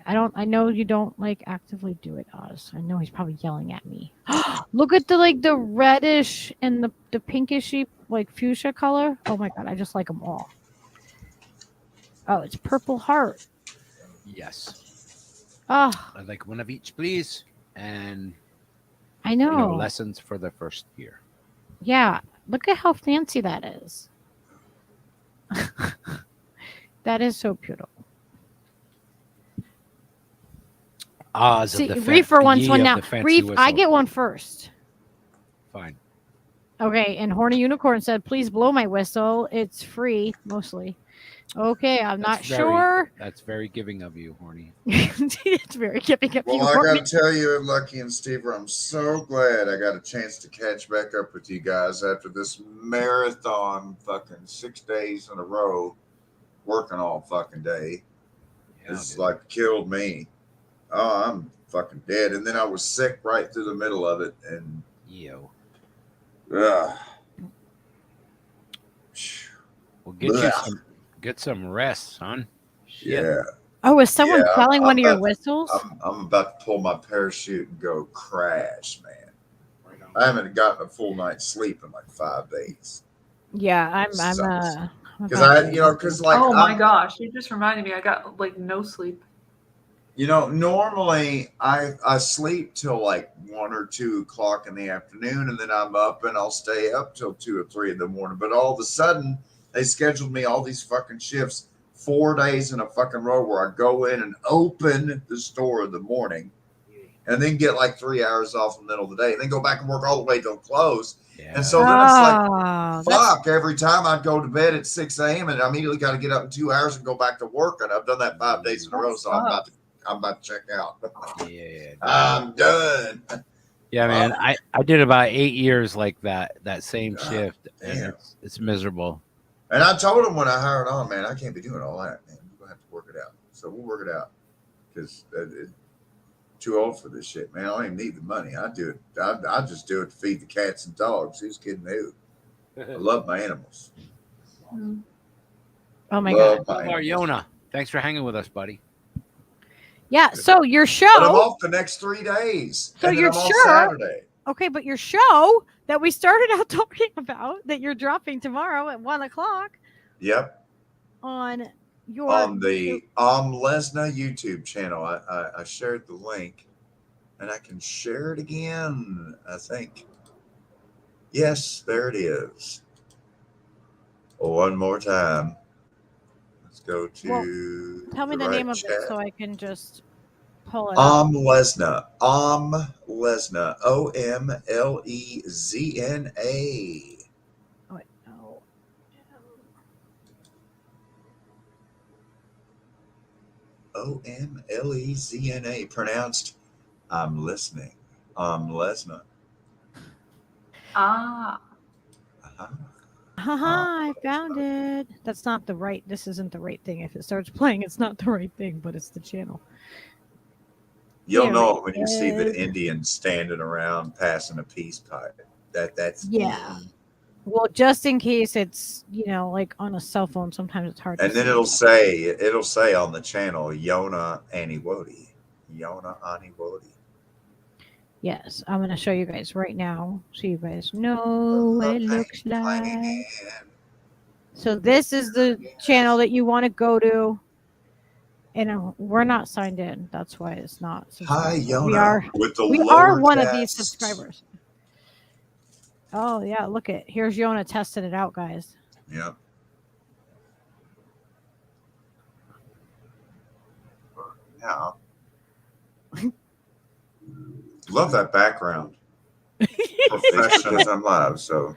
S2: I know you don't like actively do it, Oz. I know he's probably yelling at me. Look at the reddish and the pinkishy like fuchsia color. Oh my god, I just like them all. Oh, it's purple heart.
S3: Yes.
S2: Oh,
S3: I'd like one of each, please. And
S2: I know.
S3: Lessons for the first year.
S2: Yeah, look at how fancy that is. That is so beautiful.
S3: Oz
S2: See,
S3: of the
S2: Reefer wants one
S3: of
S2: now.
S3: the fancy
S2: Reef, I
S3: whistle.
S2: get one first.
S3: Fine.
S2: Okay, and Horny Unicorn said, please blow my whistle. It's free, mostly. Okay, I'm not sure.
S3: That's very giving of you, Horny.
S2: It's very giving of you,
S5: Well, I
S2: Horny.
S5: got to tell you, Lucky and Steve, I'm so glad I got a chance to catch back up with you guys after this marathon fucking 6 days in a row, working all fucking day. It's like killed me. Oh, I'm fucking dead. And then I was sick right through the middle of it. And
S3: Well, get some rest, son. Shit.
S5: Yeah.
S2: Oh, is someone
S5: Yeah,
S2: selling one of your
S5: about-
S2: whistles?
S5: I'm about to pull my parachute and go crash, man. I haven't gotten a full night's sleep in like 5 days.
S2: Yeah,
S5: Because like,
S8: oh my gosh, you just reminded me. I got like no sleep.
S5: Normally I sleep till like 1 or 2 o'clock in the afternoon, and then I'm up and I'll stay up till 2 or 3 in the morning. But all of a sudden, they scheduled me all these fucking shifts 4 days in a fucking row where I go in and open the store in the morning, and then get like 3 hours off in the middle of the day, and then go back and work all the way till close. And so then it's like, fuck, every time I'd go to bed at 6 a.m. and I immediately got to get up in 2 hours and go back to work. And I've done that 5 days in a row. So I'm about to check out.
S3: Yeah.
S5: I'm done.
S3: Yeah, man. I did about 8 years like that same shift, and it's miserable.
S5: And I told him when I hired on, man, I can't be doing all that, man. We're going to have to work it out. So we'll work it out because it's too old for this shit, man. I don't even need the money. I do it. I just do it to feed the cats and dogs. Who's kidding who? I love my animals.
S2: Oh my god.
S3: Yona, thanks for hanging with us, buddy.
S2: Yeah, so your show.
S5: But I'm off the next 3 days.
S2: So
S5: and then
S2: your
S5: I'm off
S2: show.
S5: Saturday.
S2: Okay, but your show that we started out talking about that you're dropping tomorrow at 1 o'clock.
S5: Yep.
S2: On
S5: the Lesna YouTube channel. I shared the link, and I can share it again, I think. Yes, there it is. One more time. Let's go to
S2: tell me the
S5: right
S2: name of
S5: chat.
S2: it so I can just pull it up.
S5: Lesna. Lesna. OMLEZNA.
S2: Oh, wait, no.
S5: OMLEZNA. Pronounced I'm listening. Lesna.
S8: Ah.
S2: Haha, I found it. This isn't the right thing. If it starts playing, it's not the right thing, but it's the channel.
S5: You'll
S2: There
S5: know
S2: it
S5: it when you see the
S2: is.
S5: Indians standing around passing a peace pipe. That's
S2: Yeah. Well, just in case it's, like on a cell phone, sometimes it's hard to
S5: And then
S2: see.
S5: it'll say on the channel Yona Aniwodi. Yona Aniwodi.
S2: Yes, I'm going to show you guys right now so you guys know what it looks like. So this is the channel that you want to go to. And we're not signed in. That's why it's not.
S5: Hi, Yona.
S2: We are one of these subscribers. Oh, yeah. Look at here's Yona testing it out, guys.
S5: Yep. Yeah. Love that background. Professionalism live. So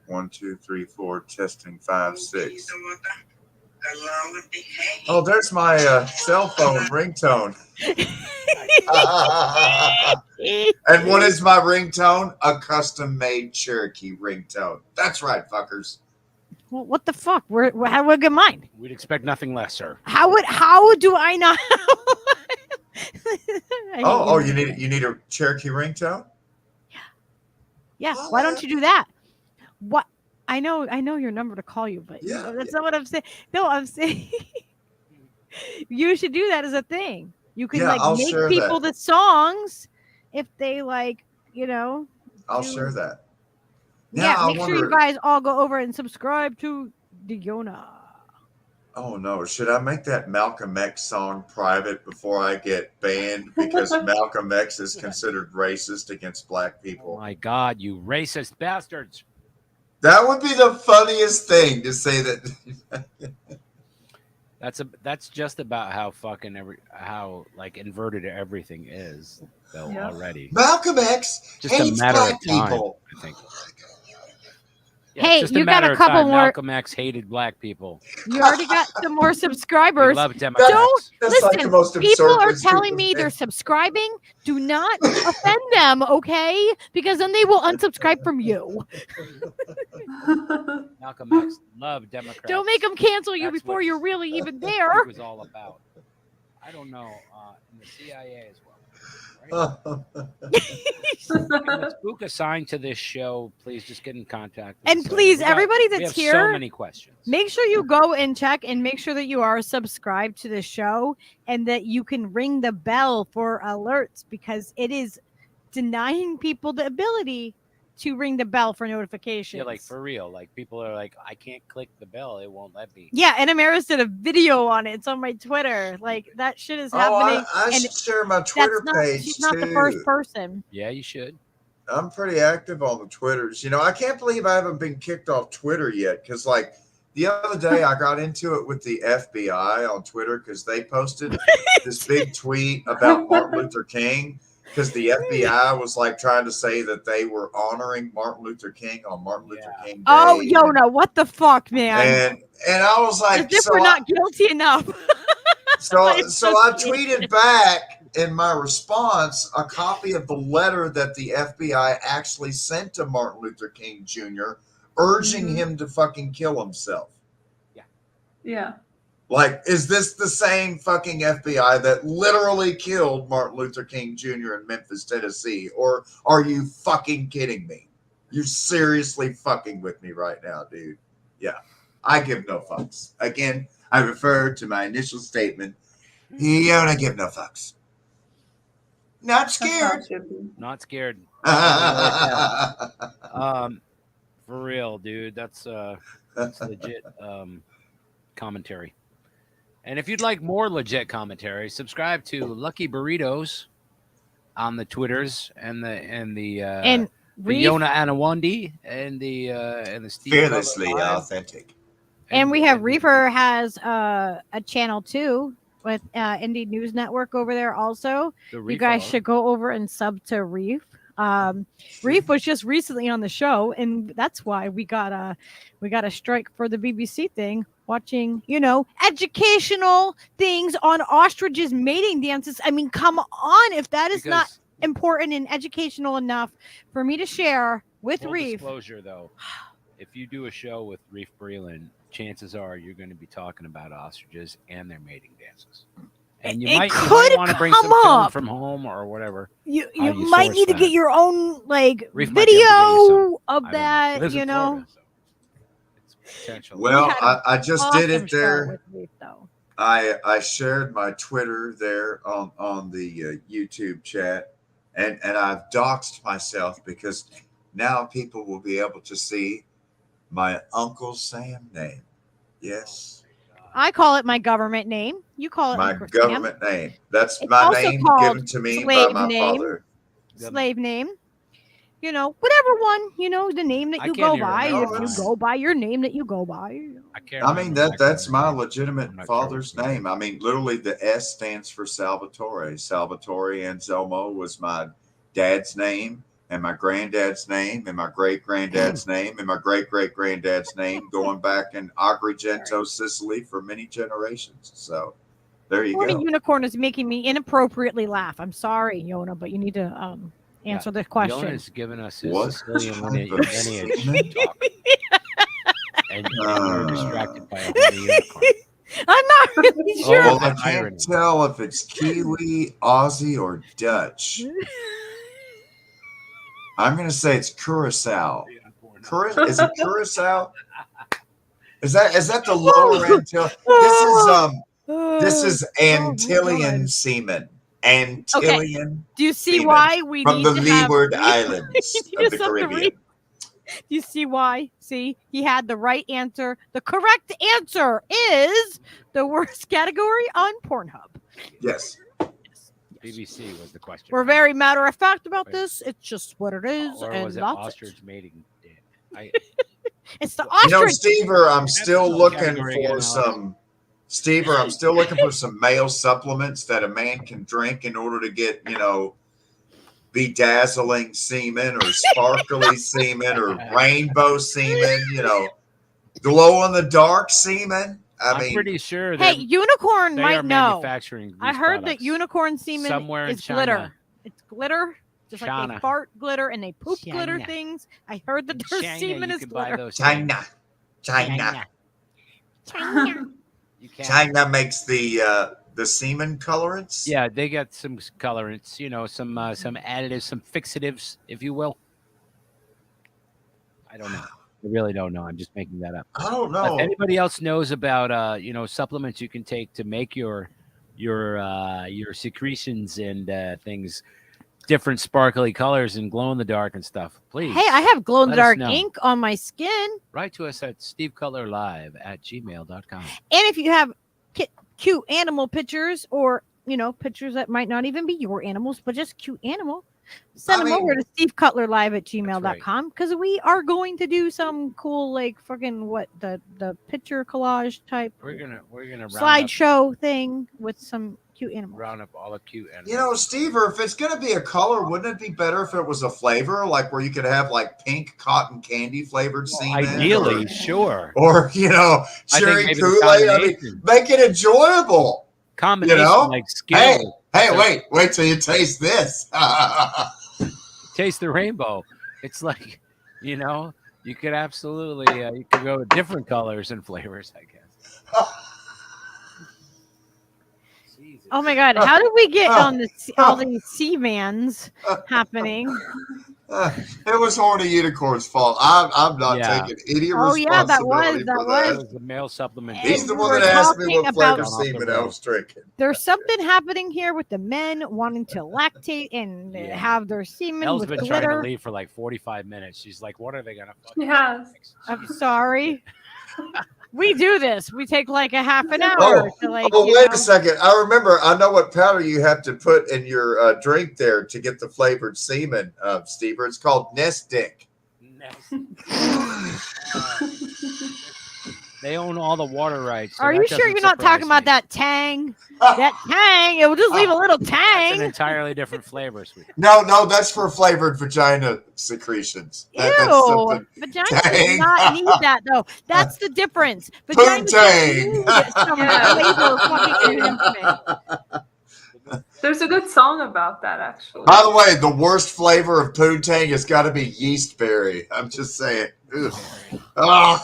S5: 1, 2, 3, 4, testing 5, 6. Oh, there's my cell phone ringtone. And what is my ringtone? A custom-made Cherokee ringtone. That's right, fuckers.
S2: Well, what the fuck? We're have a good mind.
S3: We'd expect nothing less, sir.
S2: How do I not?
S5: You need a Cherokee ringtone?
S2: Yeah. Why don't you do that? What? I know your number to call you, but that's not what I'm saying. No, I'm saying you should do that as a thing. You can make people the songs if they
S5: I'll share that.
S2: Now, make sure you guys all go over and subscribe to the Yona.
S5: Oh no, should I make that Malcolm X song private before I get banned because Malcolm X is considered racist against black people?
S3: Oh my God, you racist bastards.
S5: That would be the funniest thing to say that.
S3: That's just about how fucking inverted everything is though already.
S5: Malcolm X
S3: just
S5: hates
S3: a matter
S5: black
S3: of time,
S5: people.
S3: I think.
S2: Hey,
S3: just
S2: you got a couple more.
S3: Malcolm X hated black people.
S2: You already got some more subscribers.
S3: We love Democrats.
S2: Don't
S5: That's
S2: listen.
S5: like the most
S2: People
S5: absurd
S2: are
S5: thing
S2: telling
S5: to
S2: me
S5: say.
S2: they're subscribing. Do not offend them, okay? Because then they will unsubscribe from you.
S3: Malcolm X loved Democrats.
S2: Don't make them cancel you
S3: That's
S2: before
S3: what
S2: you're really even
S3: It
S2: there.
S3: was all about. I don't know. In the CIA as well. The spook assigned to this show, please just get in contact with
S2: And
S3: us.
S2: please,
S3: We got-
S2: everybody
S3: we
S2: that's
S3: have
S2: here,
S3: so many questions.
S2: make sure you go and check and make sure that you are subscribed to the show and that you can ring the bell for alerts because it is denying people the ability to ring the bell for notifications.
S3: Yeah, like for real. Like people are like, I can't click the bell; it won't let me.
S2: Yeah, and Amaris did a video on it. It's on my Twitter. Like that shit is happening.
S5: I should share my Twitter page
S2: She's not the
S5: too.
S2: first person.
S3: Yeah, you should.
S5: I'm pretty active on the Twitters. I can't believe I haven't been kicked off Twitter yet. Because the other day I got into it with the FBI on Twitter because they posted this big tweet about Martin Luther King. Because the FBI was trying to say that they were honoring Martin Luther King on Martin Luther King Day.
S2: Oh, Yona, what the fuck, man?
S5: And I was like,
S2: as if we're not guilty enough.
S5: So I tweeted back in my response a copy of the letter that the FBI actually sent to Martin Luther King Jr. urging him to fucking kill himself.
S8: Yeah.
S5: Is this the same fucking FBI that literally killed Martin Luther King Jr. in Memphis, Tennessee? Or are you fucking kidding me? You're seriously fucking with me right now, dude. Yeah. I give no fucks. Again, I refer to my initial statement. You don't give no fucks. Not scared.
S3: Not scared. For real, dude. That's legit commentary. And if you'd like more legit commentary, subscribe to Lucky Burritos on the Twitters and the Yona Anawandi and the Steve
S5: Fearlessly authentic.
S2: And we have Reefer has a channel too with Indie News Network over there also. You guys should go over and sub to Reef. Reef was just recently on the show, and that's why we got a strike for the BBC thing, watching educational things on ostriches mating dances. I mean, come on, if that is not important and educational enough for me to share with
S3: full
S2: Reef.
S3: Disclosure though, if you do a show with Reef Breland, chances are you're going to be talking about ostriches and their mating dances. And you
S2: It
S3: might
S2: could
S3: want to bring
S2: come
S3: some film
S2: up.
S3: from home or whatever.
S2: You
S3: how
S2: might
S3: source
S2: need to
S3: that.
S2: get your own like
S3: Reef might be able to get you some.
S2: video of
S3: I don't know. He
S2: that,
S3: lives in
S2: you know.
S3: Florida, so it's potential.
S2: We
S5: Well,
S2: had an
S5: I just did
S2: awesome
S5: it
S2: show
S5: there.
S2: with Reef, though.
S5: I shared my Twitter there on the YouTube chat, and I've doxed myself because now people will be able to see my Uncle Sam name. Yes,
S2: I call it my government name. You call it
S5: my
S2: Uncle Sam.
S5: government name. That's
S2: It's
S5: my
S2: also
S5: name
S2: called
S5: given to me by
S2: slave
S5: my
S2: name.
S5: father.
S2: Slave name. You know, whatever one, you know, the name that
S3: I
S2: you
S3: can't
S2: go
S3: even
S2: by.
S3: remember
S2: If you
S3: mine.
S2: go by your name that you go by.
S3: I can't.
S5: I mean
S3: remember
S5: that's my
S3: government name.
S5: legitimate
S3: I'm not sure
S5: father's
S3: what it is.
S5: name. I mean, literally the S stands for Salvatore. Salvatore Anselmo was my dad's name, and my granddad's name, and my great granddad's name, and my great great granddad's name, going back in Agrigento, Sicily, for many generations. So there you
S2: Morning
S5: go.
S2: Unicorn is making me inappropriately laugh. I'm sorry, Yona, but you need to answer this question.
S3: Yona's given us his
S5: What
S3: Sicilian
S5: type of
S3: lineage
S5: semen?
S3: talk. And you're distracted by a horny unicorn.
S2: I'm not really sure.
S5: Well, I
S3: That's
S5: can't
S3: irony.
S5: tell if it's Kiwi, Aussie, or Dutch. I'm going to say it's Curacao. Is it Curacao? Is that the lower Antilles? This is Antillean semen. Antillean.
S2: Do you see
S5: semen
S2: why we
S5: from
S2: need
S5: the
S2: to have
S5: Leeward
S2: Reef?
S5: Islands
S2: You
S5: of the
S2: just have to
S5: Caribbean?
S2: read. Do you see why? See, he had the right answer. The correct answer is the worst category on Pornhub.
S5: Yes.
S3: BBC was the question.
S2: We're very matter of fact about this. It's just what it is,
S3: Or
S2: and
S3: was it
S2: that's
S3: ostrich mating?
S2: It's the
S5: You know,
S2: ostrich.
S5: Stever, I'm still looking
S3: category again,
S5: for
S3: Alex.
S5: some. Stever, I'm still looking for some male supplements that a man can drink in order to get, bedazzling semen or sparkly semen or rainbow semen, glow in the dark semen.
S3: I'm pretty sure.
S2: Hey, Unicorn
S3: they
S2: might
S3: are
S2: know.
S3: manufacturing
S2: I
S3: these
S2: heard
S3: products
S2: that unicorn semen
S3: somewhere in
S2: is glitter.
S3: China.
S2: It's glitter. Just like they
S3: China.
S2: fart glitter and they poop glitter
S3: China.
S2: things. I heard that their
S3: China,
S2: semen
S3: you
S2: is
S3: can buy
S2: glitter.
S3: those
S5: China.
S3: You can.
S5: China makes the semen colorants.
S3: Yeah, they got some colorants, some additives, some fixatives, if you will. I don't know. I really don't know. I'm just making that up.
S5: I don't know.
S3: If anybody else knows about supplements you can take to make your secretions and things different sparkly colors and glow in the dark and stuff, please.
S2: Hey, I have glow in the
S3: let us
S2: dark
S3: know.
S2: ink on my skin.
S3: Write to us at stevecolorlive@gmail.com.
S2: And if you have cute animal pictures or, pictures that might not even be your animals, but just cute animal, send them over to stevecutlerlive@gmail.com because we are going to do some cool, like, fucking the picture collage type
S3: We're gonna
S2: slideshow thing with some cute animals.
S3: round up all the cute animals.
S5: Steve, if it's going to be a color, wouldn't it be better if it was a flavor, like where you could have like pink cotton candy flavored semen?
S3: Ideally, sure.
S5: Or, cherry Kool-Aid. I mean, make it enjoyable.
S3: Combination like skill.
S5: Hey, wait till you taste this.
S3: Taste the rainbow. It's like, you could absolutely, you could go with different colors and flavors, I guess.
S2: Oh my God! How did we get on all these sea-mans happening?
S5: It was horny unicorn's fault. I'm not taking any responsibility
S2: that
S5: for
S2: was.
S3: That was the male supplement.
S5: He's the
S2: And
S5: one
S2: we
S5: that
S2: were
S5: asked me what
S2: talking
S5: flavor
S2: about-
S5: semen I was drinking.
S2: There's something happening here with the men wanting to lactate and have their semen
S3: Elle's
S2: with
S3: been trying to
S2: glitter.
S3: leave for like 45 minutes. She's like, what are they going to
S8: Yes.
S2: I'm sorry. We do this. We take like a half an hour to like.
S5: Wait a second. I remember. I know what powder you have to put in your drink there to get the flavored semen, Steve. It's called Nest Dick.
S3: They own all the water rights. so
S2: Are
S3: that
S2: you sure
S3: doesn't
S2: you're not
S3: surprise
S2: talking about
S3: me.
S2: that tang? That tang. It will just leave a little
S3: That's
S2: tang.
S3: an entirely different flavor, sweet.
S5: No, that's for flavored vagina secretions. That's
S2: Ew.
S5: something.
S2: Vagina
S5: Tang.
S2: does not need that though. That's the difference. Vagina
S5: Poontang.
S2: some flavor fucking enhancement.
S8: There's a good song about that, actually.
S5: By the way, the worst flavor of poontang has got to be yeast berry. I'm just saying. Ugh.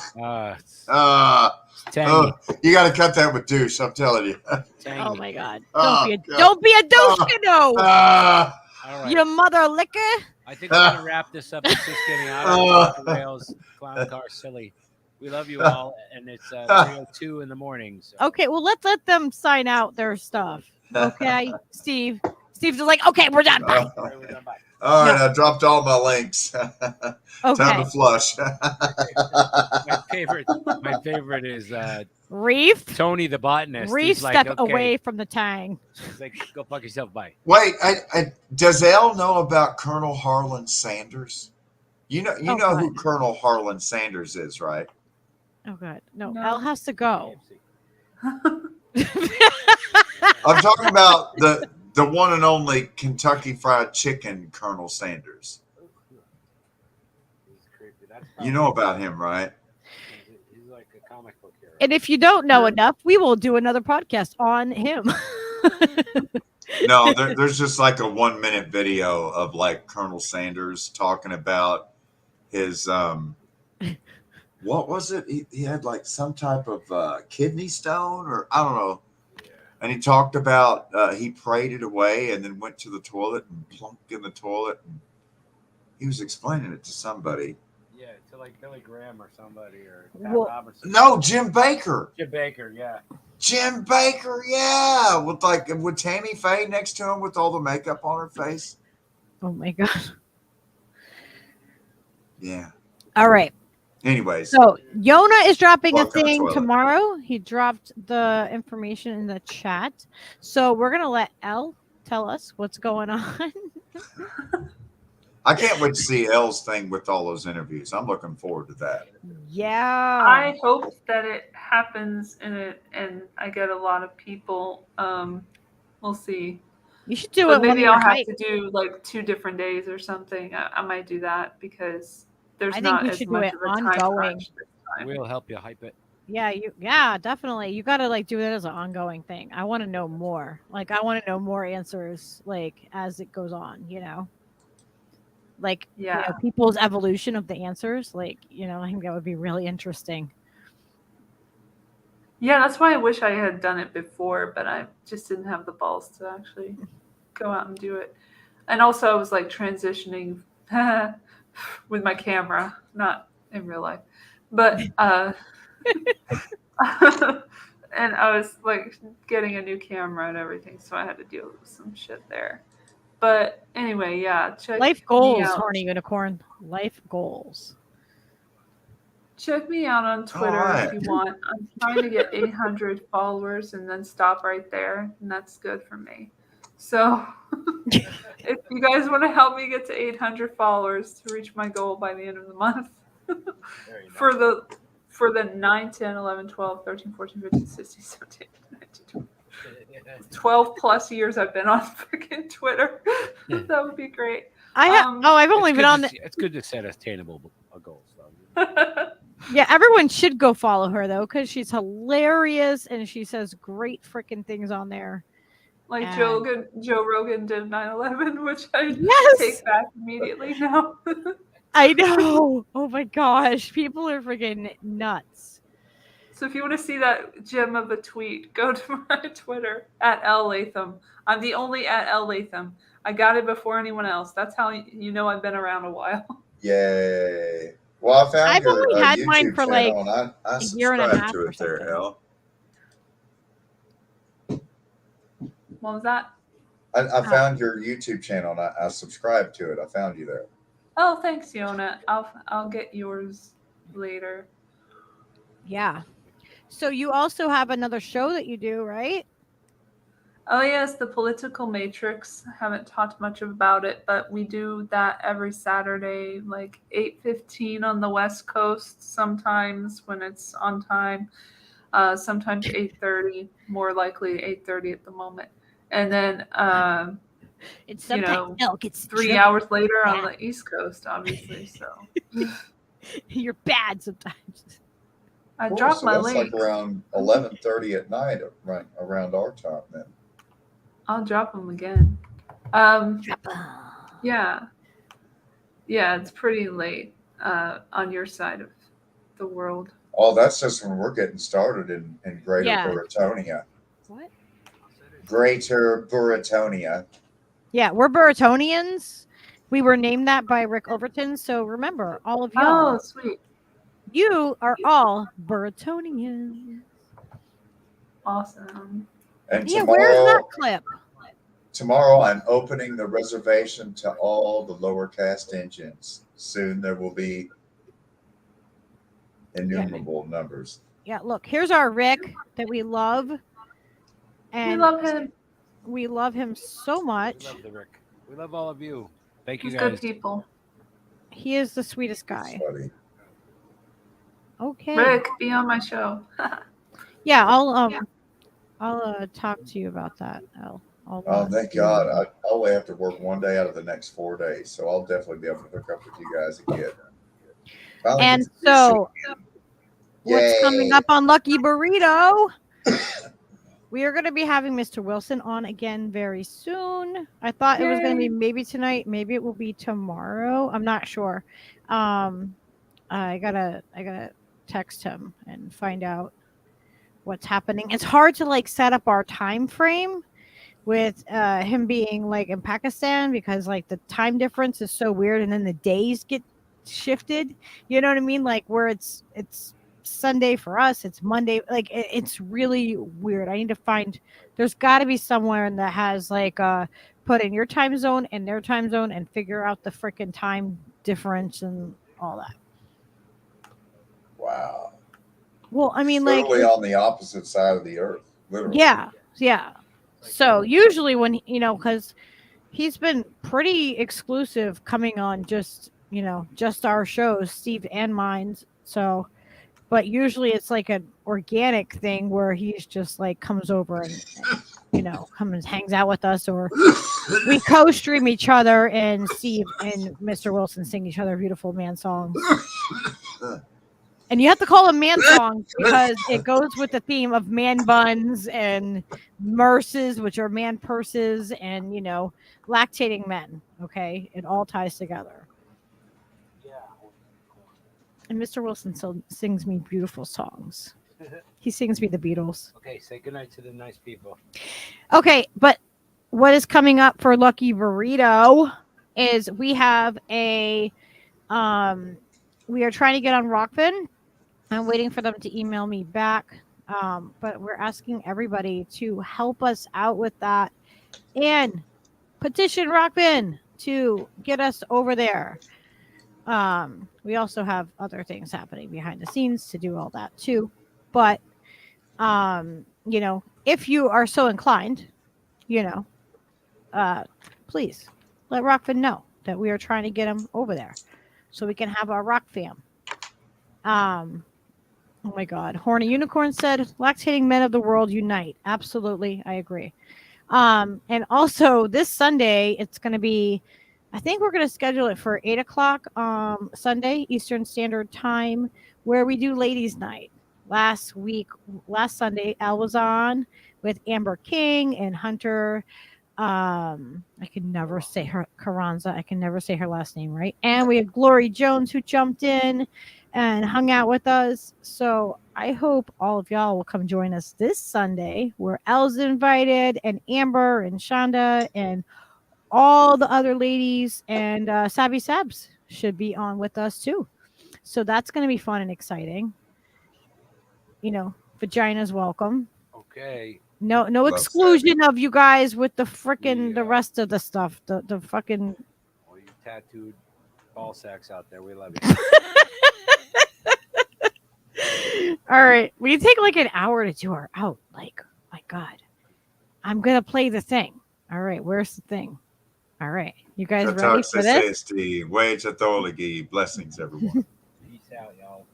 S3: Tangy.
S5: You got to cut that with douche. I'm telling you.
S2: Oh my God!
S5: Oh,
S2: Don't be a douche, kiddo.
S3: All right.
S2: You mother liquor.
S3: I think we're gonna wrap this up. It's just getting out of the rails. Clown car silly. We love you all, and it's 3:02 in the morning. So.
S2: Okay, well let them sign out their stuff. Okay, Steve. Steve's just like, okay, we're done. Bye.
S5: All right, I dropped all my links. Time to flush.
S3: My favorite is
S2: Reef.
S3: Tony the botanist.
S2: Reef,
S3: He's like,
S2: step away from the tang.
S3: He's like, go fuck yourself. Bye.
S5: Wait, does Elle know about Colonel Harlan Sanders? You know who Colonel Harlan Sanders is, right?
S2: Oh God, no. Elle has to go.
S5: I'm talking about the one and only Kentucky Fried Chicken Colonel Sanders. You know about him, right?
S3: He's like a comic book hero.
S2: And if you don't know enough, we will do another podcast on him.
S5: No, there's just like a 1-minute video of like Colonel Sanders talking about his what was it? He had like some type of kidney stone, or I don't know. And he talked about he prayed it away and then went to the toilet and plunked in the toilet. And he was explaining it to somebody.
S3: Yeah, to like Billy Graham or somebody or
S2: Well,
S3: Robertson.
S5: No, Jim Baker.
S3: Jim Baker, yeah.
S5: Jim Baker, yeah, with Tammy Faye next to him with all the makeup on her face.
S2: Oh my God.
S5: Yeah.
S2: All right.
S5: Anyways.
S2: So Yona is dropping a
S5: Walk on the
S2: thing
S5: toilet.
S2: tomorrow. He dropped the information in the chat. So we're gonna let Elle tell us what's going on.
S5: I can't wait to see Elle's thing with all those interviews. I'm looking forward to that.
S2: Yeah.
S8: I hope that it happens and I get a lot of people. We'll see.
S2: You should do
S8: But
S2: it when
S8: maybe
S2: you're
S8: I'll have
S2: hyped.
S8: to do like 2 different days or something. I might do that because there's
S2: I think
S8: not
S2: you
S8: as
S2: should do
S8: much
S2: it
S8: of a time
S2: ongoing.
S8: crunch this time.
S3: We'll help you hype it.
S2: Yeah, definitely. You gotta like do that as an ongoing thing. I want to know more. Like, I want to know more answers, like as it goes on. Like people's evolution of the answers. Like, I think that would be really interesting.
S8: Yeah, that's why I wish I had done it before, but I just didn't have the balls to actually go out and do it. And also, I was like transitioning with my camera, not in real life, but and I was like getting a new camera and everything, so I had to deal with some shit there. But anyway, yeah, check
S2: Life
S8: me
S2: goals,
S8: out.
S2: horny unicorn. Life goals.
S8: Check me out on Twitter if you want. I'm trying to get 800 followers and then stop right there, and that's good for me. So if you guys want to help me get to 800 followers to reach my goal by the end of the month for the 9, 10, 11, 12, 13, 14, 15, 16, 17, 19, 12 plus years I've been on freaking Twitter. That would be great.
S2: I've only been on
S3: It's good to set attainable goals, though.
S2: Yeah, everyone should go follow her though, because she's hilarious and she says great freaking things on there.
S8: Like
S2: And-
S8: Joe Rogan did 9/11, which I
S2: Yes!
S8: take back immediately now.
S2: I know. Oh my gosh, people are freaking nuts.
S8: So if you want to see that gem of a tweet, go to my Twitter at Elle Latham. I'm the only at Elle Latham. I got it before anyone else. That's how you know I've been around a while.
S5: Yay. Well, I found
S2: I've
S5: your
S2: only had
S5: YouTube
S2: mine for,
S5: channel,
S2: like,
S5: and I
S2: a year and a
S5: subscribed
S2: half
S5: to
S2: or
S5: it there,
S2: something.
S5: Elle.
S8: What was that?
S5: I found your YouTube channel, and I subscribed to it. I found you there.
S8: Oh, thanks, Yona. I'll get yours later.
S2: Yeah. So you also have another show that you do, right?
S8: Oh yes, the Political Matrix. Haven't talked much about it, but we do that every Saturday, like 8:15 on the West Coast. Sometimes when it's on time, sometimes 8:30. More likely 8:30 at the moment. And then
S2: it's
S8: you know,
S2: sometimes milk. It's
S8: 3
S2: sugar.
S8: hours later on
S2: Yeah.
S8: the East Coast, obviously. So
S2: You're bad sometimes.
S8: I
S5: Cool,
S8: dropped
S5: so
S8: my
S5: that's
S8: link.
S5: like around 11:30 at night, right around our time then.
S8: I'll drop them again. Yeah, it's pretty late on your side of the world.
S5: Oh, that's just when we're getting started in Greater Burritonia.
S2: What?
S5: Greater Burritonia.
S2: Yeah, we're Burritonians. We were named that by Rick Overton. So remember, all of y'all.
S8: Oh, sweet.
S2: You are all Burritonians.
S8: Awesome.
S5: And
S2: Yeah, where's that
S5: tomorrow,
S2: clip?
S5: tomorrow I'm opening the reservation to all the lower caste engines. Soon there will be innumerable numbers.
S2: Yeah, look, here's our Rick that we love. And
S8: We love him.
S2: We love him so much.
S3: We love the Rick. We love all of you. Thank you
S8: He's
S3: guys.
S8: good people.
S2: He is the sweetest guy. Okay.
S8: Rick, be on my show.
S2: Yeah, I'll talk to you about that.
S5: Oh, thank God. I only have to work one day out of the next 4 days, so I'll definitely be able to hook up with you guys again. Finally
S2: And
S5: get to do
S2: so,
S5: shit.
S2: what's
S5: Yay.
S2: coming up on Lucky Burrito? We are going to be having Mr. Wilson on again very soon. I thought it was going to be maybe tonight, maybe it will be tomorrow. I'm not sure. I gotta text him and find out what's happening. It's hard to like set up our time frame with him being like in Pakistan because like the time difference is so weird, and then the days get shifted. You know what I mean? Like where it's Sunday for us, it's Monday. Like it's really weird. I need to find. There's got to be somewhere that has like put in your time zone and their time zone and figure out the freaking time difference and all that.
S5: Wow.
S2: Well, I mean,
S5: Literally
S2: like
S5: on the opposite side of the earth. Literally.
S2: yeah. So usually when because he's been pretty exclusive coming on just our shows, Steve and mine. So, but usually it's like an organic thing where he's just like comes over and comes and hangs out with us, or we co-stream each other, and Steve and Mr. Wilson sing each other beautiful man songs. And you have to call them man songs because it goes with the theme of man buns and merces, which are man purses, and lactating men. Okay, it all ties together. And Mr. Wilson sings me beautiful songs. He sings me the Beatles.
S3: Okay, say goodnight to the nice people.
S2: Okay, but what is coming up for Lucky Burrito is we have we are trying to get on Rockfin. I'm waiting for them to email me back. But we're asking everybody to help us out with that and petition Rockfin to get us over there. We also have other things happening behind the scenes to do all that too. But, if you are so inclined, please let Rockfin know that we are trying to get him over there so we can have our Rock fam. Oh my God. Horny Unicorn said, lactating men of the world unite. Absolutely. I agree. And also this Sunday, it's going to be, I think we're going to schedule it for 8:00 Sunday, Eastern Standard Time, where we do ladies night. Last Sunday, Elle was on with Amber King and Hunter. I can never say her Carranza. I can never say her last name right. And we have Glory Jones who jumped in and hung out with us. So I hope all of y'all will come join us this Sunday, where Elle's invited, and Amber and Shonda and all the other ladies, and Savvy Sabs should be on with us too. So that's going to be fun and exciting. Vagina's welcome.
S3: Okay.
S2: No exclusion of you guys with the frickin' the rest of the stuff. The fucking.
S3: All you tattooed ball sacks out there, we love you.
S2: All right, we take like an hour to do our out. Like, my God, I'm gonna play the thing. All right, where's the thing? All right, you guys ready for this?
S5: Wage authority. Blessings, everyone.
S3: Peace out, y'all.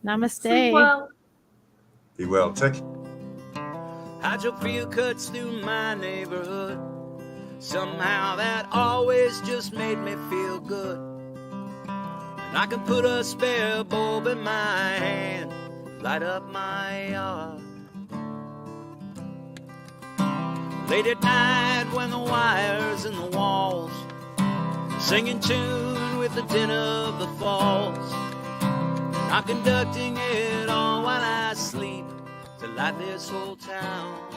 S2: Namaste.
S5: Be well. Take.
S7: Hydrofield cuts through my neighborhood. Somehow that always just made me feel good. And I can put a spare bulb in my hand, light up my yard. Late at night when the wires in the walls sing in tune with the din of the falls, I'm conducting it all while I sleep to light this whole town.